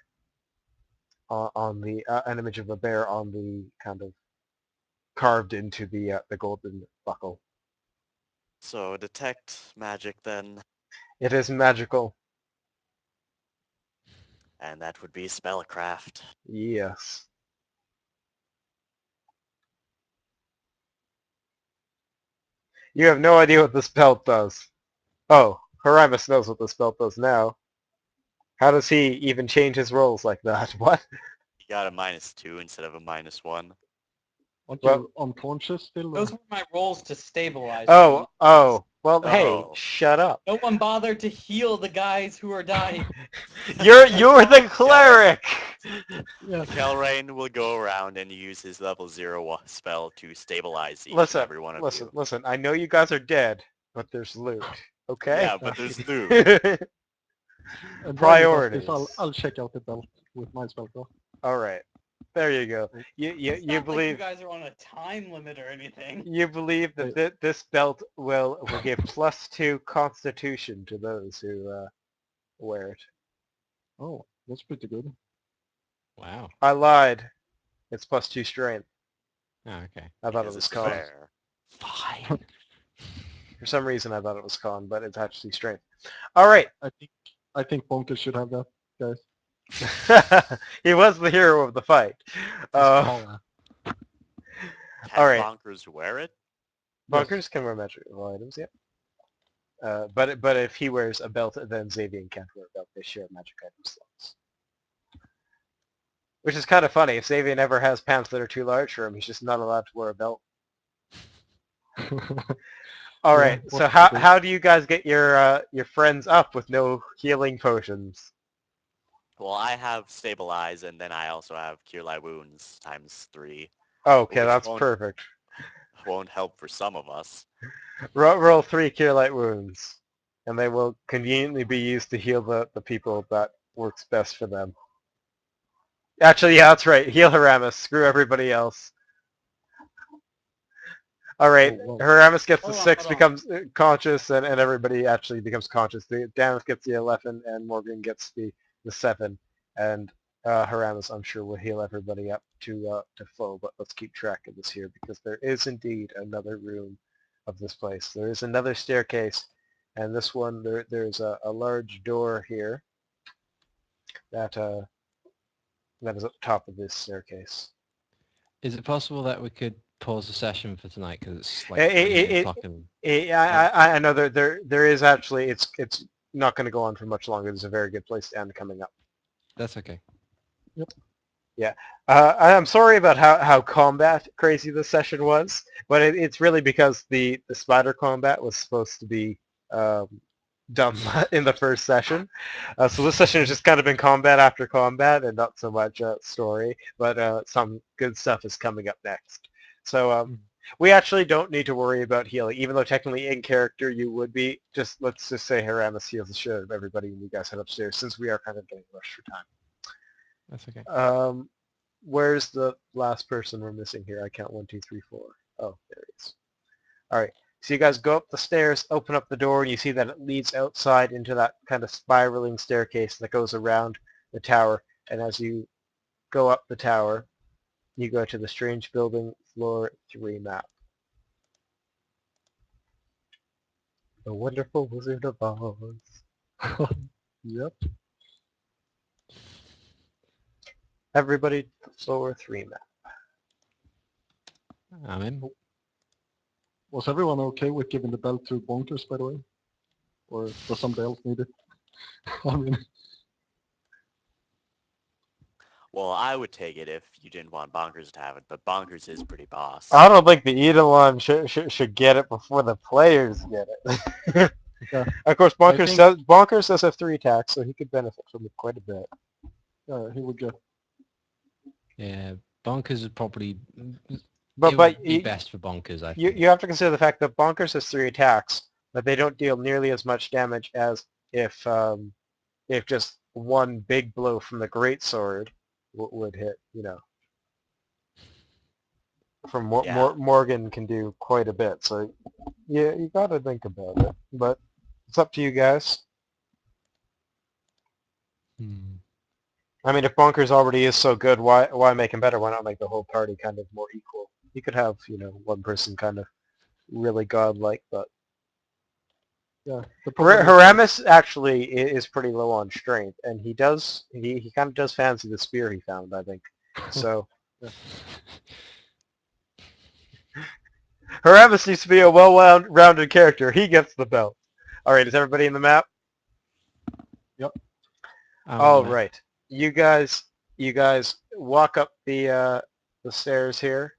on the an image of a bear on the kind of carved into the golden buckle. So detect magic then, It is magical. and that would be spellcraft. Yes. You have no idea what this belt does. Oh, Haramis knows what this belt does now. How does he even change his rolls like that? What? You got a -2 instead of a -1. Aren't Well- you unconscious still? or- Those were my rolls to stabilize. Oh, them. well, hey, Oh. shut up. No one bothered to heal the guys who are dying. You're the cleric. Yeah. Kelrain will go around and use his level 0 spell to stabilize each Listen, and every one of you. listen. I know you guys are dead, but there's loot. Okay. Yeah, but there's loot. And while he does Priorities. this, I'll check out the belt with my spellcraft. All right. There you go. It's You not like you believe guys are on a time limit or anything. you believe that this belt will give +2 Constitution to those who wear it. Oh, that's pretty good. Wow. I lied. It's +2 Strength. Oh, okay. I thought it Because was it's con. fair. Fine. For some reason, I thought it was con, but it's actually Strength. All right. I think Bonkers should have that, guys. He was the hero of the fight. Collar. Can All right. bonkers wear it? Bunkers can wear magical items, yeah. But if he wears a belt, then Xavier can't wear a belt. They share magic item slots. Which is kind of funny. If Xavier never has pants that are too large for him, he's just not allowed to wear a belt. All Yeah, right. So what to do? how do you guys get your friends up with no healing potions? Well, I have stabilize, and then I also have cure light wounds ×3, Okay, which that's won't perfect. help for some of us. Roll 3 cure light wounds, and they will conveniently be used to heal the people that works best for them. Actually, yeah, that's right. Heal Haramis. Screw everybody else. All right, Oh, wow. Haramis gets the Hold on, 6, hold on. becomes conscious, and everybody actually becomes conscious. The Danis gets the 11, and Morgan gets the 7. And Haramis, I'm sure, will heal everybody up to full, but let's keep track of this here, because there is indeed another room of this place. There is another staircase, and this one, there's a large door here that is at the top of this staircase. Is it possible that we could pause the session for tonight because it's like It- 3 it- o'clock and I know there is actually, it's not going to go on for much longer. There's a very good place to end coming up. that's okay. Yeah. I'm sorry about how combat crazy this session was, but it's really because the spider combat was supposed to be dumb in the first session. So this session has just kind of been combat after combat and not so much story, but some good stuff is coming up next. So we actually don't need to worry about healing, even though technically in character you would be. Let's just say Haramis heals the shit out of everybody when you guys head upstairs, since we are kind of getting rushed for time. That's okay. Where's the last person we're missing here? I count 1, 2, 3, 4. Oh, there he is. All right. So you guys go up the stairs, open up the door, and you see that it leads outside into that kind of spiraling staircase that goes around the tower. And as you go up the tower, you go to the strange building floor 3 map. The wonderful Wizard of Oz. Yep. Everybody, floor 3 map. I'm in. Was everyone okay with giving the belt to Bonkers, by the way? Or does somebody else need it? I mean, Well, I would take it if you didn't want Bonkers to have it, but Bonkers is pretty boss. I don't think the Eidolon should get it before the players get it. Yeah. Of course, I Bonkers does have 3 attacks, so he could benefit from it quite a bit. he would get. Yeah, Bonkers would probably But it but would be best for Bonkers, I you think. you have to consider the fact that Bonkers has 3 attacks, but they don't deal nearly as much damage as if just one big blow from the greatsword would hit. From Yeah. Morgan can do quite a bit. So yeah, you got to think about it. But it's up to you guys. Hmm. I mean, if Bonkers already is so good, why make him better? Why not make the whole party kind of more equal? You could have, one person kind of really godlike, but Yeah. The problem is, Haramis actually is pretty low on strength, and he kind of does fancy the spear he found, I think. So Yeah. Haramis needs to be a well-rounded character. He gets the belt. All right, is everybody in the map? I'm on All the map. right, you guys walk up the stairs here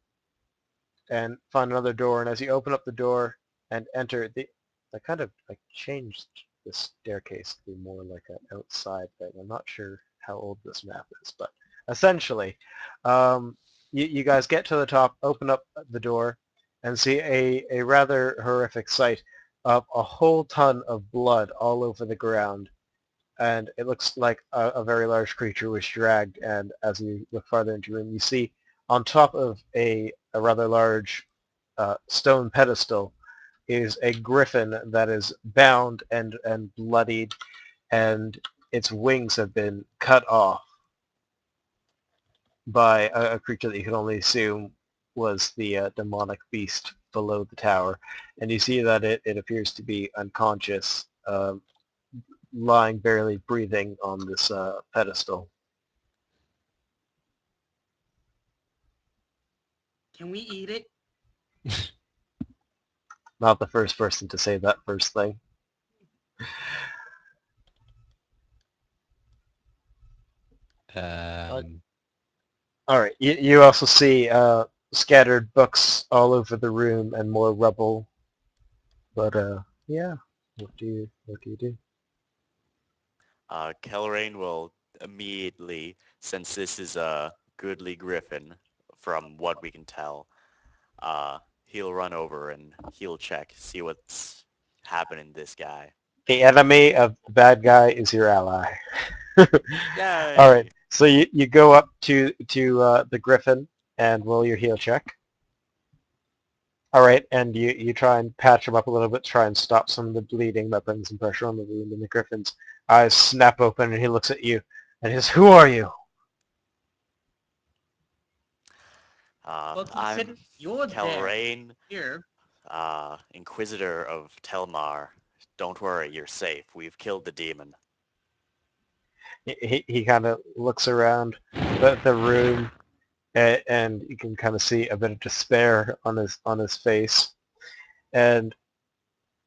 and find another door, and as you open up the door and enter, I kind of like changed the staircase to be more like an outside thing. I'm not sure how old this map is, but essentially, you guys get to the top, open up the door, and see a rather horrific sight of a whole ton of blood all over the ground. And it looks like a very large creature was dragged, and as you look farther into the room, you see on top of a rather large stone pedestal is a griffin that is bound and bloodied, and its wings have been cut off by a creature that you can only assume was the demonic beast below the tower. And you see that it appears to be unconscious, lying barely breathing on this pedestal. Can we eat it? Not the first person to say that first thing. Um, All right. You also see scattered books all over the room and more rubble. But yeah. What do you do? Kelrain will immediately, since this is a goodly griffin, from what we can tell, he'll run over and he'll check, see what's happening to this guy. The enemy of the bad guy is your ally. All right. Yay! So you go up to the griffin and roll your heal check. All right, and you try and patch him up a little bit, try and stop some of the bleeding that brings some pressure on the wound, and the griffin's eyes snap open, and he looks at you, and he says, "Who are you?" Well, I'm consider you're there Kelrain, here. Inquisitor of Telmar. Don't worry, you're safe. We've killed the demon. He kind of looks around the room, and you can kind of see a bit of despair on his face, and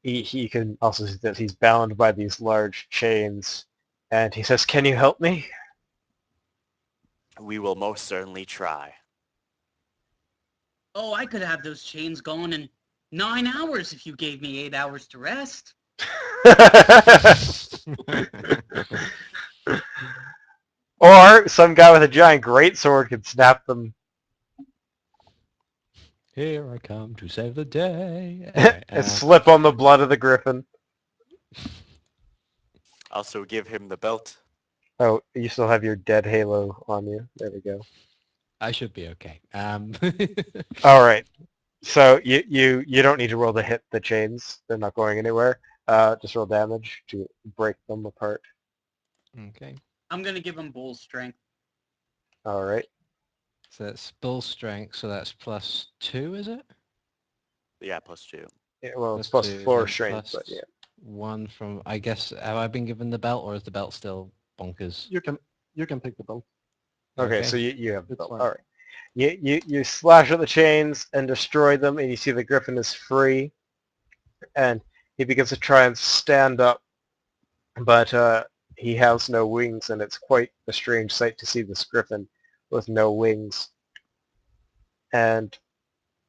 he can also see that he's bound by these large chains, and he says, "Can you help me?" We will most certainly try. Oh, I could have those chains going in 9 hours if you gave me 8 hours to rest. Or some guy with a giant greatsword could snap them Here I come to save the day. Anyway, and slip on the blood of the griffin. Also give him the belt. Oh, you still have your dead halo on you. There we go. I should be okay. All right. So you don't need to roll to hit the chains. They're not going anywhere. Just roll damage to break them apart. Okay. I'm gonna give him bull strength. All right. So that's bull strength, so that's +2, is it? Yeah, +2. Yeah, well, it's Plus plus 2, 4 then strength, but yeah. +1 from, I guess, have I been given the belt, or is the belt still bonkers? You can take the belt. Okay, Okay. so you have the It's belt. fine. All right. You slash at the chains and destroy them, and you see the griffin is free, and he begins to try and stand up, but he has no wings, and it's quite a strange sight to see this griffin with no wings. And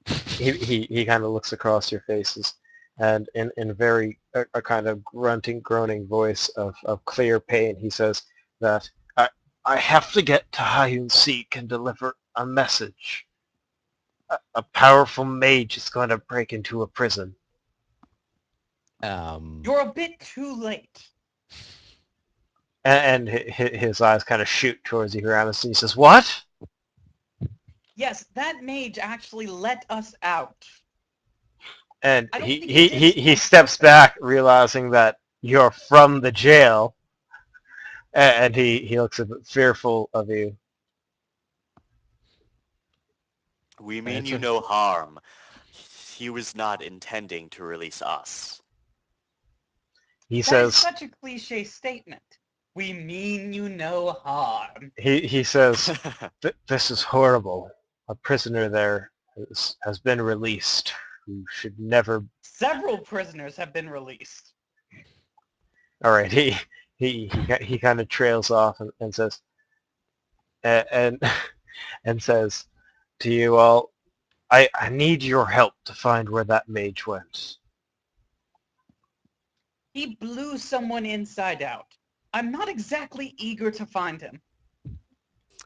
he kind of looks across your faces, and in a kind of grunting, groaning voice of clear pain, he says that I have to get to Hyun-Shik and deliver a message. A powerful mage is going to break into a prison. You're a bit too late. And his eyes kind of shoot towards you, Ramus, and he says, "What?" Yes, that mage actually let us out. And I don't he, think he, did he, so he on steps purpose. back, realizing that you're from the jail, and he looks a bit fearful of you. We mean It's you a- no harm. He was not intending to release us. He That is says, such a cliche statement. We mean you no harm. he says, This is horrible. A prisoner there has been released who should never." Several prisoners have been released. All right, he kind of trails off and says, and and says to you all, I need your help to find where that mage went. He blew someone inside out. I'm not exactly eager to find him.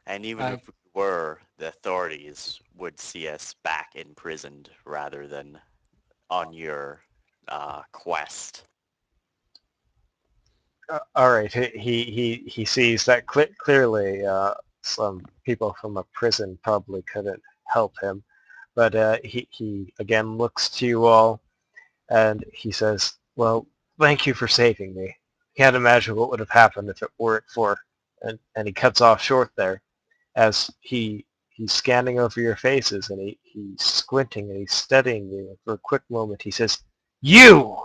And even I- if we were, the authorities would see us back imprisoned rather than on your quest. All right, he sees that clearly some people from a prison probably couldn't help him, but he again looks to you all, and he says, "Well, thank you for saving me. Can't imagine what would have happened if it weren't for..." And he cuts off short there, as he's scanning over your faces, and he's squinting and he's studying you. For a quick moment, he says, "You!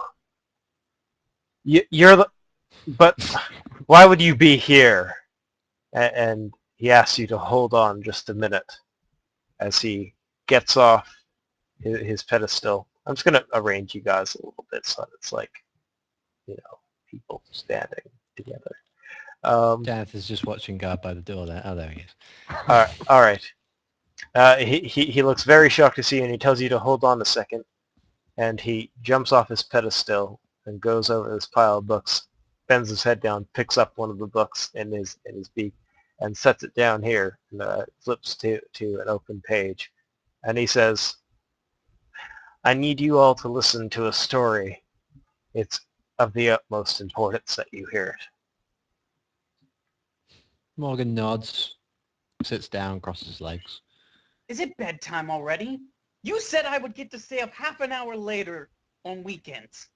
You're the... But why would you be here?" And he asks you to hold on just a minute as he gets off his pedestal. I'm just going to arrange you guys a little bit so that it's like, people standing together. Janeth is just watching guard by the door there. Oh, there he is. All right. He looks very shocked to see you, and he tells you to hold on a second. And he jumps off his pedestal and goes over this pile of books, bends his head down, picks up one of the books in his beak, and sets it down here, and flips to an open page. And he says, I need you all to listen to a story. It's of the utmost importance that you hear it. Morgan nods, sits down, crosses his legs. Is it bedtime already? You said I would get to stay up half an hour later on weekends.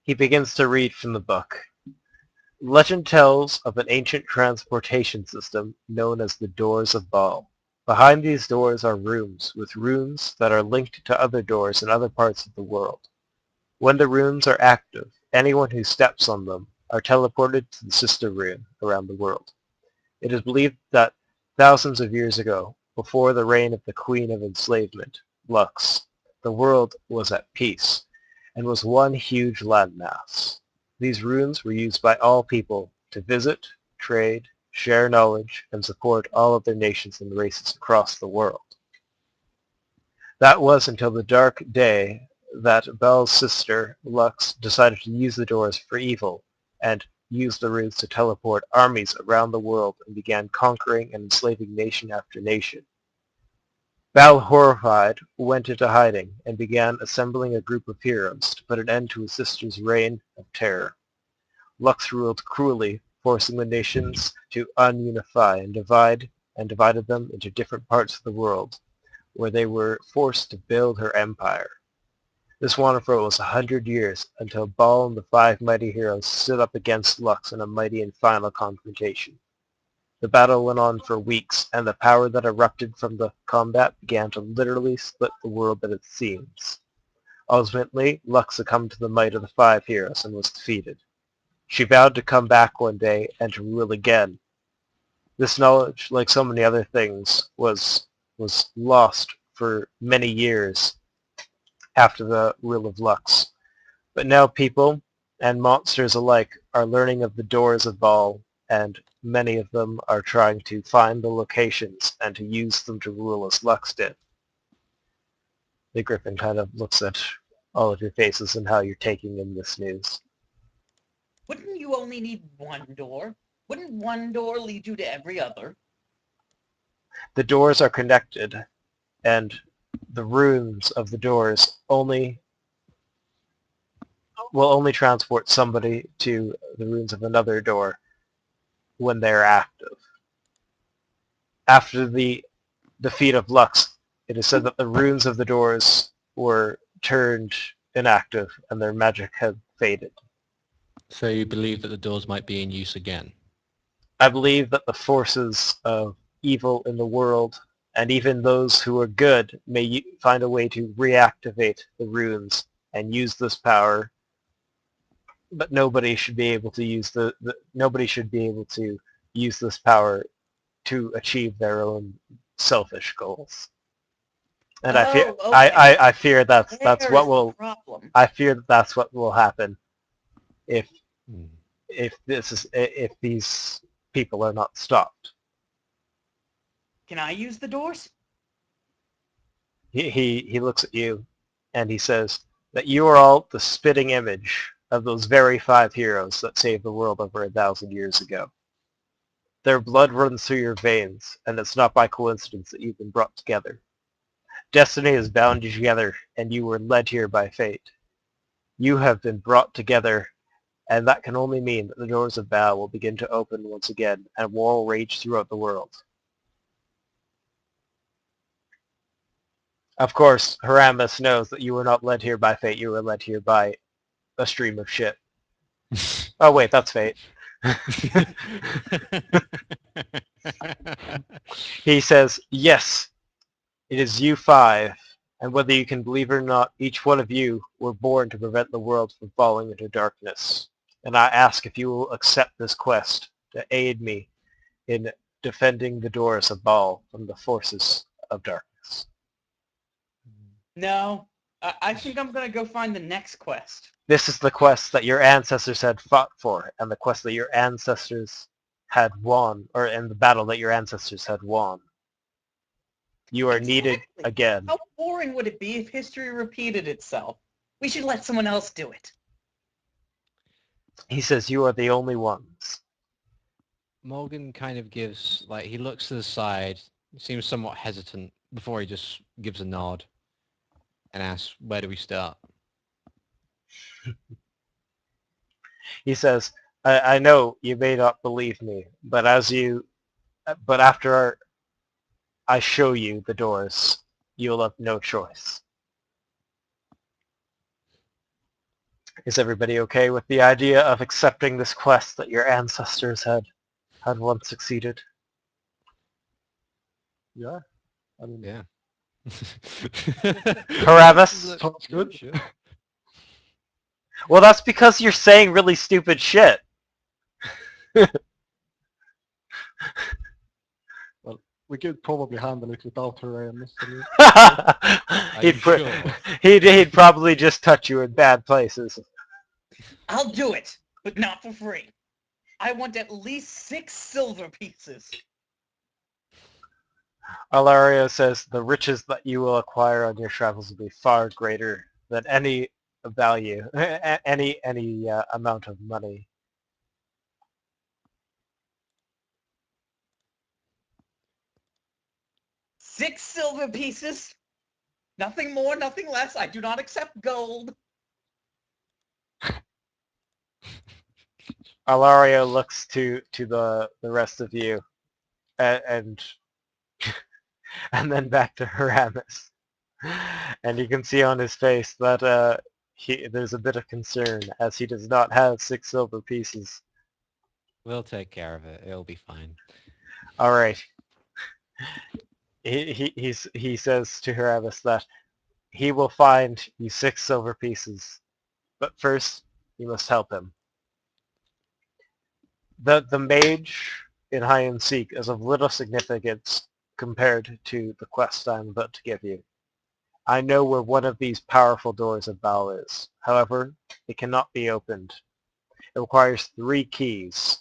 He begins to read from the book. Legend tells of an ancient transportation system known as the Doors of Baal. Behind these doors are rooms with runes that are linked to other doors in other parts of the world. When the runes are active, anyone who steps on them are teleported to the sister rune around the world. It is believed that thousands of years ago, before the reign of the Queen of Enslavement, Lux, the world was at peace and was one huge landmass. These runes were used by all people to visit, trade, share knowledge, and support all of their nations and races across the world. That was until the dark day that Bel's sister, Lux, decided to use the doors for evil and used the runes to teleport armies around the world and began conquering and enslaving nation after nation. Bal, horrified, went into hiding and began assembling a group of heroes to put an end to his sister's reign of terror. Lux ruled cruelly, forcing the nations to ununify and divided them into different parts of the world, where they were forced to build her empire. This wanted for almost 100 years, until Baal and the 5 mighty heroes stood up against Lux in a mighty and final confrontation. The battle went on for weeks, and the power that erupted from the combat began to literally split the world at its seams. Ultimately, Lux succumbed to the might of the 5 heroes and was defeated. She vowed to come back one day and to rule again. This knowledge, like so many other things, was lost for many years after the rule of Lux. But now people and monsters alike are learning of the Doors of Baal, and many of them are trying to find the locations and to use them to rule as Lux did. The Griffin kind of looks at all of your faces and how you're taking in this news. Wouldn't you only need one door? Wouldn't one door lead you to every other? The doors are connected, and the runes of the doors will only transport somebody to the runes of another door when they're active. After the defeat of Lux, it is said that the runes of the doors were turned inactive and their magic had faded. So you believe that the doors might be in use again? I believe that the forces of evil in the world, and even those who are good, may find a way to reactivate the runes and use this power, but nobody should be able to use this power to achieve their own selfish goals. And Okay. I fear that's There's what the will problem. I fear that that's what will happen if Hmm. if these people are not stopped. Can I use the doors? He looks at you and he says that you are all the spitting image of those very 5 heroes that saved the world over 1,000 years ago. Their blood runs through your veins, and it's not by coincidence that you've been brought together. Destiny has bound you together, and you were led here by fate. You have been brought together, and that can only mean that the doors of Baal will begin to open once again, and war will rage throughout the world. Of course, Haramis knows that you were not led here by fate, you were led here by a stream of shit. Oh wait, that's fate. He says, yes, it is you 5, and whether you can believe it or not, each one of you were born to prevent the world from falling into darkness. And I ask if you will accept this quest to aid me in defending the doors of Baal from the forces of darkness. No. I think I'm gonna go find the next quest. This is the quest that your ancestors had fought for, and the quest that your ancestors had won, or in the battle that your ancestors had won. You are needed Exactly. again. How boring would it be if history repeated itself? We should let someone else do it. He says you are the only ones. Morgan kind of gives, like, he looks to the side, seems somewhat hesitant before he just gives a nod and asks, where do we start? He says, I know you may not believe me, but after I show you the doors, you'll have no choice. Is everybody okay with the idea of accepting this quest that your ancestors had once succeeded? Yeah. I mean, Yeah. Paramus? sounds good. Sure. Well, that's because you're saying really stupid shit. Well, we could probably handle it without her aim. Are you he'd, sure? he'd probably just touch you in bad places. I'll do it, but not for free. I want at least 6 silver pieces. Alario says the riches that you will acquire on your travels will be far greater than any value, any amount of money. Six silver pieces. Nothing more, nothing less. I do not accept gold. Alario looks to the rest of you, and and then back to Haramis, and you can see on his face that there's a bit of concern as he does not have 6 silver pieces. We'll take care of it. It'll be fine. All right. He says to Haramis that he will find you 6 silver pieces, but first you must help him. The mage in Hyun-Shik is of little significance compared to the quest I'm about to give you. I know where one of these powerful doors of Bal is. However, it cannot be opened. It requires 3 keys,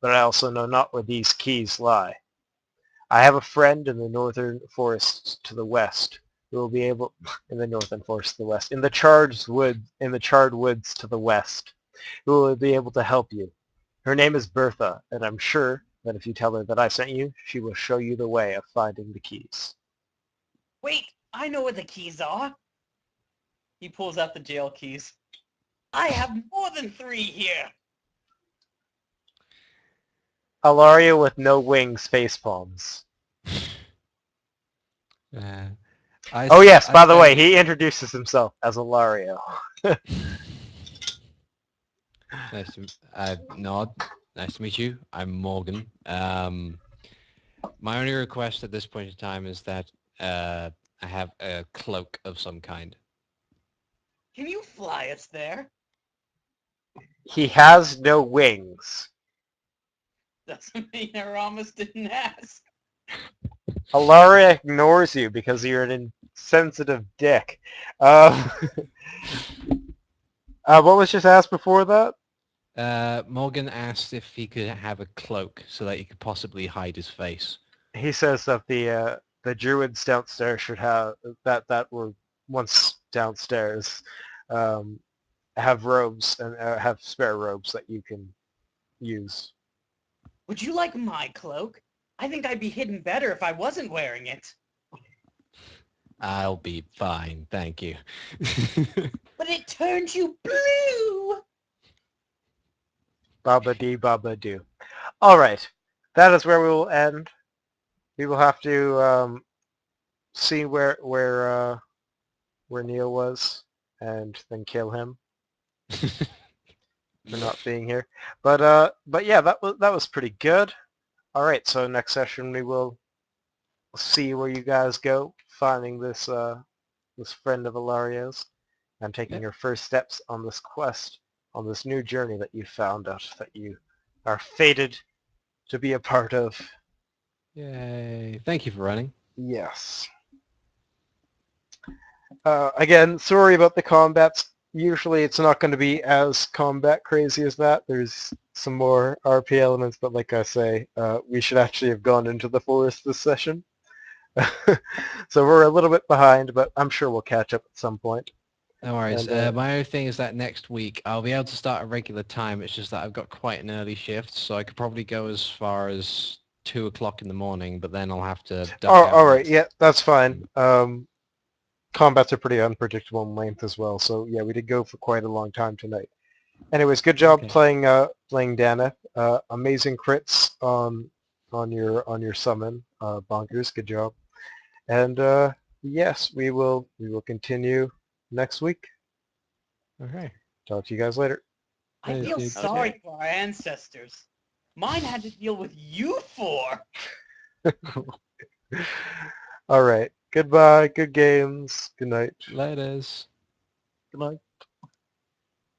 but I also know not where these keys lie. I have a friend in the northern forests to the west who will be able in the northern forest to the west, in the charred woods to the west, who will be able to help you. Her name is Bertha, and I'm sure that if you tell her that I sent you, she will show you the way of finding the keys. Wait, I know where the keys are. He pulls out the jail keys. I have more than 3 here. Alaria with no wings facepalms. Oh yes, by the way, he introduces himself as Alario. Nice to nod. Nice to meet you. I'm Morgan. My only request at this point in time is that I have a cloak of some kind. Can you fly us there? He has no wings. Doesn't mean Aramis didn't ask. Alaria ignores you because you're an insensitive dick. What was just asked before that? Morgan asked if he could have a cloak so that he could possibly hide his face. He says that the druids downstairs should have that were once downstairs have robes and have spare robes that you can use. Would you like my cloak? I think I'd be hidden better if I wasn't wearing it. I'll be fine, thank you. But it turns you blue! Baba dee baba do. All right, that is where we will end. We will have to see where Neil was and then kill him for not being here. But yeah, that was pretty good. All right, so next session we will see where you guys go, finding this this friend of Ilario's and taking your first steps on this quest, on this new journey that you found out that you are fated to be a part of. Yay. Thank you for running. Yes. Again, sorry about the combats. Usually it's not going to be as combat crazy as that. There's some more RP elements, but like I say, we should actually have gone into the forest this session. So we're a little bit behind, but I'm sure we'll catch up at some point. No worries. And, My only thing is that next week I'll be able to start a regular time. It's just that I've got quite an early shift, so I could probably go as far as 2 o'clock in the morning, but then I'll have to duck out. all right, yeah, that's fine. Combats are pretty unpredictable in length as well, so yeah, we did go for quite a long time tonight. Anyways, good job Okay. playing Dana. Amazing crits on your summon, bonkers. Good job. And yes, we will continue next week. Okay. Talk to you guys later. I Hey, feel dude. sorry Okay. for our ancestors. Mine had to deal with you four. All right. Goodbye. Good games. Good night. Laters. Good night.